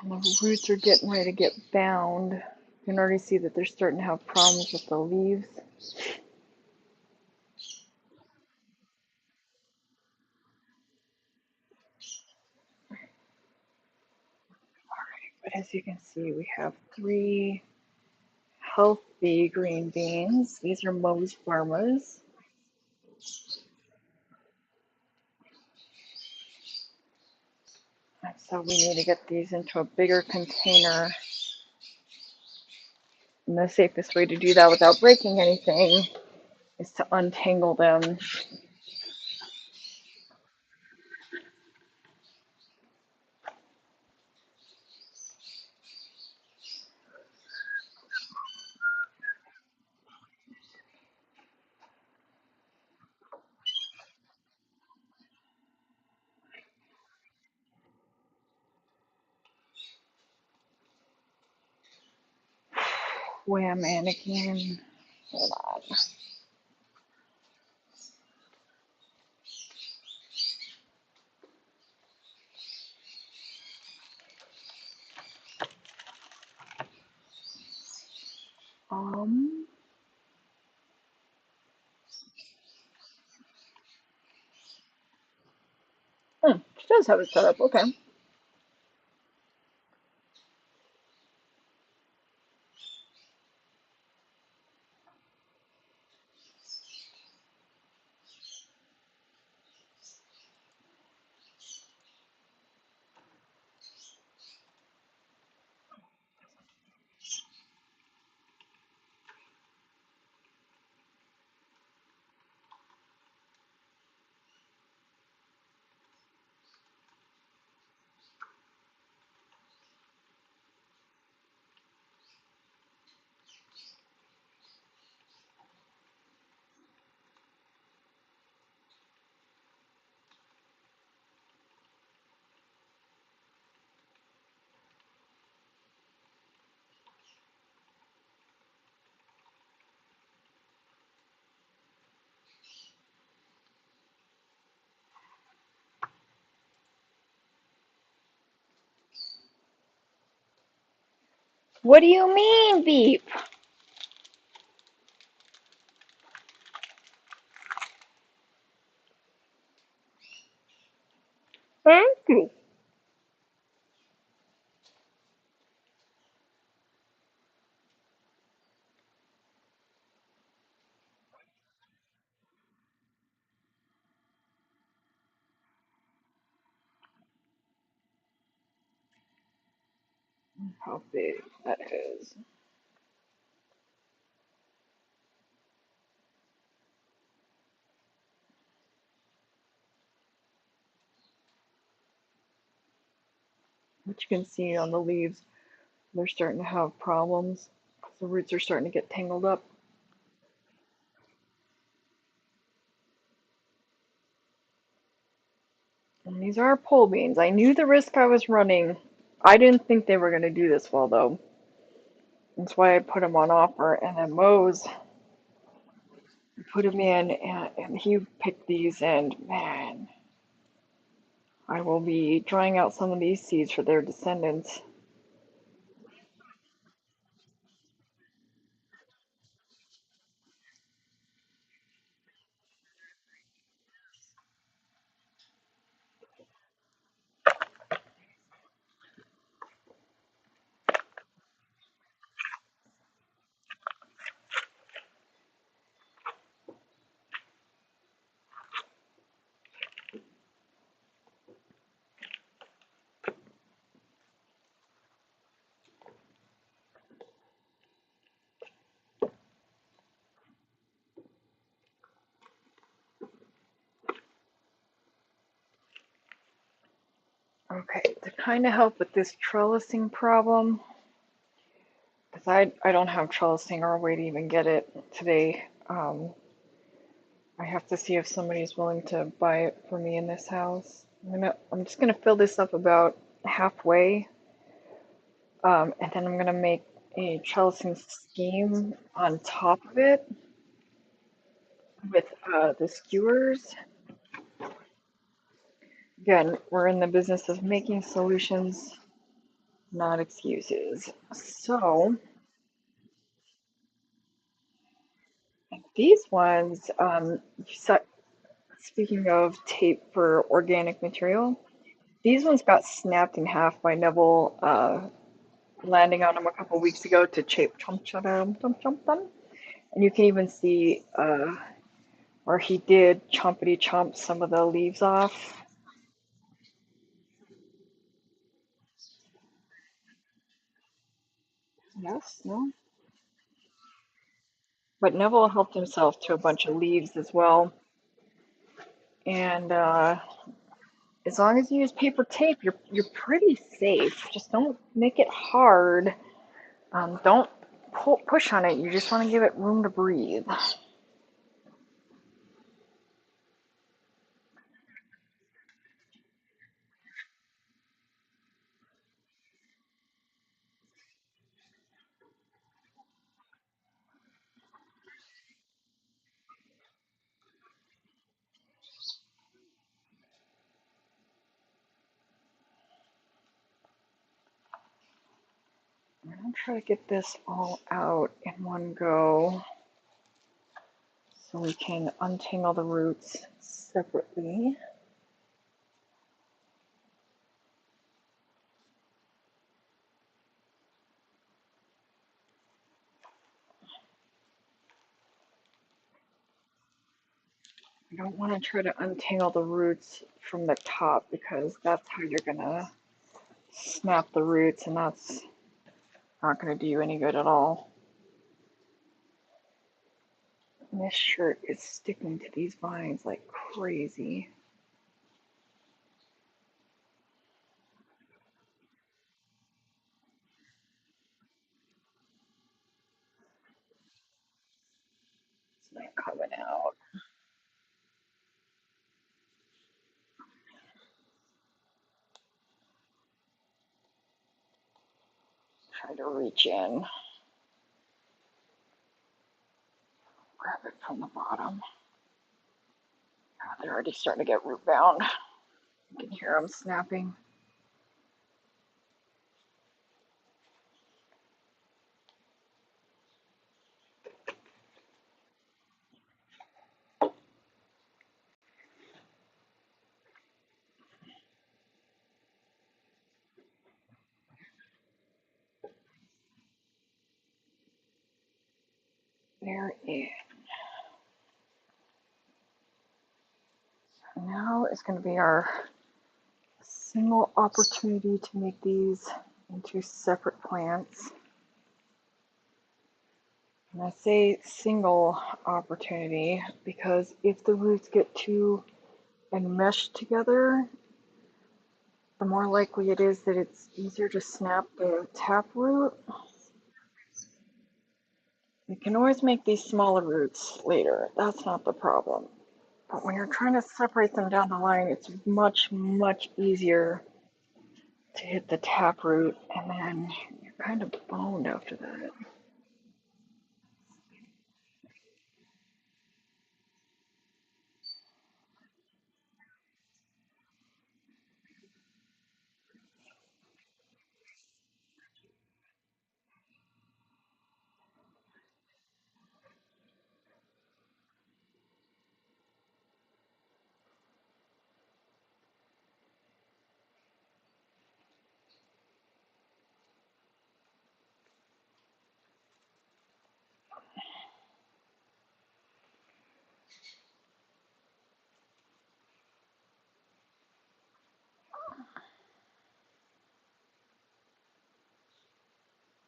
And the roots are getting ready to get bound. You can already see that they're starting to have problems with the leaves. But as you can see, we have 3 healthy green beans. These are Moe's Burmas. So we need to get these into a bigger container. And the safest way to do that without breaking anything is to untangle them. Wham, Anakin. Hold on. She does have it set up. Okay. What do you mean, beep? Thank you. How big that is. But you can see on the leaves, they're starting to have problems. The roots are starting to get tangled up. And these are pole beans. I knew the risk I was running. I didn't think they were going to do this well, though. That's why I put them on offer. And then Moe's put them in, and he picked these, and man, I will be trying out some of these seeds for their descendants. Okay, to kind of help with this trellising problem, because I don't have trellising or a way to even get it today. I have to see if somebody's willing to buy it for me in this house. I'm just gonna fill this up about halfway, and then I'm gonna make a trellising scheme on top of it with the skewers. Again, we're in the business of making solutions, not excuses. So these ones, speaking of tape for organic material, these ones got snapped in half by Neville landing on them a couple weeks ago to chomp them. And you can even see where he did chompity chomp some of the leaves off. Yes, no. But Neville helped himself to a bunch of leaves as well. And as long as you use paper tape, you're pretty safe. Just don't make it hard. Don't push on it. You just want to give it room to breathe. I'll try to get this all out in one go so we can untangle the roots separately. You don't want to try to untangle the roots from the top because that's how you're going to snap the roots, and that's not going to do you any good at all. And this shirt is sticking to these vines like crazy. It's not coming out. Try to reach in, grab it from the bottom. Oh, they're already starting to get root bound. You can hear them snapping. There is. Now is going to be our single opportunity to make these into separate plants. And I say single opportunity because if the roots get too enmeshed together, the more likely it is that it's easier to snap the taproot. You can always make these smaller roots later. That's not the problem. But when you're trying to separate them down the line, it's much, much easier to hit the taproot, and then you're kind of boned after that.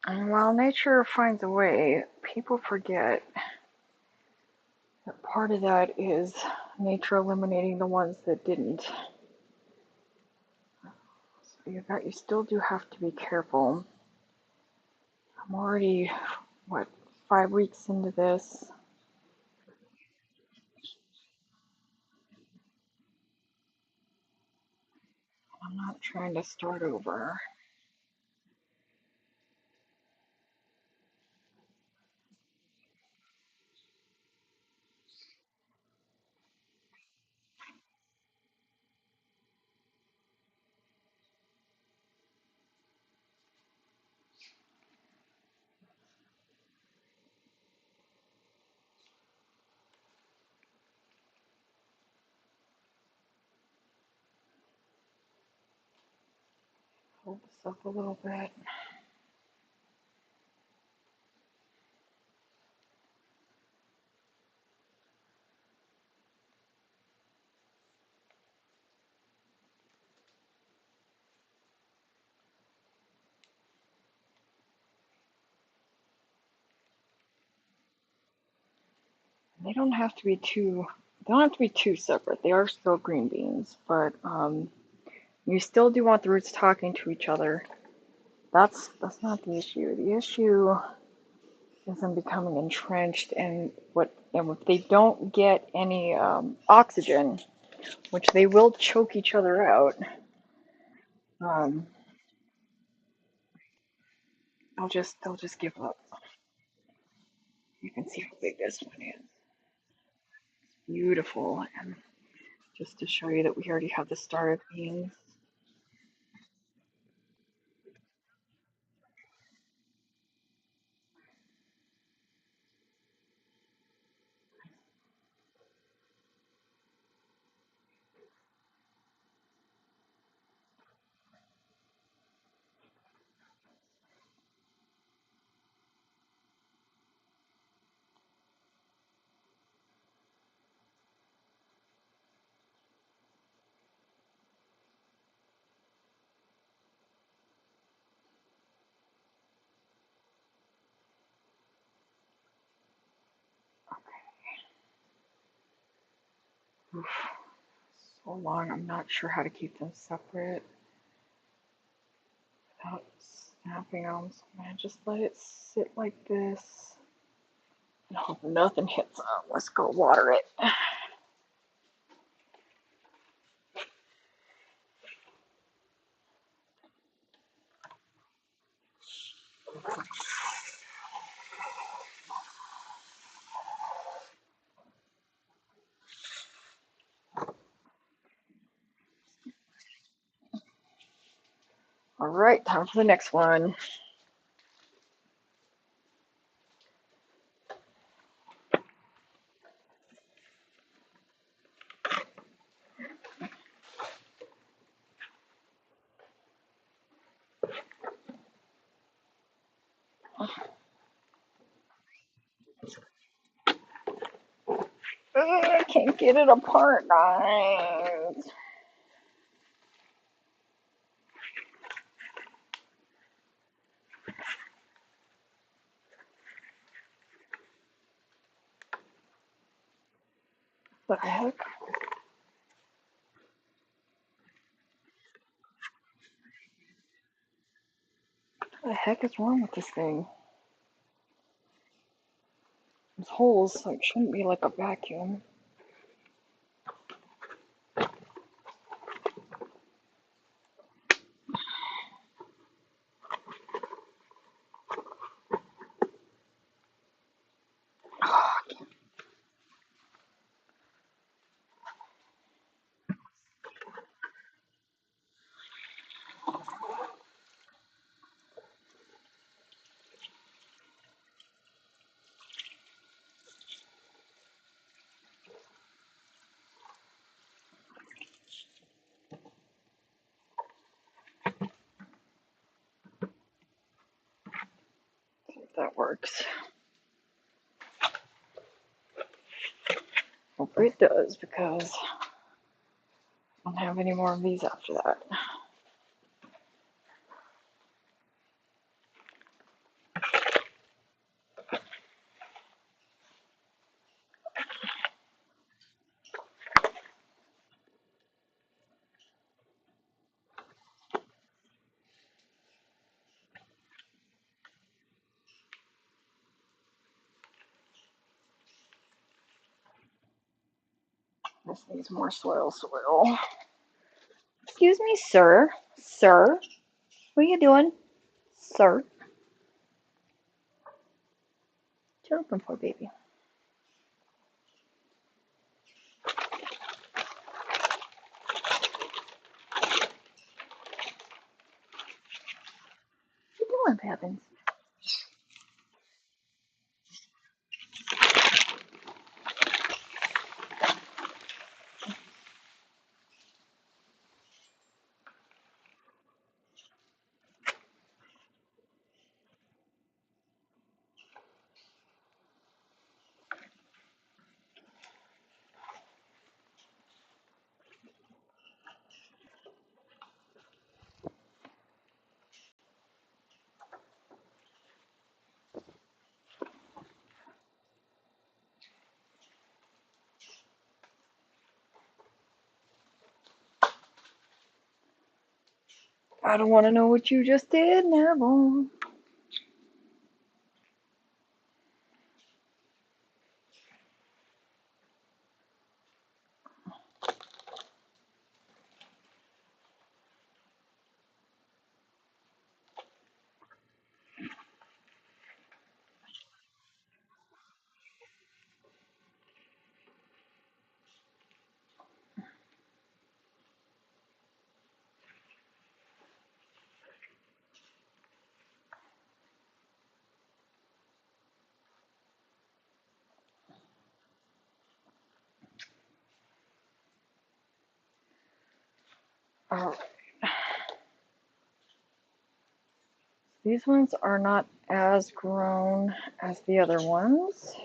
And while nature finds a way, people forget that part of that is nature eliminating the ones that didn't. So you still do have to be careful. I'm already, what, 5 weeks into this. I'm not trying to start over. Hold this up a little bit. They don't have to be too. They don't have to be too separate. They are still green beans, but you still do want the roots talking to each other. That's not the issue. The issue is them becoming entrenched, and if they don't get any oxygen, which they will choke each other out, um, they'll just give up. You can see how big this one is. Beautiful, and just to show you that we already have the starter beans. Oof, so long. I'm not sure how to keep them separate without snapping them. So I'm gonna just let it sit like this and hope nothing hits them. Let's go water it. All right, time for the next one. I can't get it apart, guys. What the heck? What the heck is wrong with this thing? There's holes, so it shouldn't be like a vacuum. See if that works. Hope it does, because I don't have any more of these after that. This needs more soil. Excuse me, sir. Sir? What are you doing? Sir? What you looking for, baby? What you doing, Pappins? I don't want to know what you just did, Neville. All right. These ones are not as grown as the other ones.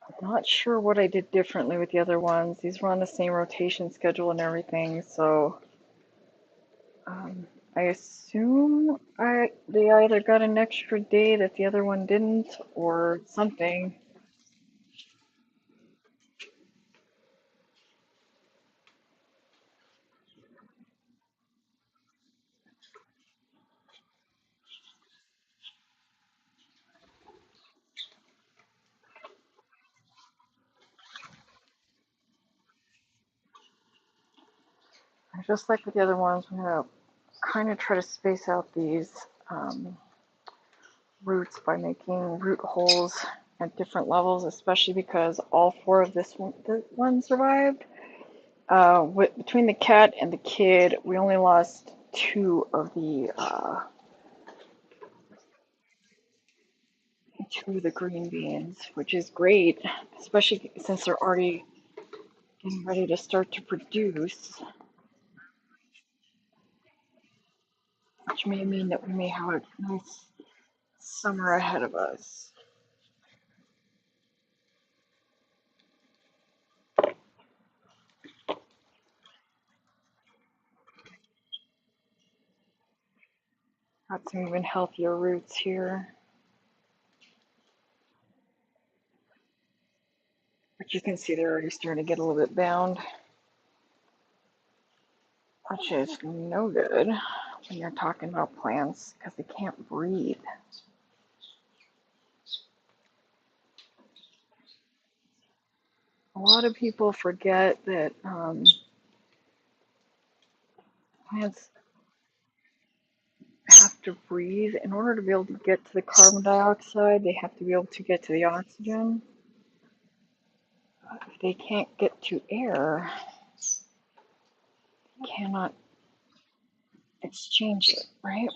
I'm not sure what I did differently with the other ones. These were on the same rotation schedule and everything, so I assume they either got an extra day that the other one didn't or something. Just like with the other ones, I'm going to kind of try to space out these roots by making root holes at different levels, especially because all four of this one survived. Between the cat and the kid, we only lost two of the green beans, which is great, especially since they're already getting ready to start to produce, which may mean that we may have a nice summer ahead of us. Got some even healthier roots here. But you can see they're already starting to get a little bit bound, which is no good when you're talking about plants because they can't breathe. A lot of people forget that plants have to breathe. In order to be able to get to the carbon dioxide, they have to be able to get to the oxygen. If they can't get to air, they cannot exchange it, right?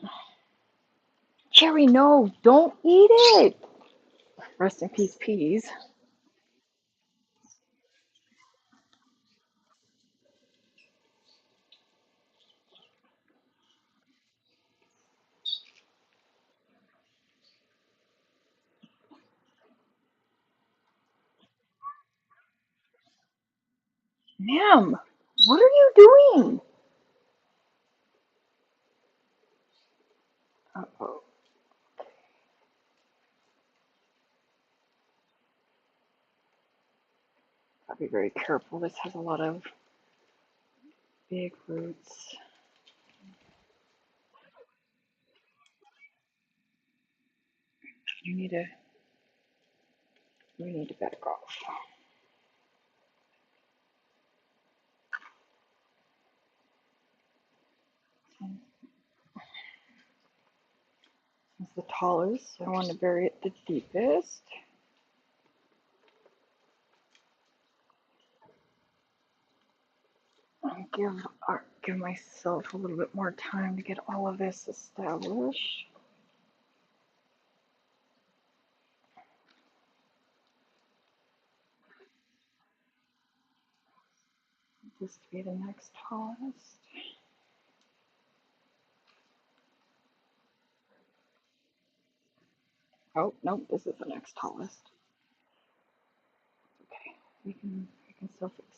Jerry, no, don't eat it. Rest in peace, peas. Ma'am, what are you doing? Uh-oh. Gotta be very careful. This has a lot of big roots. You need to back off. This is the tallest, so I want to bury it the deepest. And give myself a little bit more time to get all of this established. This to be the next tallest. Oh, no, this is the next tallest. Okay, we can still fix it.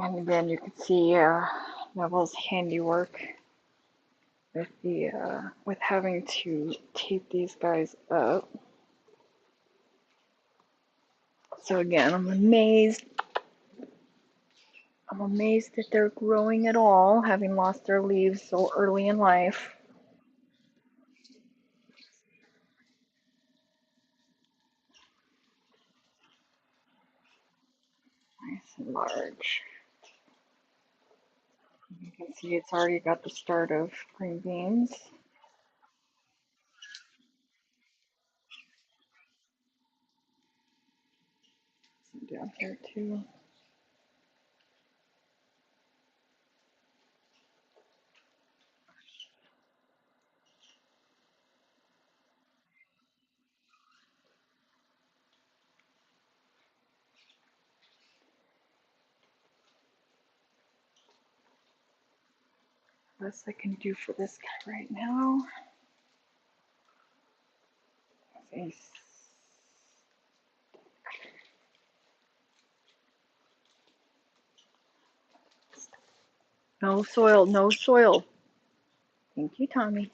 And again, you can see Neville's handiwork with the with having to tape these guys up. So again, I'm amazed. I'm amazed that they're growing at all, having lost their leaves so early in life. Nice and large. You can see it's already got the start of green beans. Some down here too. Best I can do for this guy right now. No soil, no soil. Thank you, Tommy.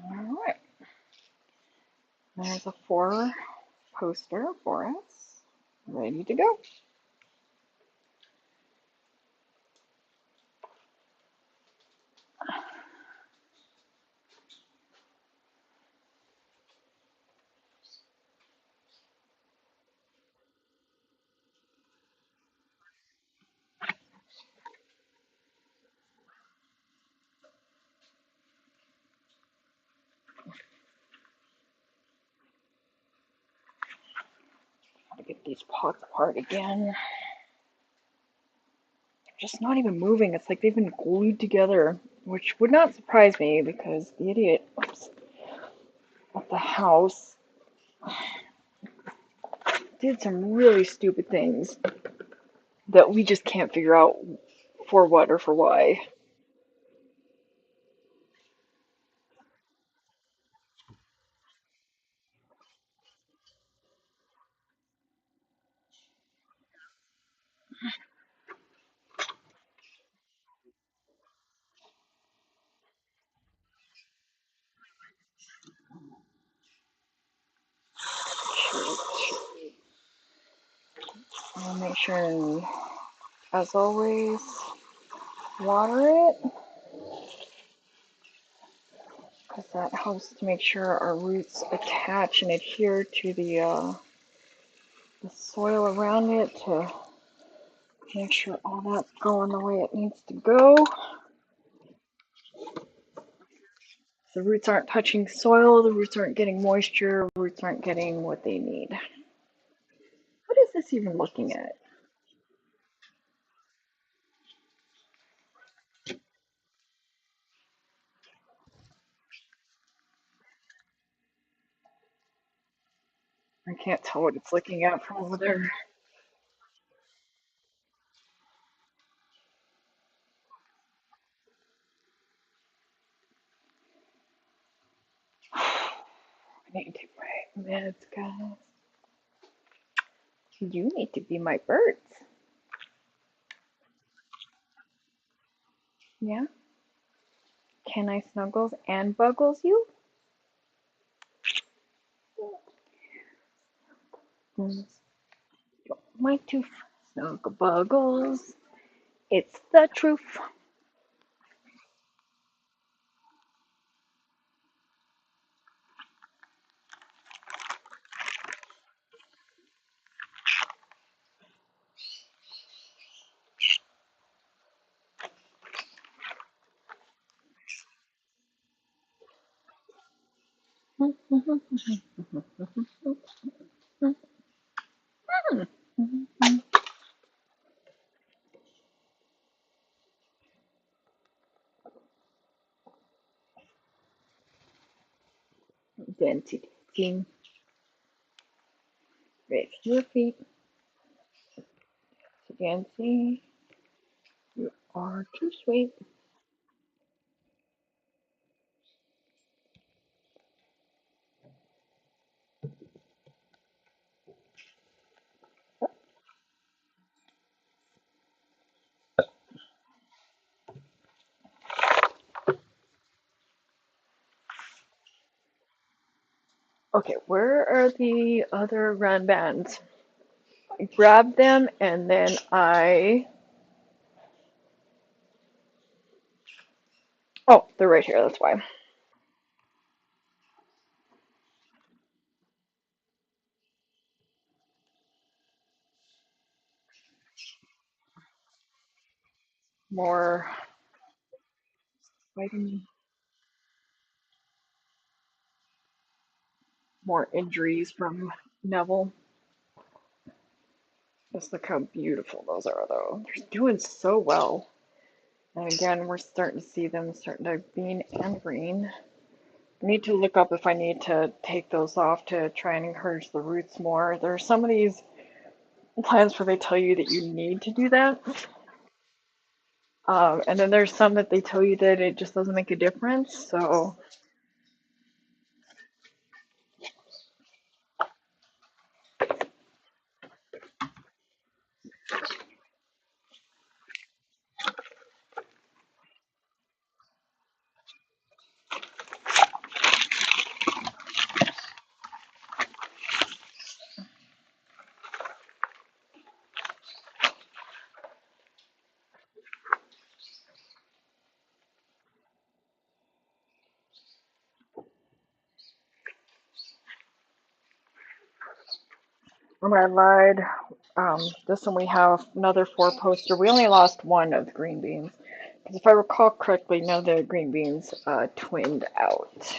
All right. There's a 4 poster for us. Ready to go. Gotta get these pots apart again. They're just not even moving. It's like they've been glued together, which would not surprise me because the idiot at the house did some really stupid things that we just can't figure out for what or for why. I'll make sure and, as always, water it because that helps to make sure our roots attach and adhere to the soil around it to make sure all that's going the way it needs to go. The roots aren't touching soil, the roots aren't getting moisture, roots aren't getting what they need. What is this even looking at? I can't tell what it's looking at from over there. I need to take my meds, guys. You need to be my birds. Yeah? Can I snuggles and buggles you? Mm. Don't like to snuggle buggles. It's the truth. Fancy team. Raise your feet. Fancy. You are too sweet. Okay, where are the other run bands? I grabbed them and then oh, they're right here, that's why. More fighting, more injuries from Neville. Just look how beautiful those are, though. They're doing so well. And again, we're starting to see them starting to bean and green. I need to look up if I need to take those off to try and encourage the roots more. There are some of these plants where they tell you that you need to do that. And then there's some that they tell you that it just doesn't make a difference. So, when I lied, this one we have another four poster. We only lost one of the green beans. Because if I recall correctly, none of the green beans twinned out.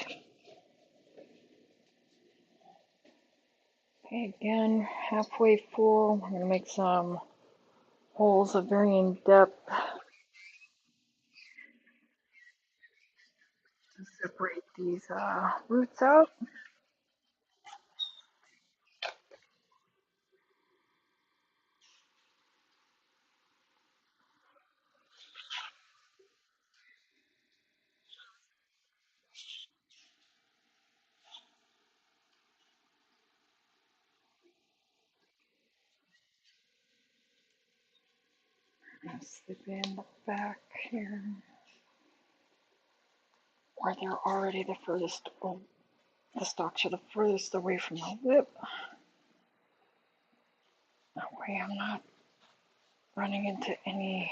Okay, again, halfway full. I'm going to make some holes of varying depth to separate these roots out. I'm going to slip in the back here where they're already the furthest, oh, the stalks are the furthest away from the lip. That way I'm not running into any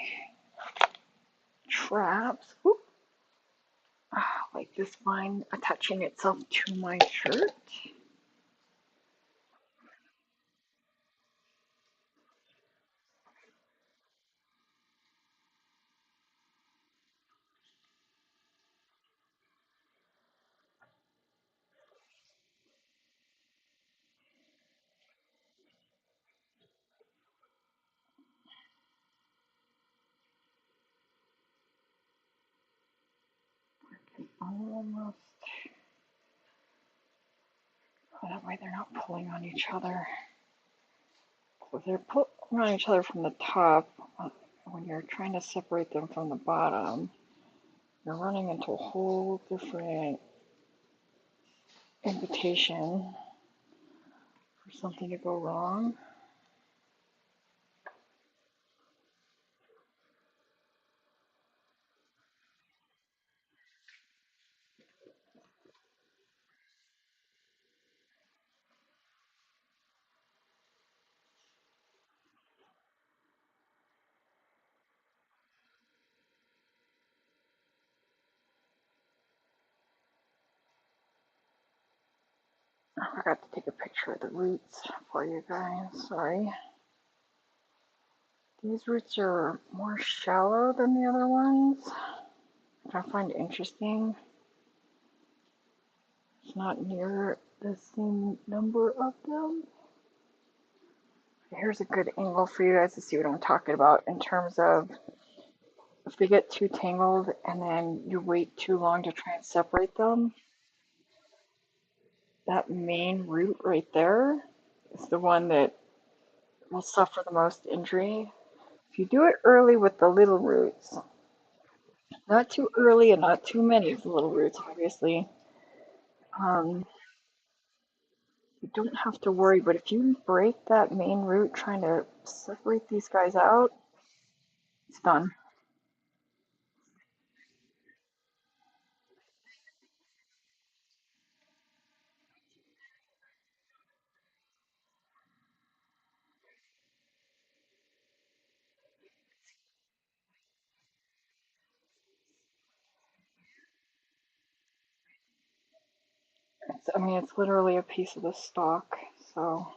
traps. Whoop. Like this vine attaching itself to my shirt. Almost. That way they're not pulling on each other. If they're pulling on each other from the top, when you're trying to separate them from the bottom, you're running into a whole different invitation for something to go wrong. I forgot to take a picture of the roots for you guys, sorry. These roots are more shallow than the other ones, which I find interesting. It's not near the same number of them. Here's a good angle for you guys to see what I'm talking about in terms of if they get too tangled and then you wait too long to try and separate them. That main root right there is the one that will suffer the most injury. If you do it early with the little roots, not too early and not too many of the little roots, obviously, um, you don't have to worry. But if you break that main root trying to separate these guys out, it's done. I mean, it's literally a piece of the stalk, so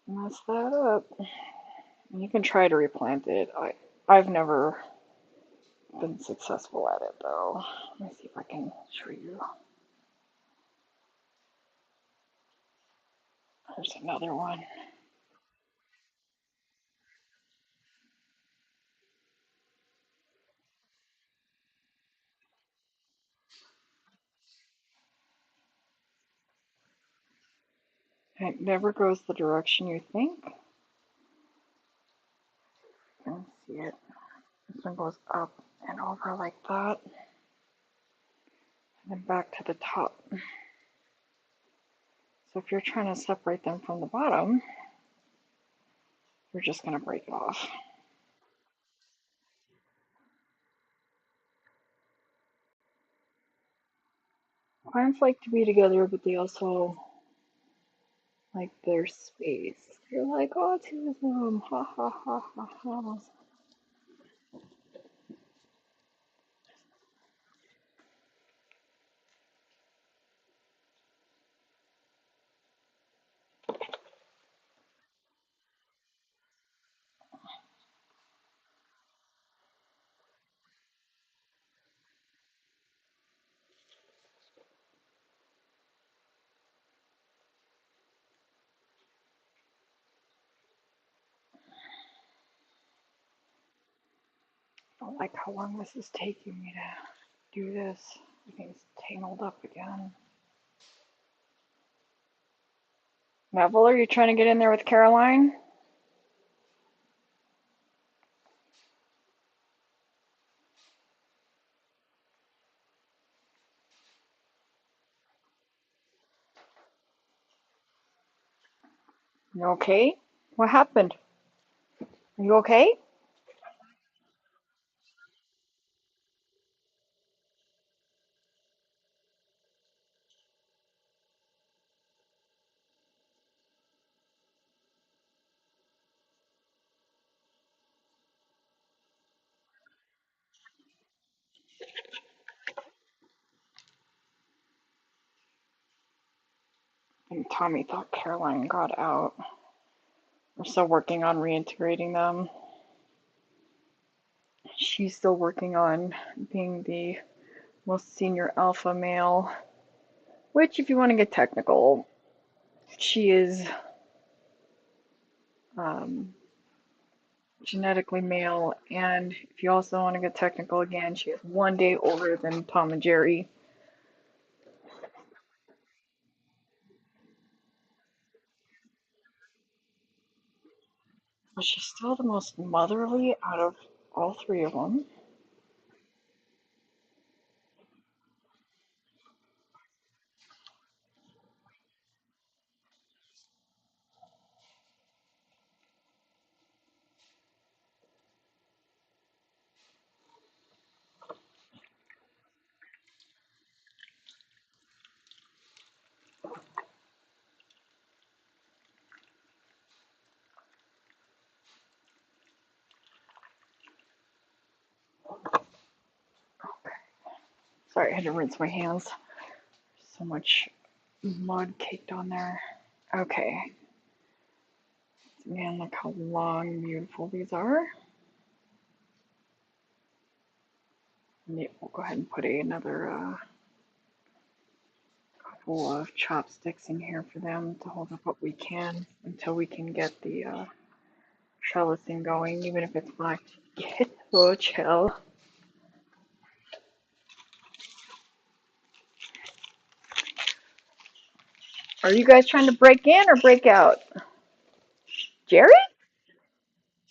mess that up. You can try to replant it. I've never been successful at it though. Let me see if I can show you. There's another one. It never goes the direction you think. You can see it. This one goes up and over like that, and then back to the top. So if you're trying to separate them from the bottom, you're just going to break it off. Plants like to be together, but they also like their space. You're like, autism, ha ha ha ha ha. I don't like how long this is taking me to do this. Everything's tangled up again. Neville, are you trying to get in there with Caroline? You okay? What happened? Are you okay? And Tommy thought Caroline got out. We're still working on reintegrating them. She's still working on being the most senior alpha male, which, if you want to get technical, she is um, genetically male. And if you also want to get technical again, she is 1 day older than Tom and Jerry. But she's still the most motherly out of all three of them. Sorry, I had to rinse my hands. So much mud caked on there. Okay. Man, look how long and beautiful these are. And we'll go ahead and put another full of chopsticks in here for them to hold up what we can until we can get the trellising going, even if it's by hello, chill. Are you guys trying to break in or break out? Jerry?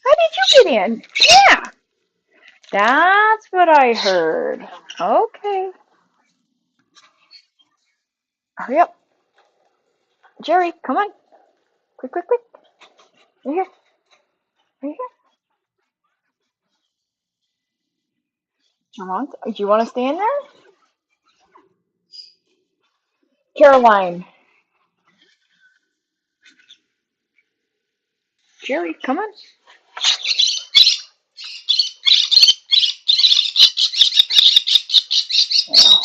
How did you get in? Yeah, that's what I heard. Okay. Hurry up. Jerry, come on. Quick, quick, quick. Right here. Right here. Come on. Do you want to stay in there? Caroline. Jerry, come on. Oh,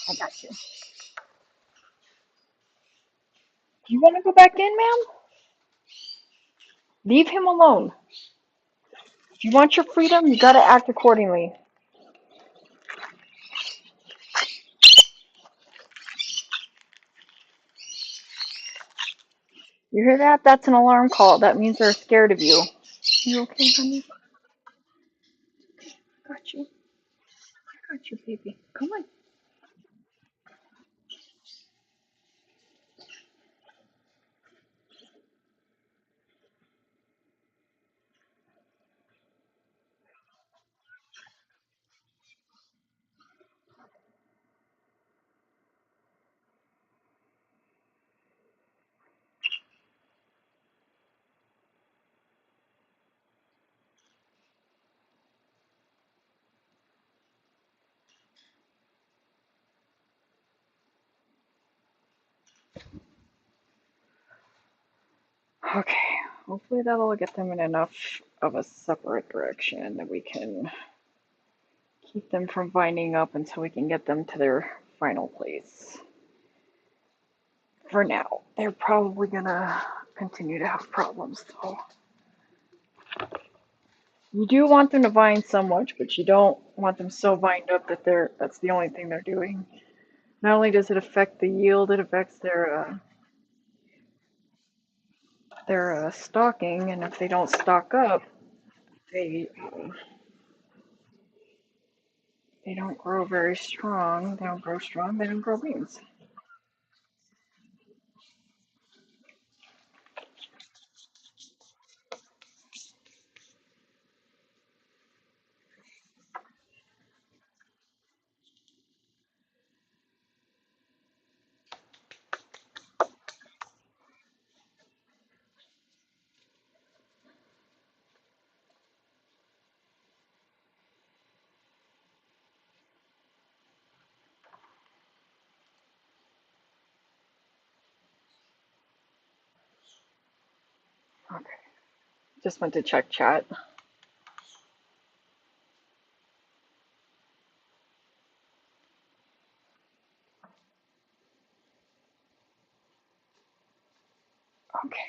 I got you. Do you want to go back in, ma'am? Leave him alone. If you want your freedom, you gotta act accordingly. You hear that? That's an alarm call. That means they're scared of you. You okay, honey? Got you. I got you, baby. Come on. Okay. Hopefully that'll get them in enough of a separate direction that we can keep them from binding up until we can get them to their final place. For now, they're probably gonna continue to have problems though. You do want them to bind so much, but you don't want them so bind up that that's the only thing they're doing. Not only does it affect the yield, it affects their stocking, and if they don't stock up, they they don't grow very strong. They don't grow strong. They don't grow beans. Okay. Just went to check chat. Okay.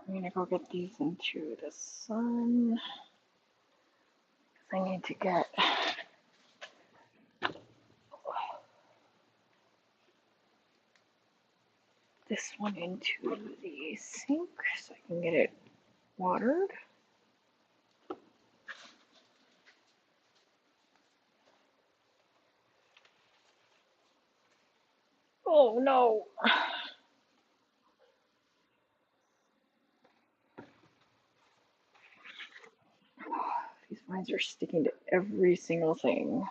I'm gonna go get these into the sun. I need to get this one into the sink so I can get it watered. Oh no. These vines are sticking to every single thing.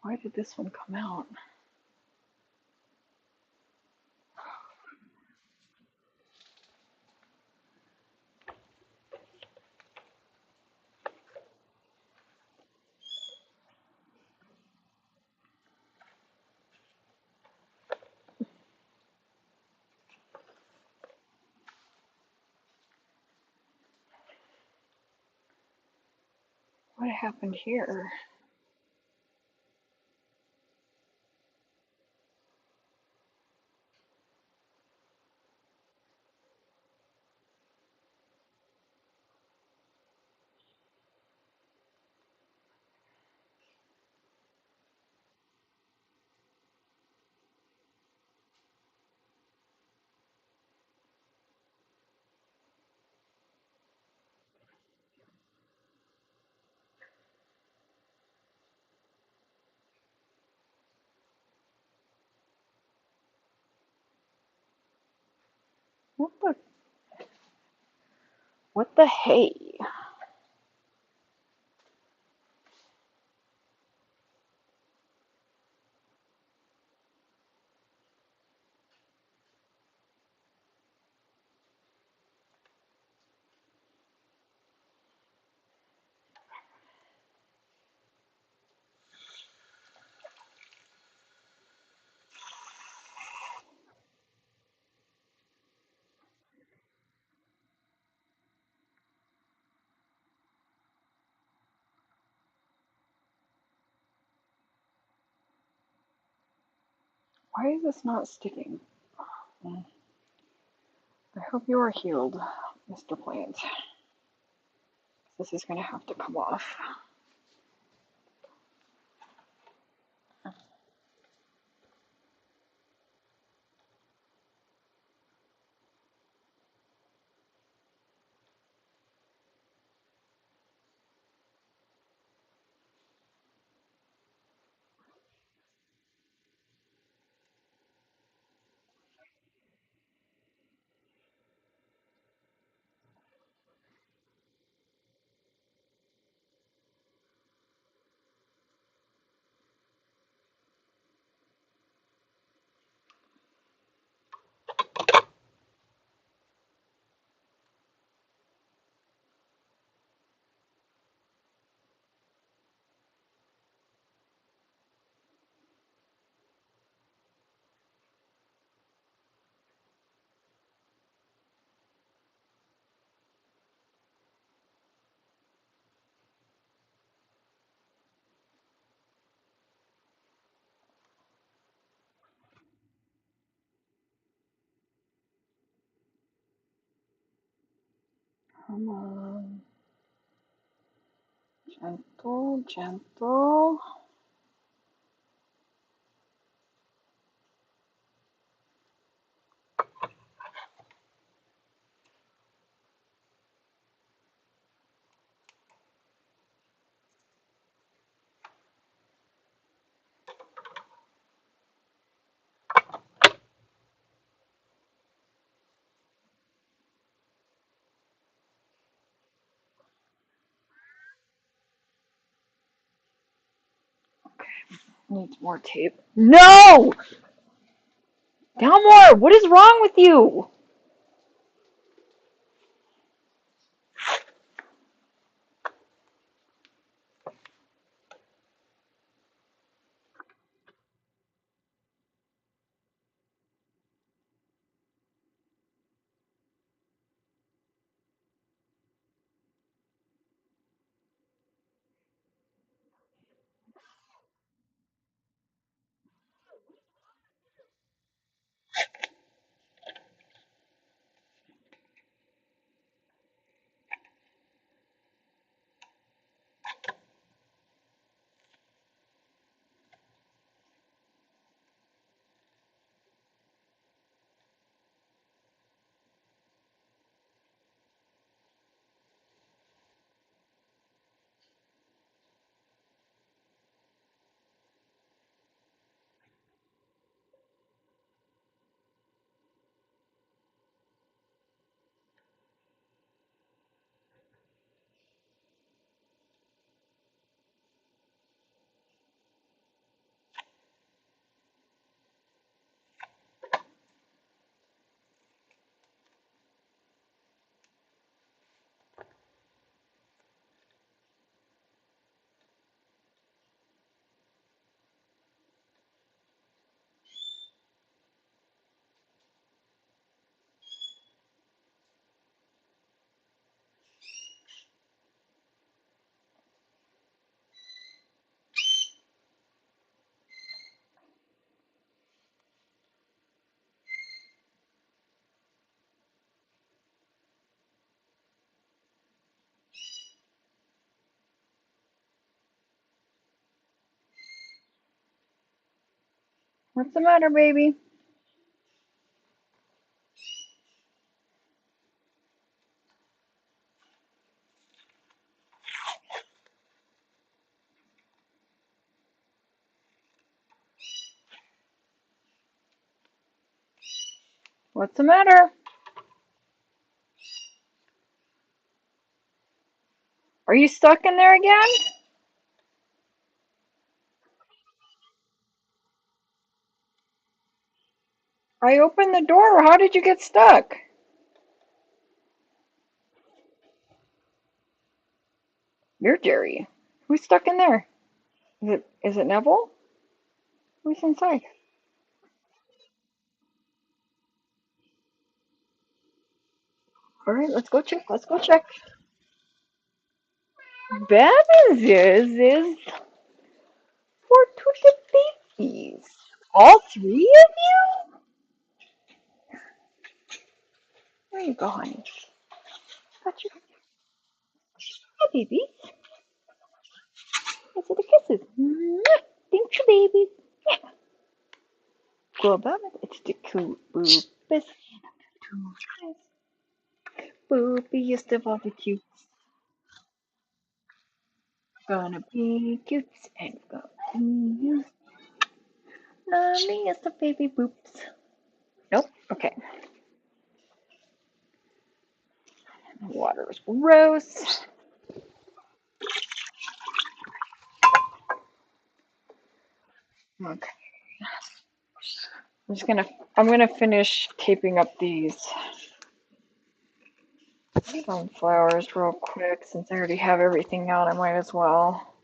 Why did this one come out? What happened here? What the hey? Why is this not sticking? I hope you are healed, Mr. Plant. This is going to have to come off. Come on. Gentle, gentle. Needs more tape. No! Delmore, what is wrong with you? What's the matter, baby? What's the matter? Are you stuck in there again? I opened the door. How did you get stuck? You're Jerry. Who's stuck in there? Is it Neville? Who's inside? All right, let's go check. Let's go check. Bevins is for two the babies. All three of you? There you go, honey. Got you. Hi, baby. These are the kisses. Mwah. Thank you, baby. Yeah. Go about it. It's the cool boopus. Boopy, you're still the cute. Gonna be cute and gonna be you. Mommy is the baby boops. Nope. Okay. Water is gross. Okay. I'm gonna finish taping up these sunflowers real quick since I already have everything out. I might as well.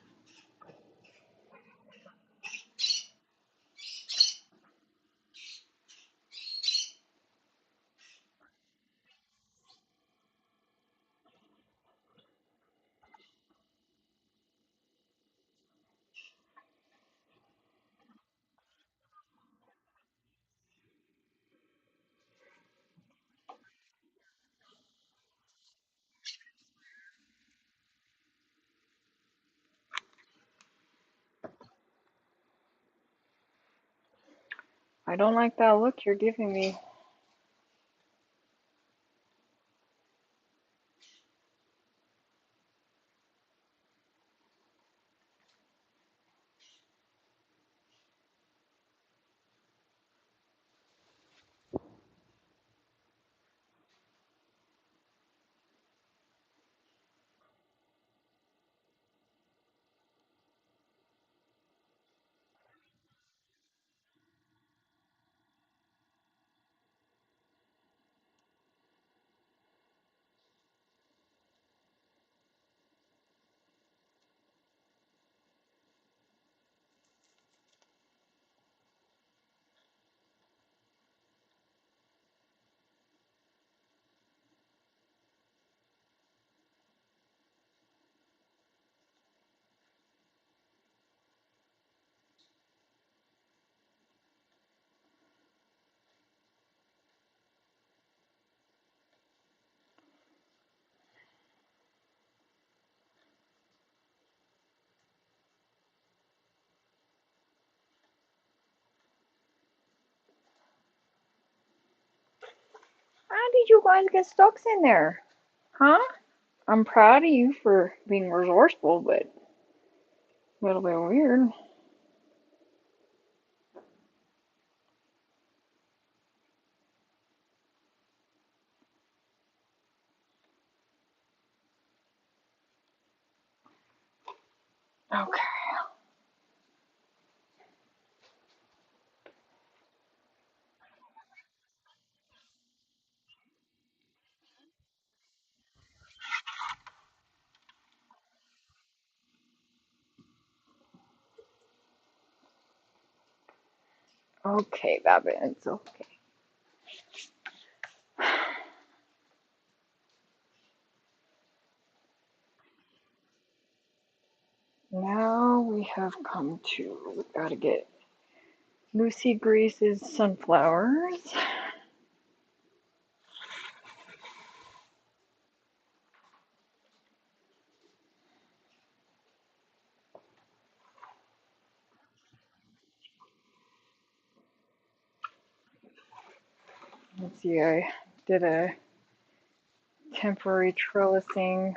I don't like that look you're giving me. How did you guys get stuck in there? Huh? I'm proud of you for being resourceful, but a little bit weird. Okay. Okay, Babbins. Okay. Now we have come to, we gotta get Lucy Grace's sunflowers. see, I did a temporary trellising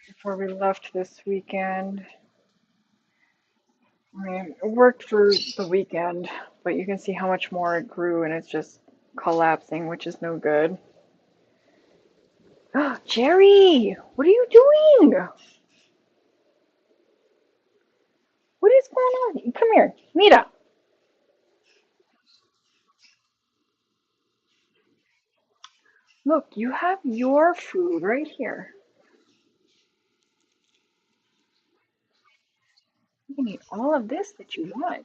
before we left this weekend. I mean, it worked for the weekend, but you can see how much more it grew and it's just collapsing, which is no good. Jerry, what are you doing? What is going on? Come here, Mira. Look, you have your food right here. You can eat all of this that you want.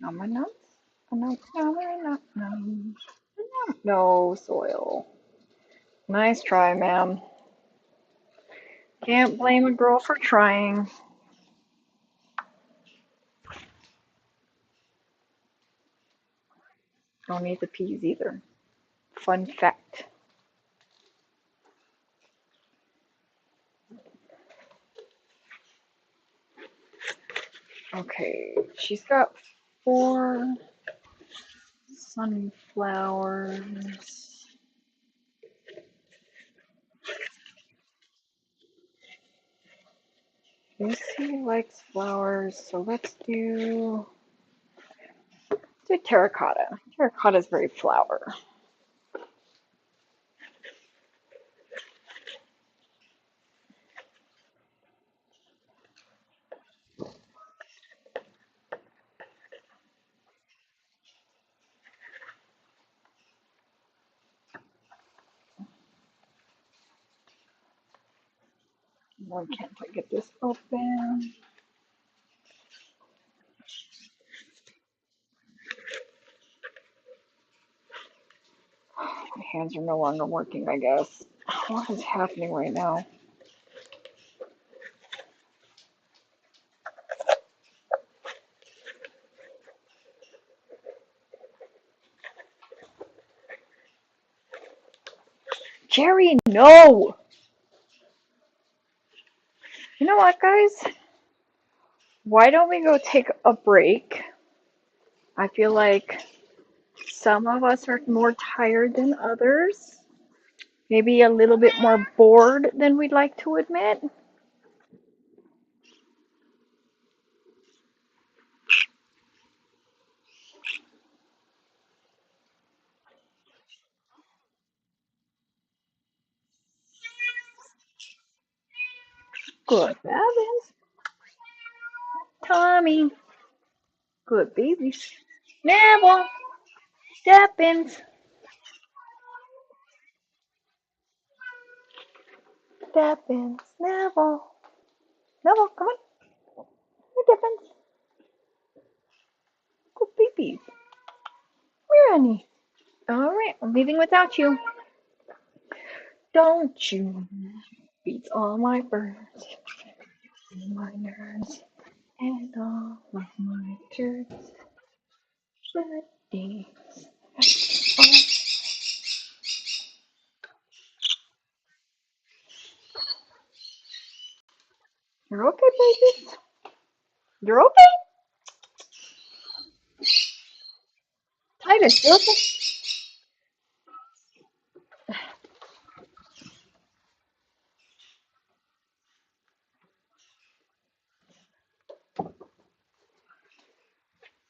Nom nom nom nom nom nom. No soil. Nice try, ma'am. Can't blame a girl for trying. Don't eat the peas either. Fun fact. Okay, she's got 4 sunflowers. Lucy likes flowers, so let's do terracotta. Terracotta is very flower. Why can't I get this open? My hands are no longer working, I guess. What is happening right now? Jerry, no! You know what, guys? Why don't we go take a break? I feel like some of us are more tired than others. Maybe a little bit more bored than we'd like to admit. Good, Evans. Tommy. Good babies. Neville. Steppins. Steppins. Neville. Neville, come on. Here, Steppins. Good babies. Where, honey? All right, I'm leaving without you. Don't you beats all my birds, my nerves, and all of my jerks. Bloody. Oh, you're okay, baby. You're okay. Titus, you okay?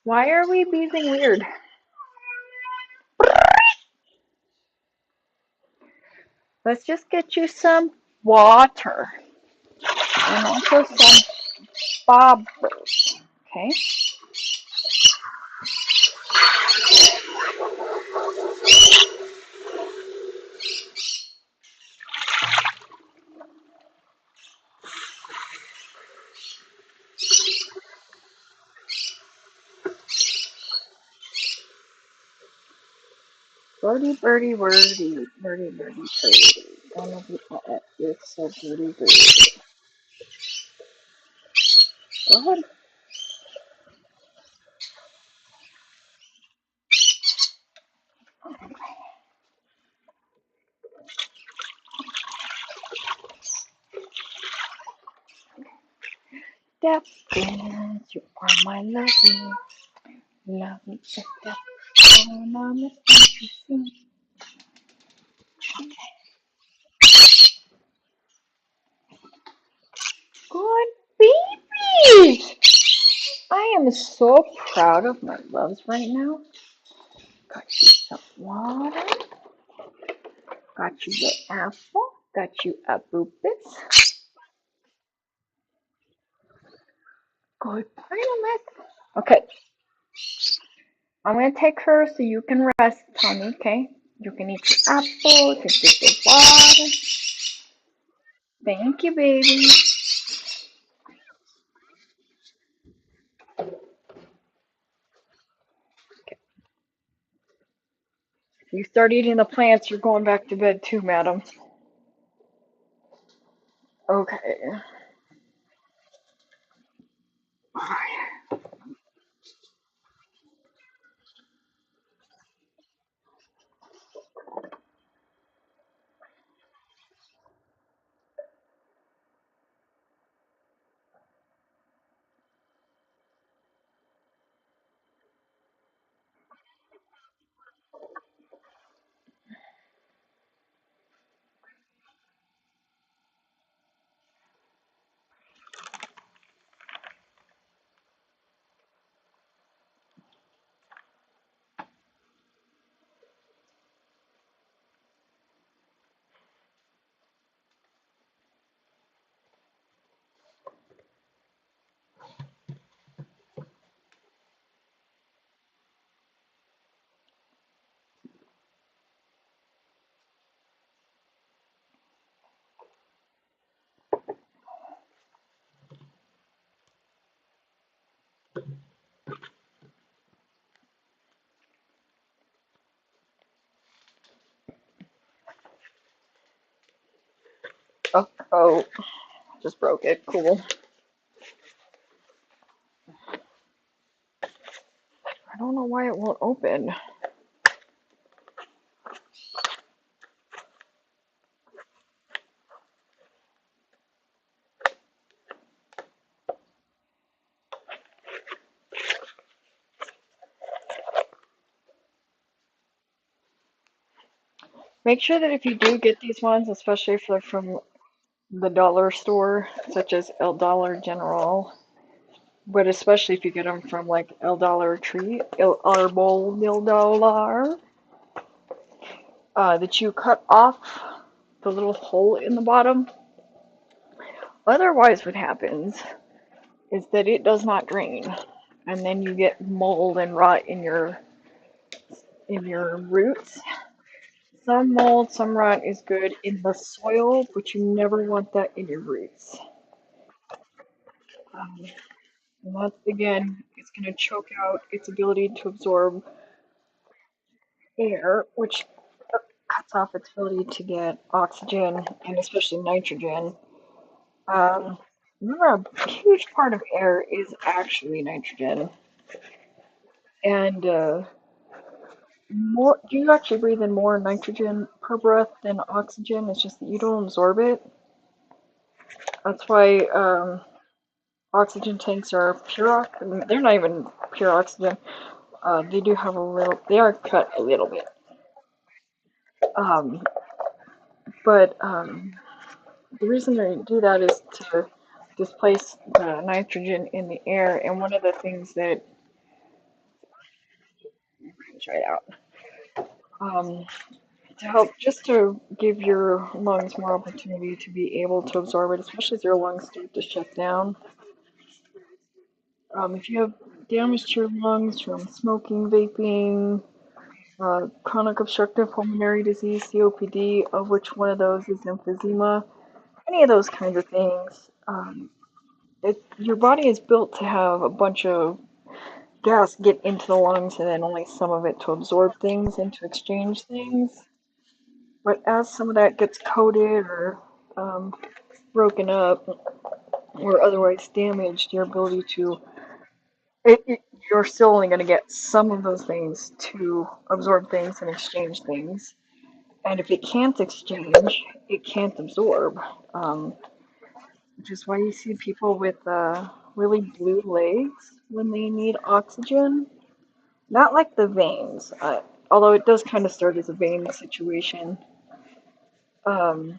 Why are we being weird? Let's just get you some water and also some bobbers, okay? Birdie, birdie, birdie, birdie, birdie, birdie. One of you is so birdie, birdie. Go ahead. Daffodils, you are my lovely, lovely daffodils. And I miss you soon. Good baby! I am so proud of my loves right now. Got you some water. Got you the apple. Got you a boopus. Good promise. Okay, I'm gonna take her so you can rest, Tommy, okay? You can eat your apple, you can drink your water. Thank you, baby. If you start eating the plants, you're going back to bed too, madam. Okay. Oh, just broke it. Cool. I don't know why it won't open. Make sure that if you do get these ones, especially if they're from the dollar store, such as El Dollar General, but especially if you get them from like El Dollar Tree, El Arbol del Dollar, that you cut off the little hole in the bottom. Otherwise, what happens is that it does not drain, and then you get mold and rot in your roots. Some mold, some rot is good in the soil, but you never want that in your roots. Um, and that's again, it's going to choke out its ability to absorb air, which cuts off its ability to get oxygen and especially nitrogen. Um, Remember, a huge part of air is actually nitrogen, and more you actually breathe in more nitrogen per breath than oxygen. It's just that you don't absorb it. That's why oxygen tanks are pure. They're not even pure oxygen. They do have a little. They are cut a little bit. Um, but the reason they do that is to displace the nitrogen in the air. And one of the things that try it out. To help just to give your lungs more opportunity to be able to absorb it, especially as your lungs start to shut down. If you have damage to your lungs from smoking, vaping, chronic obstructive pulmonary disease, COPD, of which one of those is emphysema, any of those kinds of things, your body is built to have a bunch of gas get into the lungs and then only some of it to absorb things and to exchange things. But as some of that gets coated or broken up or otherwise damaged, your ability to you're still only going to get some of those things to absorb things and exchange things. And if it can't exchange, it can't absorb. Um, which is why you see people with really blue legs when they need oxygen. Not like the veins, although it does kind of start as a vein situation. Um,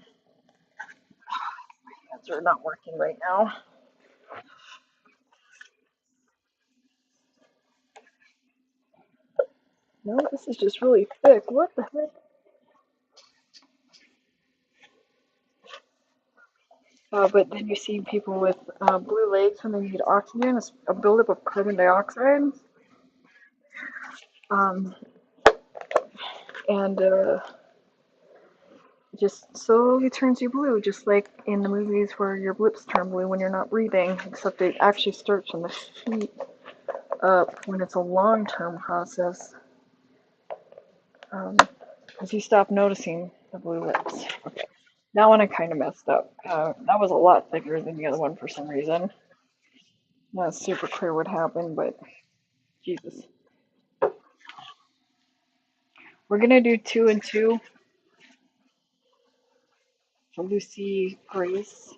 hands are not working right now. No, this is just really thick. What the heck? But then you see people with blue legs when they need oxygen. It's a buildup of carbon dioxide, um, and just slowly turns you blue, just like in the movies where your lips turn blue when you're not breathing. Except it actually starts from the feet up when it's a long-term process. As you stop noticing the blue lips. That one I kind of messed up. That was a lot thicker than the other one for some reason. Not super clear what happened, but Jesus. We're gonna do 2 and 2 for Lucy Grace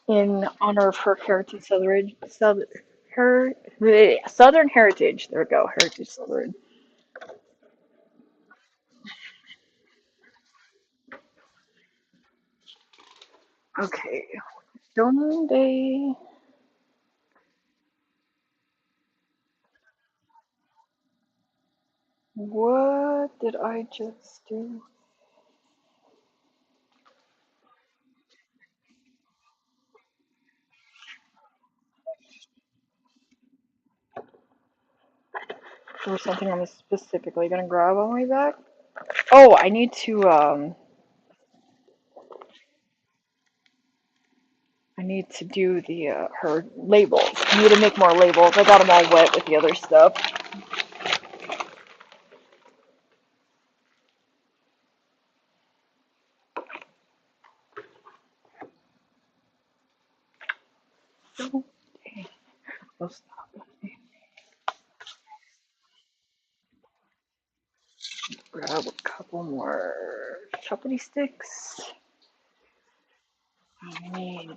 in honor of her heritage Southern heritage. There we go, heritage Southern. Okay, donde? What did I just do? There was something I was specifically gonna grab on my back. Oh, I need to do the her labels. I need to make more labels. I got them all wet with the other stuff. Okay, I'll stop. Grab a couple more choppity sticks. I need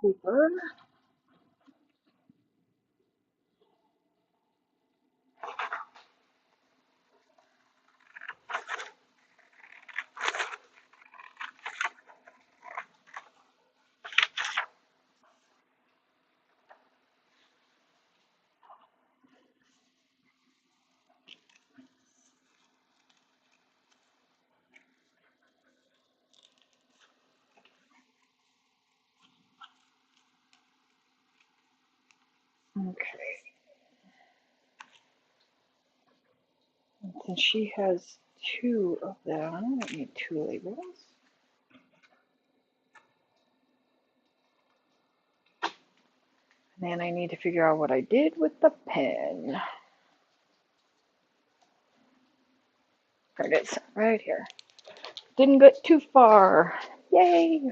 paper. Okay, and since she has 2 of them, I need 2 labels. And then I need to figure out what I did with the pen. There it is, right here. Didn't get too far. Yay!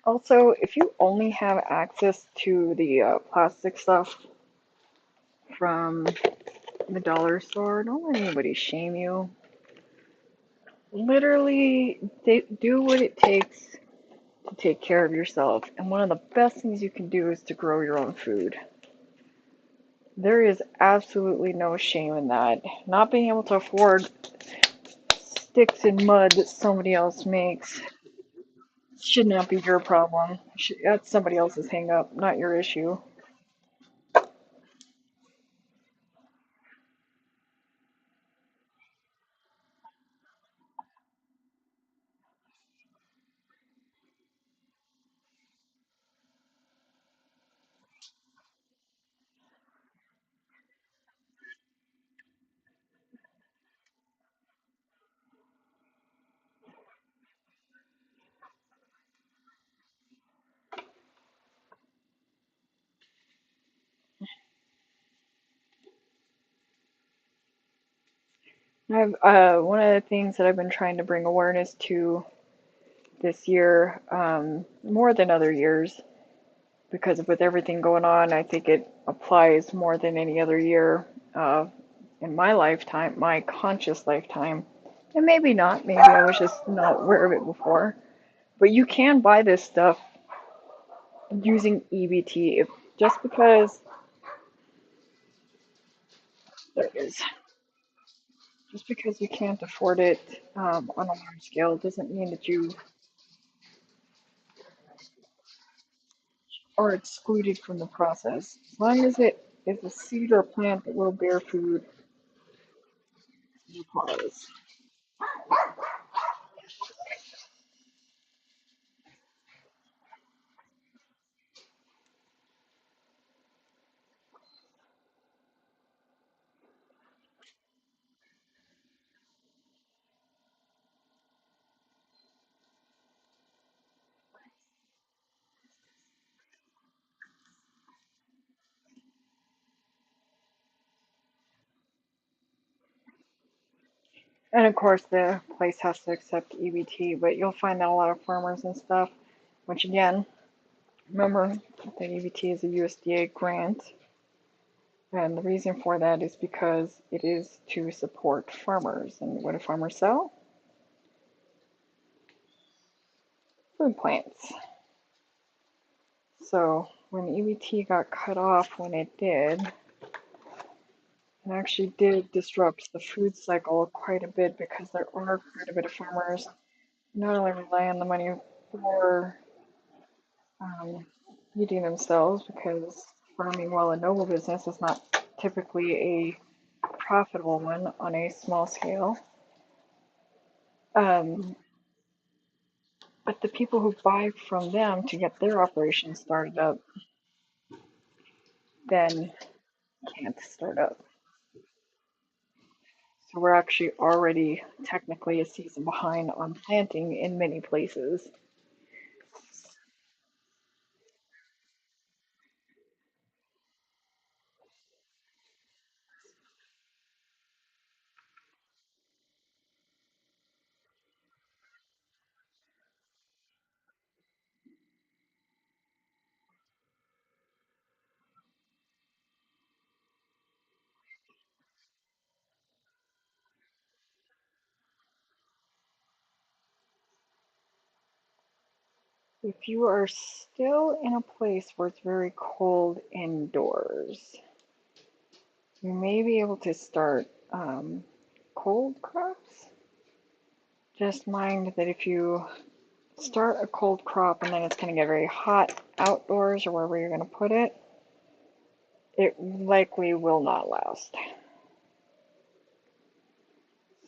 Also, if you only have access to the plastic stuff from the dollar store, don't let anybody shame you. Literally, do what it takes to take care of yourself. And one of the best things you can do is to grow your own food. There is absolutely no shame in that. Not being able to afford sticks and mud that somebody else makes should not be your problem. That's somebody else's hang up, not your issue. I've one of the things that I've been trying to bring awareness to this year, more than other years, because with everything going on, I think it applies more than any other year in my lifetime, my conscious lifetime. And maybe not, maybe I was just not aware of it before. But you can buy this stuff using EBT. If, just because there it is, just because you can't afford it on a large scale doesn't mean that you are excluded from the process. As long as it is a seed or plant that will bear food, it applies. And of course, the place has to accept EBT, but you'll find that a lot of farmers and stuff, which again, remember that EBT is a USDA grant, and the reason for that is because it is to support farmers. And what do farmers sell? Food plants. So when EBT got cut off when it did, it actually did disrupt the food cycle quite a bit because there are quite a bit of farmers not only rely on the money for um, feeding themselves, because farming, while a noble business, is not typically a profitable one on a small scale. Um, but the people who buy from them to get their operations started up then can't start up. So we're actually already technically a season behind on planting in many places. If you are still in a place where it's very cold indoors, you may be able to start cold crops. Just mind that if you start a cold crop and then it's going to get very hot outdoors or wherever you're going to put it, it likely will not last.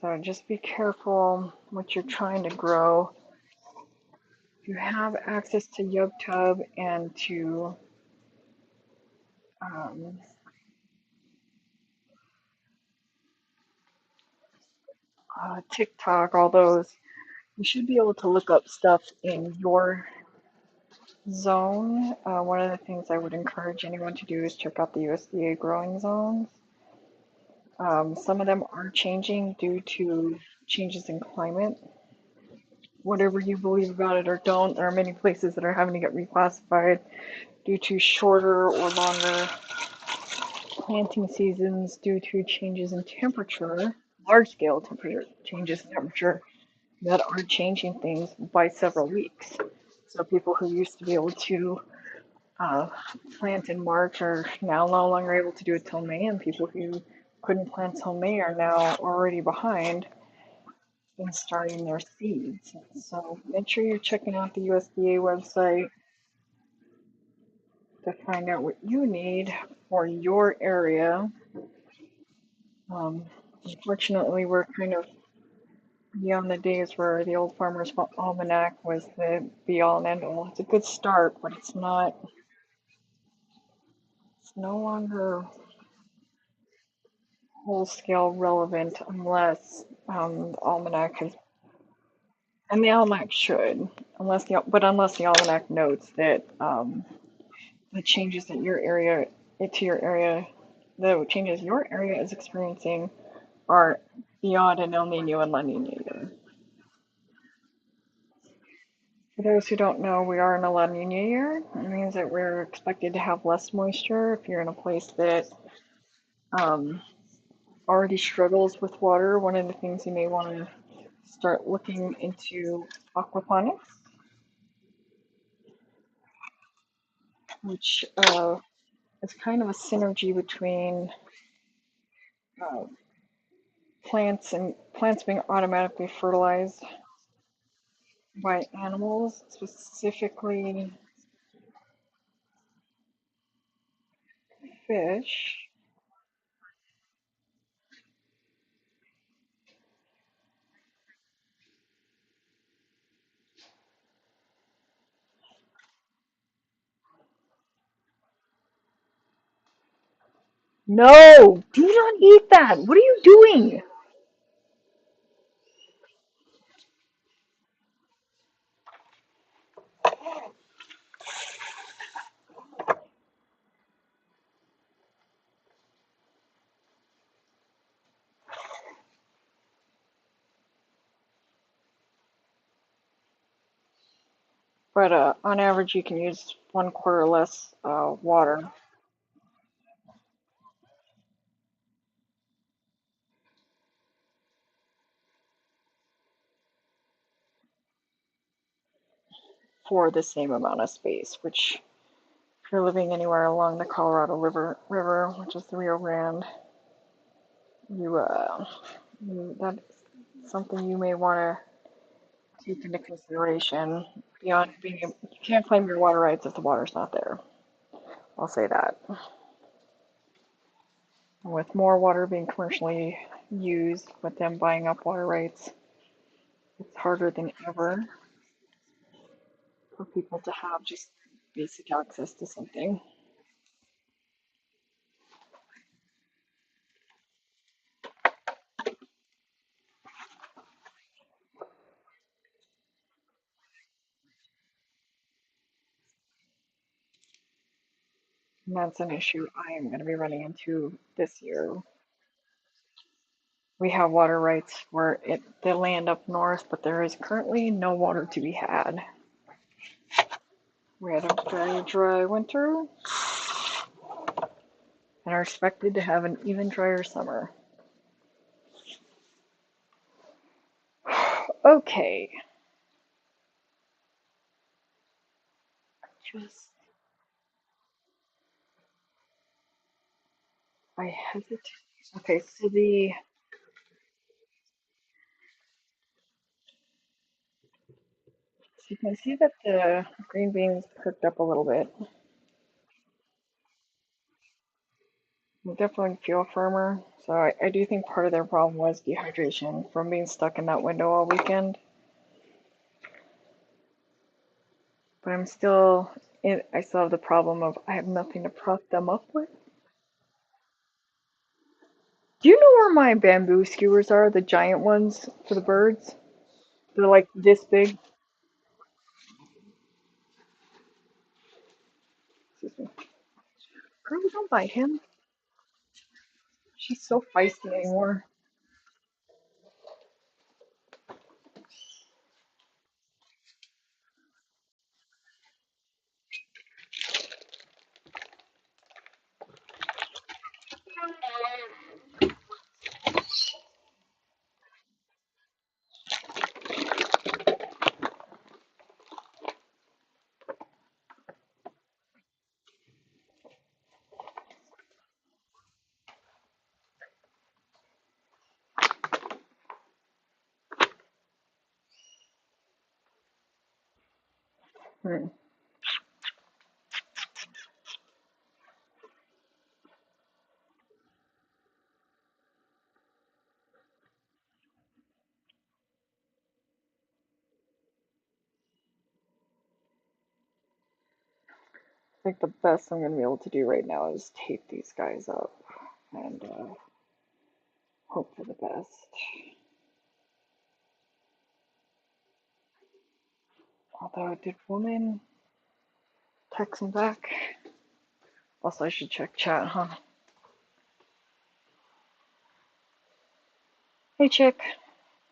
So just be careful what you're trying to grow. If you have access to YubTub and to um, TikTok, all those, you should be able to look up stuff in your zone. One of the things I would encourage anyone to do is check out the USDA growing zones. Some of them are changing due to changes in climate. Whatever you believe about it or don't, there are many places that are having to get reclassified due to shorter or longer planting seasons due to changes in temperature, large scale temperature changes in temperature that are changing things by several weeks. So people who used to be able to uh, plant in March are now no longer able to do it till May, and people who couldn't plant till May are now already behind in starting their seeds. So make sure you're checking out the USDA website to find out what you need for your area. Unfortunately, we're kind of beyond the days where the old Farmer's Almanac was the be all and end all. It's a good start, but it's no longer whole scale relevant unless the almanac is, and the almanac should, unless the almanac notes that the changes that your area, to your area, the changes your area is experiencing are beyond an El Nino and La Nina year. For those who don't know, we are in a La Nina year. It means that we're expected to have less moisture. If you're in a place that um, already struggles with water, one of the things you may want to start looking into aquaponics, which is kind of a synergy between uh, plants being automatically fertilized by animals, specifically fish. No, do not eat that. What are you doing? But on average, you can use 1/4 less water for the same amount of space, which if you're living anywhere along the Colorado River, which is the Rio Grande, that's something you may want to take into consideration. Beyond being, you can't claim your water rights if the water's not there. I'll say that. With more water being commercially used, with them buying up water rights, it's harder than ever for people to have just basic access to something. And that's an issue I am going to be running into this year. We have water rights for the land up north, but there is currently no water to be had. We had a very dry winter and are expected to have an even drier summer. Okay, just I hesitate. Okay, so you can see that the green beans perked up a little bit. They definitely feel firmer. So I do think part of their problem was dehydration from being stuck in that window all weekend. But I still have the problem of I have nothing to prop them up with. Do you know where my bamboo skewers are? The giant ones for the birds? They're like this big. Excuse me. Girl, don't bite him. She's so feisty anymore. Hmm. I think the best I'm going to be able to do right now is tape these guys up and hope for the best. Although, did woman text me back? Also, I should check chat, huh? Hey, Chick.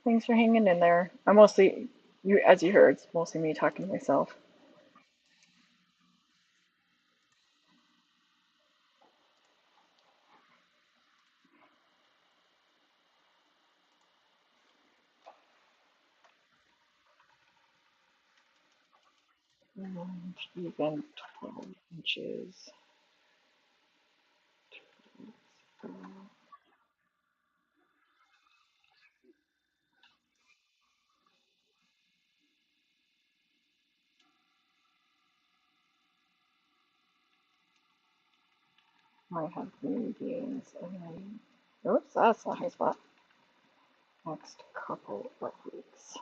Thanks for hanging in there. I mostly, you as you heard, it's mostly me talking to myself. Even 12 inches. Might have medians and then, oops, that's a high spot. Next couple of weeks.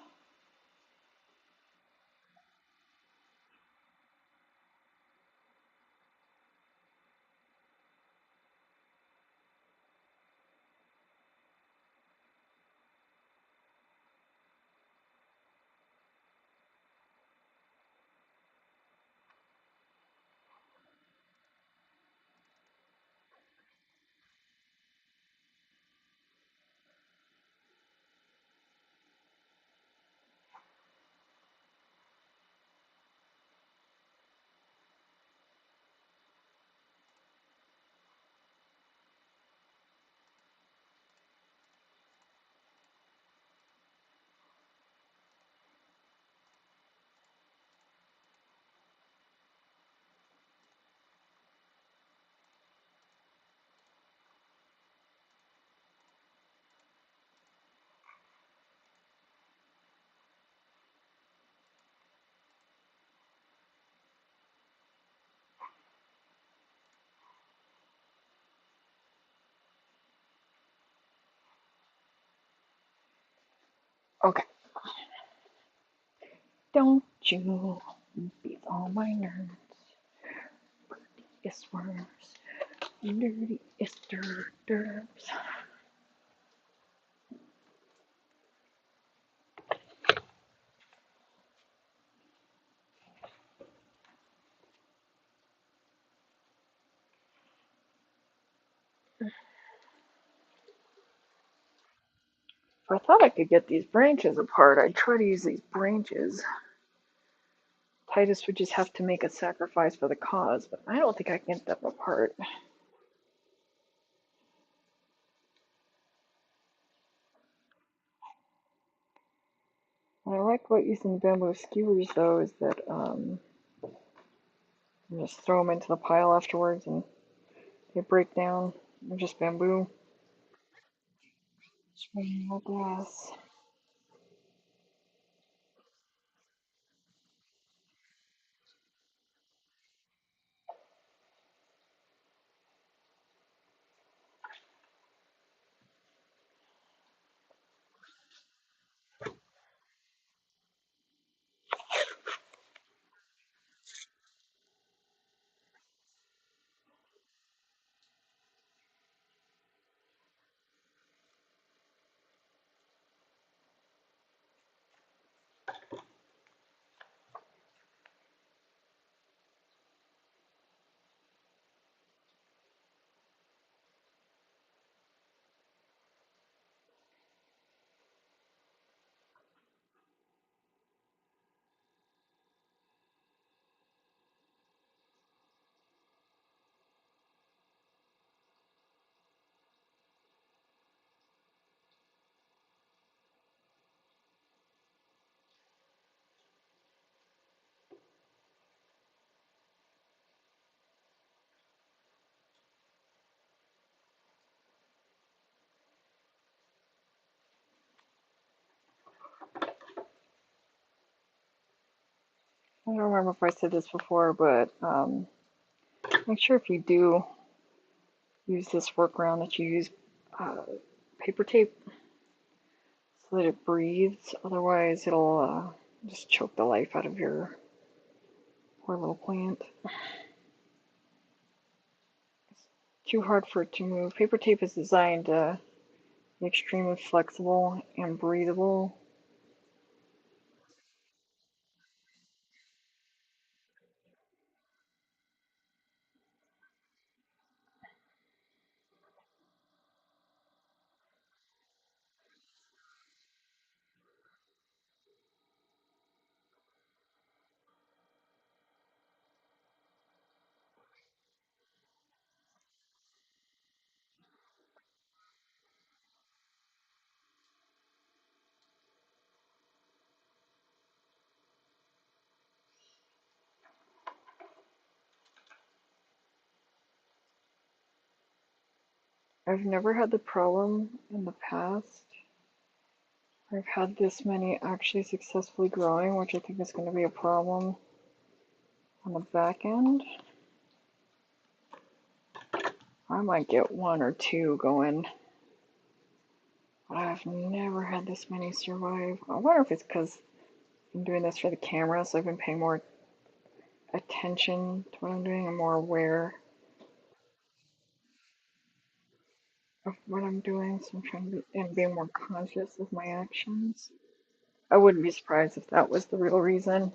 Okay. Don't you beat all my nerves. It's worms. Dirty disturbs. If I thought I could get these branches apart, I'd try to use these branches. Titus would just have to make a sacrifice for the cause, but I don't think I can get them apart. What I like about using bamboo skewers, though, is that you just throw them into the pile afterwards and they break down. They're just bamboo. Just more glass. I don't remember if I said this before, but make sure if you do use this workaround that you use uh, paper tape so that it breathes. Otherwise, it'll just choke the life out of your poor little plant. It's too hard for it to move. Paper tape is designed to be extremely flexible and breathable. I've never had the problem in the past. I've had this many actually successfully growing, which I think is going to be a problem on the back end. I might get one or two going. But I've never had this many survive. I wonder if it's because I'm doing this for the camera, so I've been paying more attention to what I'm doing and more aware of what I'm doing, so I'm trying to be more conscious of my actions. I wouldn't be surprised if that was the real reason.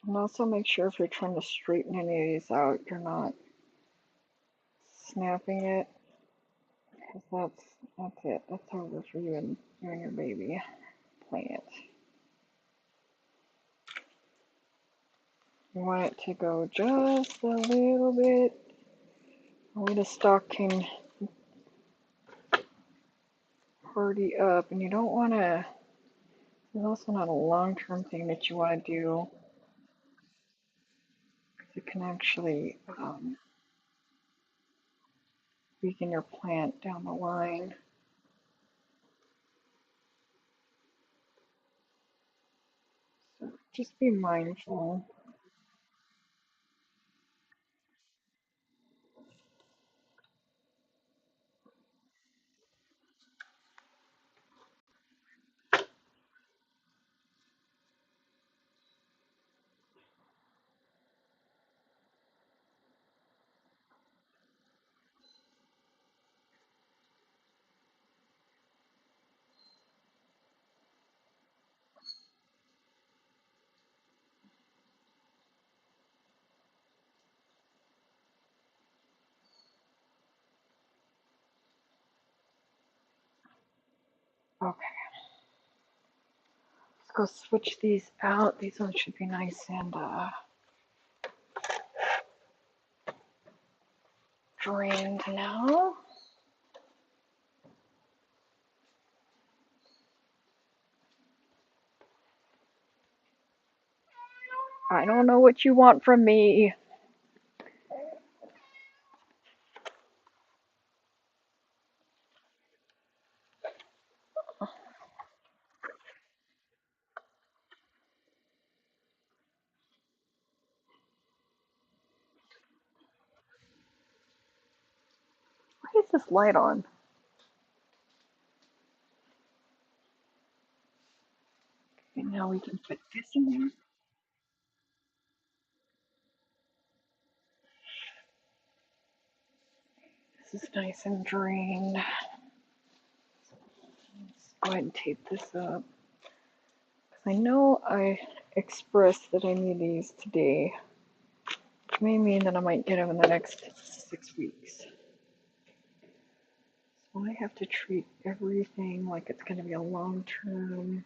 And also make sure if you're trying to straighten any of these out, you're not snapping it, because that's it. That's over for you and your baby plant. You want it to go just a little bit where the stalk can hardy up, and you don't want to. It's also not a long-term thing that you want to do, because it can actually weaken your plant down the line. So just be mindful. Okay, let's go switch these out. These ones should be nice and drained now. I don't know what you want from me. Why is this light on? And now we can put this in there. This is nice and drained. Let's go ahead and tape this up. I know I expressed that I need these today, which may mean that I might get them in the next 6 weeks. So I have to treat everything like it's going to be a long term.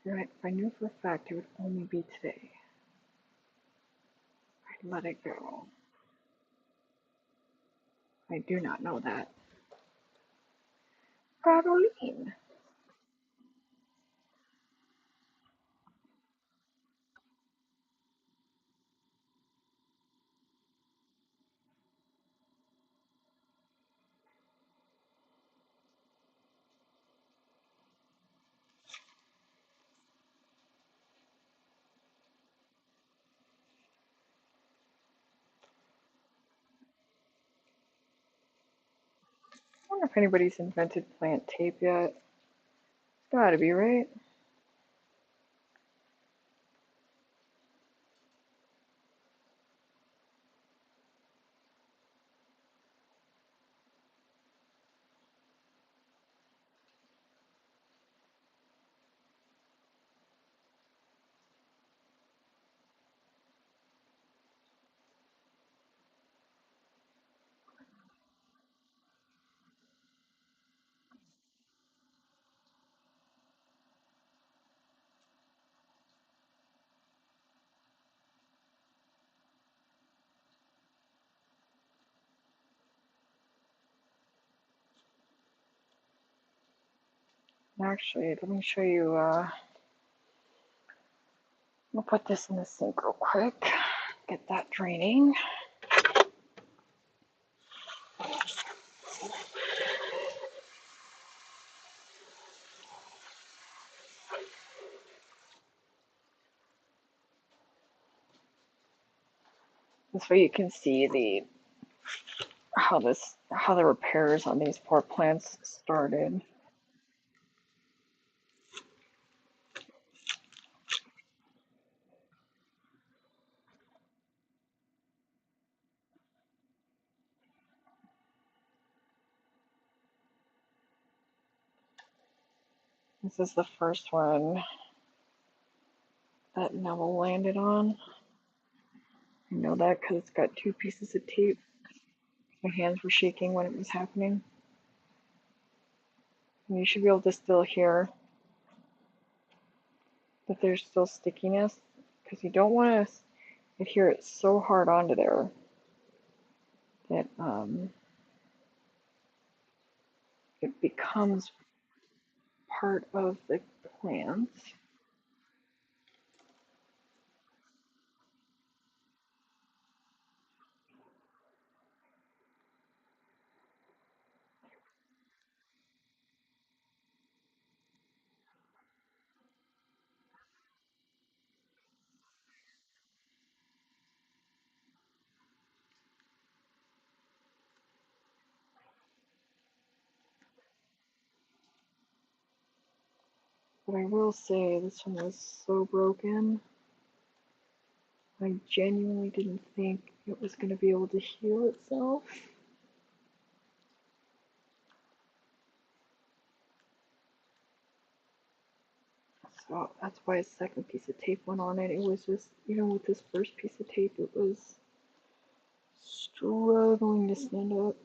Right? If I knew for a fact it would only be today, I'd let it go. I do not know that. Caroline. I wonder if anybody's invented plant tape yet. It's gotta be, right? Actually, let me show you. We'll put this in the sink real quick. Get that draining. This way you can see how the repairs on these poor plants started. This is the first one that Neville landed on. I know that because it's got two pieces of tape. My hands were shaking when it was happening. And you should be able to still hear that there's still stickiness because you don't want to adhere it so hard onto there that it becomes part of the plant. But I will say this one was so broken. I genuinely didn't think it was going to be able to heal itself. So that's why a second piece of tape went on it. It was just, even with this first piece of tape, it was struggling to stand up.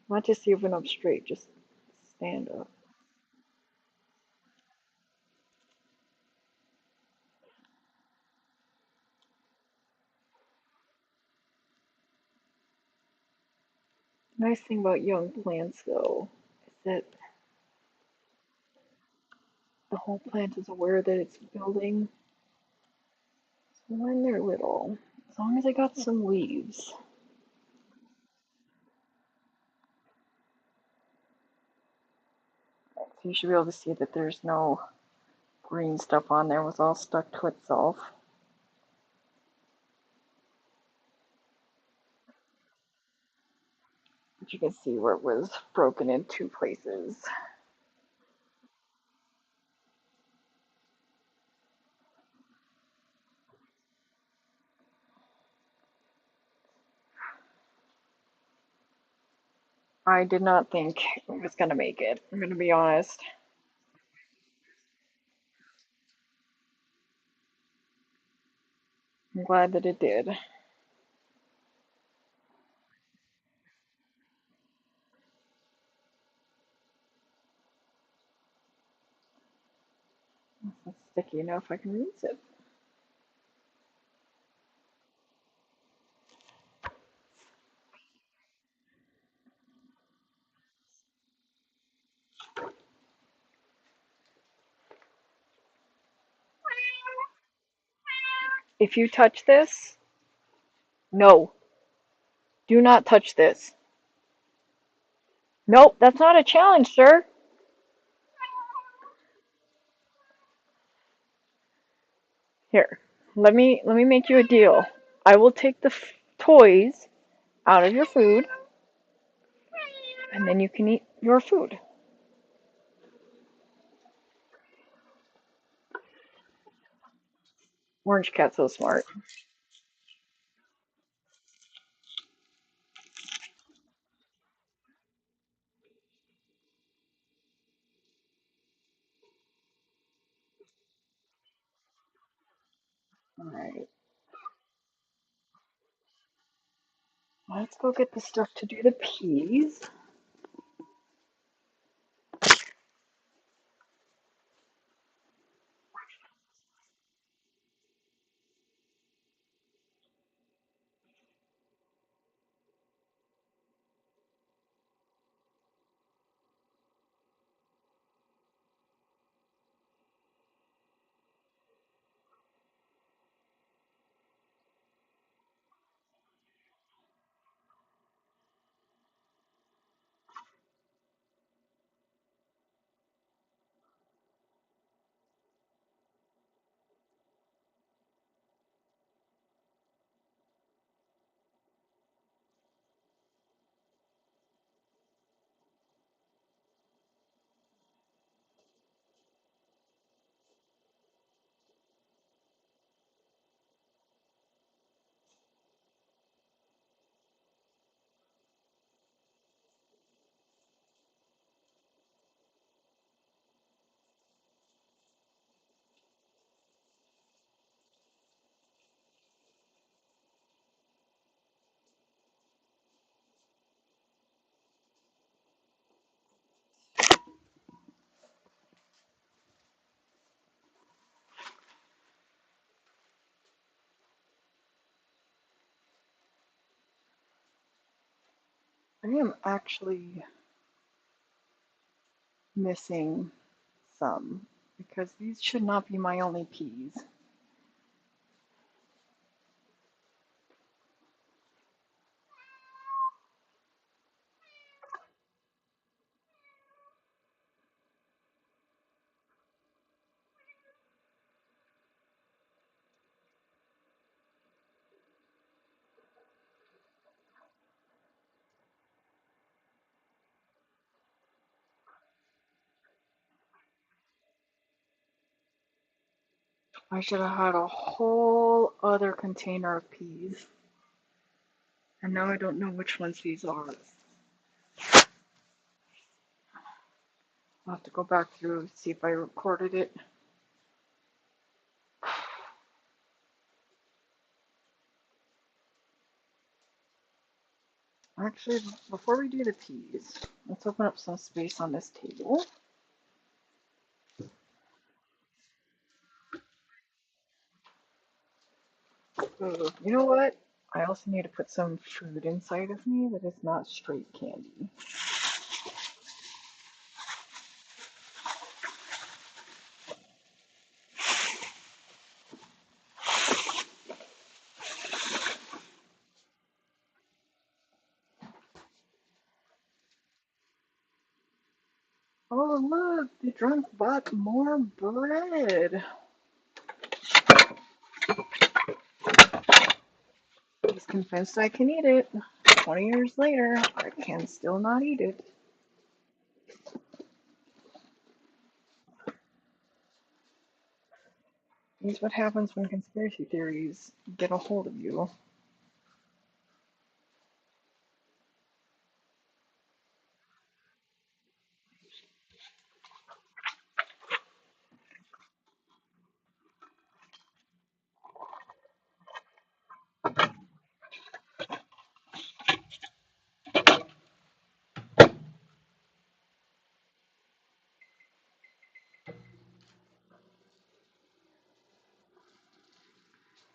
Not just even up straight, just stand up. The nice thing about young plants, though, is that the whole plant is aware that it's building. So when they're little, as long as I got some leaves, so you should be able to see that there's no green stuff on there. It was all stuck to itself. But you can see where it was broken in two places. I did not think it was going to make it. I'm going to be honest. I'm glad that it did. It's sticky enough I can rinse it. If you touch this, no, do not touch this. Nope, that's not a challenge, sir. Here, let me make you a deal. I will take the toys out of your food, and then you can eat your food. Orange Cat's so smart. All right, let's go get the stuff to do the peas. I am actually missing some because these should not be my only peas. I should have had a whole other container of peas. And now I don't know which ones these are. I'll have to go back through and see if I recorded it. Actually, before we do the peas, let's open up some space on this table. Ooh, you know what? I also need to put some food inside of me that is not straight candy. Oh, look, the drunk bought more bread. He's convinced I can eat it. 20 years later, I can still not eat it. This is what happens when conspiracy theories get a hold of you.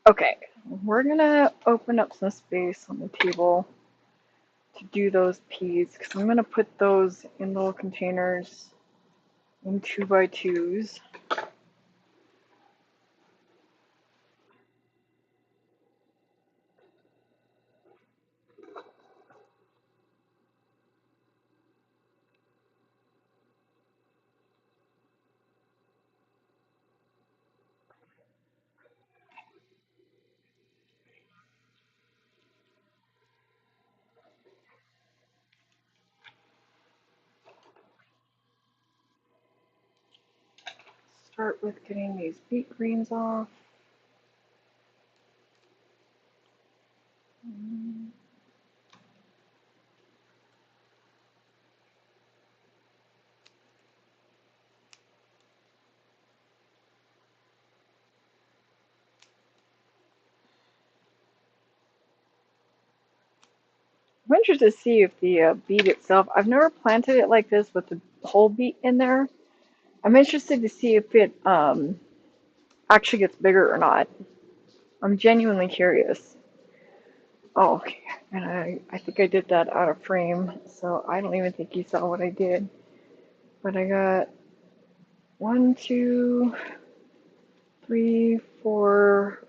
Okay, we're gonna open up some space on the table to do those peas because I'm gonna put those in little containers in 2x2s. Start with getting these beet greens off. I'm interested to see if the beet itself, I've never planted it like this with the whole beet in there. I'm interested to see if it actually gets bigger or not. I'm genuinely curious. Oh, okay. And I think I did that out of frame, so I don't even think you saw what I did. But I got 1, 2, 3, 4,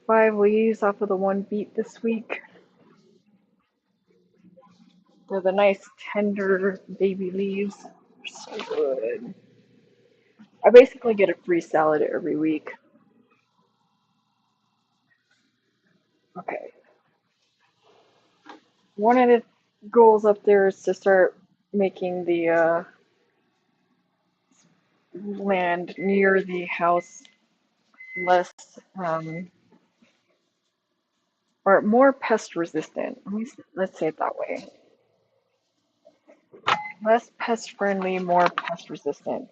5 leaves off of the one beet this week. They're the nice tender baby leaves. They're so good. I basically get a free salad every week. Okay. One of the goals up there is to start making the land near the house less or more pest resistant. Let's say it that way. Less pest friendly, more pest resistant.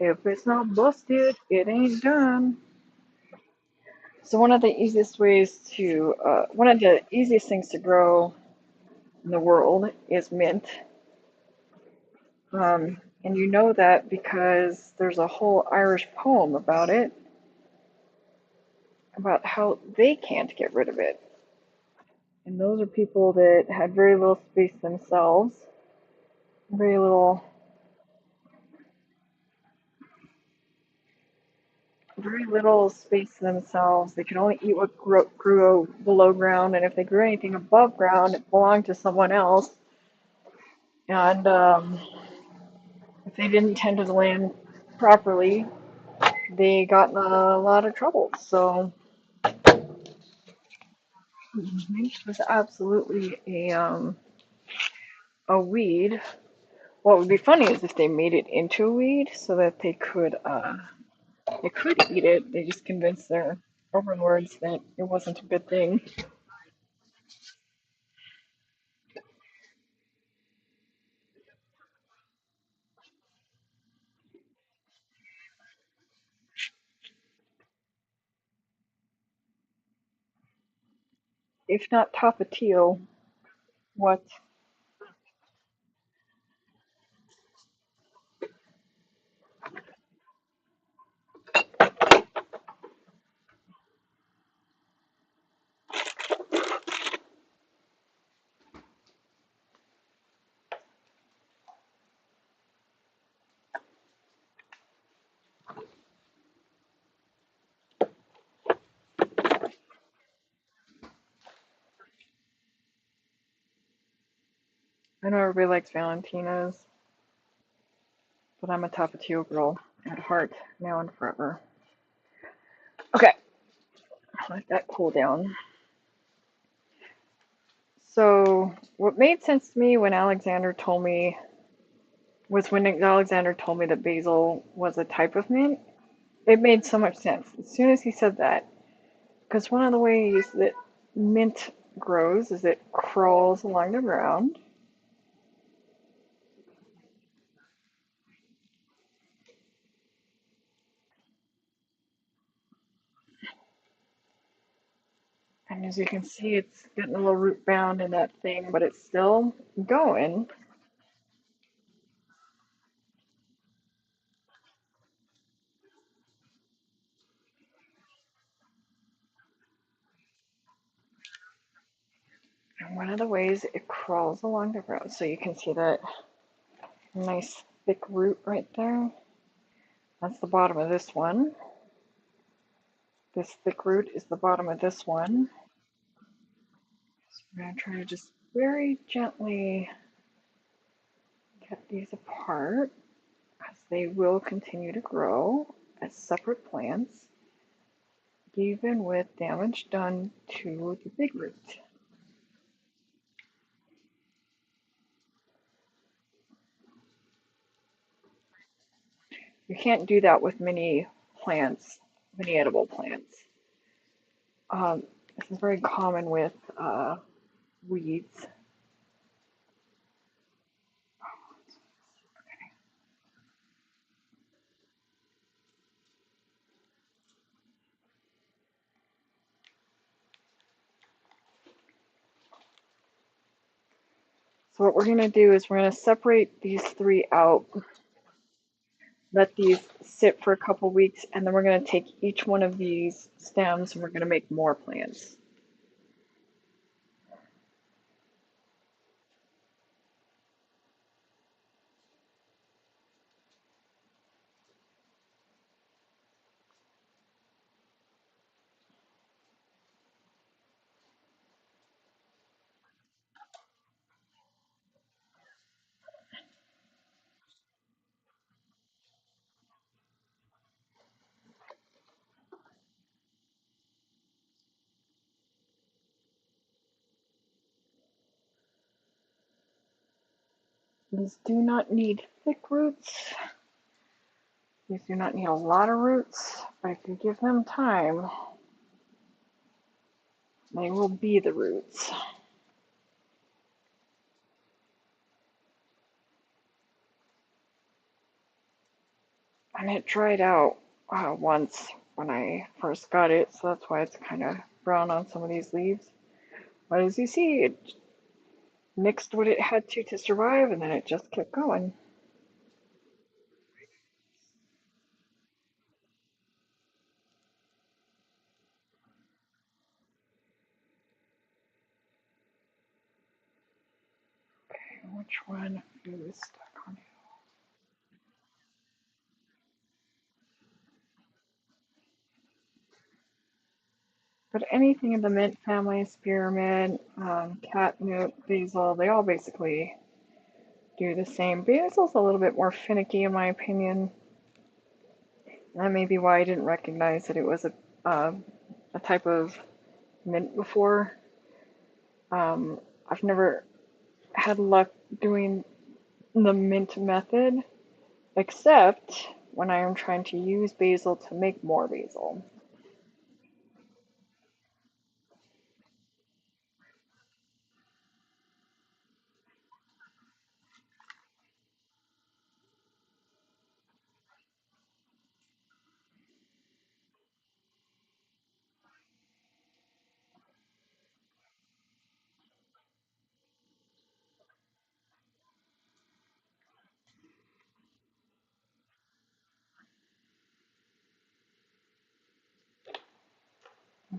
If it's not busted, it ain't done. So one of the easiest things to grow in the world is mint. And you know that because there's a whole Irish poem about it, about how they can't get rid of it. And those are people that had very little space themselves, very little, very little space themselves. They could only eat what grew below ground, and if they grew anything above ground, it belonged to someone else. And if they didn't tend to the land properly, they got in a lot of trouble. So it was absolutely a weed. What would be funny is if they made it into a weed so that they could eat it. They just convinced their overlords that it wasn't a good thing. If not Tapatio, what? I know everybody likes Valentina's, but I'm a Tapatio girl at heart, now and forever. Okay, let that cool down. So, what made sense to me when Alexander told me was when Alexander told me that basil was a type of mint. It made so much sense as soon as he said that, because one of the ways that mint grows is it crawls along the ground. And as you can see, it's getting a little root bound in that thing, but it's still going. And one of the ways it crawls along the ground, so you can see that nice thick root right there. That's the bottom of this one. This thick root is the bottom of this one. So we're going to try to just very gently get these apart as they will continue to grow as separate plants, even with damage done to the big root. You can't do that with many plants, many edible plants. This is very common with weeds. So what we're going to do is we're going to separate these three out, let these sit for a couple weeks, and then we're going to take each one of these stems and we're going to make more plants. These do not need thick roots. These do not need a lot of roots, but if you give them time, they will be the roots. And it dried out once when I first got it, so that's why it's kind of brown on some of these leaves. But as you see, it mixed what it had to survive, and then it just kept going. Which one is stuck on? But anything in the mint family, spearmint, catnip, basil, they all basically do the same. Basil's a little bit more finicky in my opinion. That may be why I didn't recognize that it was a type of mint before. I've never had luck doing the mint method, except when I am trying to use basil to make more basil.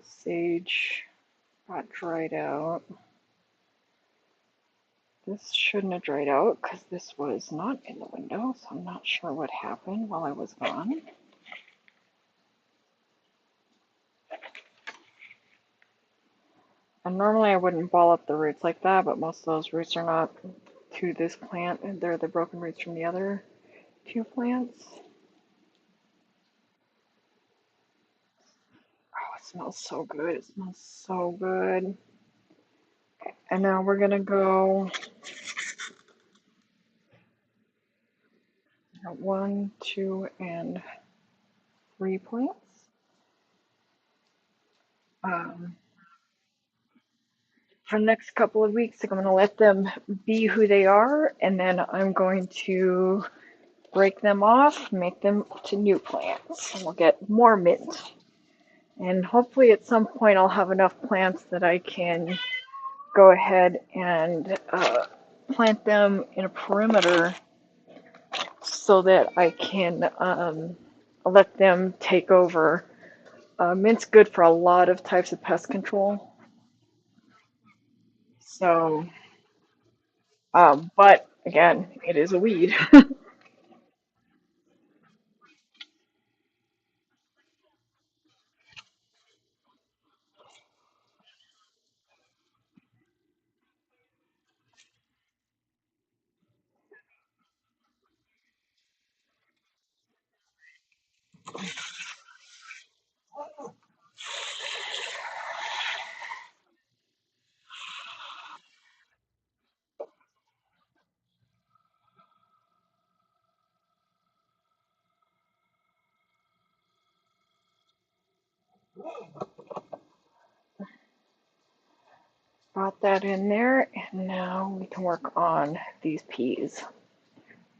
Sage got dried out. This shouldn't have dried out because this was not in the window, so I'm not sure what happened while I was gone. And normally I wouldn't ball up the roots like that, but most of those roots are not to this plant, and they're the broken roots from the other two plants. Oh, it smells so good. It smells so good. And now we're gonna go 1, 2, and 3 plants. Um, for the next couple of weeks, I'm going to let them be who they are, and then I'm going to break them off, make them to new plants, and we'll get more mint. And hopefully at some point I'll have enough plants that I can go ahead and plant them in a perimeter so that I can let them take over. Mint's good for a lot of types of pest control. So, but again, it is a weed. Got that in there, and now we can work on these peas.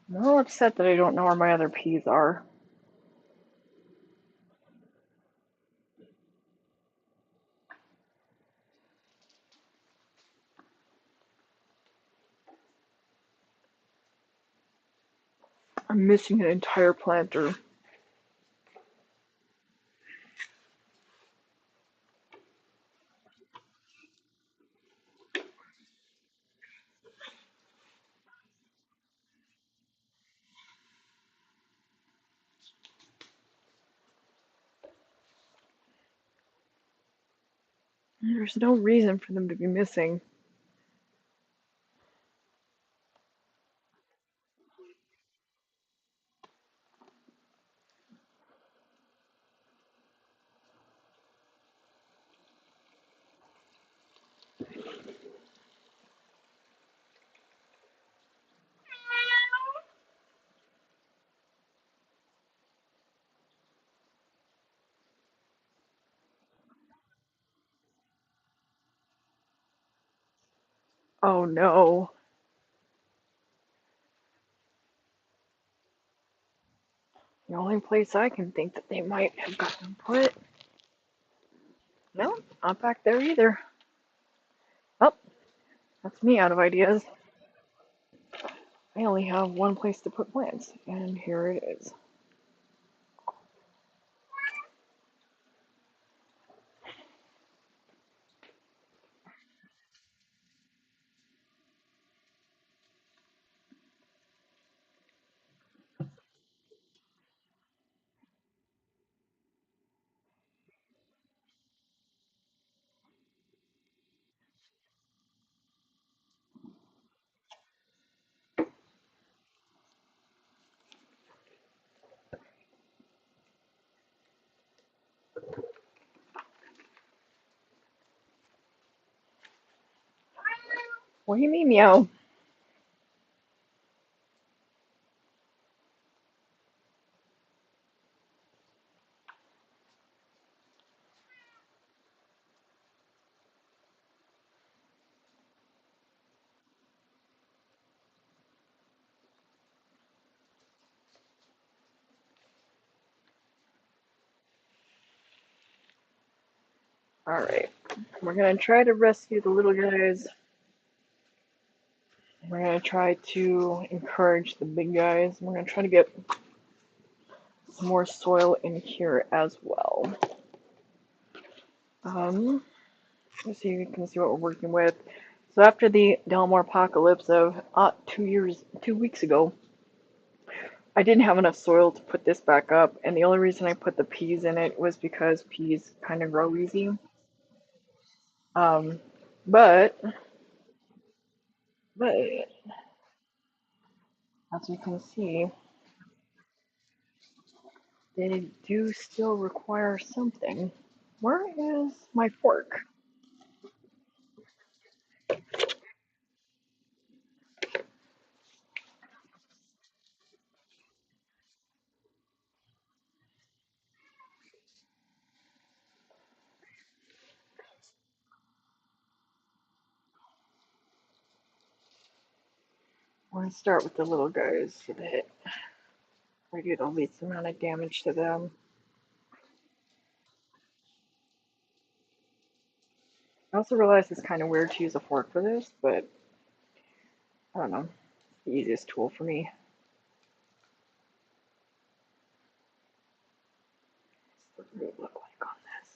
I'm a little upset that I don't know where my other peas are. I'm missing an entire planter. There's no reason for them to be missing. Oh no. The only place I can think that they might have gotten put. No, not back there either. Oh, that's me out of ideas. I only have one place to put plants, and here it is. What do you mean, meow? Alright. We're going to try to rescue the little guys. We're going to try to encourage the big guys. We're going to try to get some more soil in here as well. Let's see if you can see what we're working with. So after the Delmore apocalypse of 2 weeks ago, I didn't have enough soil to put this back up, and the only reason I put the peas in it was because peas kind of grow easy. Um, but, but, as you can see, they do still require something. Where is my fork? We're going to start with the little guys so that we do the least amount of damage to them. I also realize it's kind of weird to use a fork for this, but I don't know. It's the easiest tool for me. What's the root look like on this?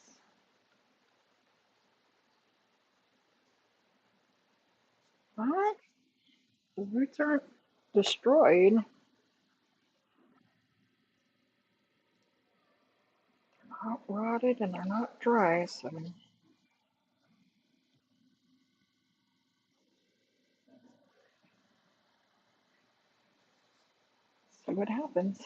What? The roots aren't destroyed. They're not rotted and they're not dry, so see what happens.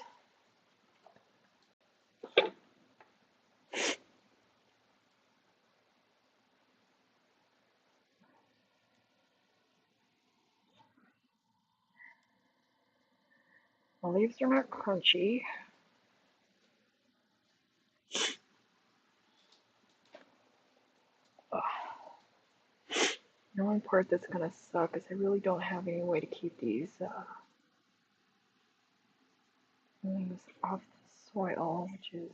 The leaves are not crunchy. Ugh. The only part that's gonna suck is I really don't have any way to keep these leaves off the soil, which is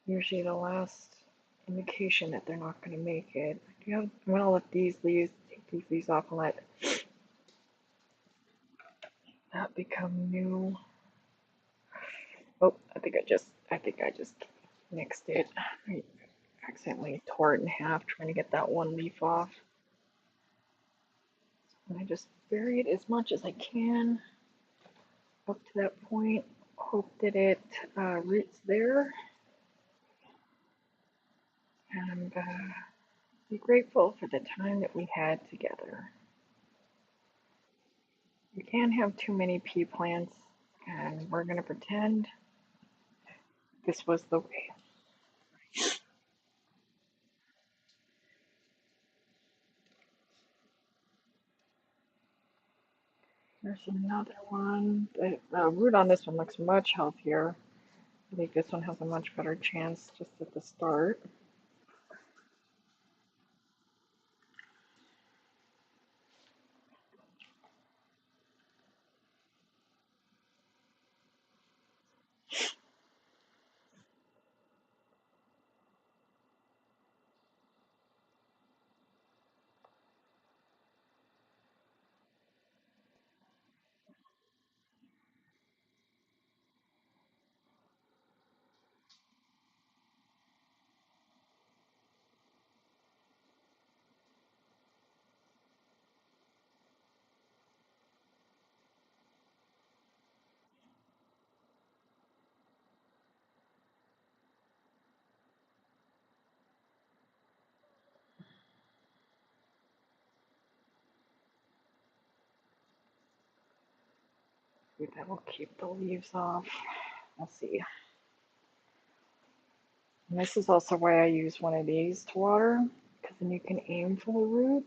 usually the last indication that they're not gonna make it. I'm gonna let these leaves, take these leaves off and let that become new. Oh, I think I just mixed it. I accidentally tore it in half trying to get that one leaf off. And I just bury it as much as I can up to that point. Hope that it roots there. And be grateful for the time that we had together. We can't have too many pea plants, and we're going to pretend this was the way. There's another one. The root on this one looks much healthier. I think this one has a much better chance just at the start. That will keep the leaves off. We'll see. And this is also why I use one of these to water, because then you can aim for the root.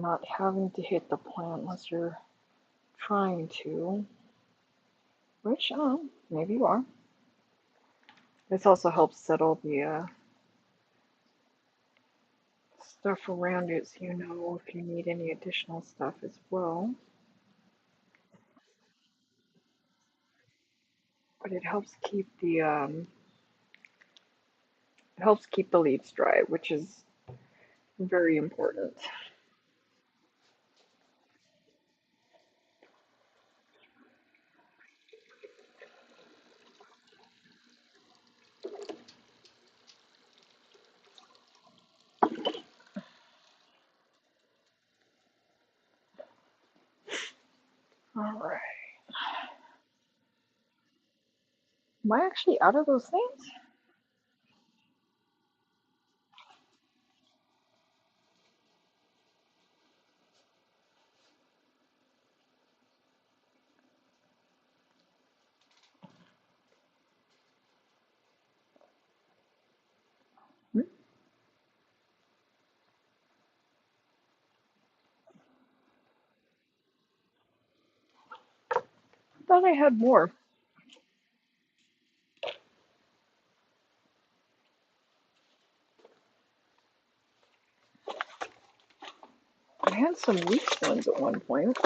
not having to hit the plant unless you're trying to, which, maybe you are. This also helps settle the stuff around it so you know if you need any additional stuff as well. But it helps keep the leaves dry, which is very important. All right. Am I actually out of those things? Hmm? I thought I had more. I had some loose ones at one point.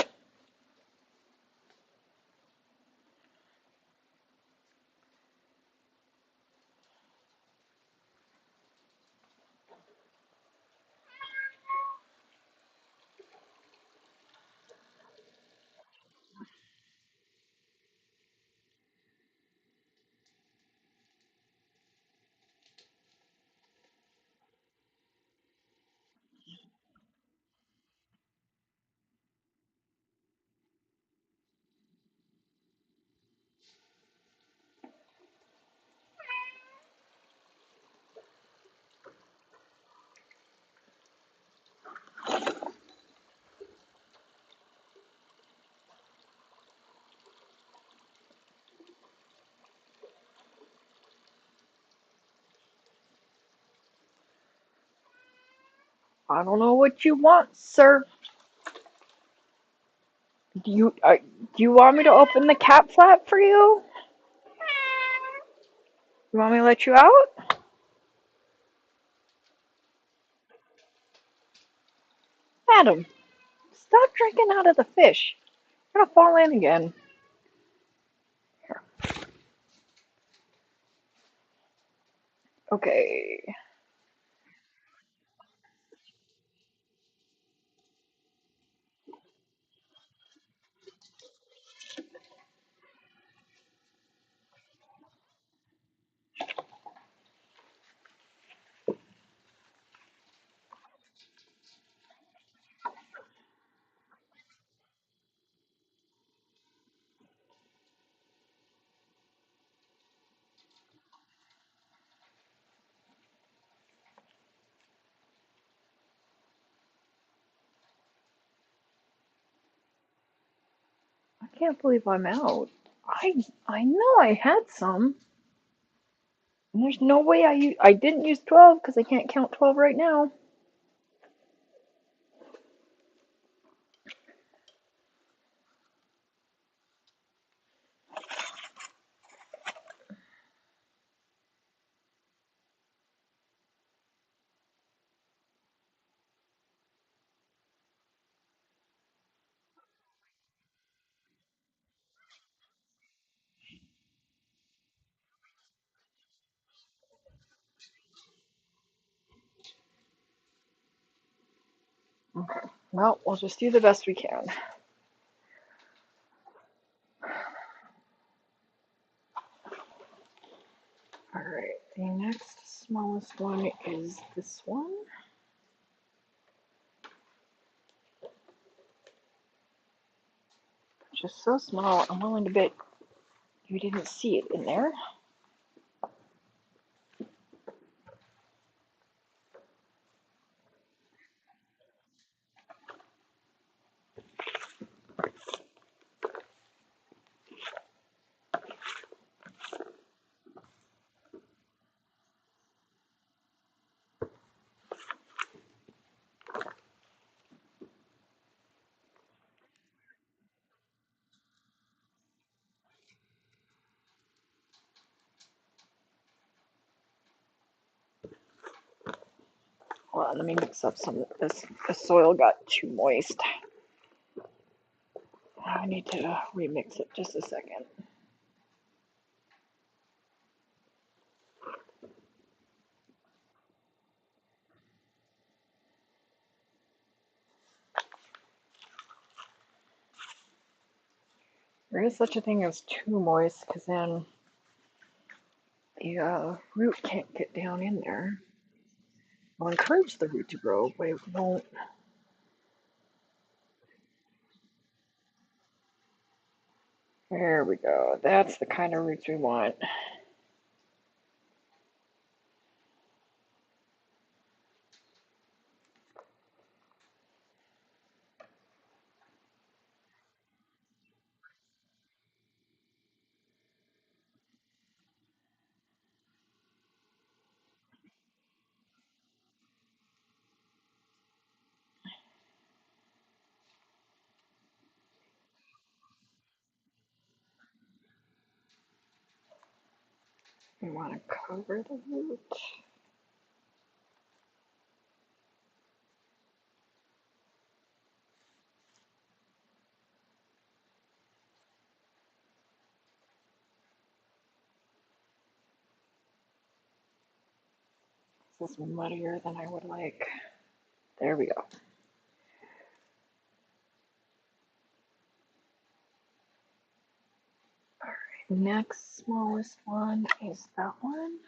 I don't know what you want, sir. Do you want me to open the cat flap for you? You want me to let you out? Adam, stop drinking out of the fish. You're gonna fall in again. Here. Okay. I can't believe I'm out. I know I had some. There's no way I didn't use 12 because I can't count 12 right now. Okay. Well, we'll just do the best we can. Alright, the next smallest one is this one. Just so small, I'm willing to bet you didn't see it in there. on, let me mix up some of this. The soil got too moist. I need to remix it just a second. There is such a thing as too moist because then the root can't get down in there. I'll encourage the root to grow, but it won't. There we go. That's the kind of roots we want. We want to cover the root. This is muddier than I would like. There we go. Next smallest one is that one.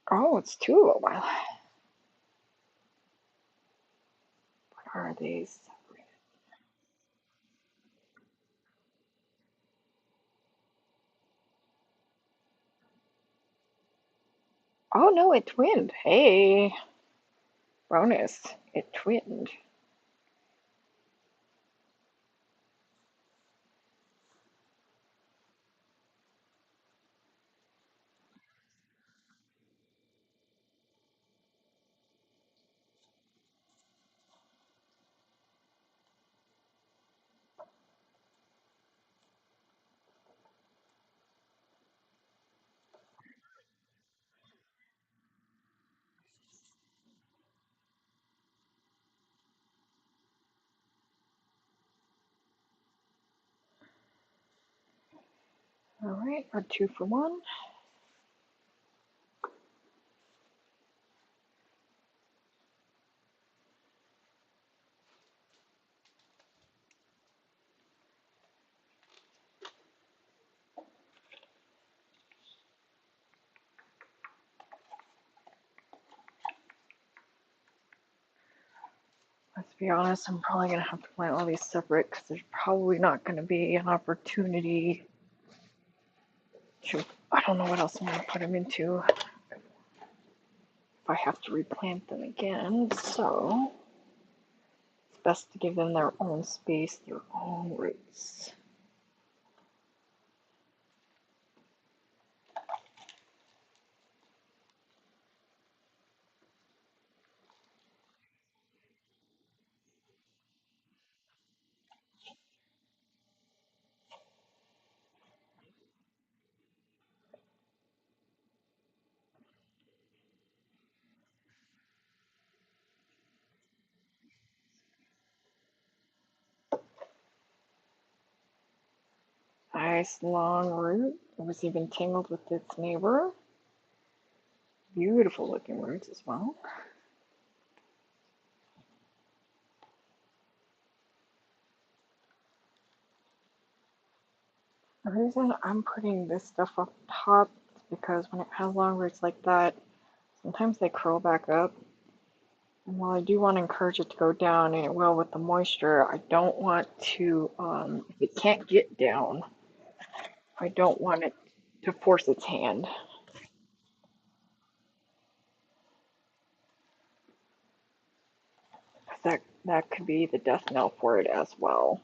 Oh, it's two of them. What are these? Oh no, it twinned. Hey, bonus. It twinned. All right, we're 2 for 1. Let's be honest, I'm probably going to have to plant all these separate because there's probably not going to be an opportunity to, I don't know what else I'm going to put them into if I have to replant them again. So it's best to give them their own space, their own roots. Nice long root. It was even tangled with its neighbor. Beautiful looking roots as well. The reason I'm putting this stuff up top is because when it has long roots like that, sometimes they curl back up. And while I do want to encourage it to go down, and it will with the moisture, I don't want to, if it can't get down, I don't want it to force its hand. That could be the death knell for it as well.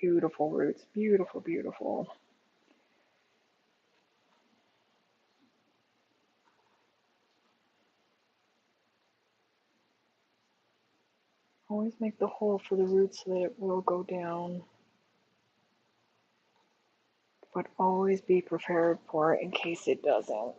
Beautiful roots, beautiful, beautiful. Always make the hole for the roots so that it will go down, but always be prepared for it in case it doesn't.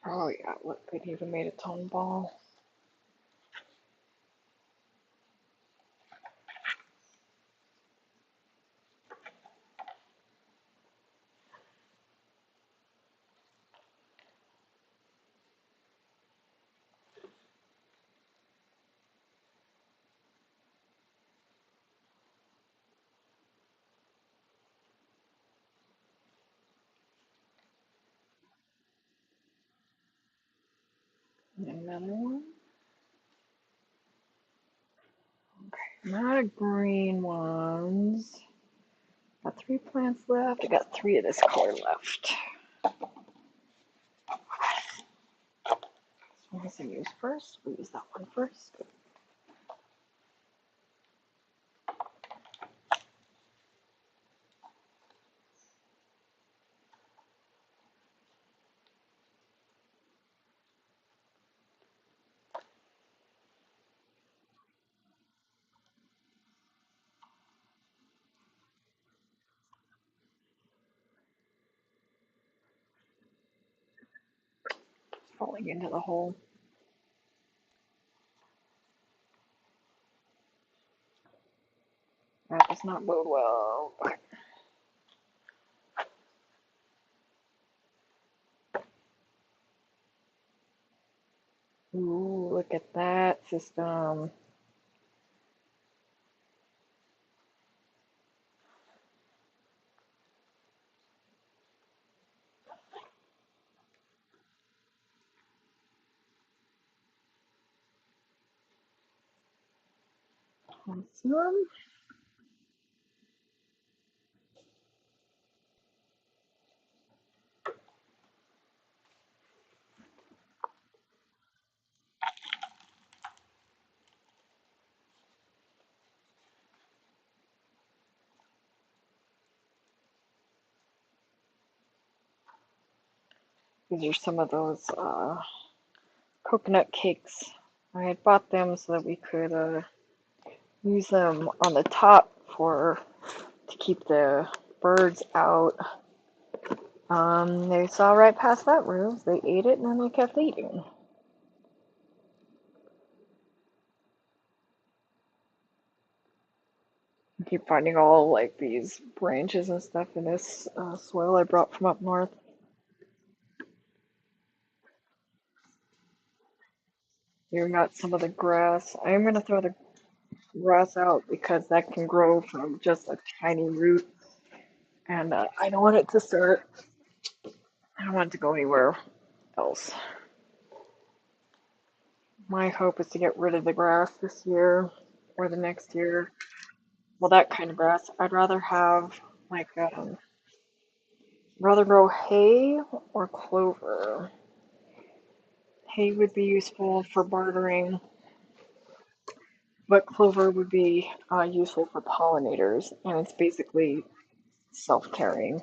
Oh yeah, look, it even made its own ball. Another one. Okay, I'm out of green ones. Got 3 plants left. I got 3 of this color left. What was I use first? We'll use that one first. Falling into the hole. That does not bode well. Okay. Ooh, look at that system. Awesome. These are some of those coconut cakes. I had bought them so that we could use them on the top for to keep the birds out. They saw right past that roof. They ate it and then they kept eating. I keep finding all like these branches and stuff in this soil I brought from up north. Here we got some of the grass. I'm gonna throw the grass out because that can grow from just a tiny root, and I don't want it to start. I don't want it to go anywhere else. My hope is to get rid of the grass this year or the next year. Well, that kind of grass. I'd rather have like rather grow hay or clover. Hay would be useful for bartering, but clover would be useful for pollinators, and it's basically self-carrying.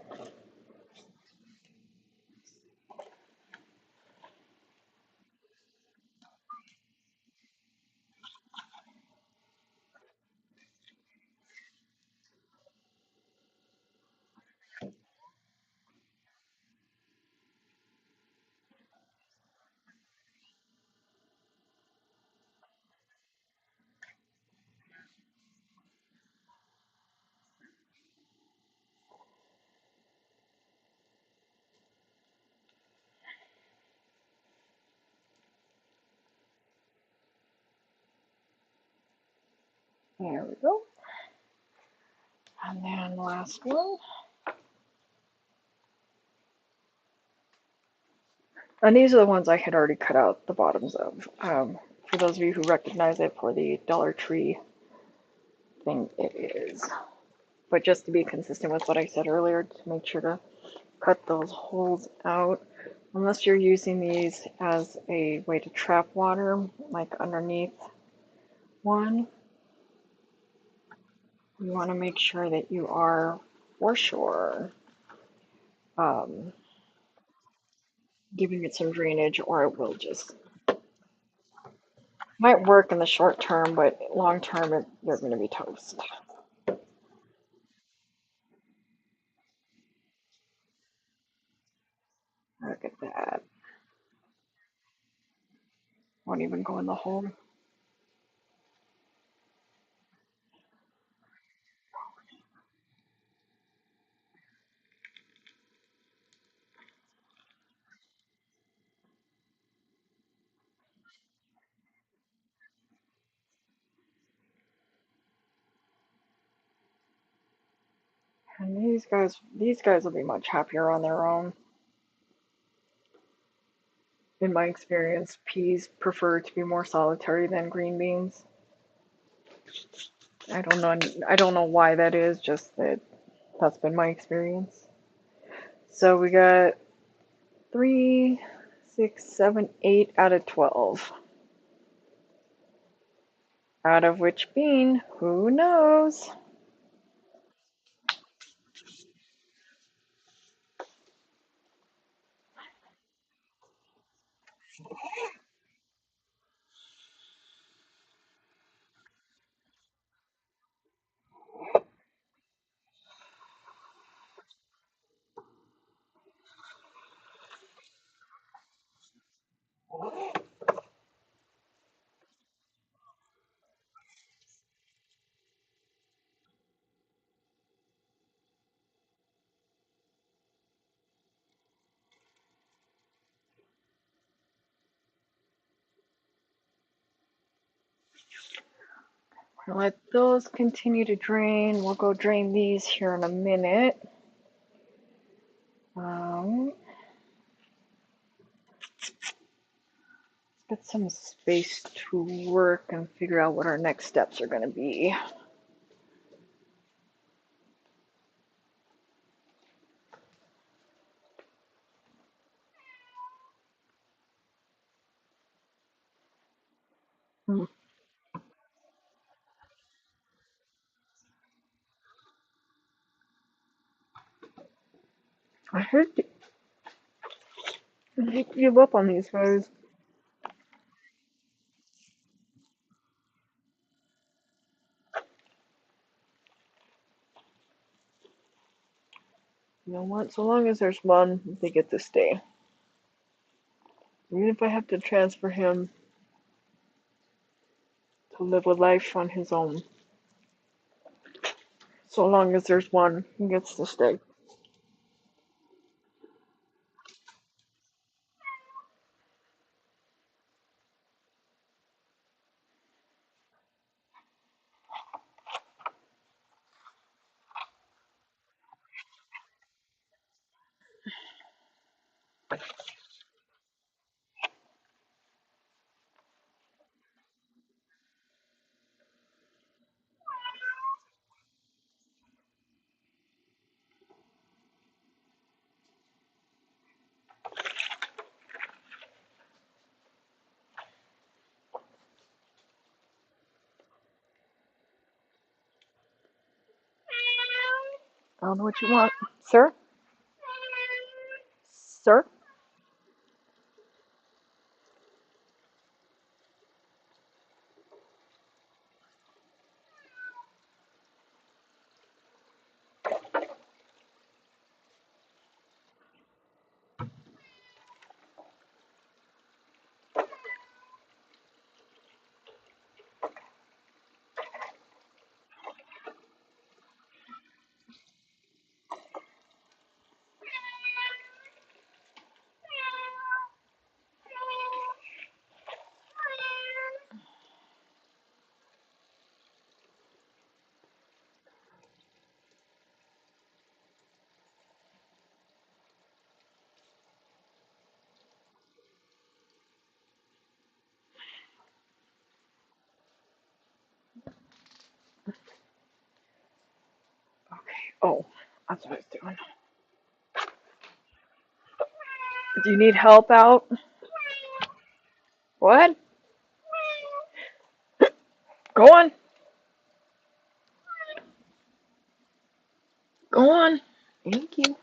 There we go. And then last one. And these are the ones I had already cut out the bottoms of. For those of you who recognize it for the Dollar Tree thing, it is. But just to be consistent with what I said earlier, to make sure to cut those holes out. Unless you're using these as a way to trap water, like underneath one, you want to make sure that you are, for sure, um, giving it some drainage, or it will just might work in the short term, but long term, they're going to be toast. Look at that. Won't even go in the hole. And these guys will be much happier on their own. In my experience, peas prefer to be more solitary than green beans. I don't know why that is, just that that's been my experience. So we got 3, 6, 7, 8 out of 12. Out of which bean? Who knows? Let those continue to drain. We'll go drain these here in a minute. Let's get some space to work and figure out what our next steps are going to be. I heard you give up on these guys. You know what? So long as there's one, they get to stay. Even if I have to transfer him to live a life on his own. So long as there's one, he gets to stay. I don't know what you want. Sir? Sir? Oh, that's what I was doing. Do you need help out? What? Go on. Go on. Thank you.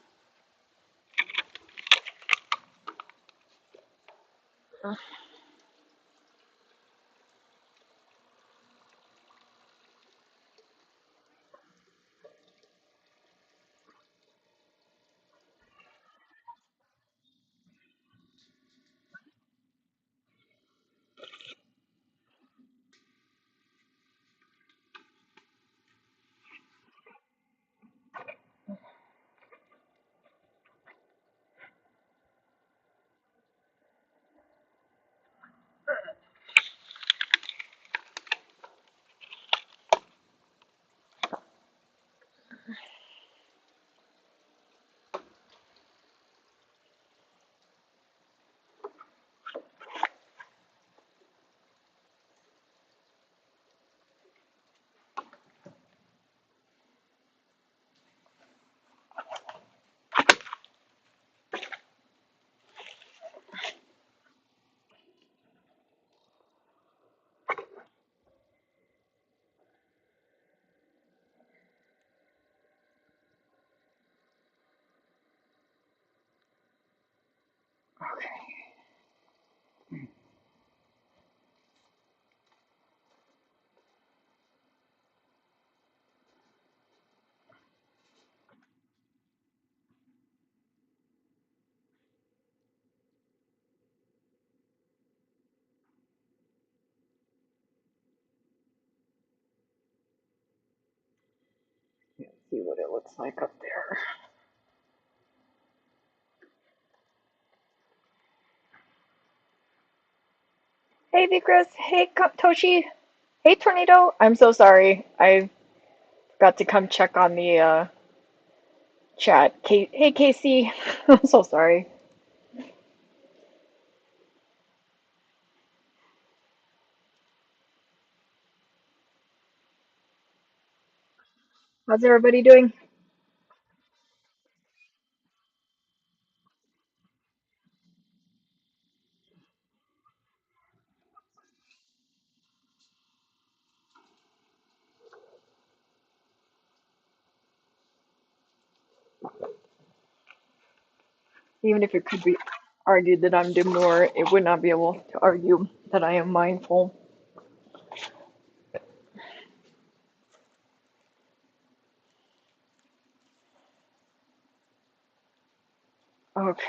Okay. Let's see what it looks like up there. Hey, Vikras. Hey, Toshi. Hey, Tornado. I'm so sorry. I got to come check on the chat. Hey, Casey. I'm so sorry. How's everybody doing? Even if it could be argued that I'm demure, it would not be able to argue that I am mindful. Okay.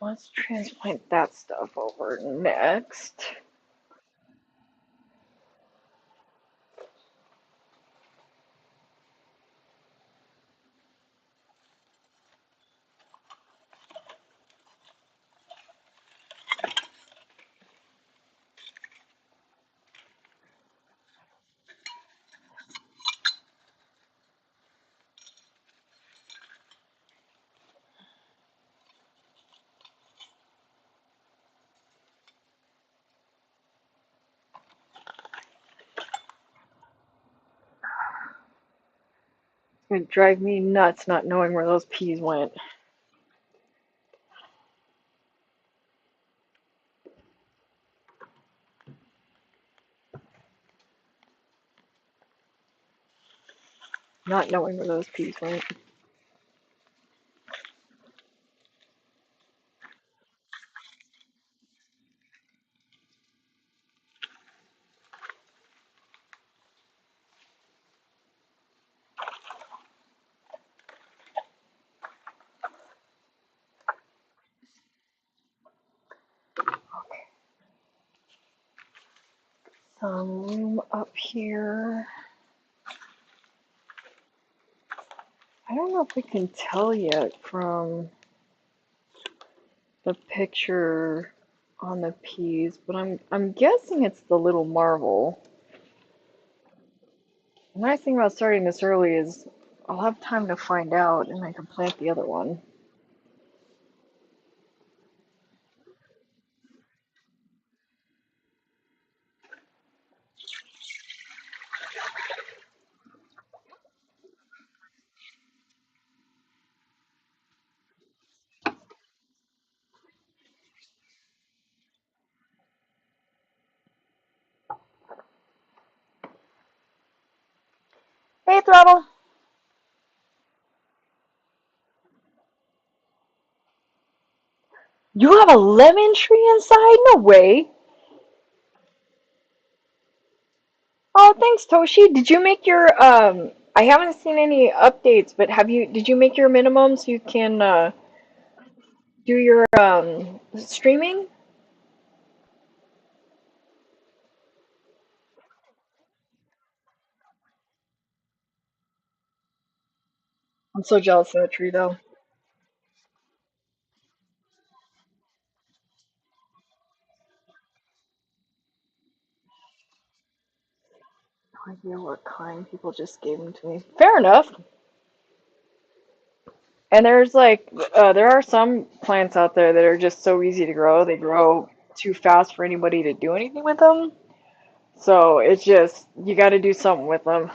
Let's transplant that stuff over next. It's gonna drive me nuts not knowing where those peas went. Not knowing where those peas went. Some room up here. I don't know if we can tell yet from the picture on the peas, but I'm guessing it's the little marvel. The nice thing about starting this early is I'll have time to find out and I can plant the other one. Hey, Throttle! You have a lemon tree inside? No way! Oh, thanks, Toshi. Did you make your I haven't seen any updates, but did you make your minimum so you can do your streaming? I'm so jealous of that tree though. No idea what kind, people just gave them to me. Fair enough. And there are some plants out there that are just so easy to grow. They grow too fast for anybody to do anything with them. So it's just, you got to do something with them.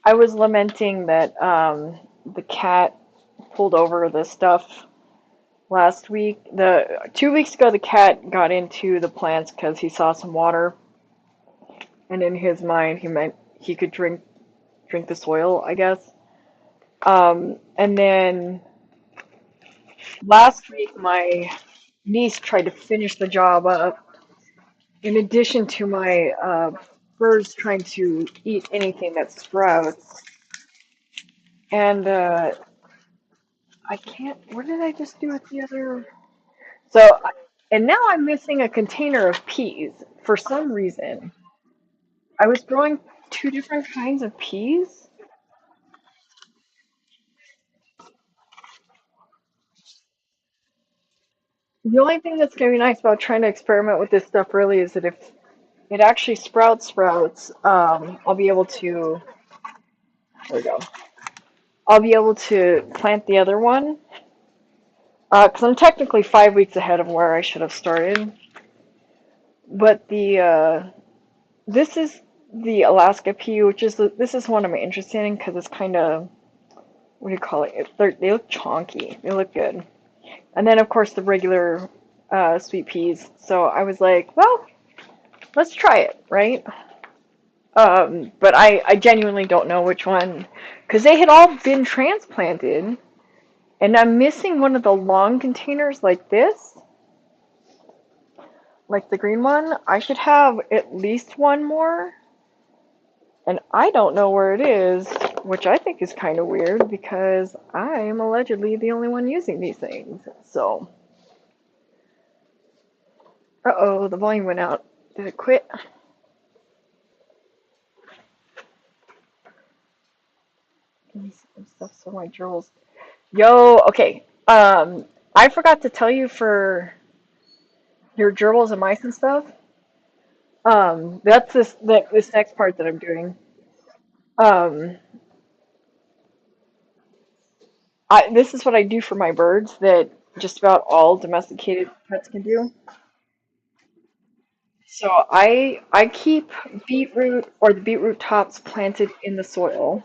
I was lamenting that the cat pulled over the stuff last week. The 2 weeks ago, the cat got into the plants because he saw some water, and in his mind, he meant he could drink the soil, I guess. And then last week, my niece tried to finish the job up. In addition to my birds trying to eat anything that sprouts, and I can't. What did I just do with the other? So, and now I'm missing a container of peas for some reason. I was growing two different kinds of peas. The only thing that's going to be nice about trying to experiment with this stuff really is that if it actually sprouts, I'll be able to, there we go. I'll be able to plant the other one. Because I'm technically 5 weeks ahead of where I should have started. But this is the Alaska pea, which is this is one I'm interested in because it's kind of, what do you call it? They look chonky. They look good. And then of course the regular sweet peas. So I was like, well, let's try it, right? But I genuinely don't know which one because they had all been transplanted, and I'm missing one of the long containers like this, like the green one. I should have at least one more, and I don't know where it is, which I think is kind of weird because I am allegedly the only one using these things. So, uh-oh, the volume went out. Did it quit? Give me some stuff so my drills. Yo, okay. I forgot to tell you for your gerbils and mice and stuff. That's this next part that I'm doing. Um, this is what I do for my birds that just about all domesticated pets can do. So I keep beetroot or the beetroot tops planted in the soil,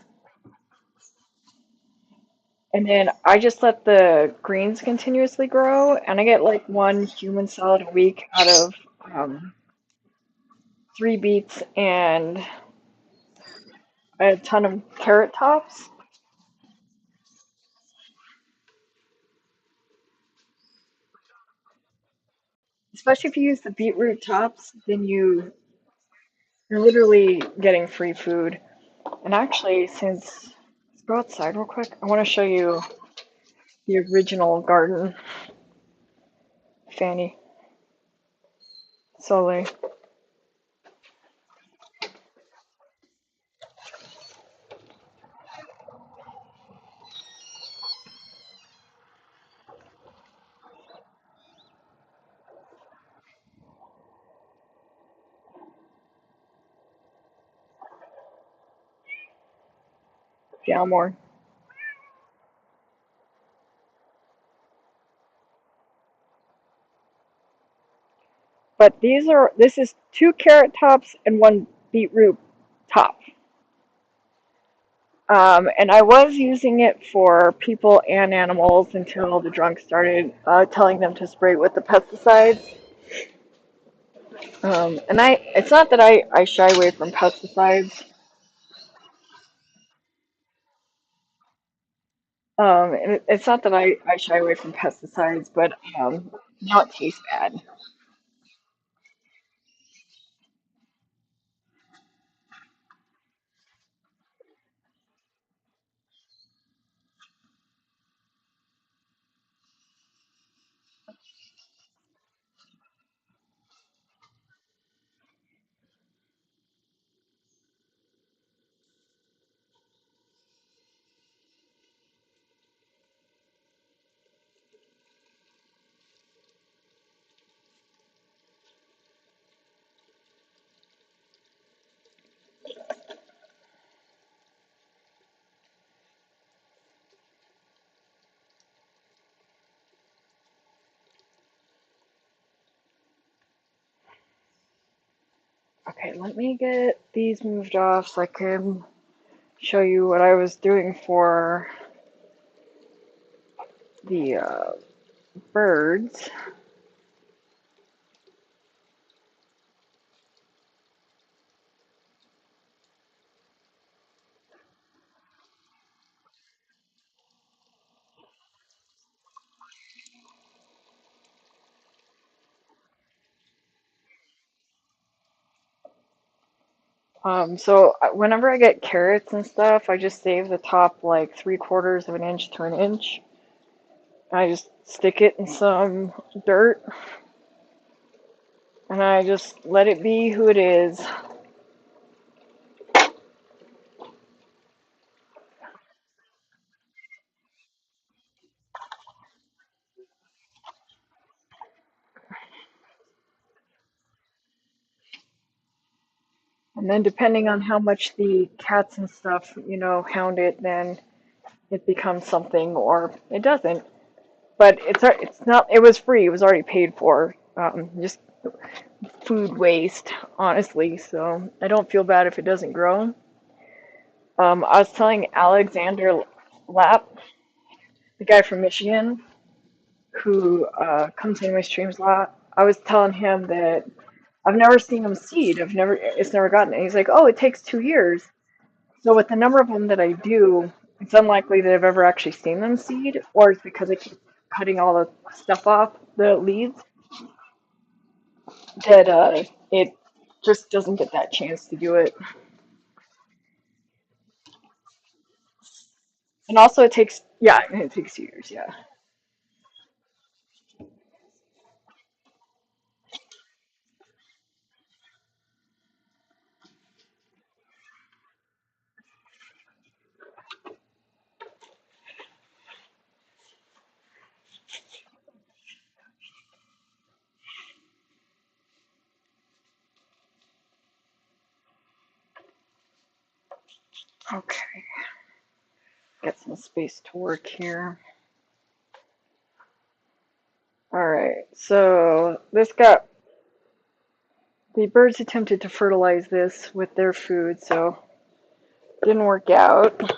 and then I just let the greens continuously grow, and I get like one human salad a week out of um, three beets and a ton of carrot tops. Especially if you use the beetroot tops, then you're literally getting free food. And actually, since let's go outside real quick, I want to show you the original garden, Fanny Soleil. down more. But this is 2 carrot tops and 1 beetroot top. And I was using it for people and animals until the drunk started telling them to spray with the pesticides. And it's not that I shy away from pesticides. And it's not that I shy away from pesticides, but now it tastes bad. Okay, let me get these moved off so I can show you what I was doing for the birds. So whenever I get carrots and stuff, I just save the top like 3/4 of an inch to an inch. I just stick it in some dirt and I just let it be who it is. And then depending on how much the cats and stuff, hound it, then it becomes something or it doesn't. But it's not. It was free. It was already paid for. Just food waste, honestly. So I don't feel bad if it doesn't grow. I was telling Alexander Lapp, the guy from Michigan, who comes into my streams a lot. I was telling him that I've never seen him seed. It's never gotten it. He's like, oh, it takes 2 years. So with the number of them that I do, it's unlikely that I've ever actually seen them seed, or it's because I keep cutting all the stuff off the leaves that it just doesn't get that chance to do it. And also it takes years, yeah. Okay, get some space to work here. All right, so the birds attempted to fertilize this with their food, so didn't work out.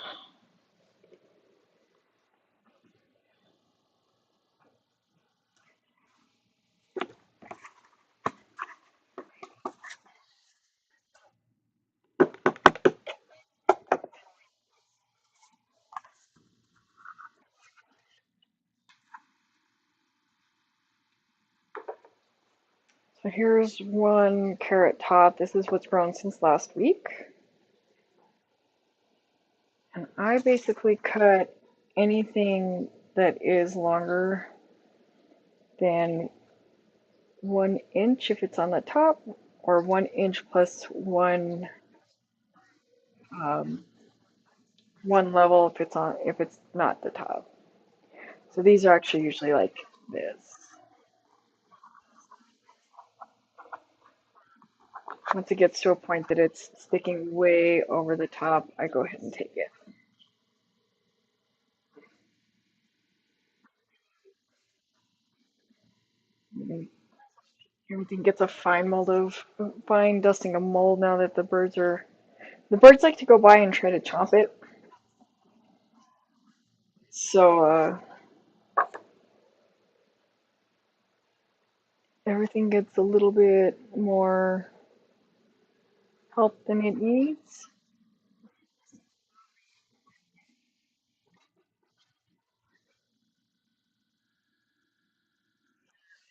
So here's 1 carrot top. This is what's grown since last week. And I basically cut anything that is longer than 1 inch if it's on the top, or 1 inch plus um, one level if it's not the top. So these are actually usually like this. Once it gets to a point that it's sticking way over the top, I go ahead and take it. everything gets a fine dusting of mold now that the birds like to go by and try to chomp it. So everything gets a little bit more help than it needs.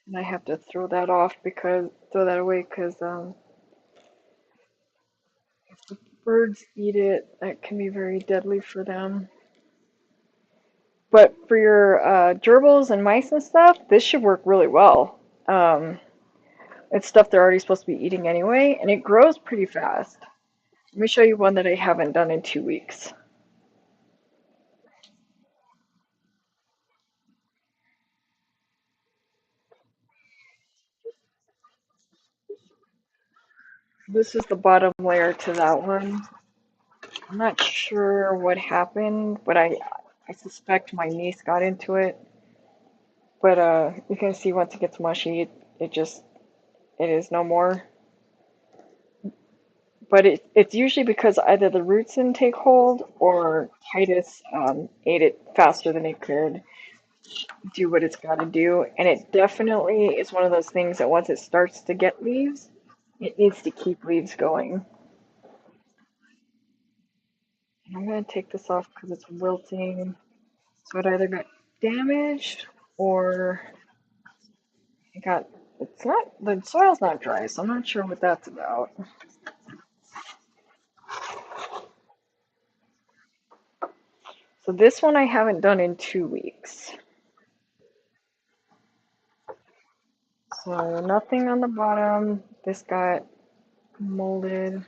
And I have to throw that away because birds eat it. That can be very deadly for them. But for your gerbils and mice and stuff, this should work really well. Um, it's stuff they're already supposed to be eating anyway, and it grows pretty fast. Let me show you one that I haven't done in 2 weeks. This is the bottom layer to that one. I'm not sure what happened, but I suspect my niece got into it. But you can see once it gets mushy, it is no more. But it's usually because either the roots didn't take hold or Titus ate it faster than it could do what it's got to do. And it definitely is one of those things that once it starts to get leaves, it needs to keep leaves going. And I'm going to take this off because it's wilting. So it either got damaged or it got, it's not, the soil's not dry, so I'm not sure what that's about. So this one I haven't done in 2 weeks. So nothing on the bottom. This got molded.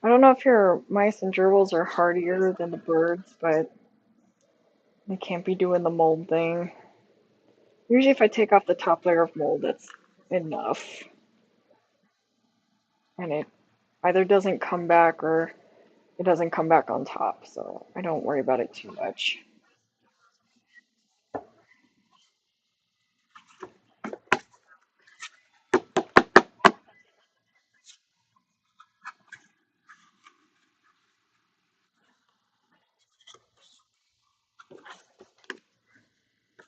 I don't know if your mice and gerbils are hardier than the birds, but they can't be doing the mold thing. Usually if I take off the top layer of mold, that's enough. And it either doesn't come back or it doesn't come back on top, so I don't worry about it too much.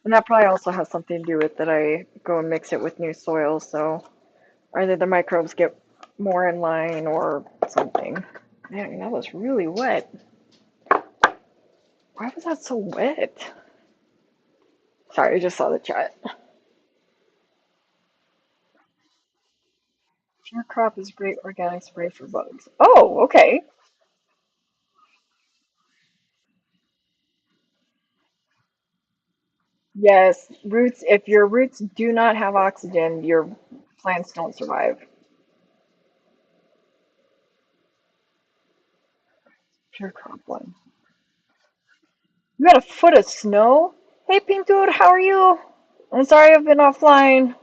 And that probably also has something to do with that I go and mix it with new soil, so either the microbes get more in line or something. Man, that was really wet. Why was that so wet? Sorry, I just saw the chat. Pure crop is great organic spray for bugs. Oh, okay. Yes, roots, if your roots do not have oxygen, your plants don't survive. Pure crop one. You got a foot of snow? Hey, Pink Dude, how are you? I'm sorry I've been offline.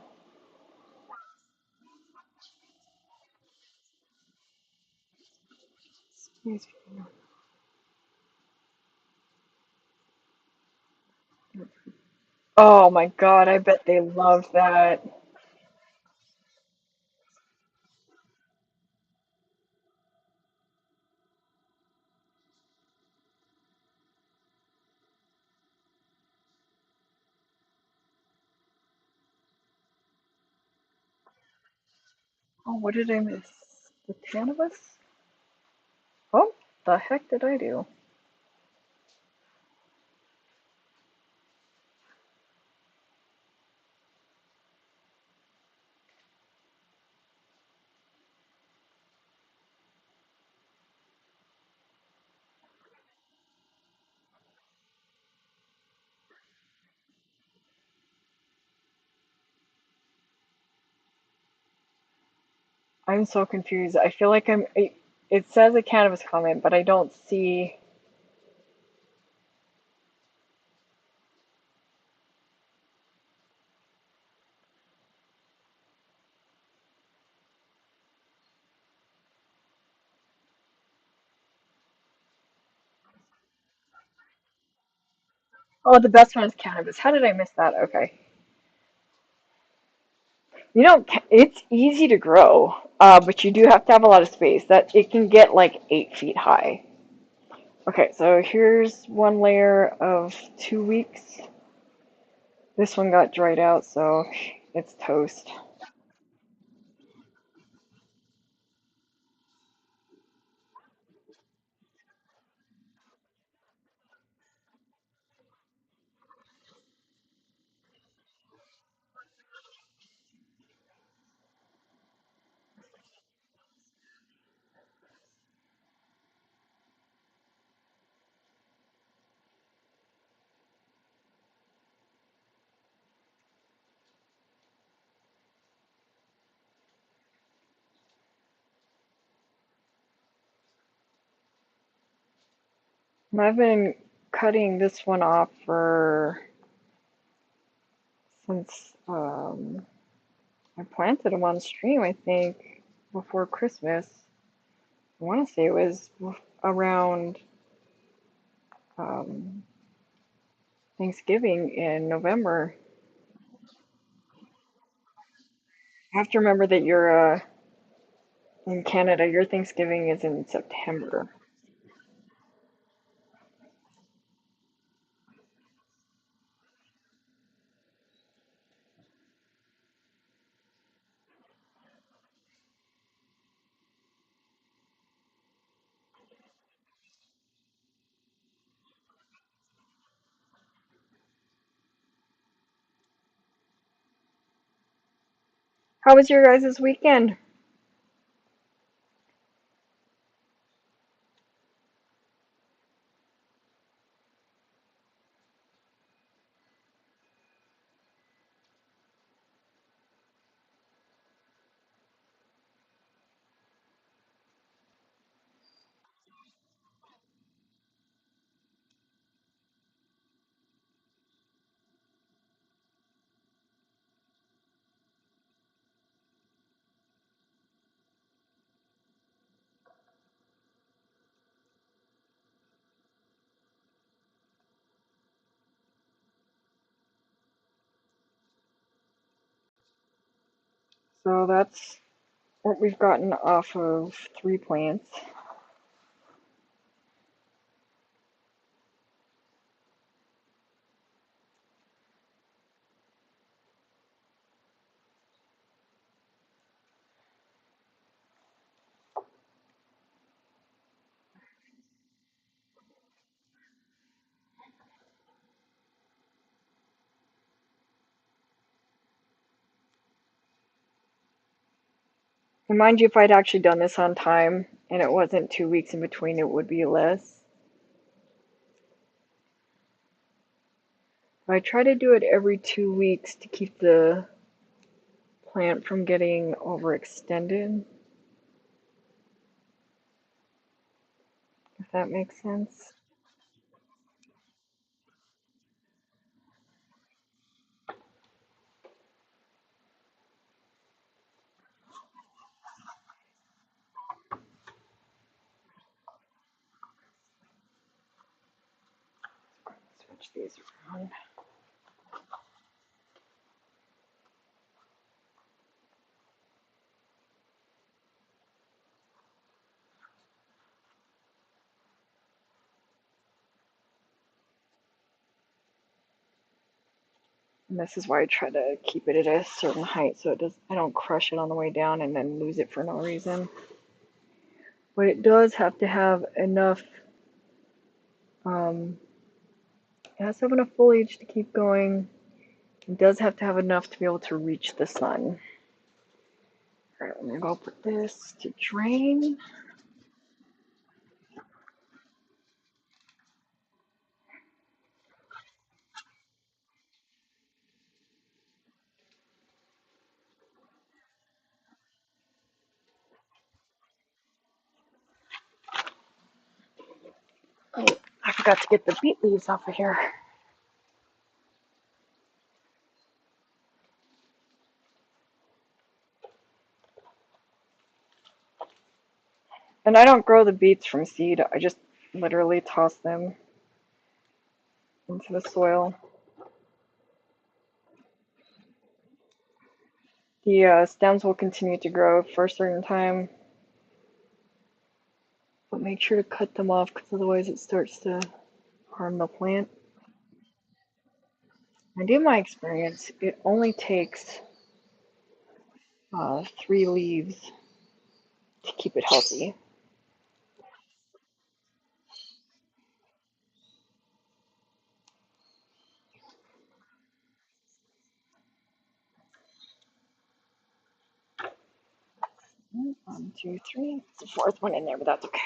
Oh my God, I bet they love that. Oh, what did I miss? The cannabis? Oh, the heck did I do? I'm so confused. I feel like it says a cannabis comment, but I don't see. Oh, the best one is cannabis. How did I miss that? Okay. You know, it's easy to grow, but you do have to have a lot of space. That it can get like 8 feet high. Okay, so here's one layer of 2 weeks. This one got dried out, so it's toast. And I've been cutting this one off for since I planted them on stream, I think, before Christmas. I want to say it was around um, Thanksgiving in November. I have to remember that you're in Canada. Your Thanksgiving is in September. How was your guys' weekend? So that's what we've gotten off of 3 plants. And mind you, if I'd actually done this on time and it wasn't 2 weeks in between, it would be less. But I try to do it every 2 weeks to keep the plant from getting overextended, if that makes sense. Switch these around. And this is why I try to keep it at a certain height so I don't crush it on the way down and then lose it for no reason. But it does have to have enough, um, it has to have enough foliage to keep going. It does have to have enough to be able to reach the sun. All right, I'm gonna go put this to drain. Oh, I forgot to get the beet leaves off of here. And I don't grow the beets from seed. I just literally toss them into the soil. The stems will continue to grow for a certain time, but make sure to cut them off because otherwise it starts to harm the plant. And in my experience, it only takes 3 leaves to keep it healthy. One, two, three. It's the fourth one in there, but that's okay.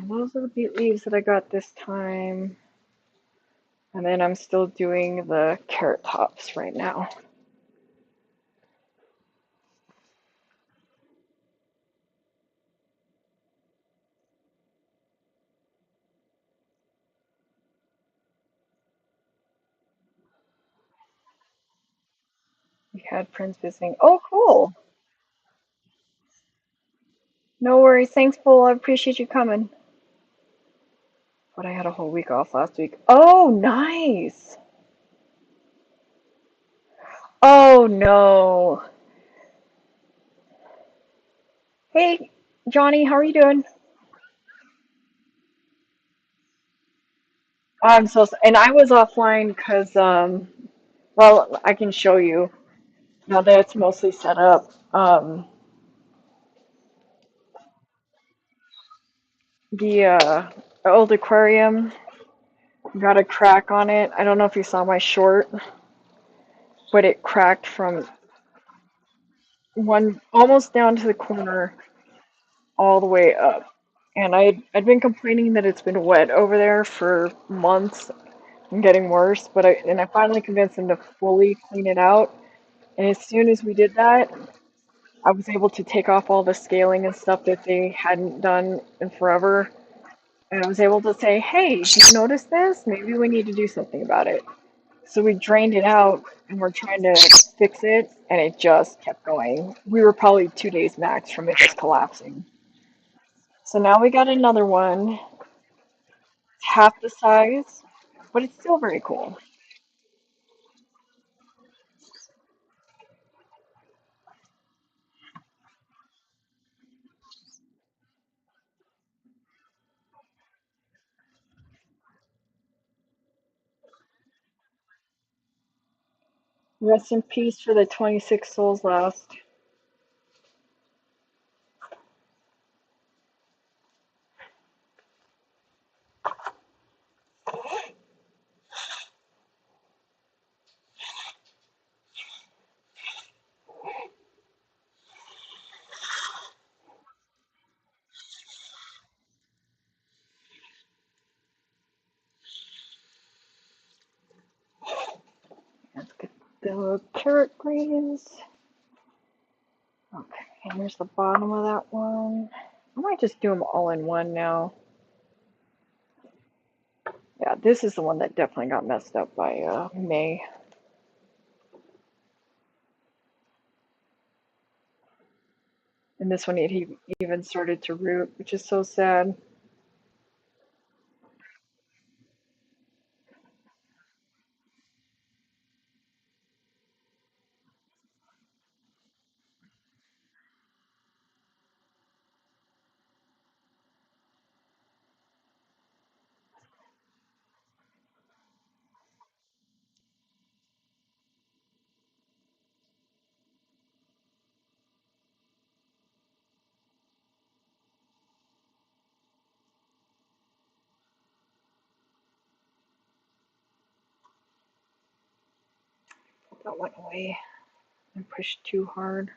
Those are the beet leaves that I got this time. And then I'm still doing the carrot tops right now. We had friends visiting. Oh, cool. No worries. Thanks, Bull. I appreciate you coming. But I had a whole week off last week. Oh, nice. Oh, no. Hey, Johnny, how are you doing? I'm so, and I was offline because, well, I can show you now that it's mostly set up. The old aquarium got a crack on it. I don't know if you saw my short, but it cracked from one almost down to the corner all the way up. And I'd been complaining that it's been wet over there for months and getting worse, but I finally convinced them to fully clean it out. And as soon as we did that, I was able to take off all the scaling and stuff that they hadn't done in forever. And I was able to say, hey, do you notice this? Maybe we need to do something about it. So we drained it out and we're trying to fix it, and it just kept going. We were probably 2 days max from it just collapsing. So now we got another one. It's half the size, but it's still very cool. Rest in peace for the 26 souls lost. Let's get the carrot greens. Okay, and here's the bottom of that one. I might just do them all in one now. Yeah, this is the one that definitely got messed up by May. And this one, it even started to root, which is so sad. That went away. I pushed too hard.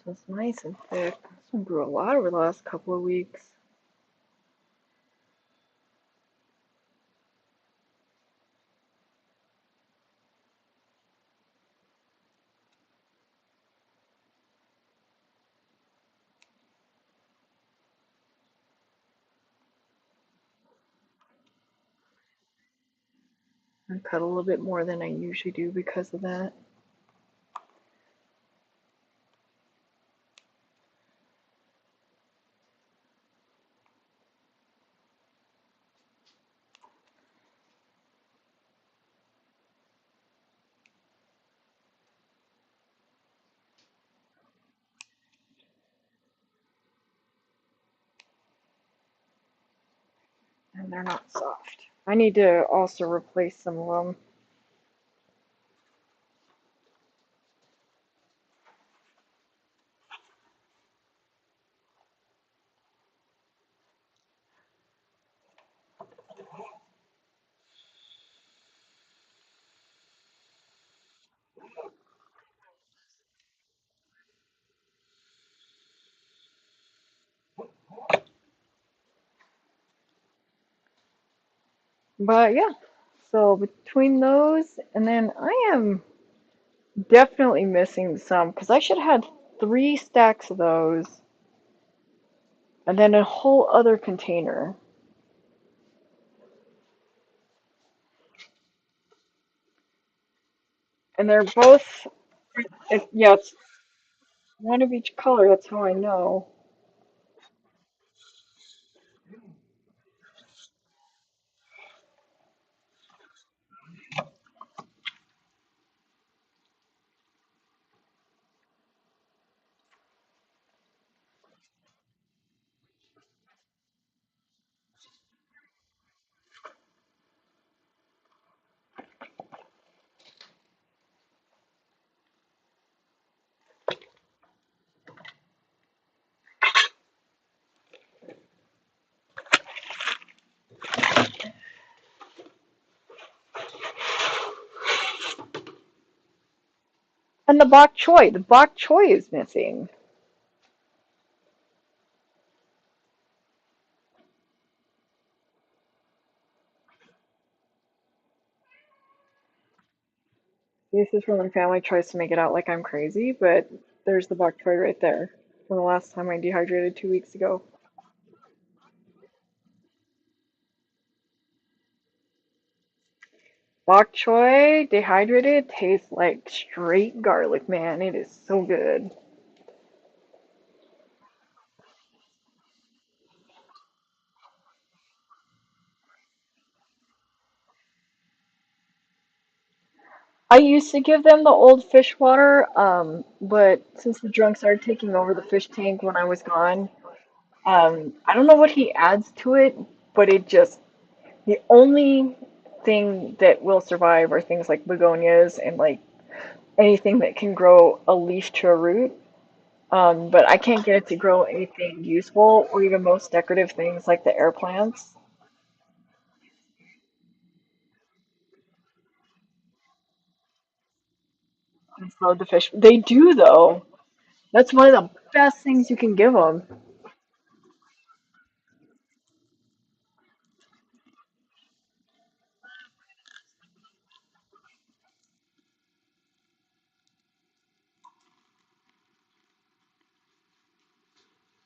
It's nice and thick. This one grew a lot over the last couple of weeks. I cut a little bit more than I usually do because of that. And they're not soft. I need to also replace some of them. But yeah, so between those, and then I am definitely missing some because I should have had 3 stacks of those and then a whole other container. And they're both, yeah, it's one of each color. That's how I know. And the bok choy is missing. This is when my family tries to make it out like I'm crazy, but there's the bok choy right there from the last time I dehydrated 2 weeks ago. Bok choy dehydrated tastes like straight garlic, man. It is so good. I used to give them the old fish water, but since the drunk started taking over the fish tank when I was gone, I don't know what he adds to it, but it just, the only thing that will survive are things like begonias and like anything that can grow a leaf to a root. But I can't get it to grow anything useful or even most decorative things like the air plants. And so the fish, they do though. That's one of the best things you can give them.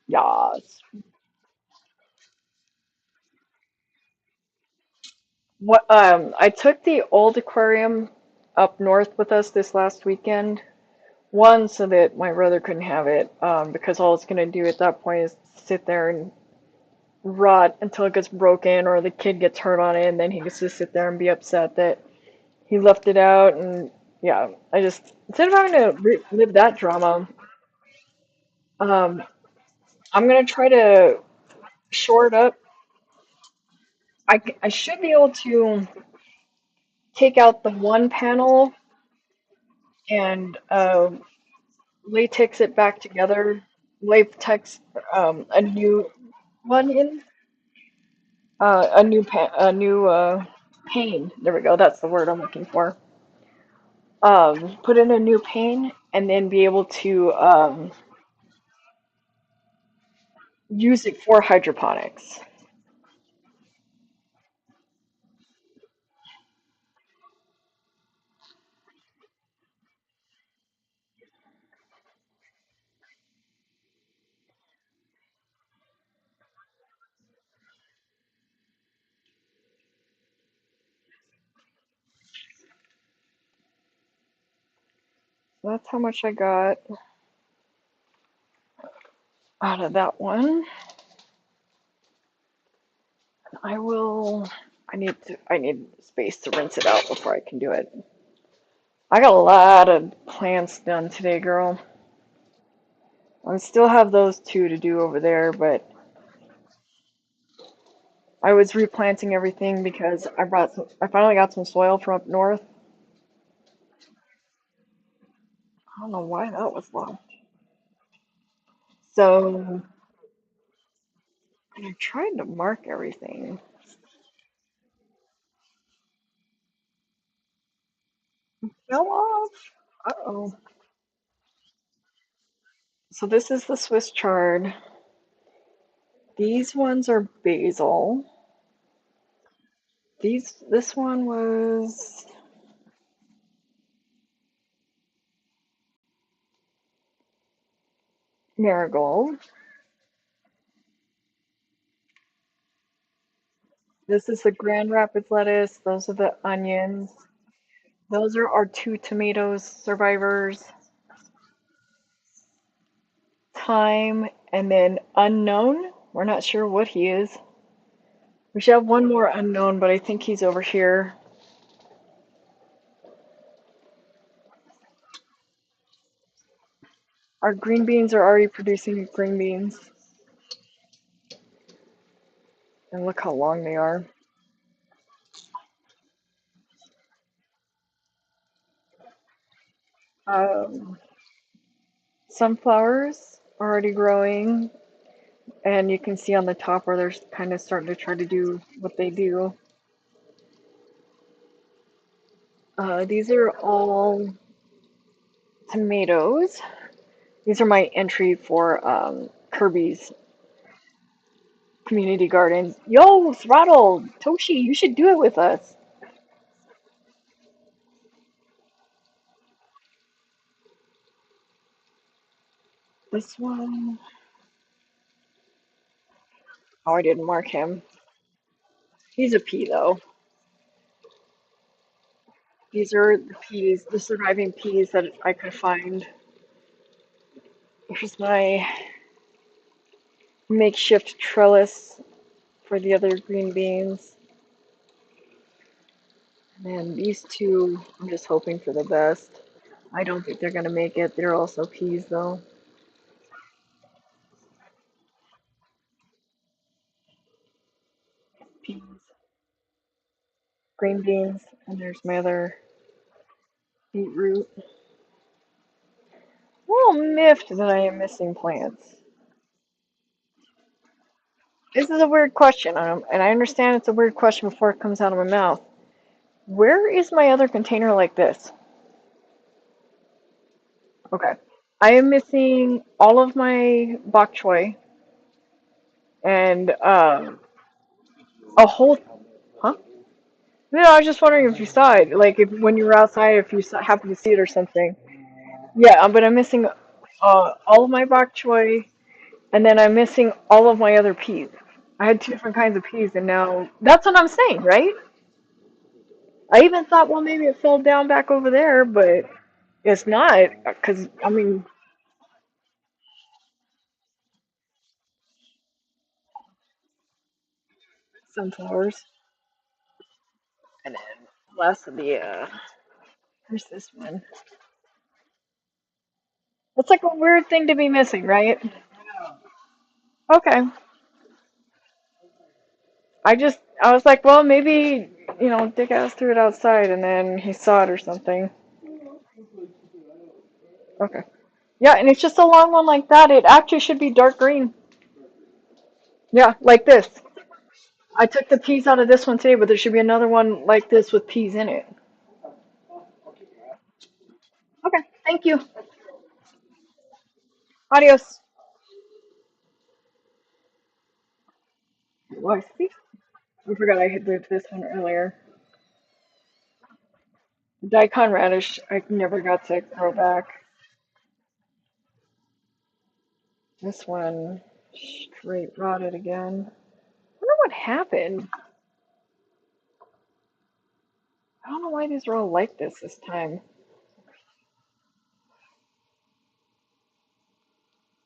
Yes. What I took the old aquarium up north with us this last weekend. One, so that my brother couldn't have it, because all it's gonna do at that point is sit there and rot until it gets broken or the kid gets hurt on it, and then he gets to sit there and be upset that he left it out. And yeah, I just instead of having to live that drama, um, I'm gonna try to shore it up. I should be able to take out the one panel and latex it back together, latex a new one in, a new pane. There we go. That's the word I'm looking for. Put in a new pane and then be able to use it for hydroponics. That's how much I got out of that one. I will. I need space to rinse it out before I can do it. I got a lot of plants done today, girl. I still have those two to do over there, but I was replanting everything because I finally got some soil from up north. I don't know why that was long. So I tried to mark everything. Fell off. Uh-oh. So this is the Swiss chard. These ones are basil. This one was marigold. This is the Grand Rapids lettuce. Those are the onions. Those are our two tomatoes survivors. Thyme, and then unknown. We're not sure what he is. We should have one more unknown, but I think he's over here. Our green beans are already producing green beans. And look how long they are. Um, Sunflowers are already growing, and you can see on the top where they're kind of starting to try to do what they do. These are all tomatoes. These are my entry for Kirby's community garden. Yo, Throttle, Toshi, you should do it with us. This one, oh, I didn't mark him. He's a pea though. These are the peas, the surviving peas that I could find. Here's my makeshift trellis for the other green beans. And these two, I'm just hoping for the best. I don't think they're gonna make it. They're also peas though. Peas, green beans, and there's my other beetroot. A little miffed that I am missing plants. This is a weird question, and I understand it's a weird question before it comes out of my mouth. Where is my other container like this? Okay. I am missing all of my bok choy and a whole. Huh? No, I was just wondering if you saw it. Like, if when you were outside, if you happened to see it or something. Yeah, but I'm missing all of my bok choy, and then I'm missing all of my other peas. I had two different kinds of peas, and now that's what I'm saying, right? I even thought, well, maybe it fell down back over there, but it's not, because I mean, sunflowers, and then less of the where's this one? It's like a weird thing to be missing, right? Okay. I was like, well, maybe, Dick Ass threw it outside and then he saw it or something. Okay. Yeah, and it's just a long one like that. It actually should be dark green. Yeah, like this. I took the peas out of this one today, but there should be another one like this with peas in it. Okay, thank you. Adios. Well, I think I forgot I had moved this one earlier. Daikon radish, I never got to grow back. This one straight rotted again. I wonder what happened. I don't know why these are all like this time.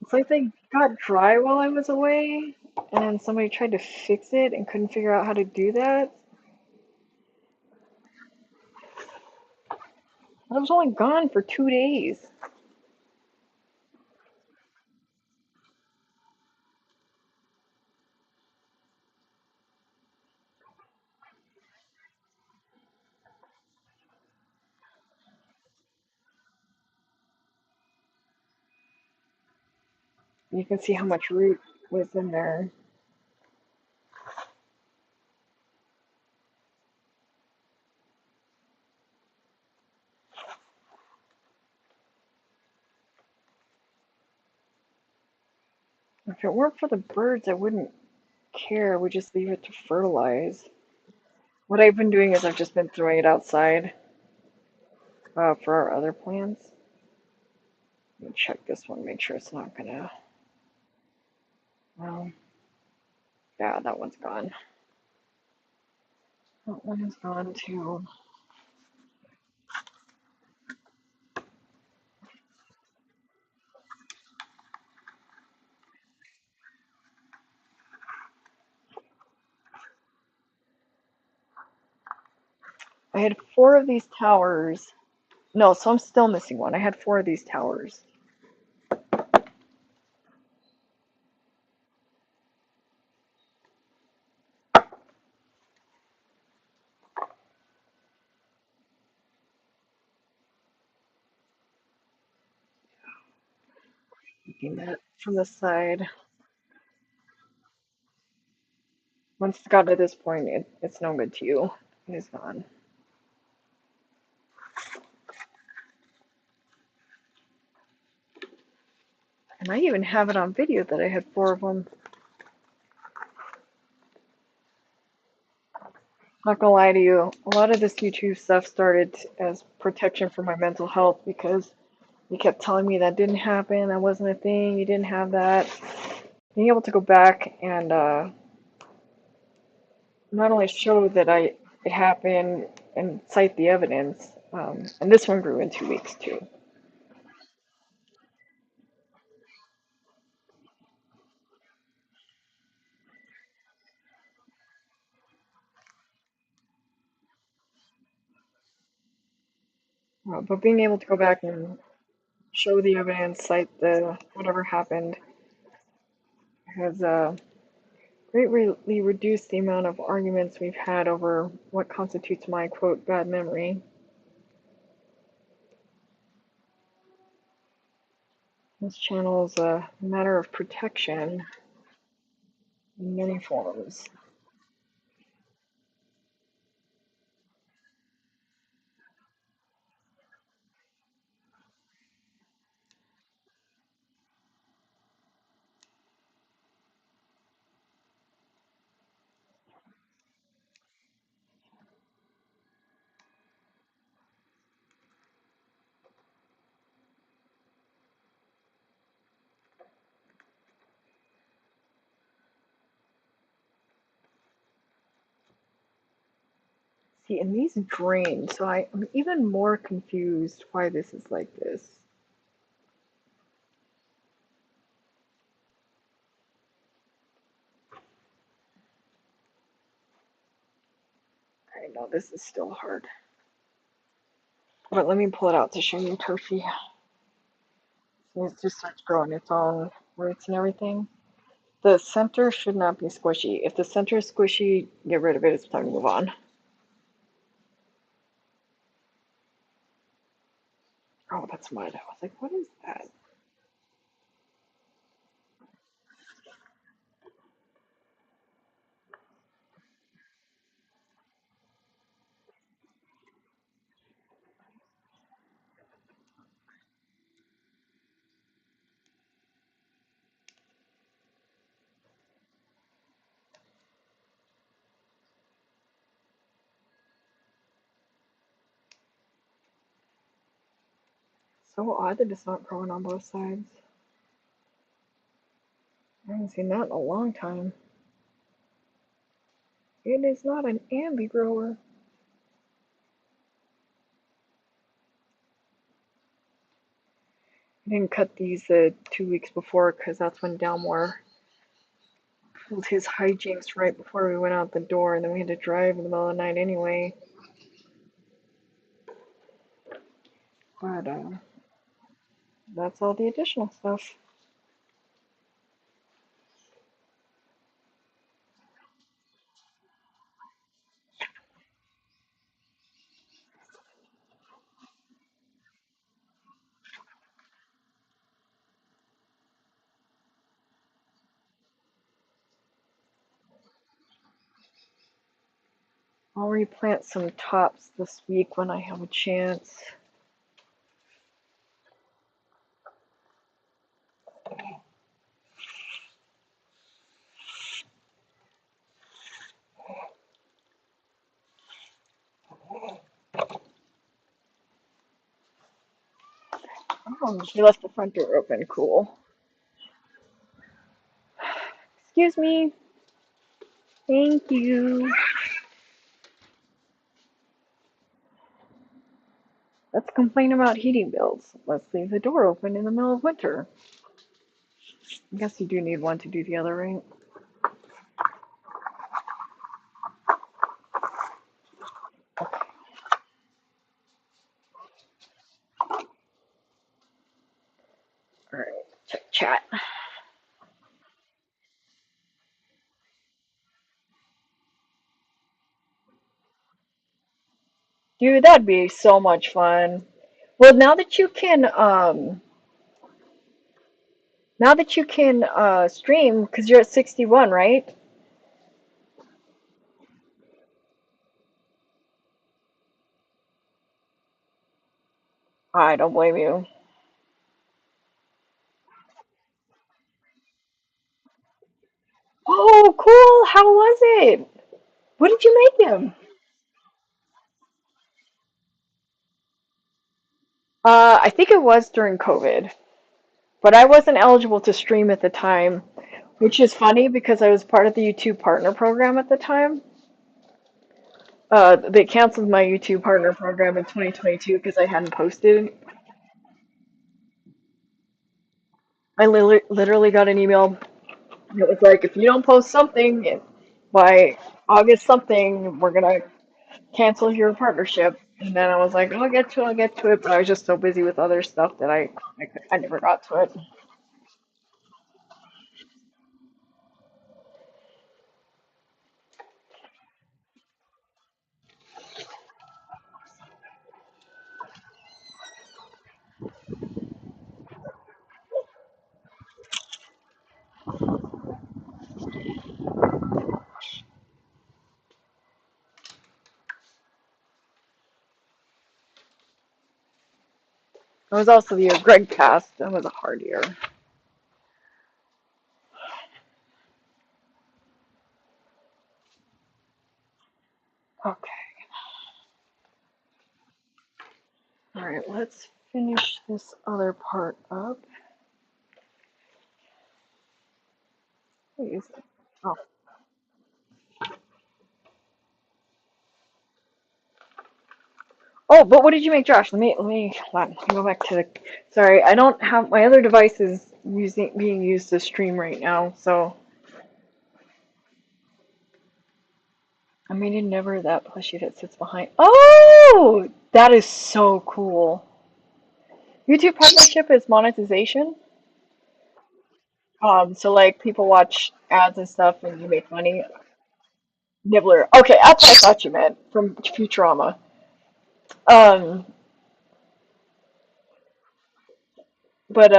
It's like they got dry while I was away, and somebody tried to fix it and couldn't figure out how to do that. I was only gone for 2 days. You can see how much root was in there. If it weren't for the birds, I wouldn't care. We just leave it to fertilize. What I've been doing is I've just been throwing it outside for our other plants. Let me check this one, make sure it's not gonna. Well, yeah, that one's gone. That one is gone too. I had 4 of these towers. No, so I'm still missing one. I had 4 of these towers. Looking at it from the side. Once it's got to this point, it's no good to you. It is gone. And I even have it on video that I had 4 of them. Not gonna lie to you, a lot of this YouTube stuff started as protection for my mental health because you kept telling me that didn't happen, that wasn't a thing, you didn't have that. Being able to go back and not only show that it happened and cite the evidence, and this one grew in 2 weeks too. But being able to go back and show the evidence, cite the whatever happened, has greatly reduced the amount of arguments we've had over what constitutes my quote bad memory. This channel is a matter of protection in many forms. See, and these drain, so I'm even more confused why this is like this. I know this is still hard. But let me pull it out to show you Toshi. So it just starts growing its own roots and everything. The center should not be squishy. If the center is squishy, get rid of it. It's time to move on. Oh, that's mud. I was like, what is that? So odd that it's not growing on both sides. I haven't seen that in a long time. It is not an ambi grower. I didn't cut these 2 weeks before because that's when Dalmore pulled his hijinks right before we went out the door, and then we had to drive in the middle of the night anyway. But that's all the additional stuff. I'll replant some tops this week when I have a chance. Oh, she left the front door open. Cool. Excuse me. Thank you. Let's complain about heating bills. Let's leave the door open in the middle of winter. I guess you do need one to do the other, right? All right, check chat. Dude, that'd be so much fun. Well, now that you can stream because you're at 61, right? I don't blame you. Oh, cool. How was it? What did you make him? I think it was during COVID, but I wasn't eligible to stream at the time, which is funny because I was part of the YouTube partner program at the time. They canceled my YouTube partner program in 2022 because I hadn't posted. I literally got an email. It was like, if you don't post something by August something, we're gonna cancel your partnership. And then I was like, I'll get to it. But I was just so busy with other stuff that I never got to it. It was also the year Greg passed. That was a hard year. Okay. All right, let's finish this other part up. Please. Oh. Oh, but what did you make, Josh? Let me go back to the. Sorry, I don't have my other device is being used to stream right now, so I made a never that plushie that sits behind. Oh, that is so cool. YouTube partnership is monetization. So like people watch ads and stuff, and you make money. Nibbler. Okay, that's what I thought you meant from Futurama. Um, but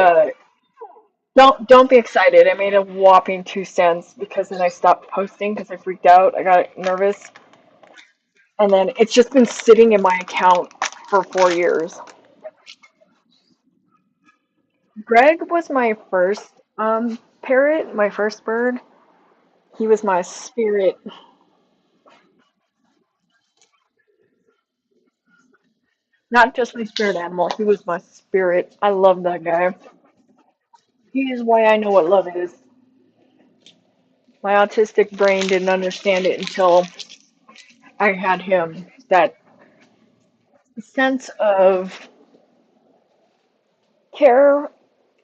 don't be excited. I made a whopping 2 cents because then I stopped posting because I freaked out. I got nervous, and then it's just been sitting in my account for 4 years. Greg was my first parrot, my first bird. He was my spirit. Not just my spirit animal, he was my spirit. I love that guy. He is why I know what love is. My autistic brain didn't understand it until I had him. That sense of care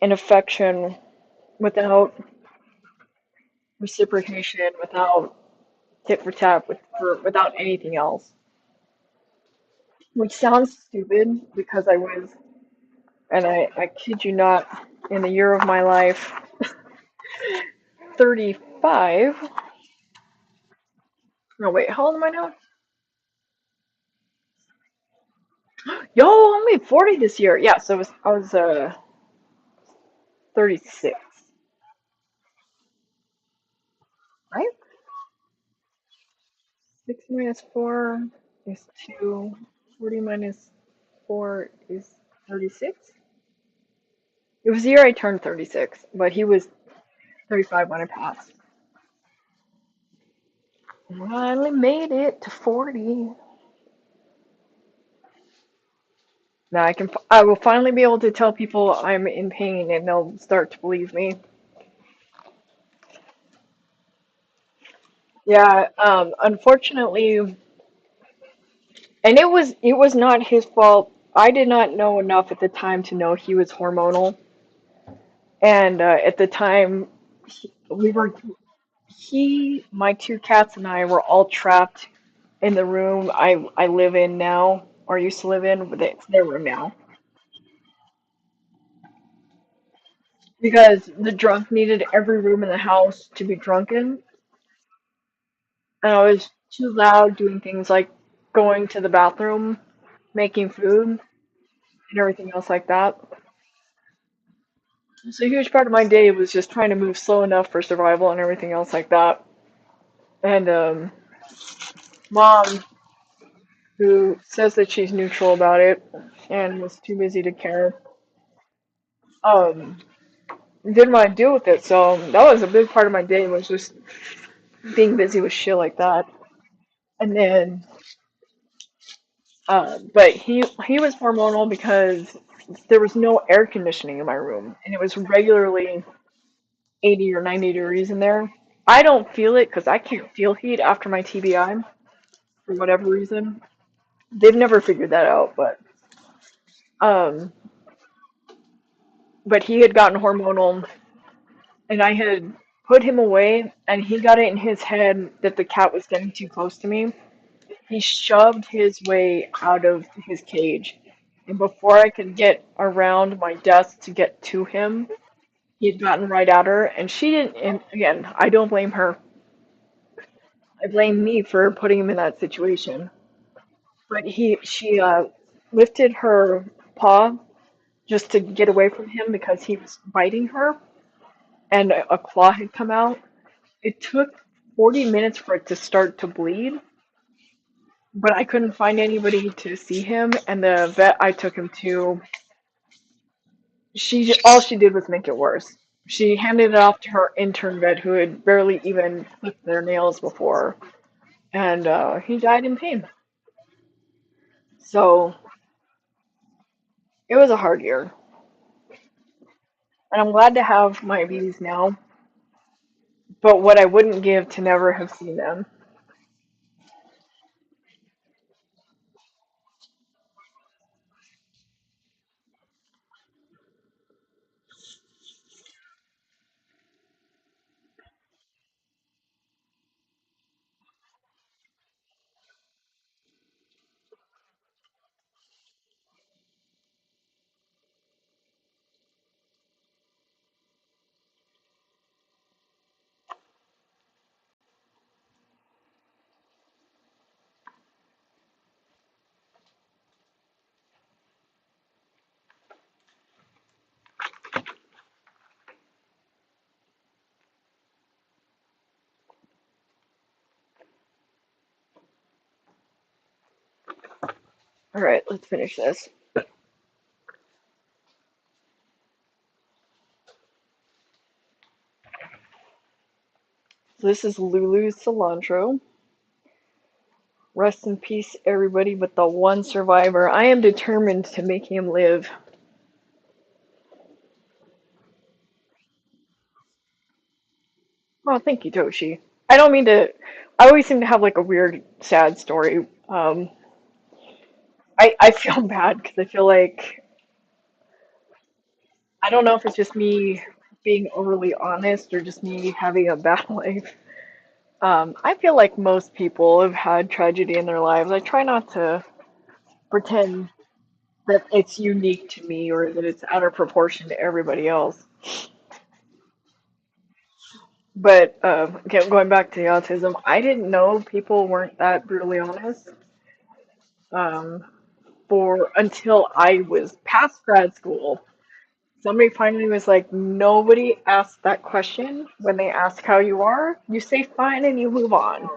and affection without reciprocation, without tit for tat, without anything else. Which sounds stupid because I was, and I kid you not, in the year of my life, 35. No, wait, how old am I now? Yo, I'm gonna be 40 this year. Yeah, so I was 36, right? 6 minus 4 is 2. 40 minus 4 is 36. It was the year I turned 36, but he was 35 when I passed. Finally made it to 40. Now I will finally be able to tell people I'm in pain and they'll start to believe me. Yeah, unfortunately, and it was not his fault. I did not know enough at the time to know he was hormonal. And at the time, we were my two cats and I were all trapped in the room I live in now, or used to live in, but it's their room now. Because the drunk needed every room in the house to be drunken, and I was too loud doing things like going to the bathroom, making food, and everything else like that. So a huge part of my day was just trying to move slow enough for survival and everything else like that. And mom, who says that she's neutral about it and was too busy to care, um, didn't want to deal with it. So that was a big part of my day was just being busy with shit like that. And then, but he was hormonal because there was no air conditioning in my room, and it was regularly 80 or 90 degrees in there. I don't feel it because I can't feel heat after my TBI for whatever reason. They've never figured that out, um, but he had gotten hormonal, and I had put him away, and he got it in his head that the cat was getting too close to me. He shoved his way out of his cage, and before I could get around my desk to get to him, he had gotten right at her, and she didn't. And again, I don't blame her. I blame me for putting him in that situation. But she lifted her paw just to get away from him because he was biting her, and a claw had come out. It took 40 minutes for it to start to bleed, but I couldn't find anybody to see him, and the vet I took him to, all she did was make it worse. She handed it off to her intern vet who had barely even clipped their nails before, and he died in pain. So it was a hard year, and I'm glad to have my bees now, but what I wouldn't give to never have seen them. All right, let's finish this. So this is Lulu's cilantro, Rest in peace, everybody but the one survivor. I am determined to make him live. Oh, thank you, Toshi. I don't mean to. I always seem to have like a weird, sad story. I feel bad because I feel like I don't know if it's just me being overly honest or just me having a bad life. I feel like most people have had tragedy in their lives. I try not to pretend that it's unique to me or that it's out of proportion to everybody else. But again, going back to the autism, I didn't know people weren't that brutally honest um, for until I was past grad school. Somebody finally was like, nobody asks that question when they ask how you are. You say fine and you move on.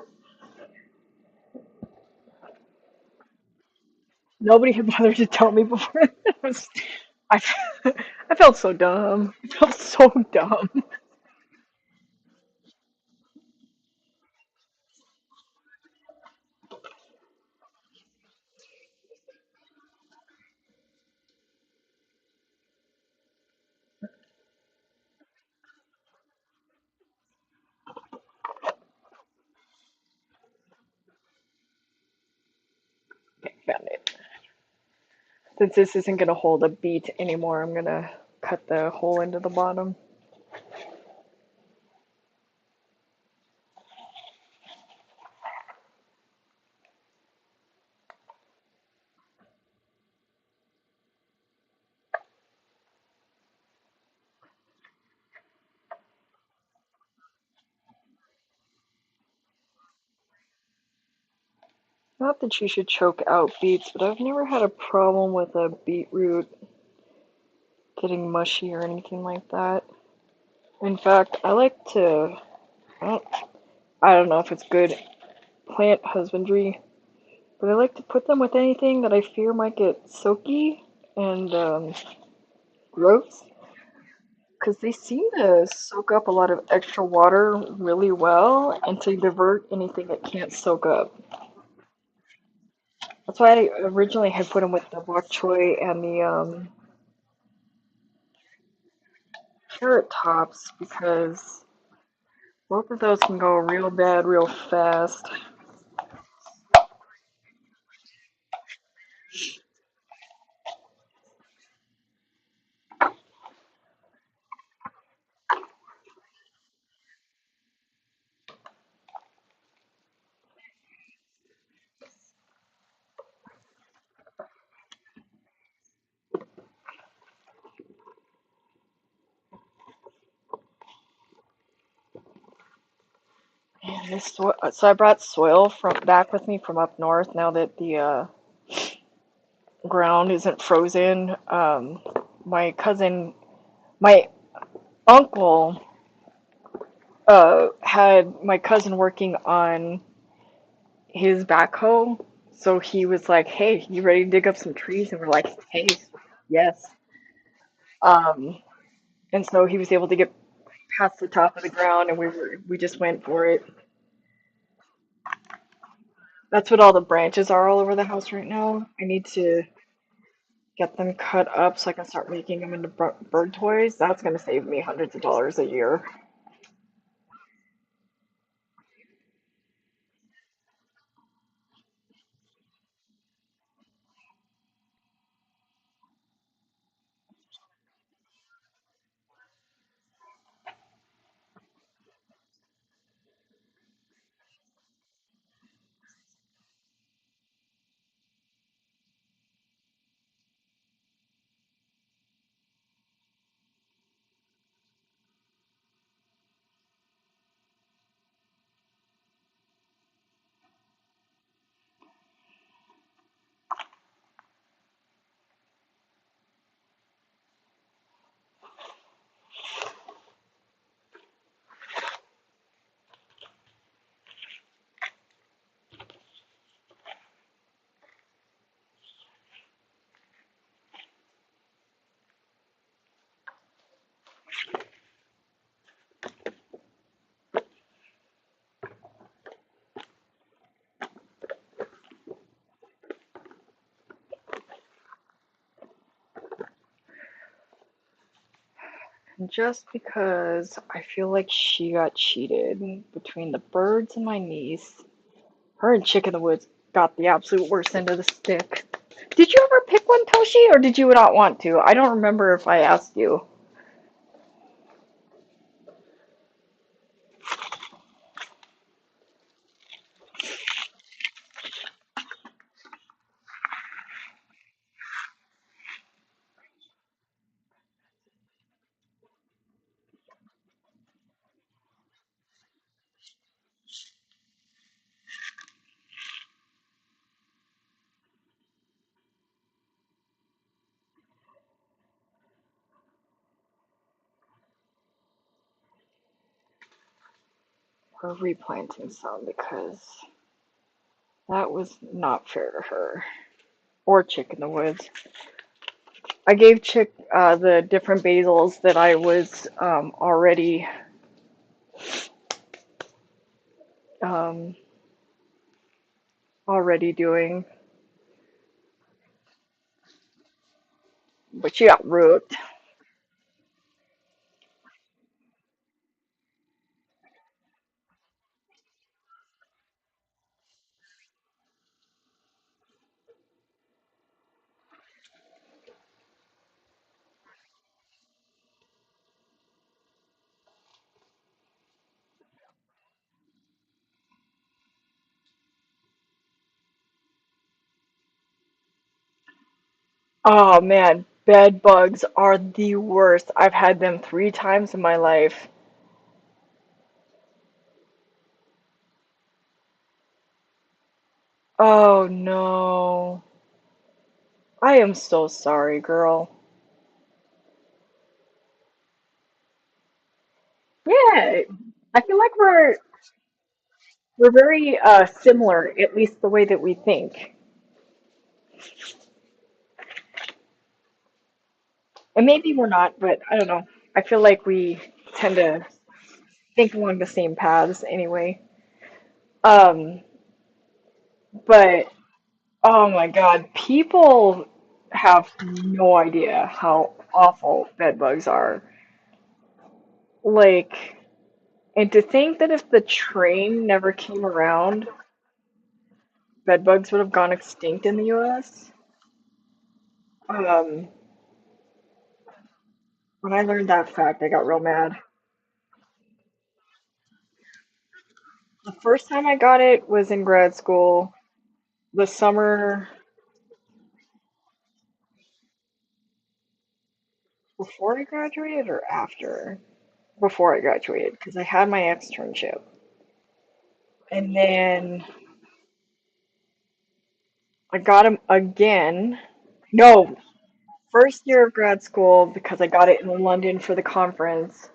Nobody had bothered to tell me before. It was, I, I felt so dumb. I felt so dumb. Okay, found it. Since this isn't going to hold a beat anymore, I'm going to cut the hole into the bottom. Not that you should choke out beets, but I've never had a problem with a beetroot getting mushy or anything like that. In fact, I like to, I don't know if it's good plant husbandry, but I like to put them with anything that I fear might get soaky and gross, because they seem to soak up a lot of extra water really well and to divert anything it can't soak up. That's why I originally had put them with the bok choy and the carrot tops, because both of those can go real bad real fast. And so I brought soil from back with me from up north now that the ground isn't frozen. My cousin, my uncle, had my cousin working on his backhoe. So he was like, "Hey, you ready to dig up some trees?" And we're like, "Hey, yes." Um, and so he was able to get past the top of the ground, and we just went for it. That's what all the branches are all over the house right now. I need to get them cut up so I can start making them into bird toys. That's going to save me hundreds of dollars a year. just because I feel like she got cheated between the birds and my niece. Her and Chick in the Woods got the absolute worst end of the stick. Did you ever pick one, Toshi, or did you not want to? I don't remember if I asked you. We're replanting some because that was not fair to her or Chick in the Woods. I gave Chick the different basils that I was um, already doing, but she got rooked. Oh man, bed bugs are the worst. I've had them 3 times in my life. Oh no. I am so sorry, girl. Yeah, I feel like we're very similar, at least the way that we think. And maybe we're not, but I don't know. I feel like we tend to think along the same paths anyway. Um, but oh my God, people have no idea how awful bed bugs are. Like, and to think that if the train never came around, bed bugs would have gone extinct in the US. Um, when I learned that fact, I got real mad. The first time I got it was in grad school, the summer before I graduated or after? Before I graduated, because I had my externship. And then I got him again. No, first year of grad school because I got it in London for the conference.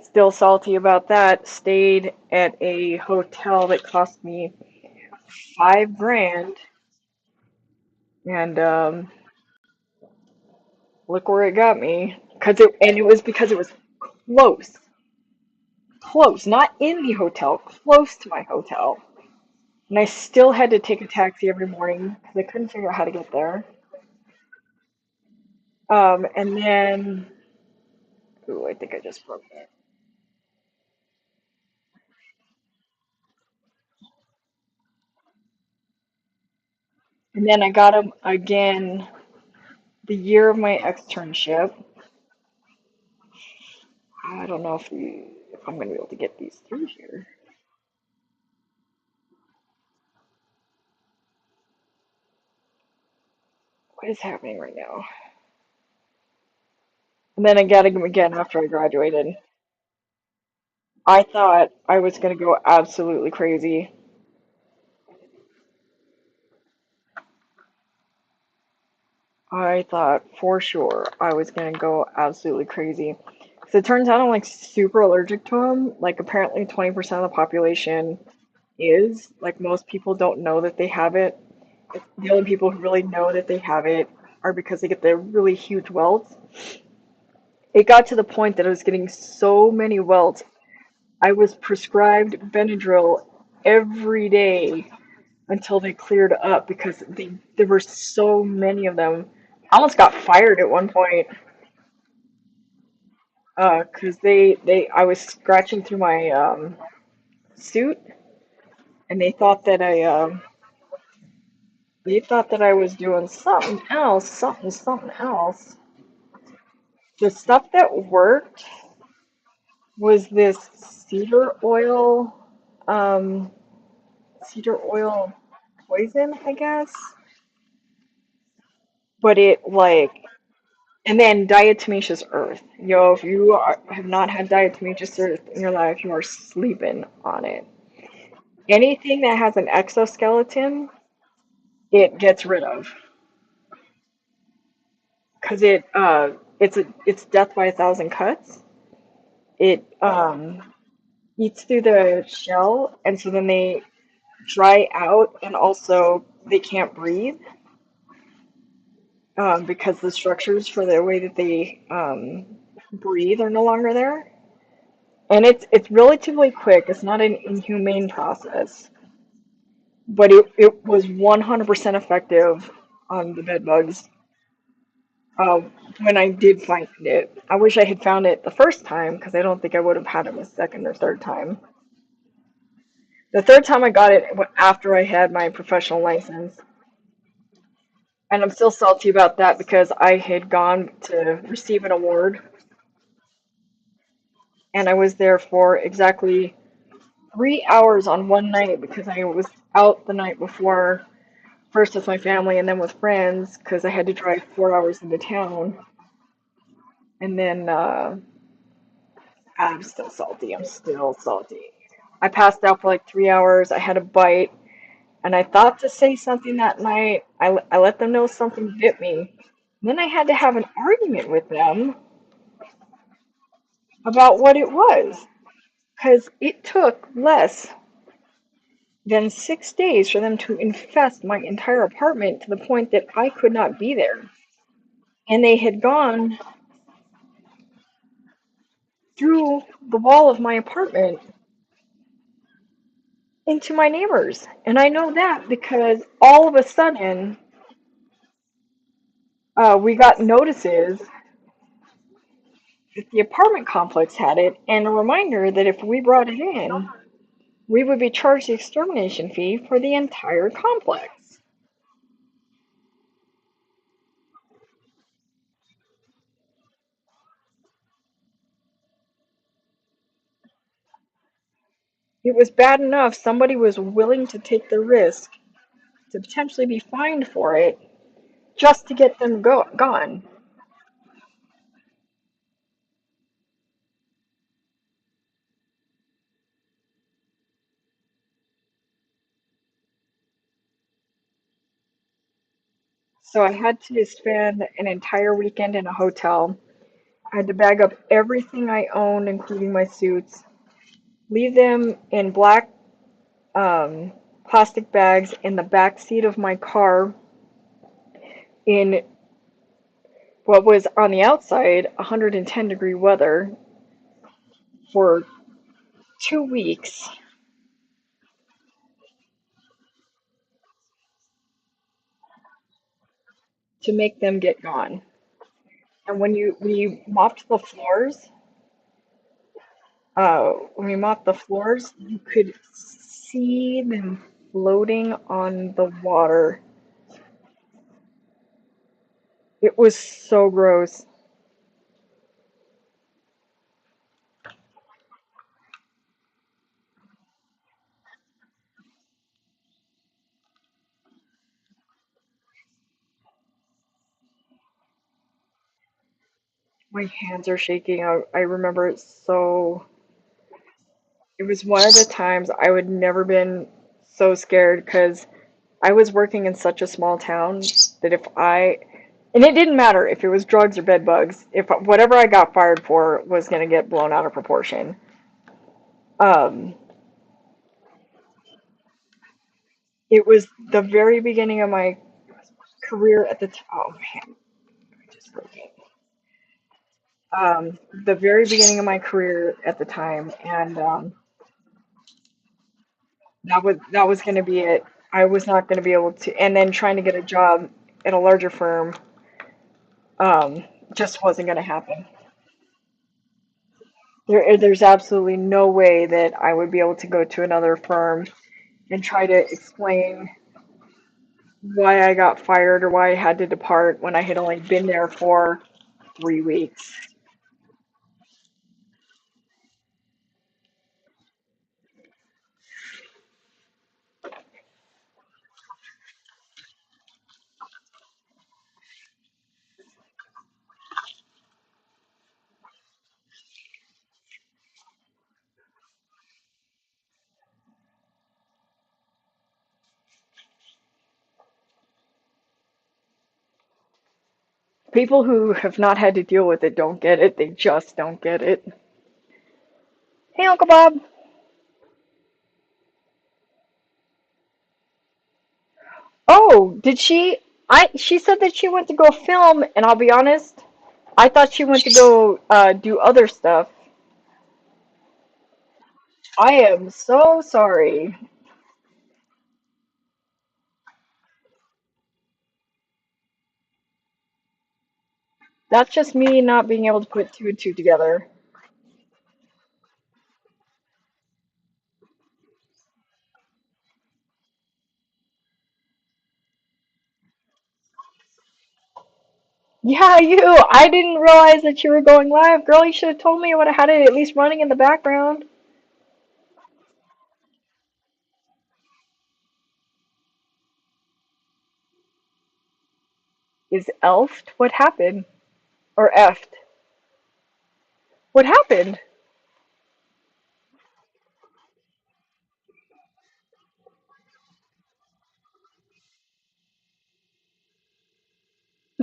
Still salty about that. Stayed at a hotel that cost me 5 grand, and look where it got me. It was because it was close, close, not in the hotel, close to my hotel. And I still had to take a taxi every morning because I couldn't figure out how to get there. And then, ooh, I think I just broke it. And then I got him again the year of my externship. I don't know if I'm gonna be able to get these through here. What is happening right now? And then I got him again after I graduated. I thought I was gonna go absolutely crazy. I thought for sure I was gonna go absolutely crazy. Because it turns out I'm like super allergic to them. Like apparently 20% of the population is. Like most people don't know that they have it. The only people who really know that they have it are because they get the really huge welts. It got to the point that I was getting so many welts. I was prescribed Benadryl every day until they cleared up because there were so many of them. I almost got fired at one point. 'cause I was scratching through my suit, and they thought that I was doing something else. The stuff that worked was this um, cedar oil poison, I guess. But it like, and then diatomaceous earth. Yo, if you have not had diatomaceous earth in your life, you are sleeping on it. Anything that has an exoskeleton, it gets rid of, because it's death by a thousand cuts. It eats through the shell, and so then they dry out, and also they can't breathe, because the structures for the way that they breathe are no longer there. And it's relatively quick. It's not an inhumane process, but it was 100% effective on the bed bugs. Uh, when I did find it, I wish I had found it the first time, because I don't think I would have had it the second or third time. The third time I got it after I had my professional license, and I'm still salty about that because I had gone to receive an award, and I was there for exactly 3 hours on one night because I was out the night before, first with my family and then with friends, because I had to drive 4 hours into town. And then I'm still salty. I'm still salty. I passed out for like 3 hours. I had a bite, and I thought to say something that night. I let them know something bit me. Then I had to have an argument with them about what it was, because it took less than 6 days for them to infest my entire apartment to the point that I could not be there. And they had gone through the wall of my apartment into my neighbors. And I know that because all of a sudden, we got notices that the apartment complex had it, and a reminder that if we brought it in, we would be charged the extermination fee for the entire complex. It was bad enough somebody was willing to take the risk to potentially be fined for it just to get them gone. So I had to spend an entire weekend in a hotel. I had to bag up everything I owned, including my suits, leave them in black um, plastic bags in the back seat of my car in what was on the outside 110-degree weather for 2 weeks to make them get gone. And when you mopped the floors, you could see them floating on the water. It was so gross. My hands are shaking. I remember it so. It was one of the times I would never been so scared because I was working in such a small town that and it didn't matter if it was drugs or bed bugs, if whatever I got fired for was going to get blown out of proportion. Um, it was the very beginning of my career at the oh man, I just broke it. The very beginning of my career at the time, and that was going to be it. I was not going to be able to, and then trying to get a job at a larger firm, just wasn't going to happen. There's absolutely no way that I would be able to go to another firm and try to explain why I got fired or why I had to depart when I had only been there for 3 weeks. People who have not had to deal with it don't get it. They just don't get it. Hey, Uncle Bob. Oh, did she? She said that she went to go film, and I'll be honest, I thought she went to go do other stuff. I am so sorry. That's just me not being able to put two and two together. Yeah, you. I didn't realize that you were going live. Girl, you should have told me. I would have had it at least running in the background. Is elfed? What happened? Or effed? What happened?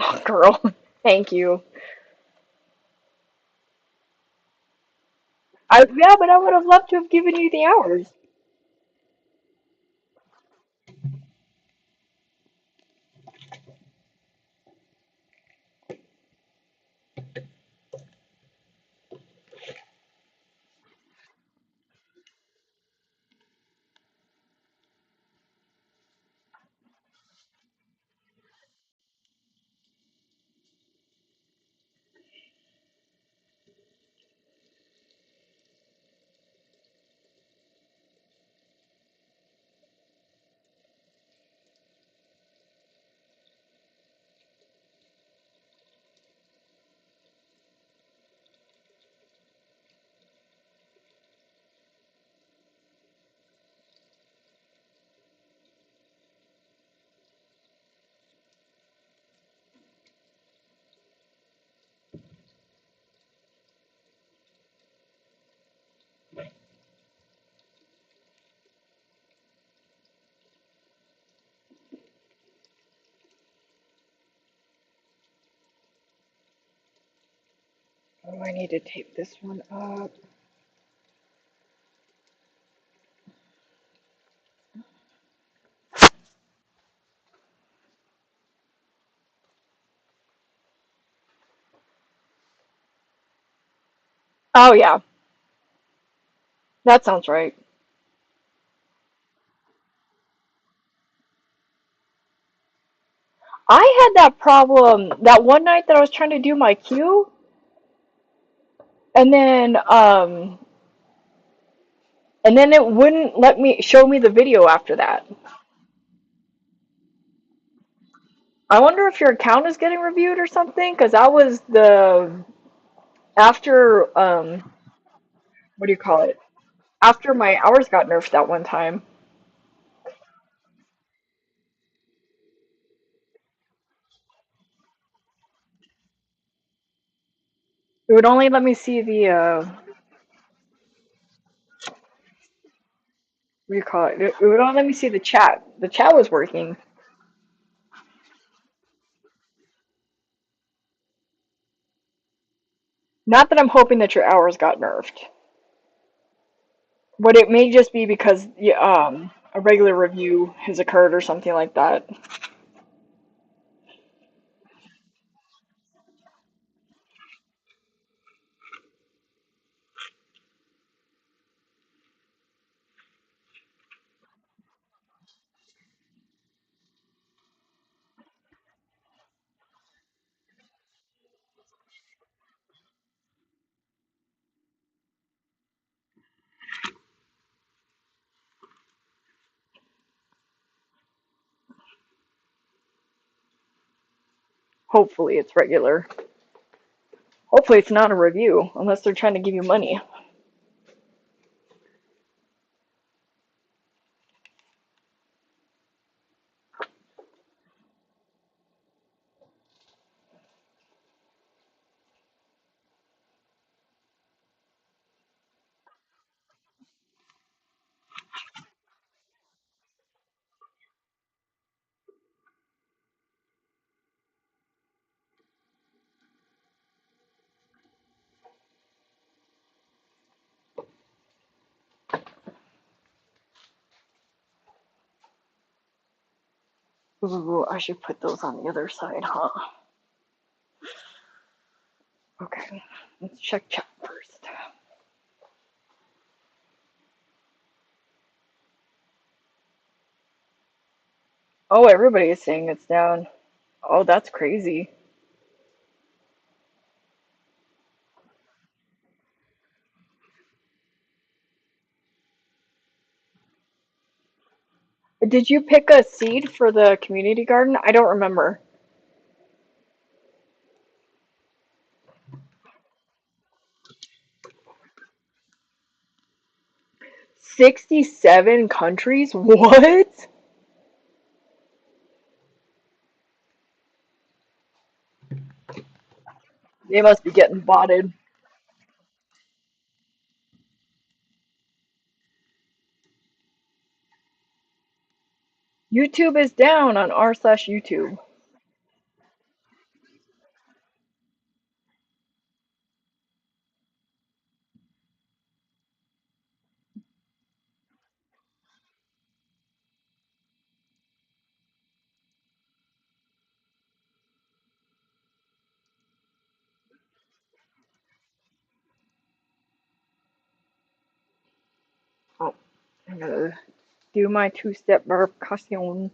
Oh, girl. Thank you. Yeah, but I would have loved to have given you the hours. Oh, I need to tape this one up. Oh, yeah. That sounds right. I had that problem that one night that I was trying to do my cue, and then it wouldn't let me show me the video after that. I wonder if your account is getting reviewed or something, because that was the after what do you call it? After my hours got nerfed that one time. It would only let me see the what do you call it? It would only let me see the chat. The chat was working. Not that I'm hoping that your hours got nerfed, but it may just be because yeah, a regular review has occurred or something like that. Hopefully it's regular. Hopefully it's not a review, unless they're trying to give you money. Ooh, I should put those on the other side, huh? Okay, let's check chat first. Oh, everybody is saying it's down. Oh, that's crazy. Did you pick a seed for the community garden? I don't remember. 67 countries? What? They must be getting botted. YouTube is down on r/YouTube. Oh, I'm gonna do my two-step verification.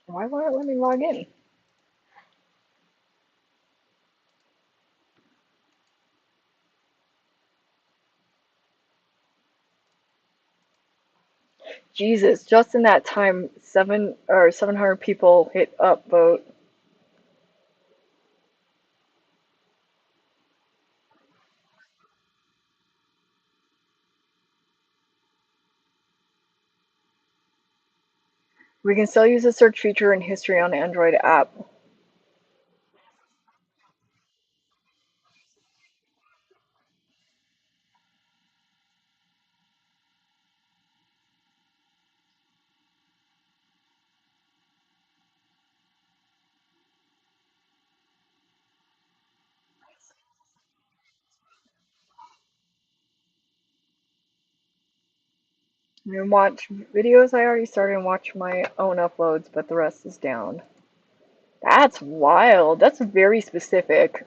Why won't it let me log in? Jesus, just in that time, 700 people hit upvote. We can still use the search feature in history on Android app. You can watch videos. I already started and watch my own uploads, but the rest is down. That's wild. That's very specific.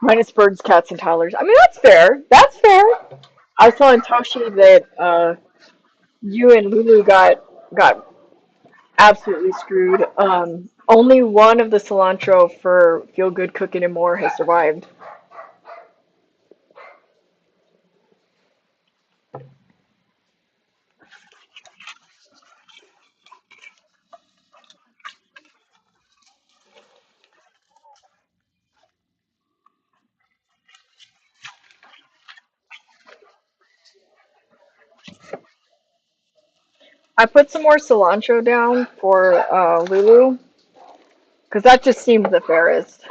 Minus birds, cats, and toddlers. I mean, that's fair. That's fair. I was telling Toshi that you and Lulu got absolutely screwed. Only one of the cilantro for Feel Good Cooking and More has survived. I put some more cilantro down for Lulu because that just seemed the fairest.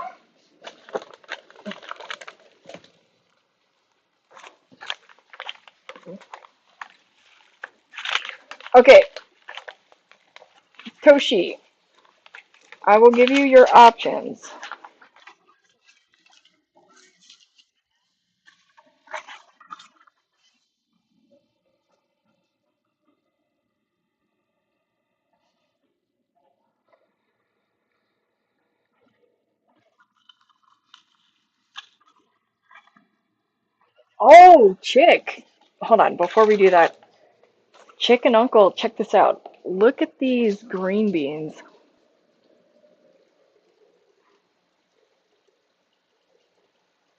Okay, Toshi, I will give you your options. Oh, chick. Hold on, before we do that, Chick and Uncle, check this out. Look at these green beans.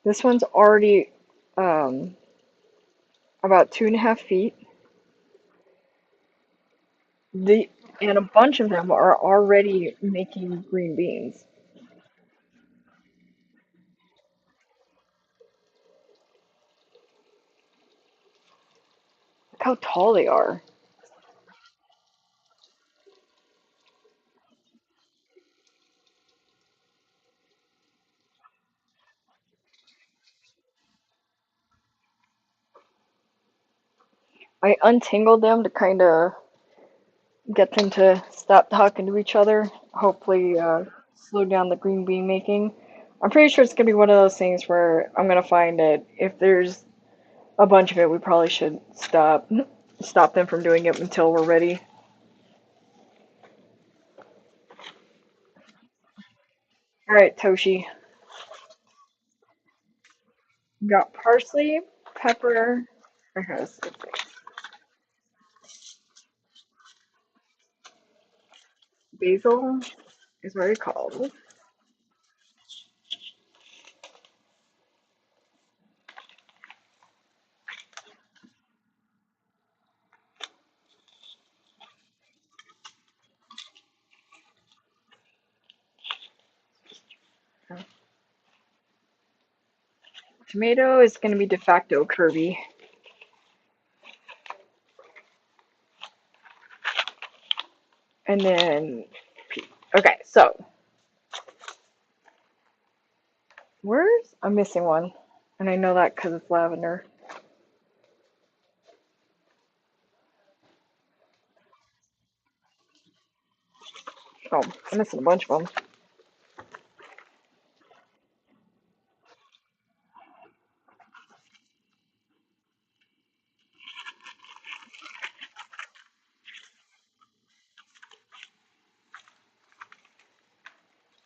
This one's already um, about 2.5 feet. The and a bunch of them are already making green beans. Look how tall they are. I untangled them to kind of get them to stop talking to each other. Hopefully, slow down the green bean making. I'm pretty sure it's gonna be one of those things where I'm gonna find that if there's a bunch of it, we probably should stop them from doing it until we're ready. All right, Toshi. We got parsley, pepper, okay, basil is what it's called. Tomato is going to be de facto curvy. And then, okay, so I'm missing one. And I know that because it's lavender. Oh, I'm missing a bunch of them.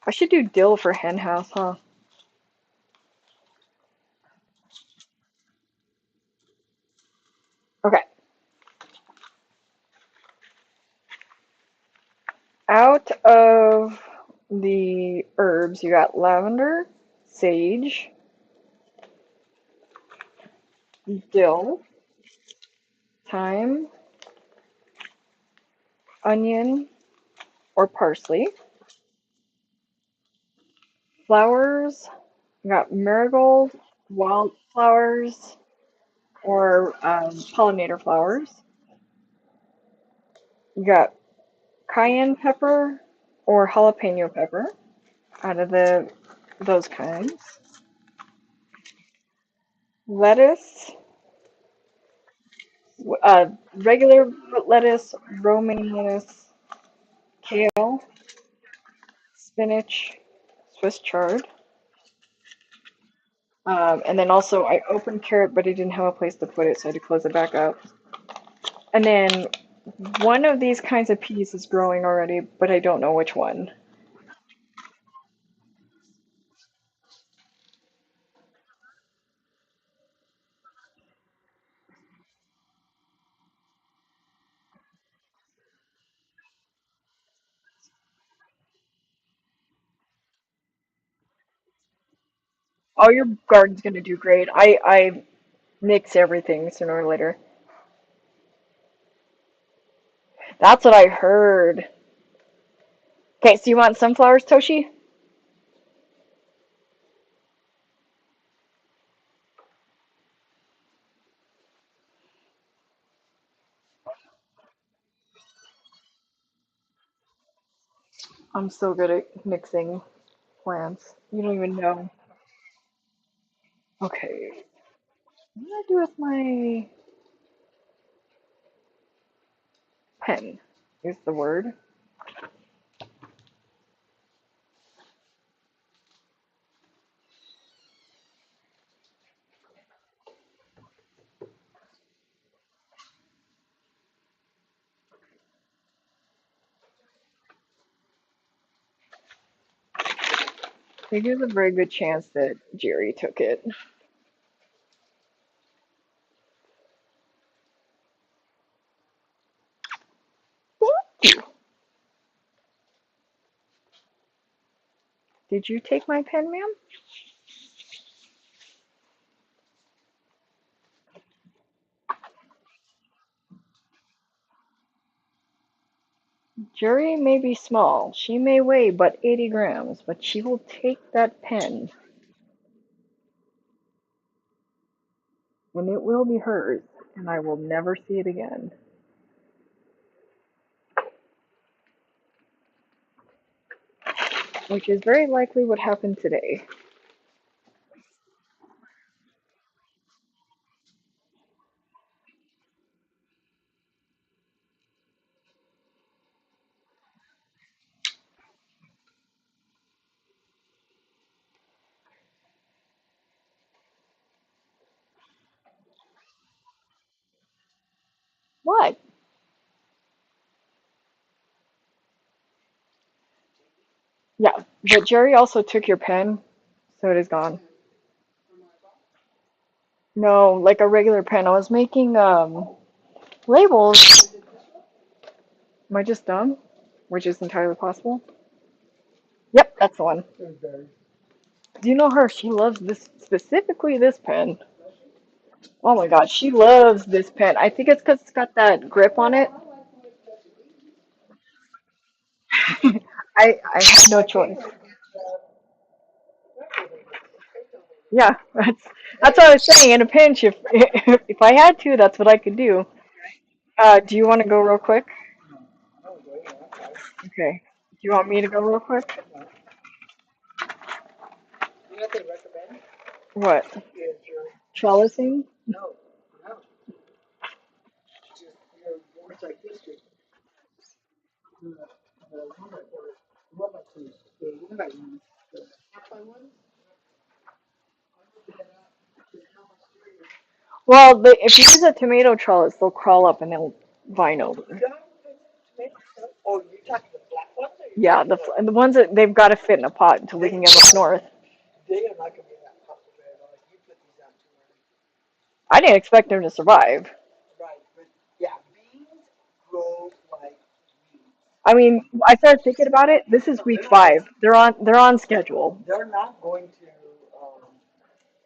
I should do dill for hen house, huh? Okay, out of the herbs, you got lavender, sage, dill, thyme, onion or parsley, flowers. You got marigold, wildflowers, or pollinator flowers. You got cayenne pepper or jalapeno pepper out of the those kinds. Lettuce, regular lettuce, romaine lettuce, kale, spinach, Swiss chard. And then also I opened carrot, but I didn't have a place to put it, so I had to close it back up. And then one of these kinds of peas is growing already, but I don't know which one. Oh, your garden's gonna do great. I mix everything sooner or later. That's what I heard. Okay, so you want sunflowers, Toshi? I'm so good at mixing plants. You don't even know. Okay, what do I do with my pen is the word. I think there's a very good chance that Jerry took it. Did you take my pen, ma'am? Jerry may be small. She may weigh but 80 grams, but she will take that pen, and it will be hers, and I will never see it again. Which is very likely what happened today. What? Yeah, but Jerry also took your pen, so it is gone. No, like a regular pen. I was making labels. Am I just dumb? Which is entirely possible. Yep, that's the one. Do you know her? She loves this, specifically this pen. Oh my god, she loves this pen. I think it's because it's got that grip on it. I have no choice. Yeah, that's what I was saying. In a pinch, if if I had to, that's what I could do. Do you want to go real quick? Okay. Do you want me to go real quick? What? Trellising? Well, if you use a tomato trellis, they'll crawl up and they'll vine over. Yeah, and the ones that they've got to fit in a pot until we can get up north. I didn't expect them to survive. I mean, I started thinking about it. This is week 5. They're on schedule,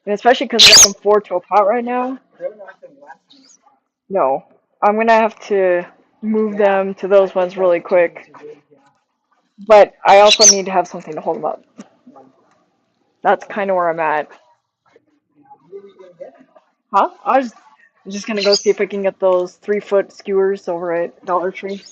and especially because they're from 4 to a pot right now. No, I'm gonna have to move them to those ones really quick. But I also need to have something to hold them up. That's kind of where I'm at. Huh? I'm just gonna go see if I can get those 3-foot skewers over at Dollar Tree.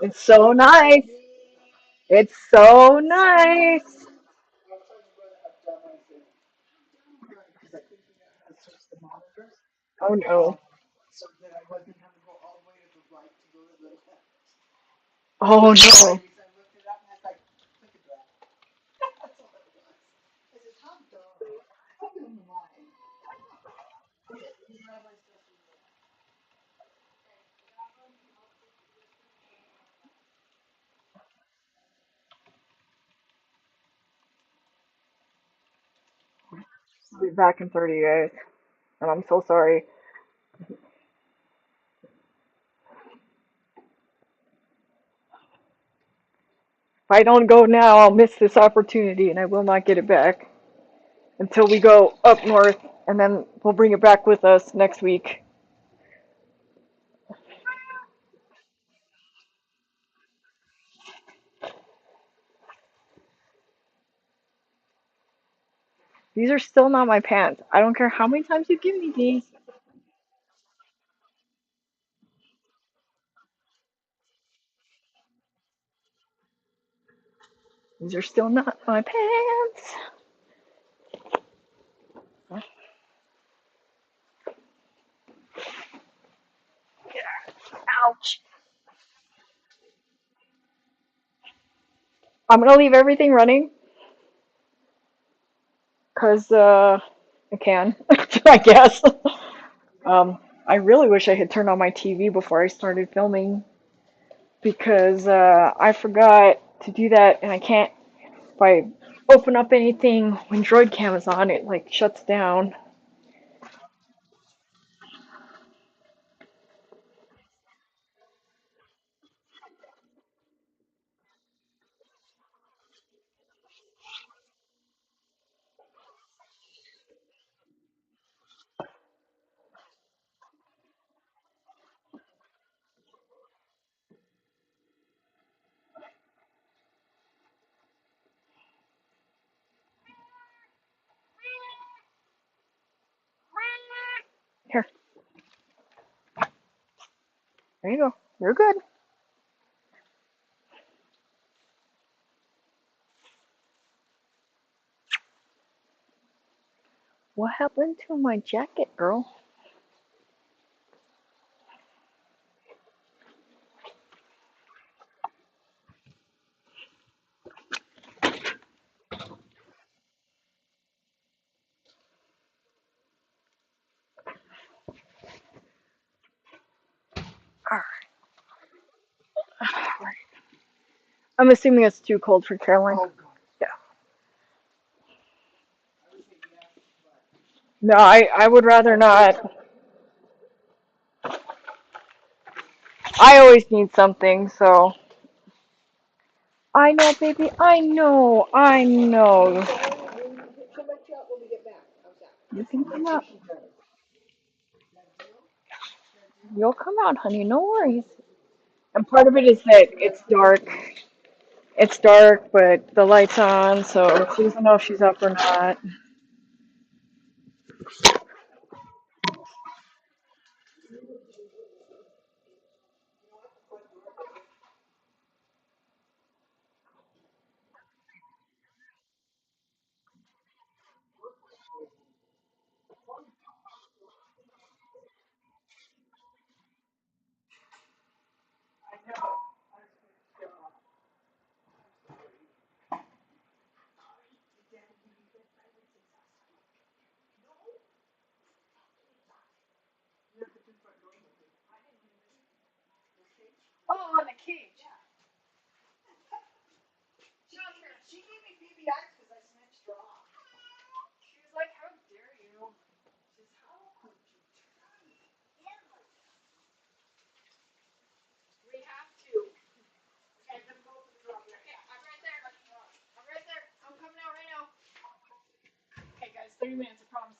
It's so nice. It's so nice. Oh no. Oh no. I'll be back in 30 days, and I'm so sorry. If I don't go now, I'll miss this opportunity, and I will not get it back until we go up north, and then we'll bring it back with us next week. These are still not my pants. I don't care how many times you give me these. These are still not my pants. Ouch. I'm gonna leave everything running because I can, I guess. I really wish I had turned on my TV before I started filming because I forgot to do that, and I can't. If I open up anything when Droid Cam is on, it like shuts down. Here, there you go. You're good. What happened to my jacket, girl? I'm assuming it's too cold for Caroline. Yeah. No, I would rather not. I always need something, so. I know, baby. I know. I know. You can come out. You'll come out, honey. No worries. And part of it is that it's dark. It's dark, but the light's on, so she doesn't know if she's up or not. Oh, on the cage. She gave me BBIs because I snatched her off. She was like, "How dare you?" She says, "How could you turn me in like that?" We have to. Okay, them both of them are over there. Yeah, I'm right there. I'm right there. I'm coming out right now. Okay, guys, 30 minutes, I promise.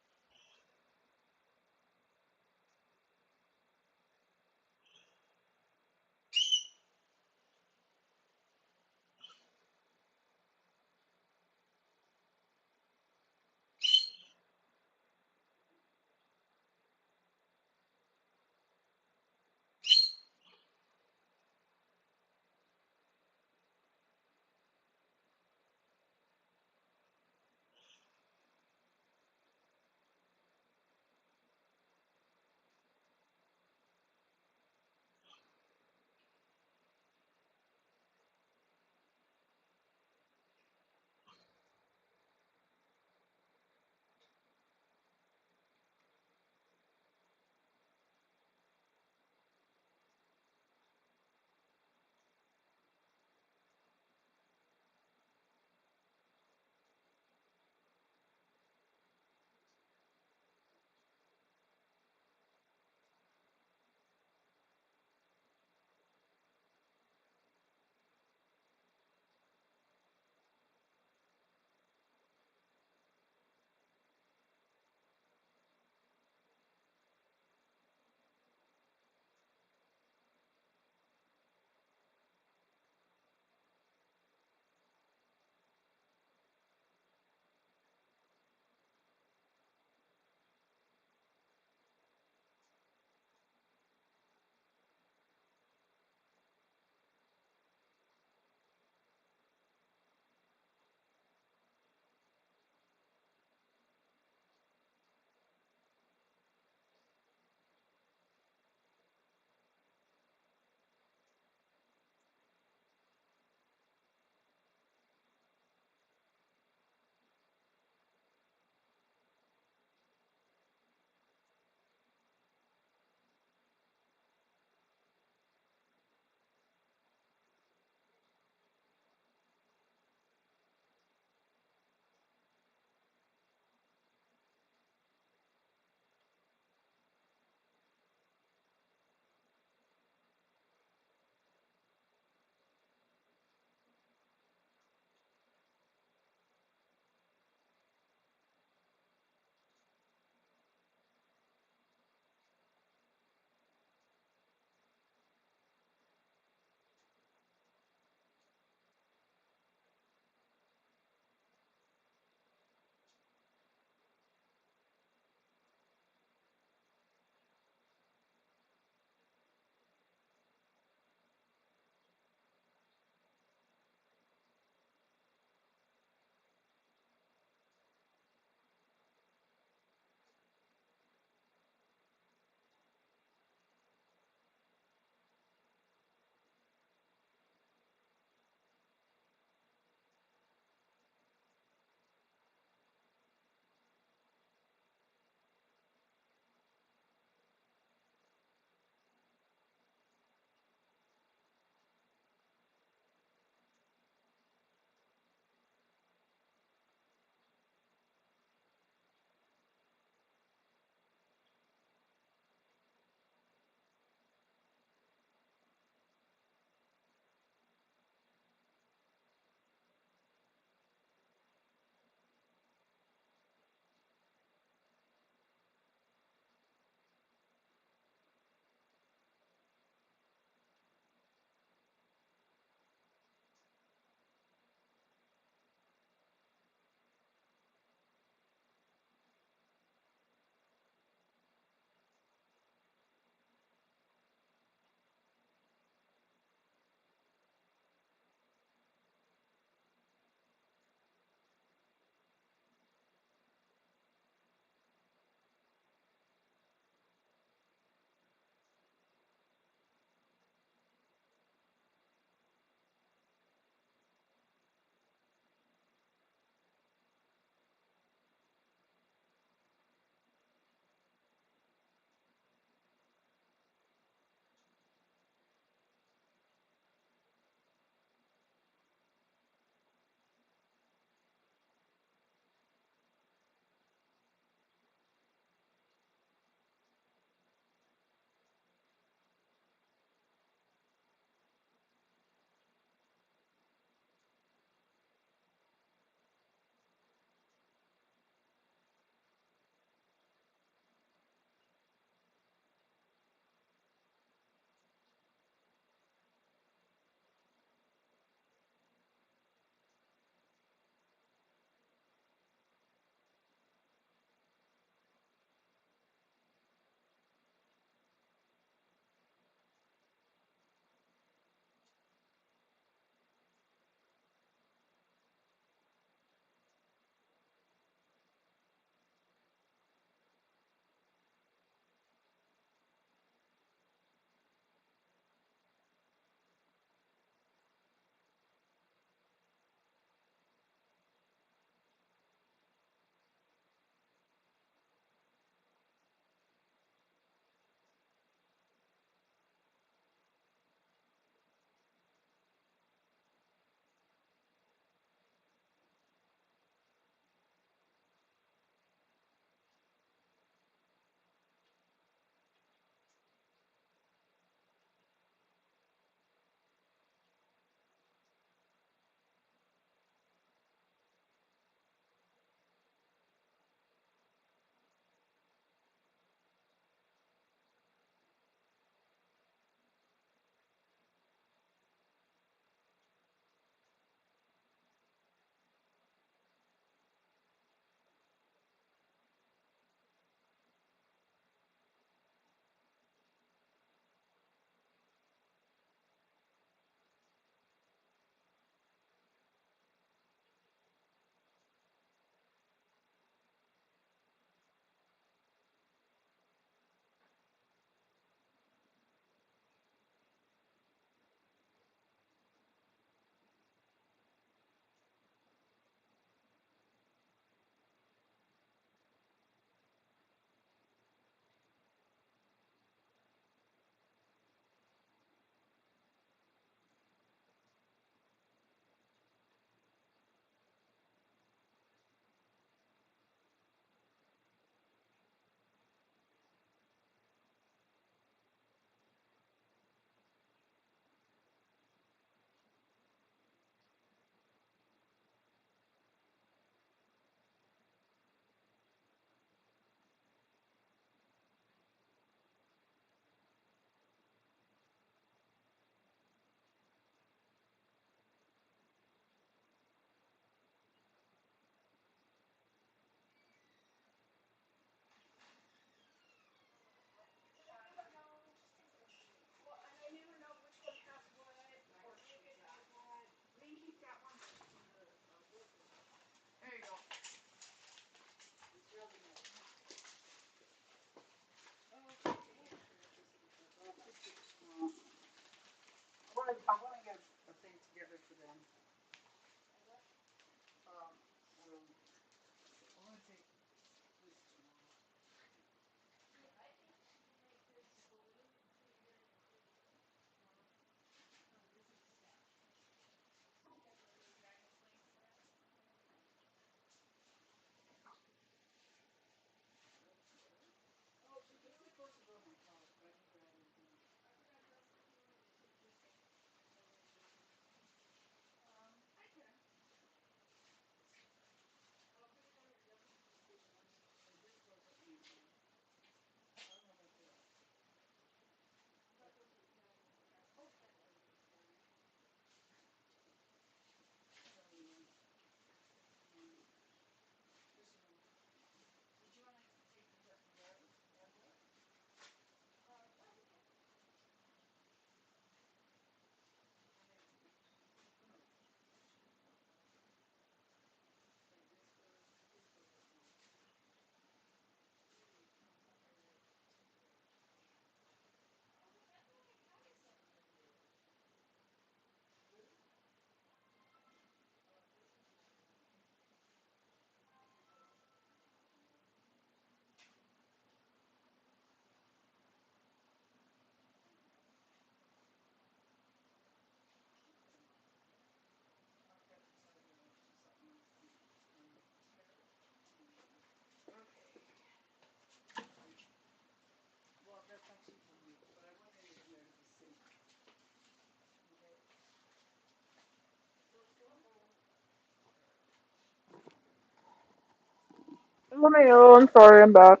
Romeo, I'm sorry, I'm back.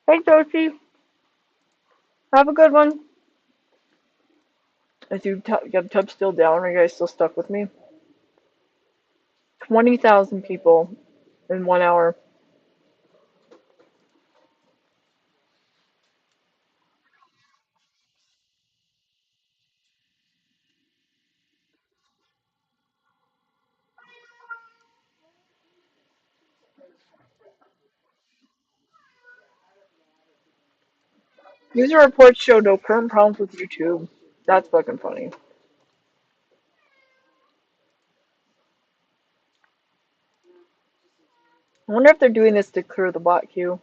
Hey, Josie, have a good one. Is you got the tub still down? Are you guys still stuck with me? 20,000 people in 1 hour. User reports show no current problems with YouTube. That's fucking funny. I wonder if they're doing this to clear the bot queue.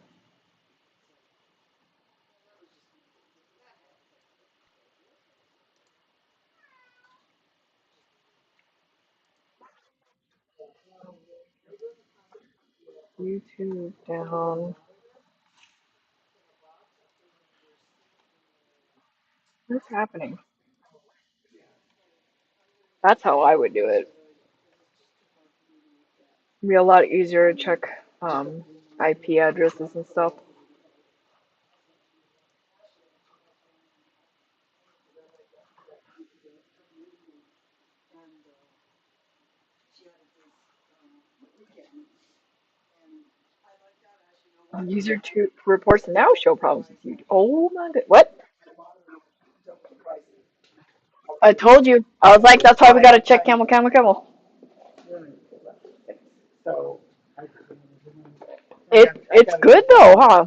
YouTube down. What's happening? That's how I would do it. It'd be a lot easier to check IP addresses and stuff. User two reports now show problems with YouTube. Oh my god. What? I told you. I was like, that's why we gotta check camel, camel, camel. It's good though, huh?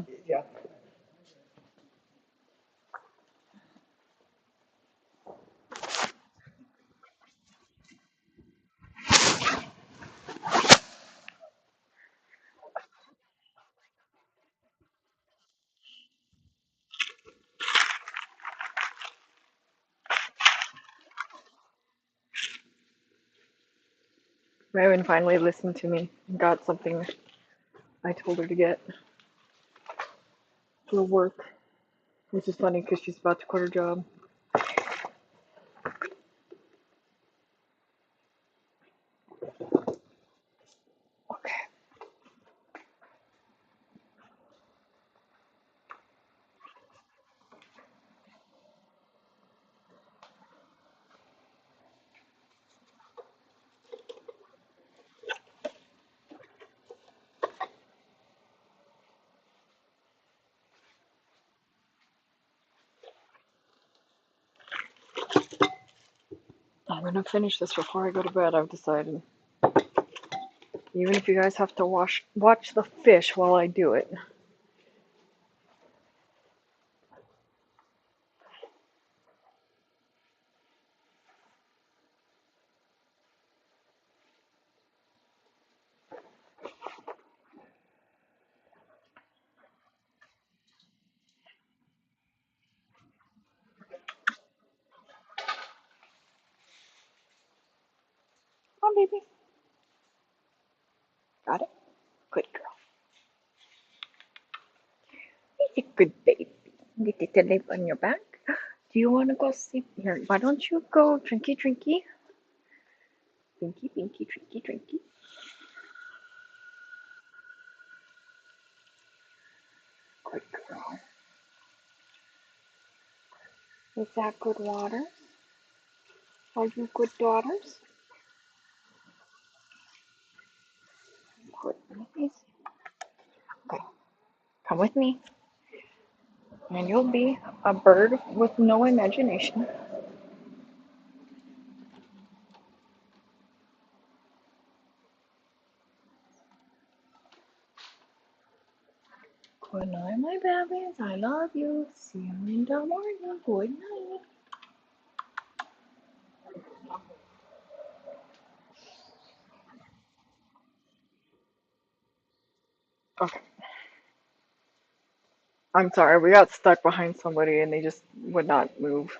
Raven finally listened to me and got something I told her to get for work, which is funny because she's about to quit her job. Okay. I'm gonna finish this before I go to bed, I've decided. Even if you guys have to watch the fish while I do it. Come on, baby. Got it? Good girl. He's a good baby. Get it to live on your back. Do you want to go sleep? Here, why don't you go drinky, drinky? Drinky, drinky, drinky, drinky. Good girl. Is that good water? Are you good daughters? Good. Okay, come with me. And you'll be a bird with no imagination. Good night, my babies. I love you. See you in the morning. Good night. Okay. I'm sorry. We got stuck behind somebody and they just would not move.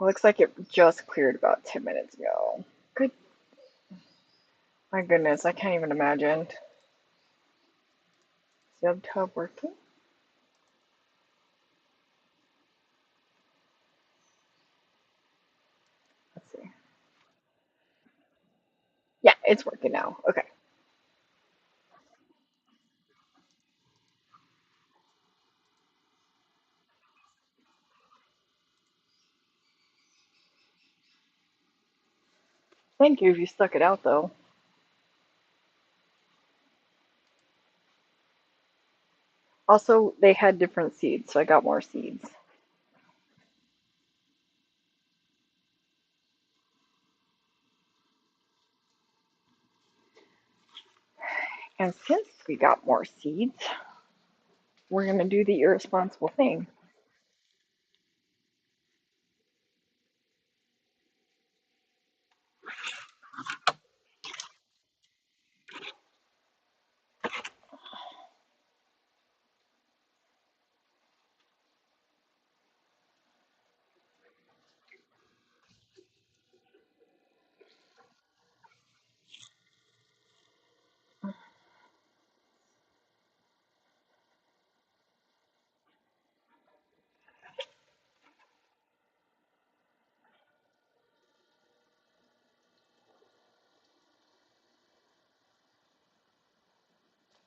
Looks like it just cleared about 10 minutes ago. Good. My goodness, I can't even imagine. Is the tub working? Let's see. Yeah, it's working now. Okay. Thank you if you stuck it out though. Also, they had different seeds, so I got more seeds. And since we got more seeds, we're going to do the irresponsible thing.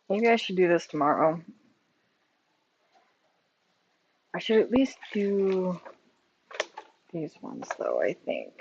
Maybe I should do this tomorrow. I should at least do these ones though, I think.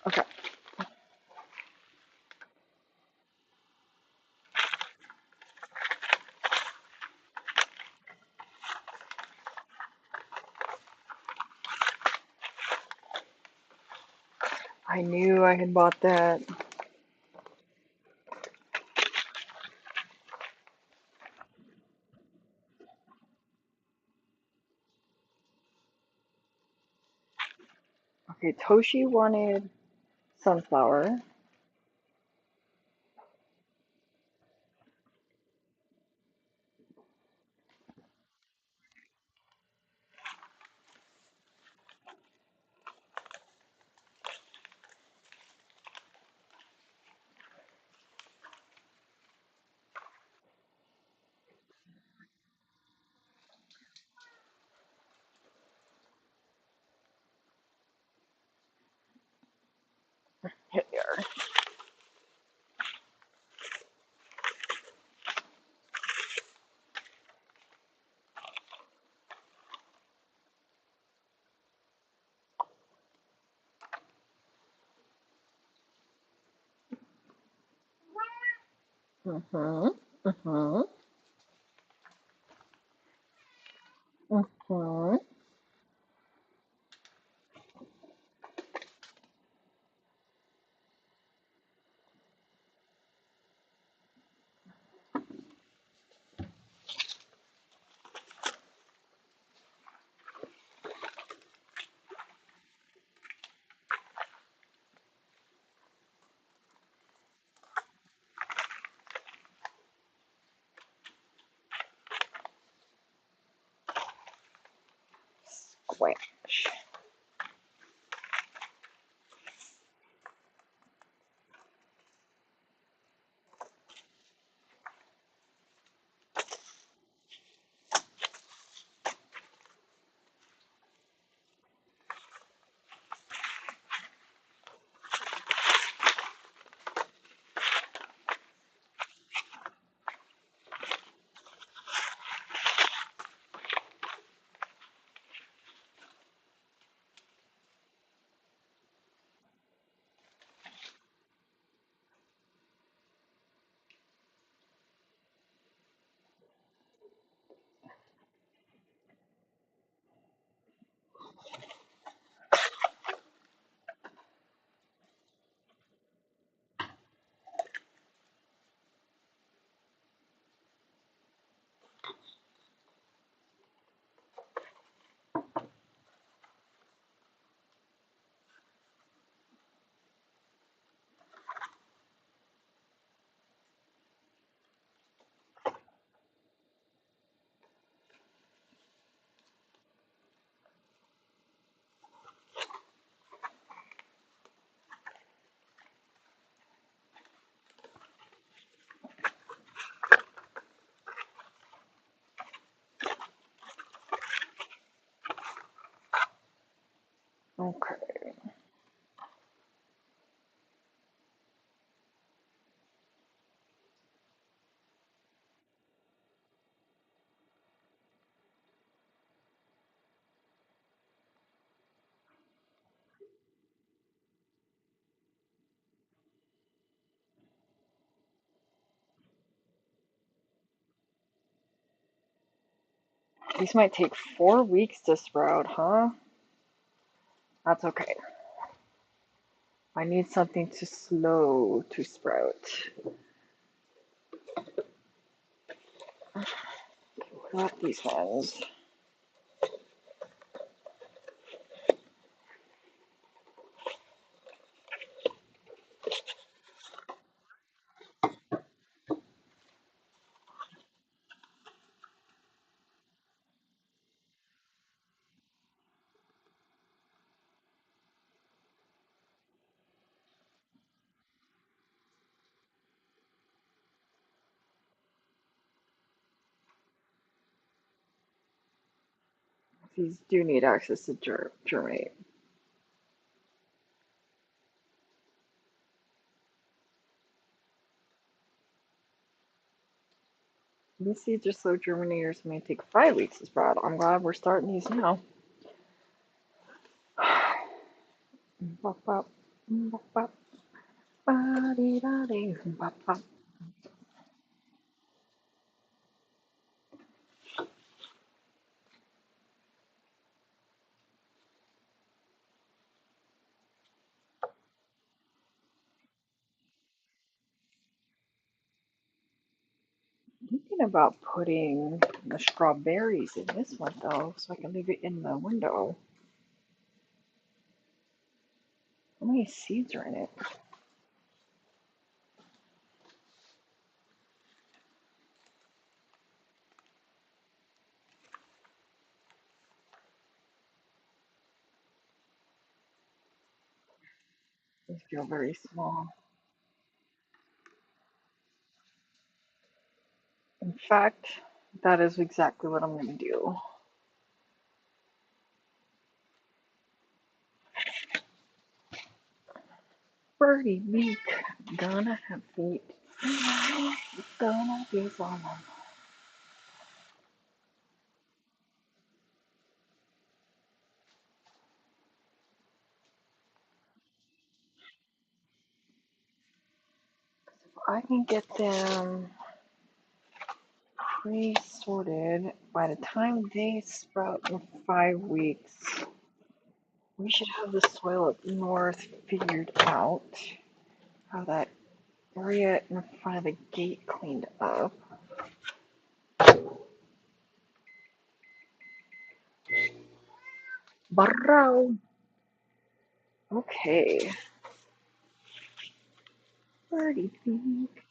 Okay. I knew I had bought that. Okay, Toshi wanted sunflower. Here they are. Mm-hmm. Mm-hmm. Mm-hmm. Squash. Okay. These might take 4 weeks to sprout, huh? That's okay. I need something to slow to sprout. Not these ones. These do need access to germinate. These seeds are slow germinators. May take 5 weeks to sprout. I'm glad we're starting these now. Bop, bop, bop, bop. Ba-dee-da-dee, bop, bop. Thinking about putting the strawberries in this one though, so I can leave it in the window. How many seeds are in it? These feel very small. In fact, that is exactly what I'm going to do. Birdie Meek, gonna have feet. Gonna be someone. If I can get them pre-sorted by the time they sprout in 5 weeks, we should have the soil up north figured out. Have that area in front of the gate cleaned up. Barrow. Okay. Birdie Meek.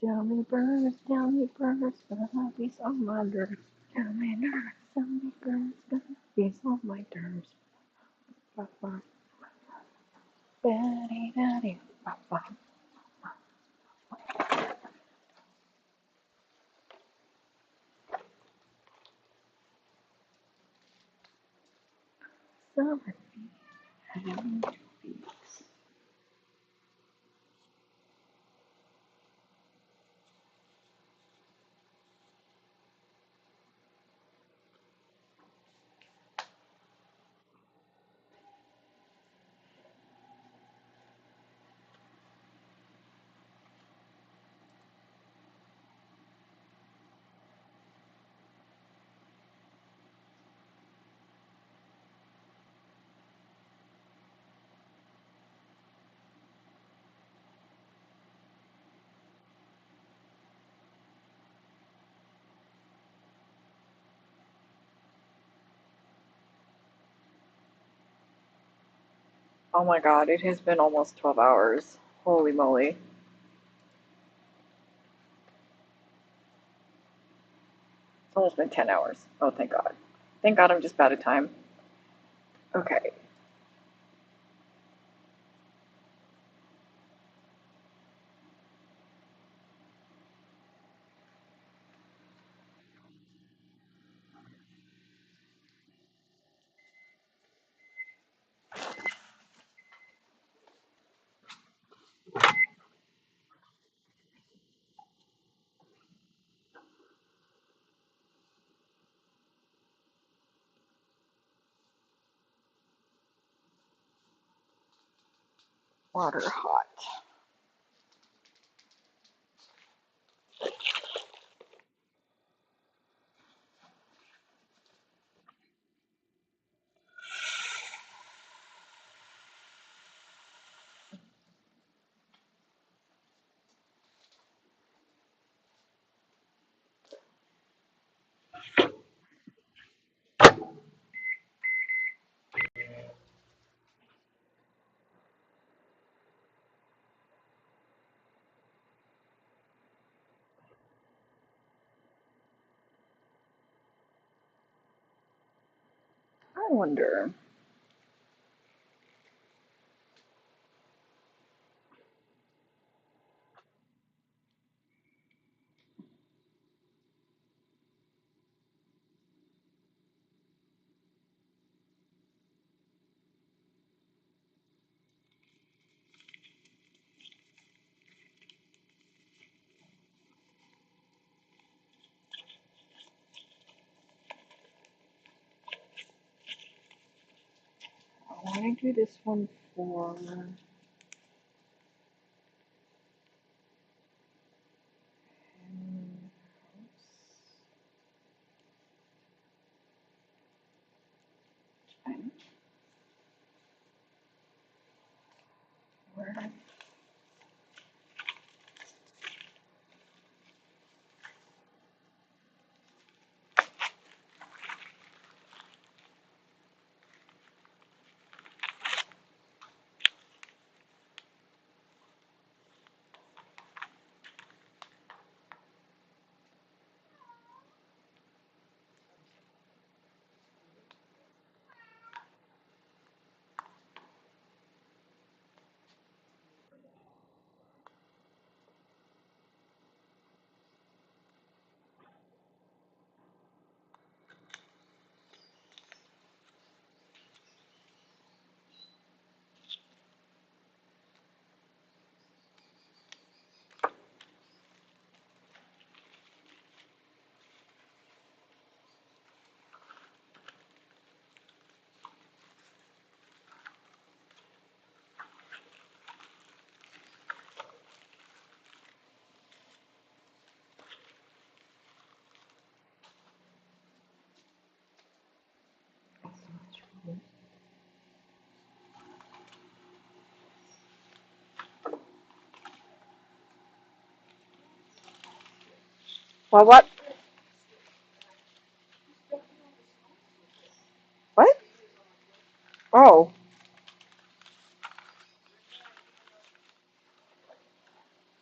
Tell me birds, gonna be on my nerves. Tell me birds, gonna be on my nerves. Ba, ba, ba-dee-da-dee, ba, ba. Summer Oh my god, it has been almost 12 hours. Holy moly. It's almost been 10 hours. Oh, thank God. Thank God I'm just bad at time. Okay. Water hot. I wonder. I want to do this one for. Where? Well, what? What? Oh.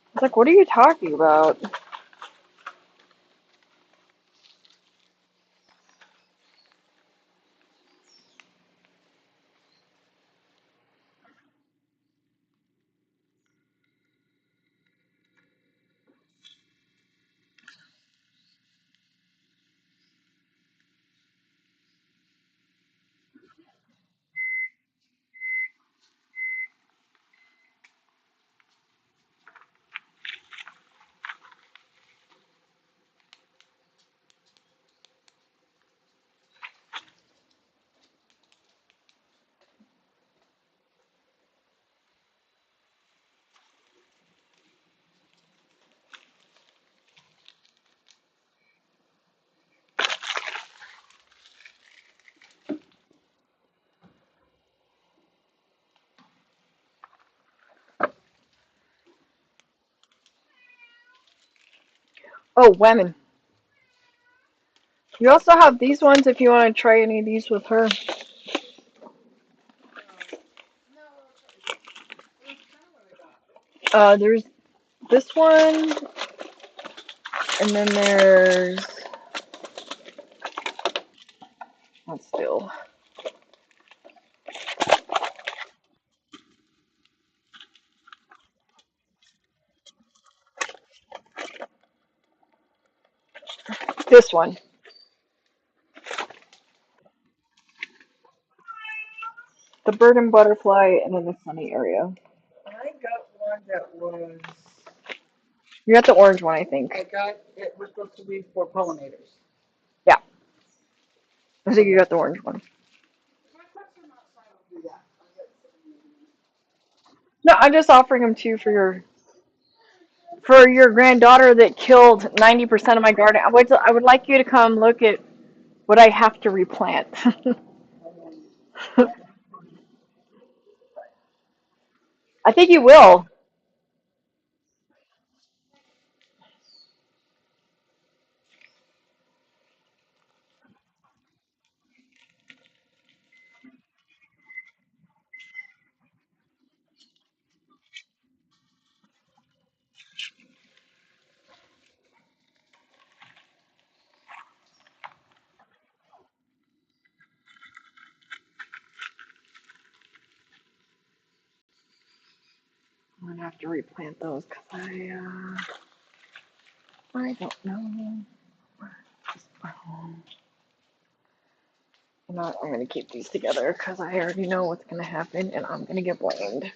I was like, what are you talking about? Oh, women. You also have these ones if you want to try any of these with her. There's this one, and then there's not still. This one. The bird and butterfly, and then the sunny area. I got one that was, You got the orange one, I think. it was supposed to be for pollinators. Yeah, I think you got the orange one. Yeah. No, I'm just offering them to you for your granddaughter that killed 90% of my garden. I would like you to come look at what I have to replant. I think you will. I'm gonna have to replant those because I don't know. I'm gonna keep these together because I already know what's gonna happen and I'm gonna get blamed.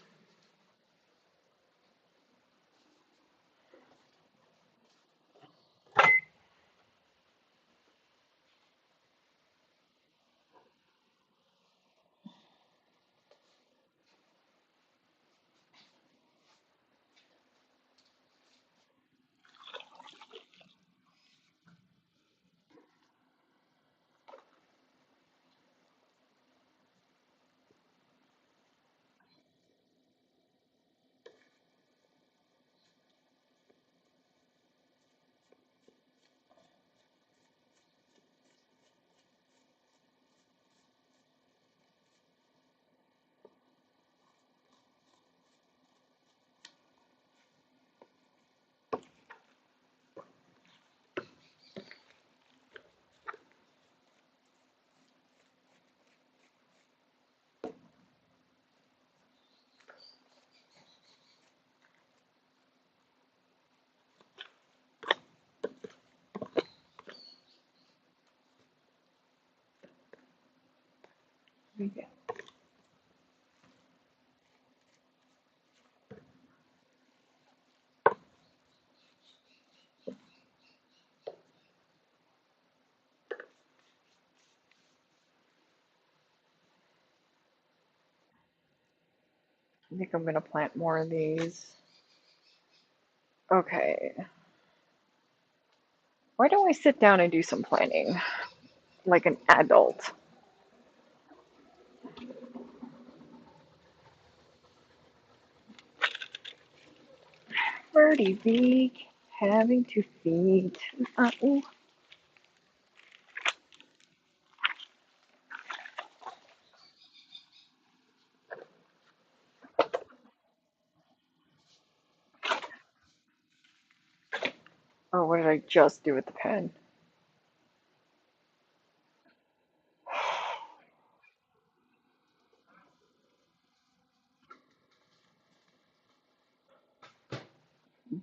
Okay. I think I'm gonna plant more of these. Okay. Why don't we sit down and do some planning like an adult? Birdie week, having to feed. Ooh. Oh, what did I just do with the pen?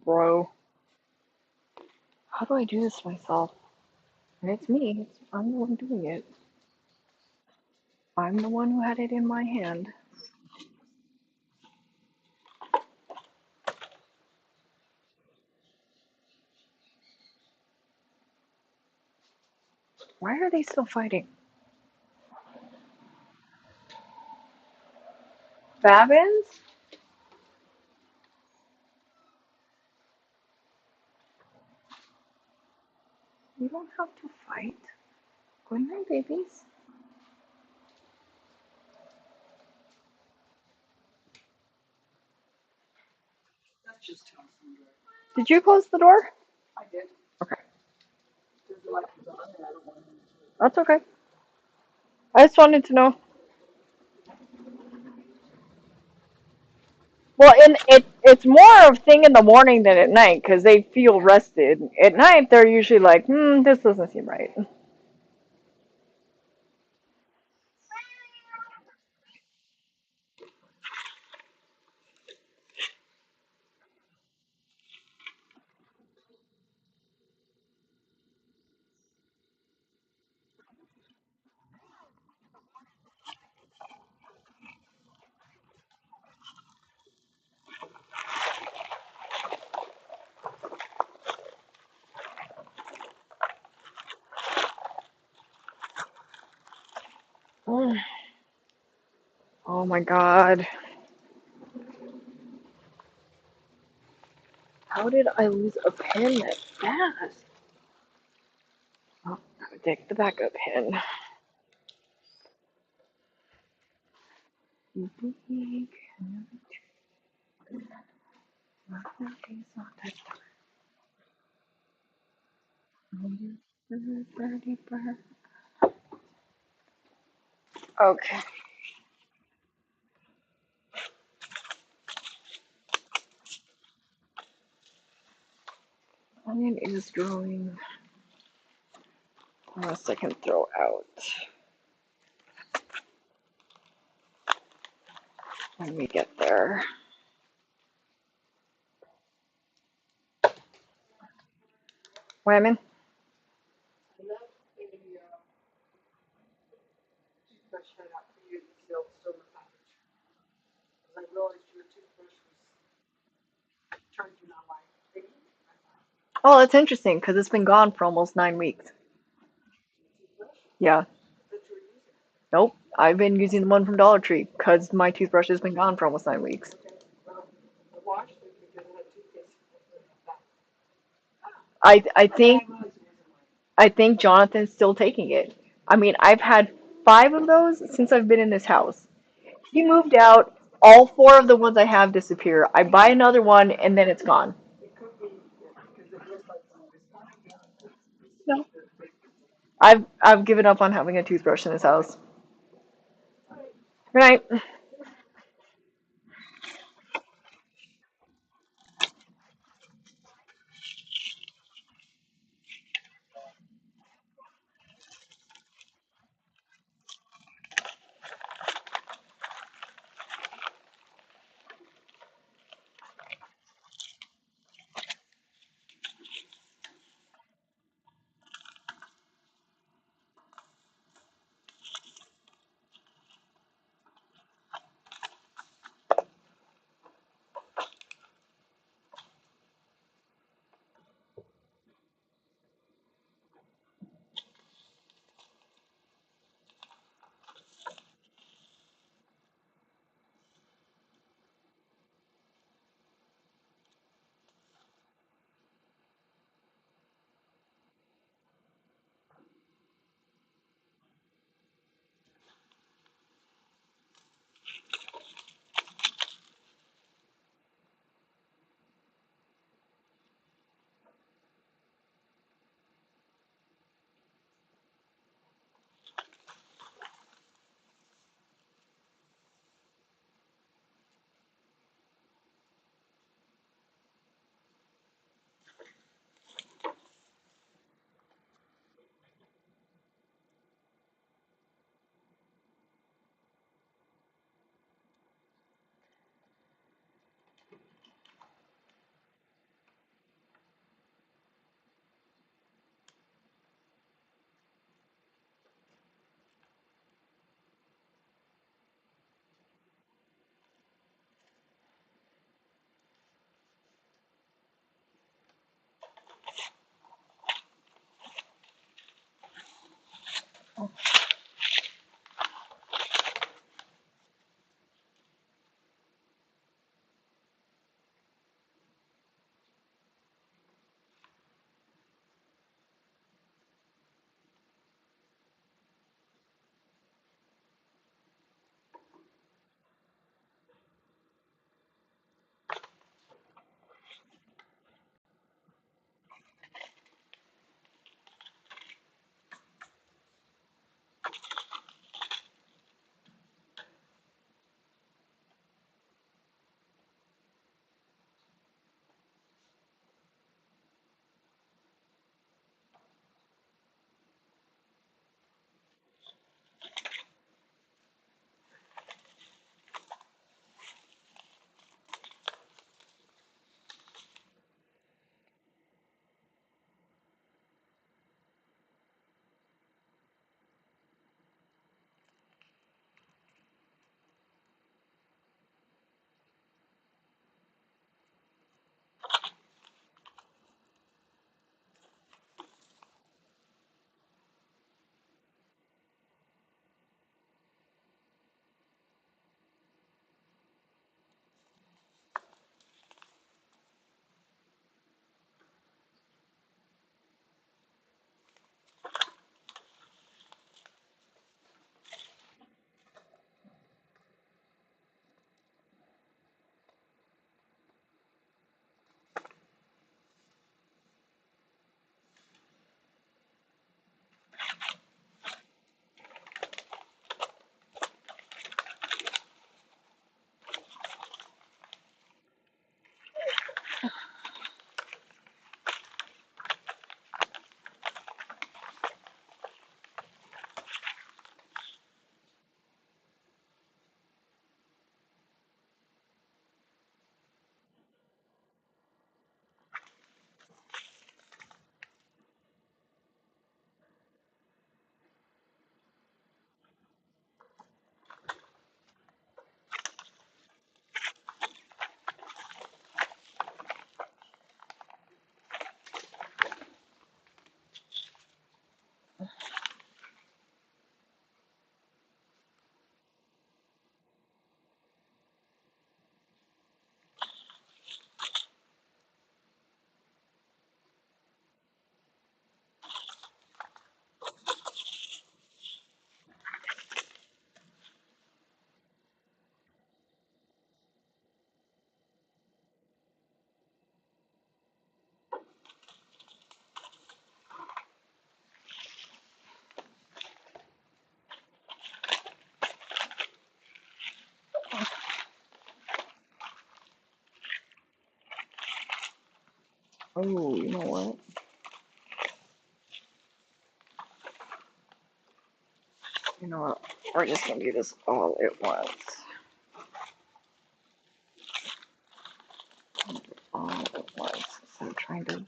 Bro. How do I do this myself? And it's me. I'm the one doing it. I'm the one who had it in my hand. Why are they still fighting? Babbins? You don't have to fight. Good night, babies. That's just Thompson. Did you close the door? I did. Okay. That's okay. I just wanted to know. Well, and it's more of thing in the morning than at night because they feel rested. At night, they're usually like, this doesn't seem right. Oh my God. How did I lose a pen that fast? Oh, gotta take the backup pen. Okay. Onion is growing. Unless I can throw out. When we get there. Women? Oh, that's interesting because it's been gone for almost 9 weeks. Yeah. Nope. I've been using the one from Dollar Tree because my toothbrush has been gone for almost 9 weeks. I I think Jonathan's still taking it. I mean, I've had 5 of those since I've been in this house. He moved out. All 4 of the ones I have disappear. I buy another one and then it's gone. No. I've given up on having a toothbrush in this house. Right. Oh, you know what? You know what? We're just gonna do this all at once. All at once. So I'm trying to.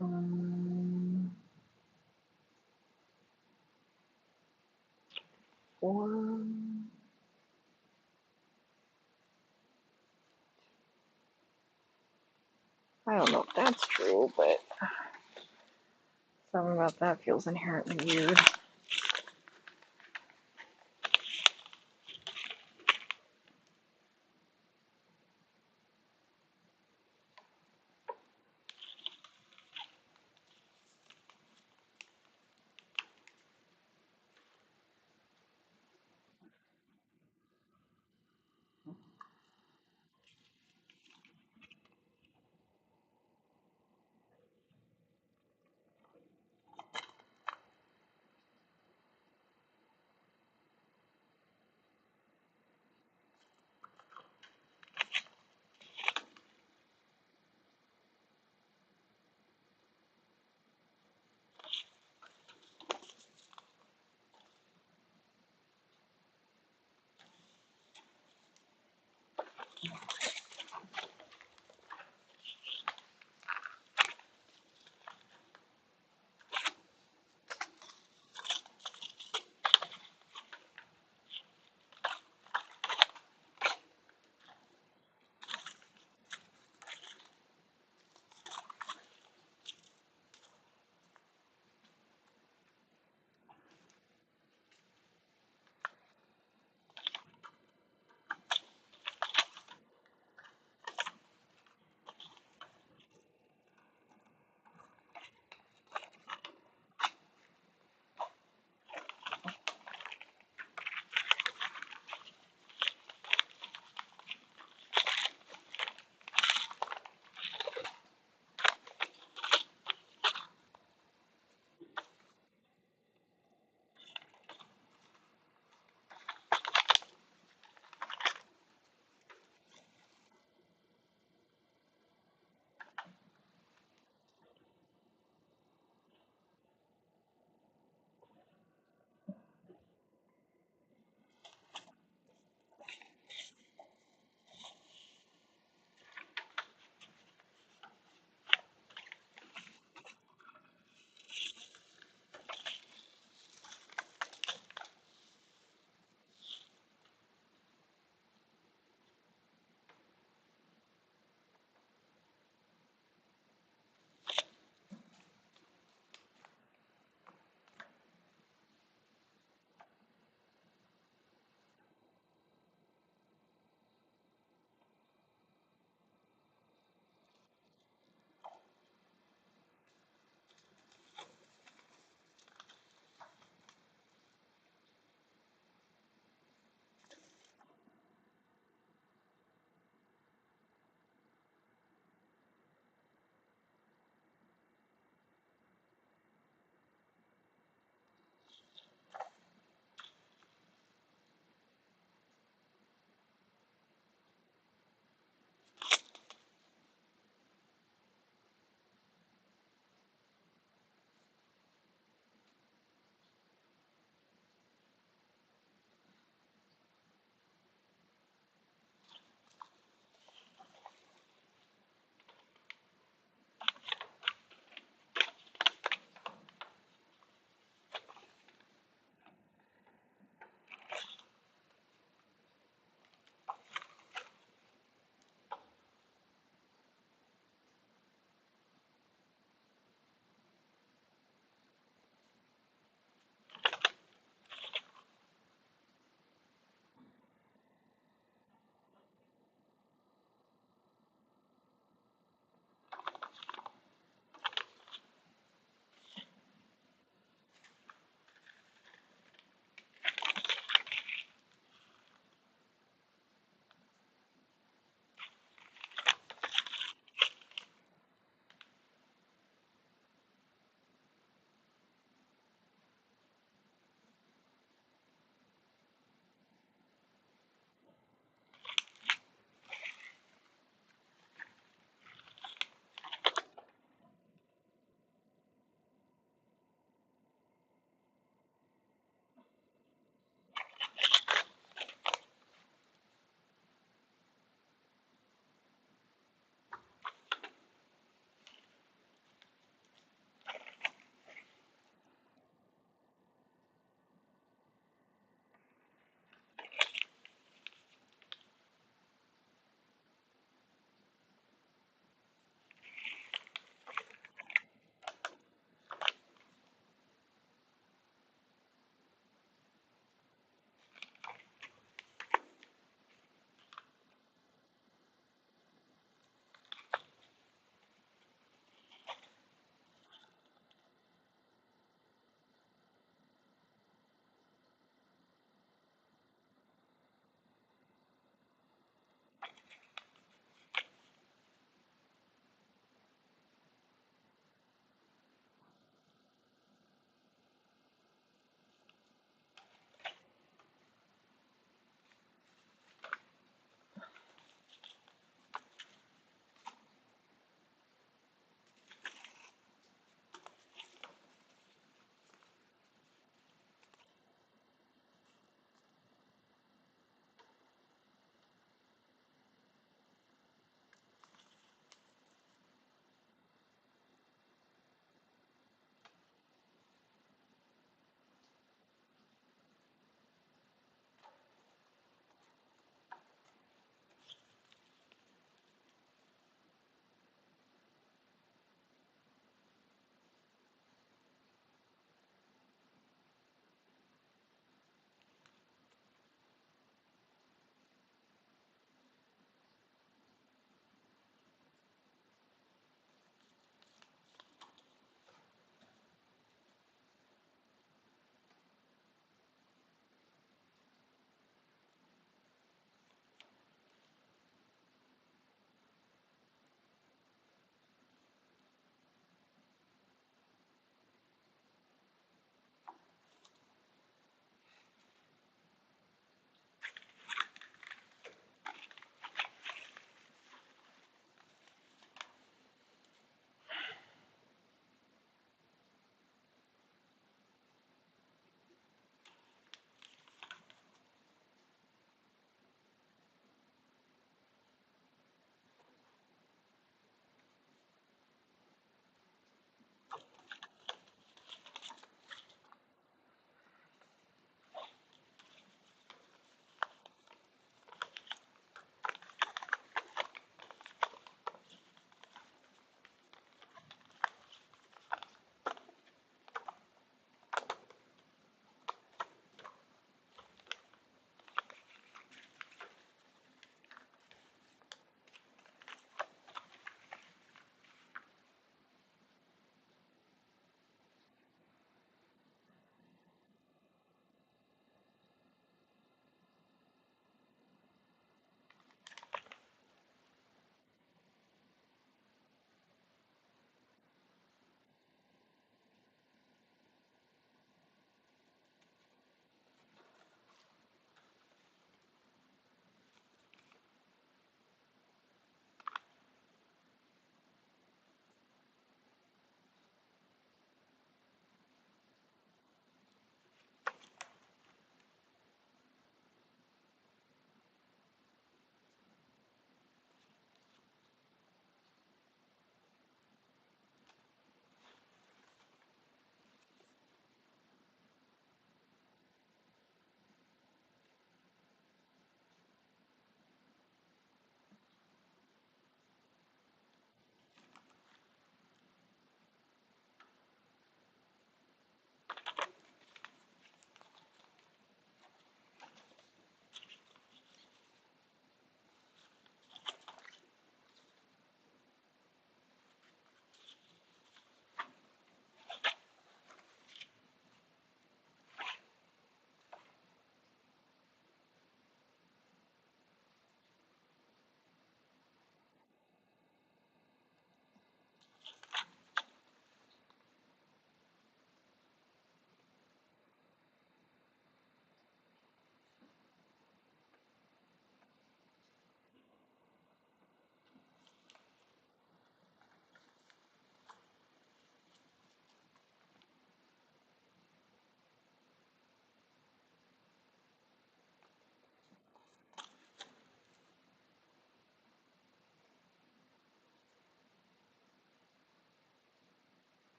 Um, 4. I don't know if that's true, but something about that feels inherently weird.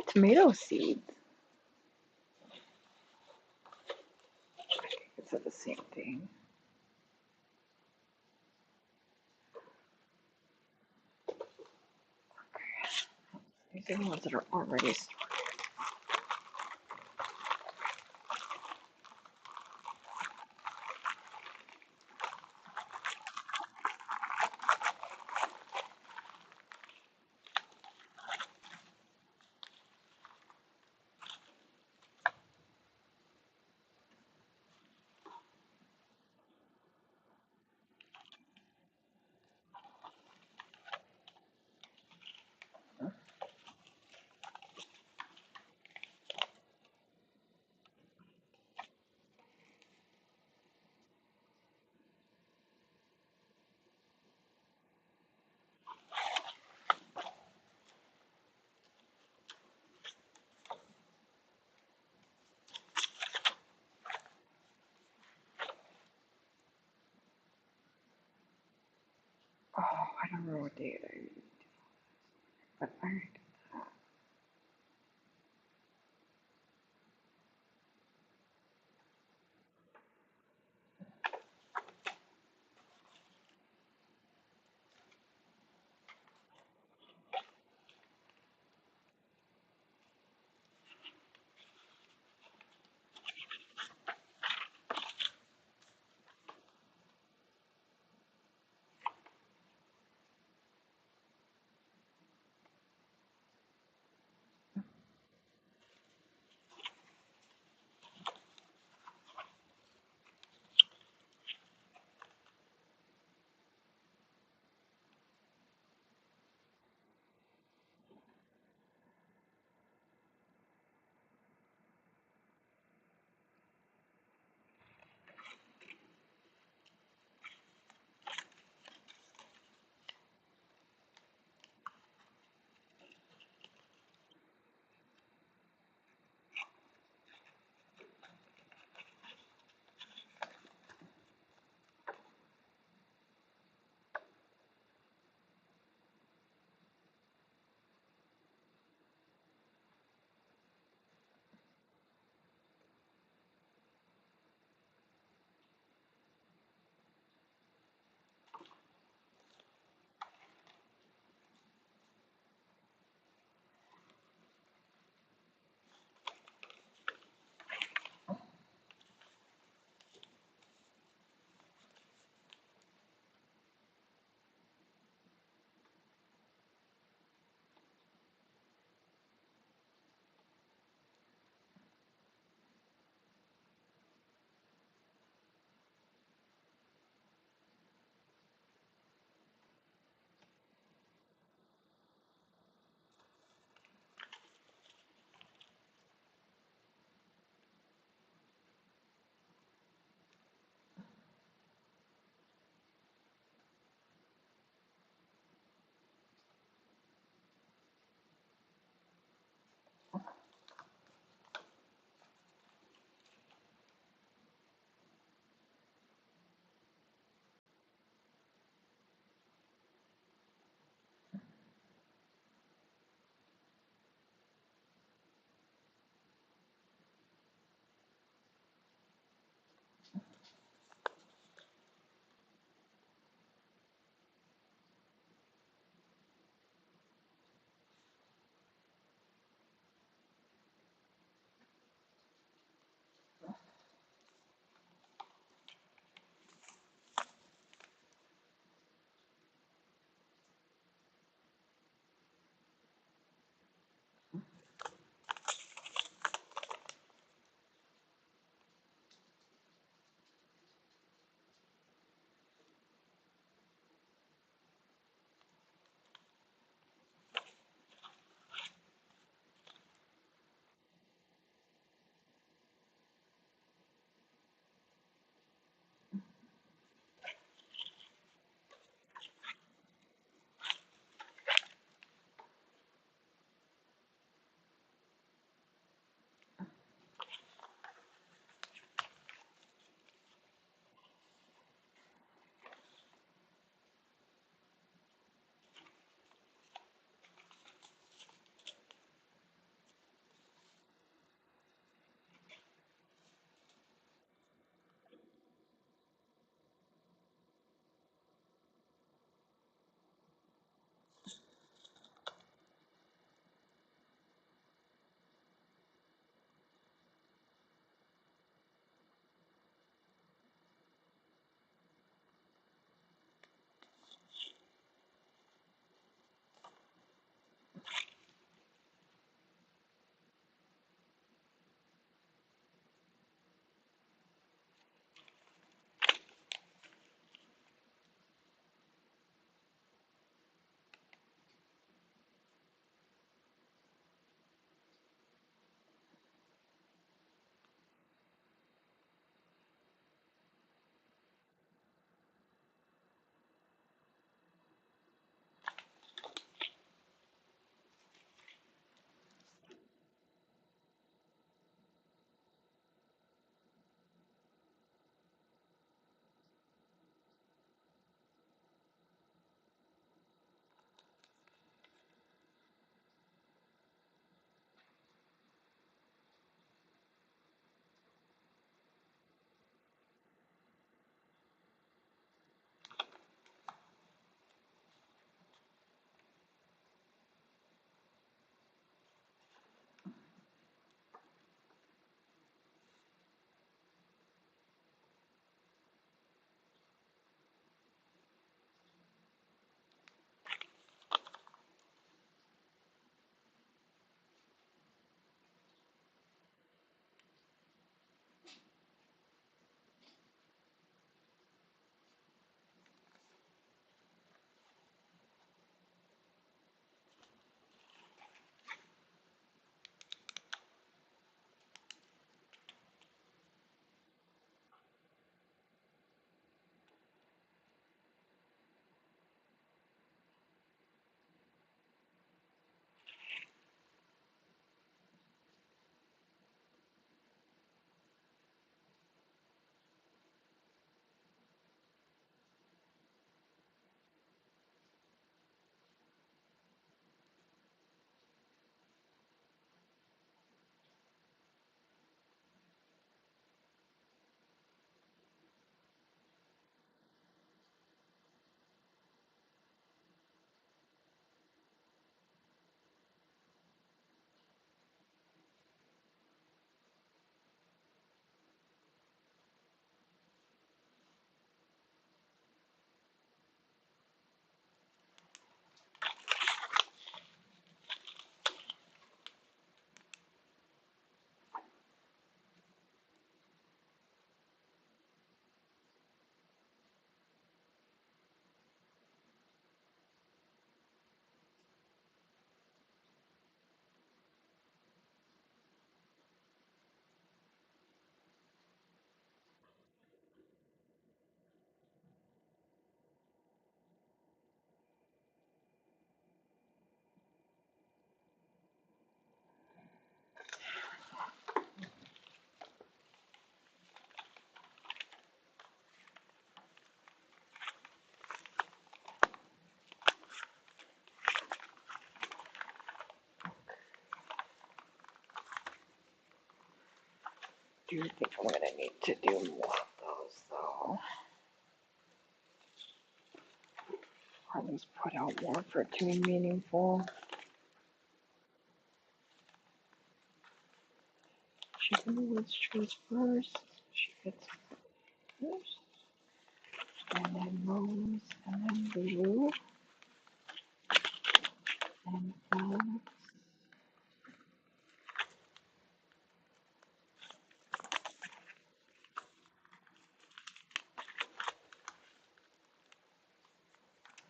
tomato seeds. It's the same thing. These are the ones that are already stored. Oh, I don't remember what date I used, but I already did that. do think I'm going to need to do more of those, though. Or at least put out more for it to be meaningful. Chicken the woods choice first. She gets first. And then rose, and then blue. And violets.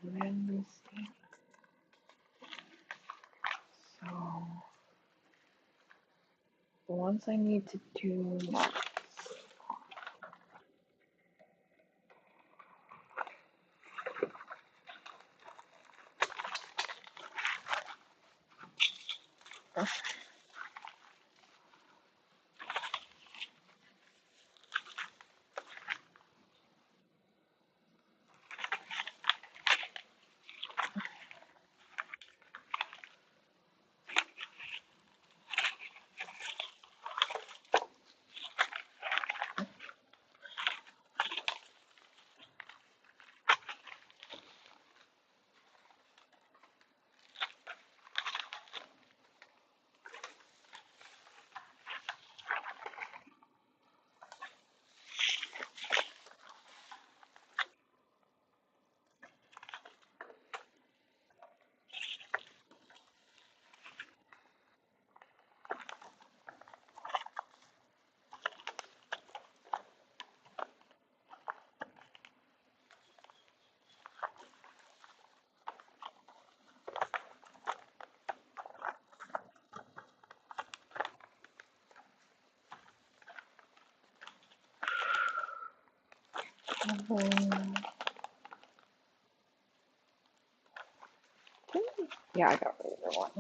And then we see. So the ones I need to do next. Yeah, I got rid of the one.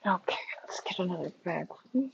Okay, let's get another bag, please.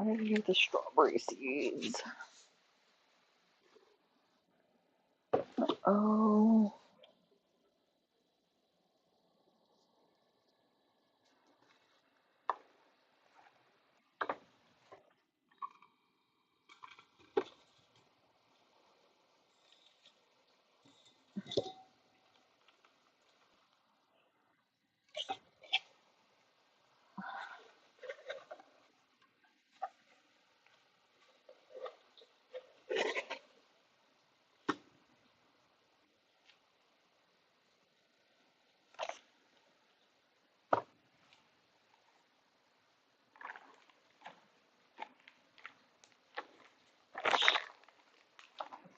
I hear the strawberry seeds. Oh.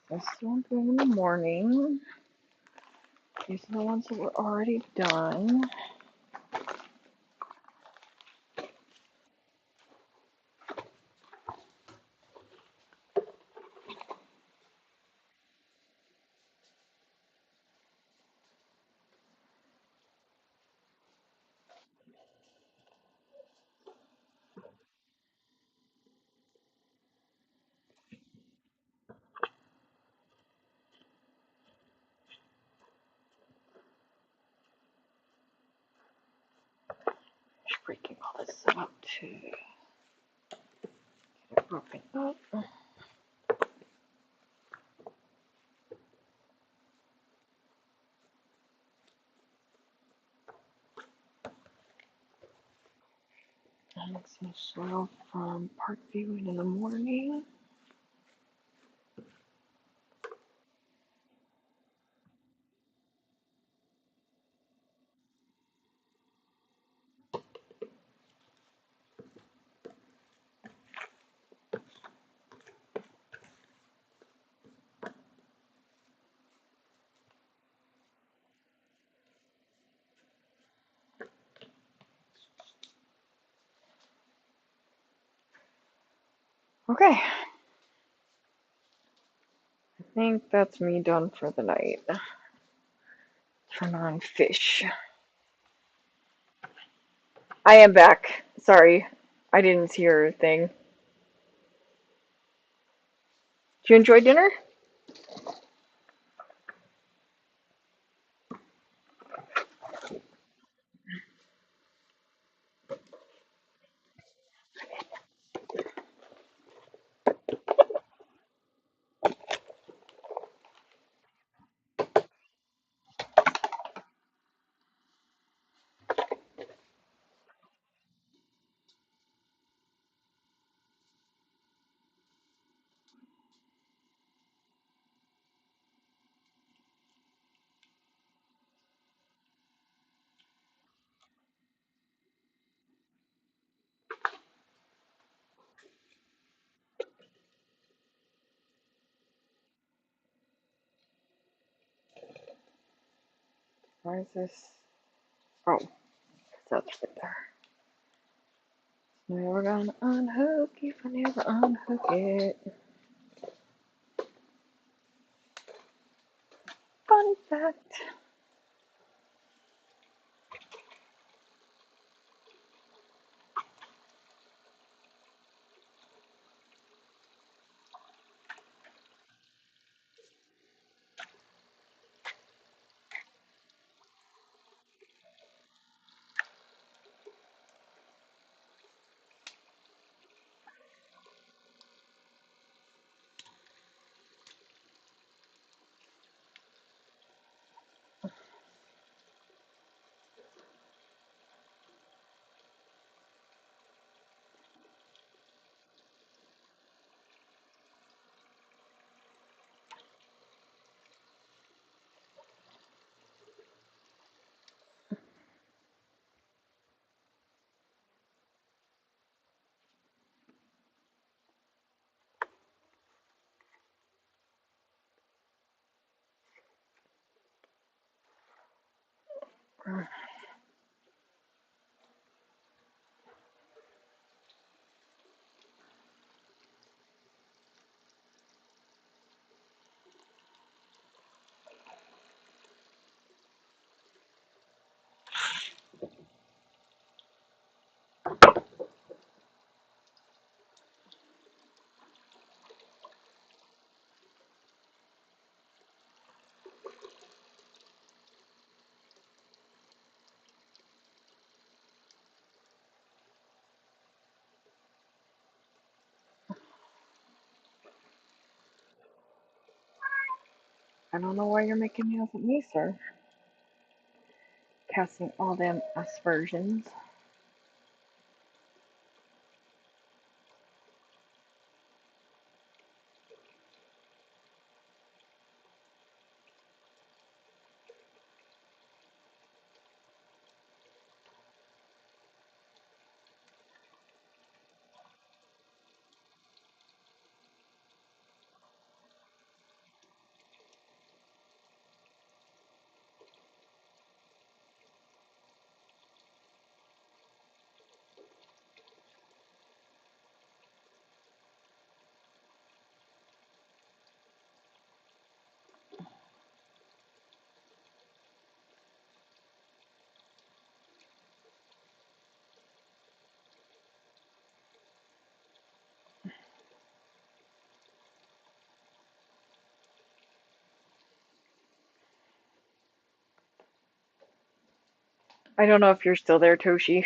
This one in the morning. These are the ones that were already done. Just breaking all this up to get it broken up. I make some soil from park viewing in the morning. Okay, I think that's me done for the night. Turn on fish. I am back. Sorry, I didn't see your thing. Did you enjoy dinner? Why is this? Oh, that's right there. Never gonna unhook if I never unhook it. Fun fact. I don't know why you're making meals at me, sir. Casting all them aspersions. I don't know if you're still there, Toshi.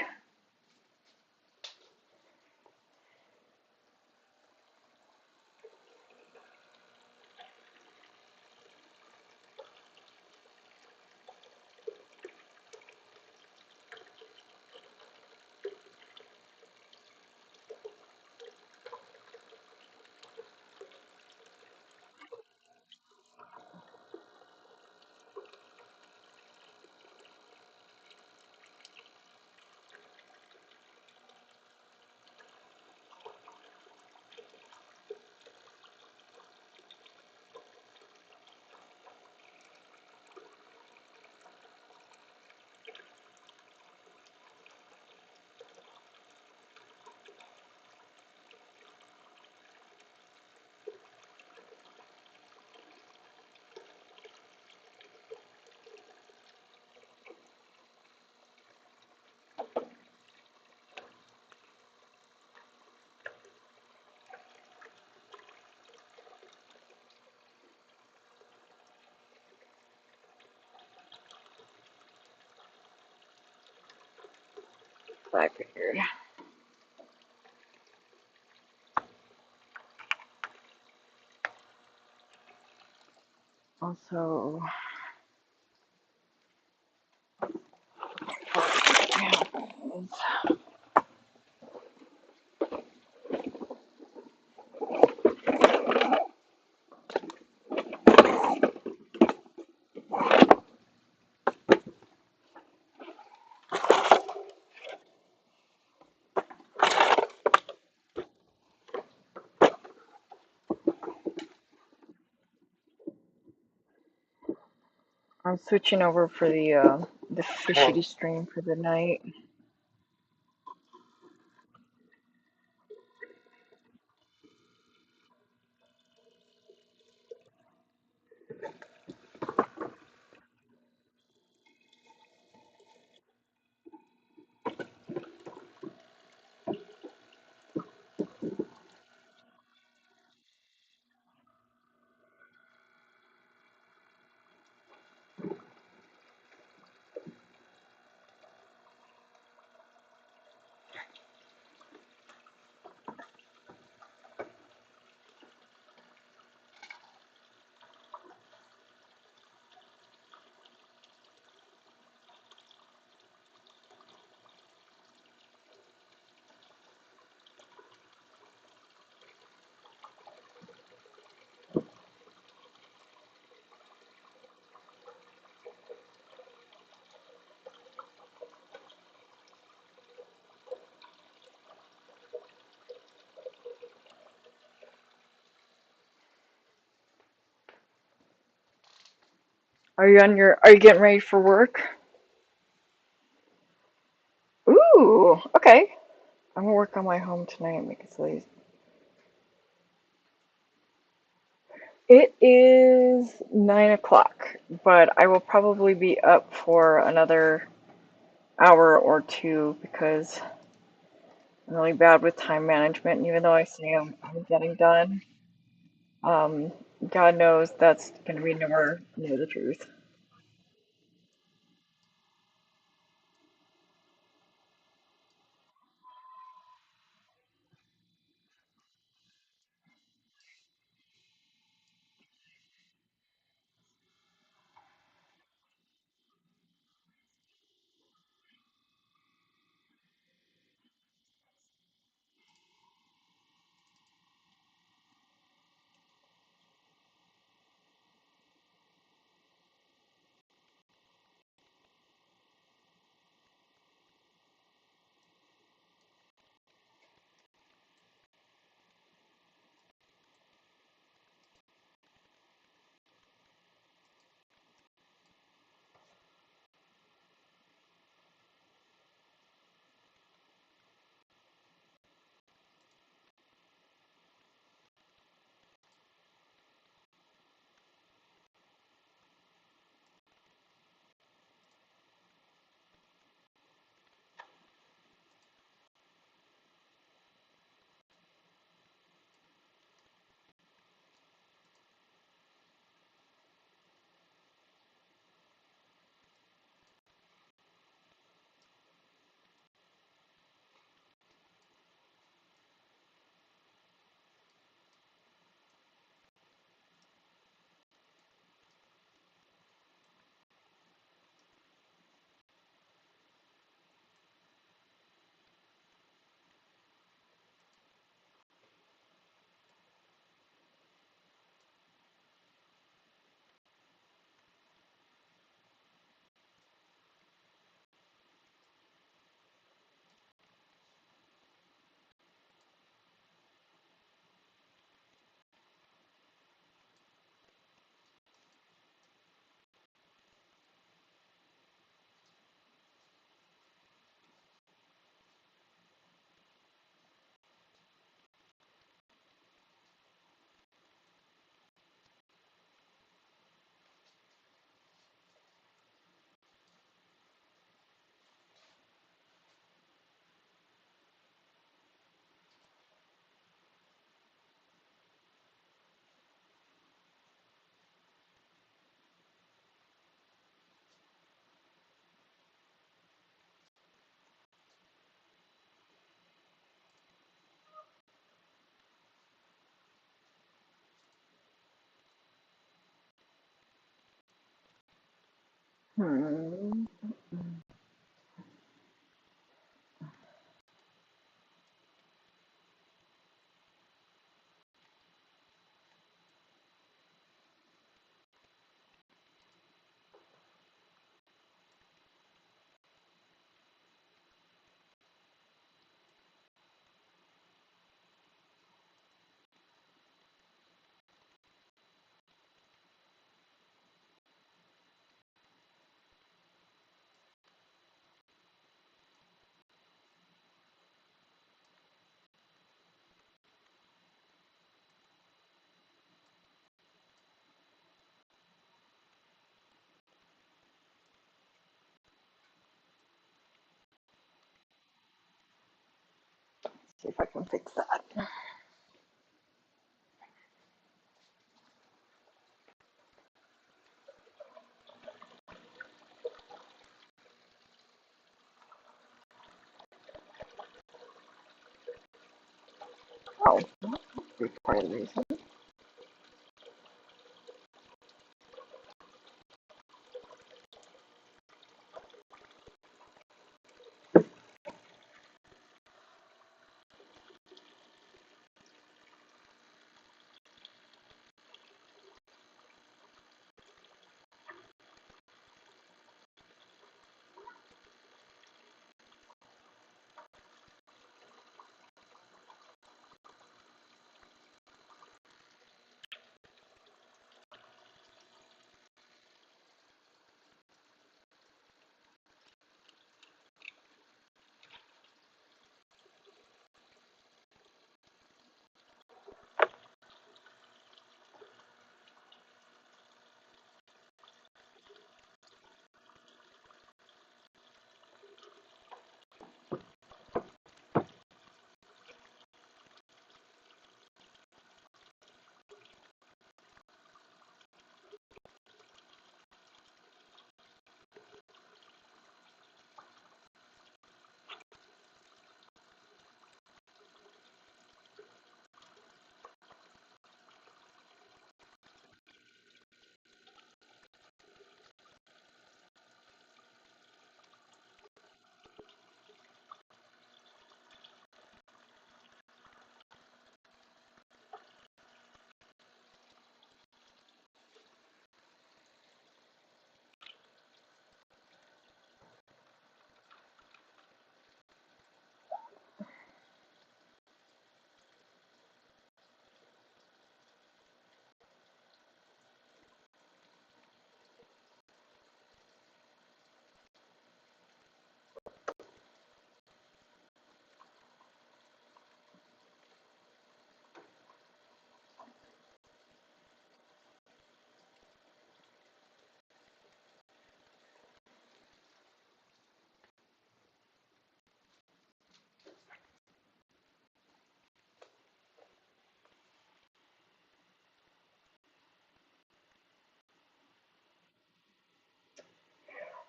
I figured. Also, yeah, I'm switching over for the fishy stream for the night. Are you getting ready for work? Ooh, okay. I'm gonna work on my home tonight and make it sleep. It is 9 o'clock, but I will probably be up for another hour or two because I'm really bad with time management. And even though I say I'm getting done, um, God knows that's gonna be nowhere near the truth. Hmm. See if I can fix that. Oh, that's part of the reason.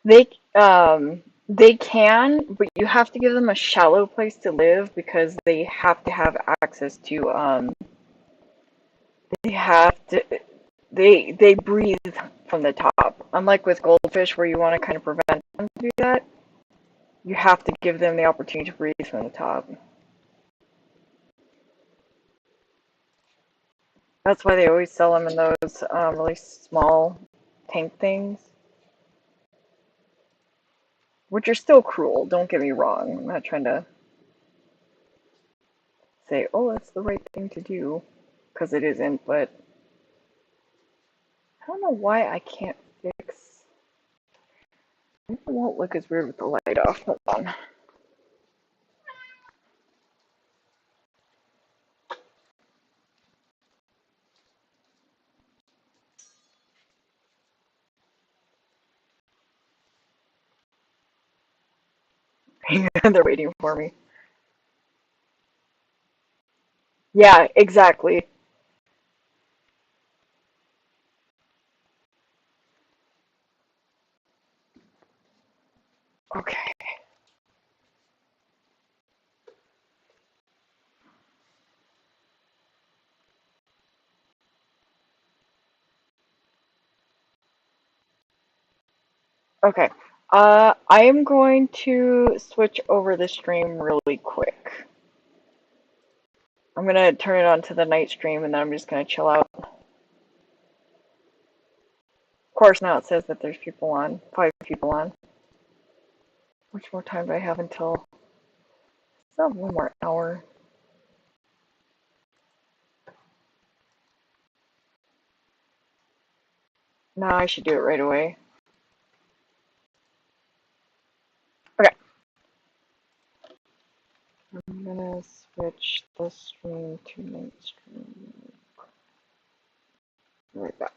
They can, but you have to give them a shallow place to live because they have to have access to they have to they breathe from the top. Unlike with goldfish where you want to kind of prevent them to do that, you have to give them the opportunity to breathe from the top. That's why they always sell them in those really small tank things, which are still cruel. Don't get me wrong. I'm not trying to say, oh, that's the right thing to do, because it isn't, but I don't know why I can't fix. It won't look as weird with the light off. Hold on. They're waiting for me. Yeah, exactly. Okay. Okay. I am going to switch over the stream really quick. I'm gonna turn it on to the night stream and then I'm just gonna chill out. Of course, now it says that there's people on, 5 people on. How much more time do I have until? Still have 1 more hour. No, I should do it right away. Okay. I'm gonna switch the stream to night stream. Right back.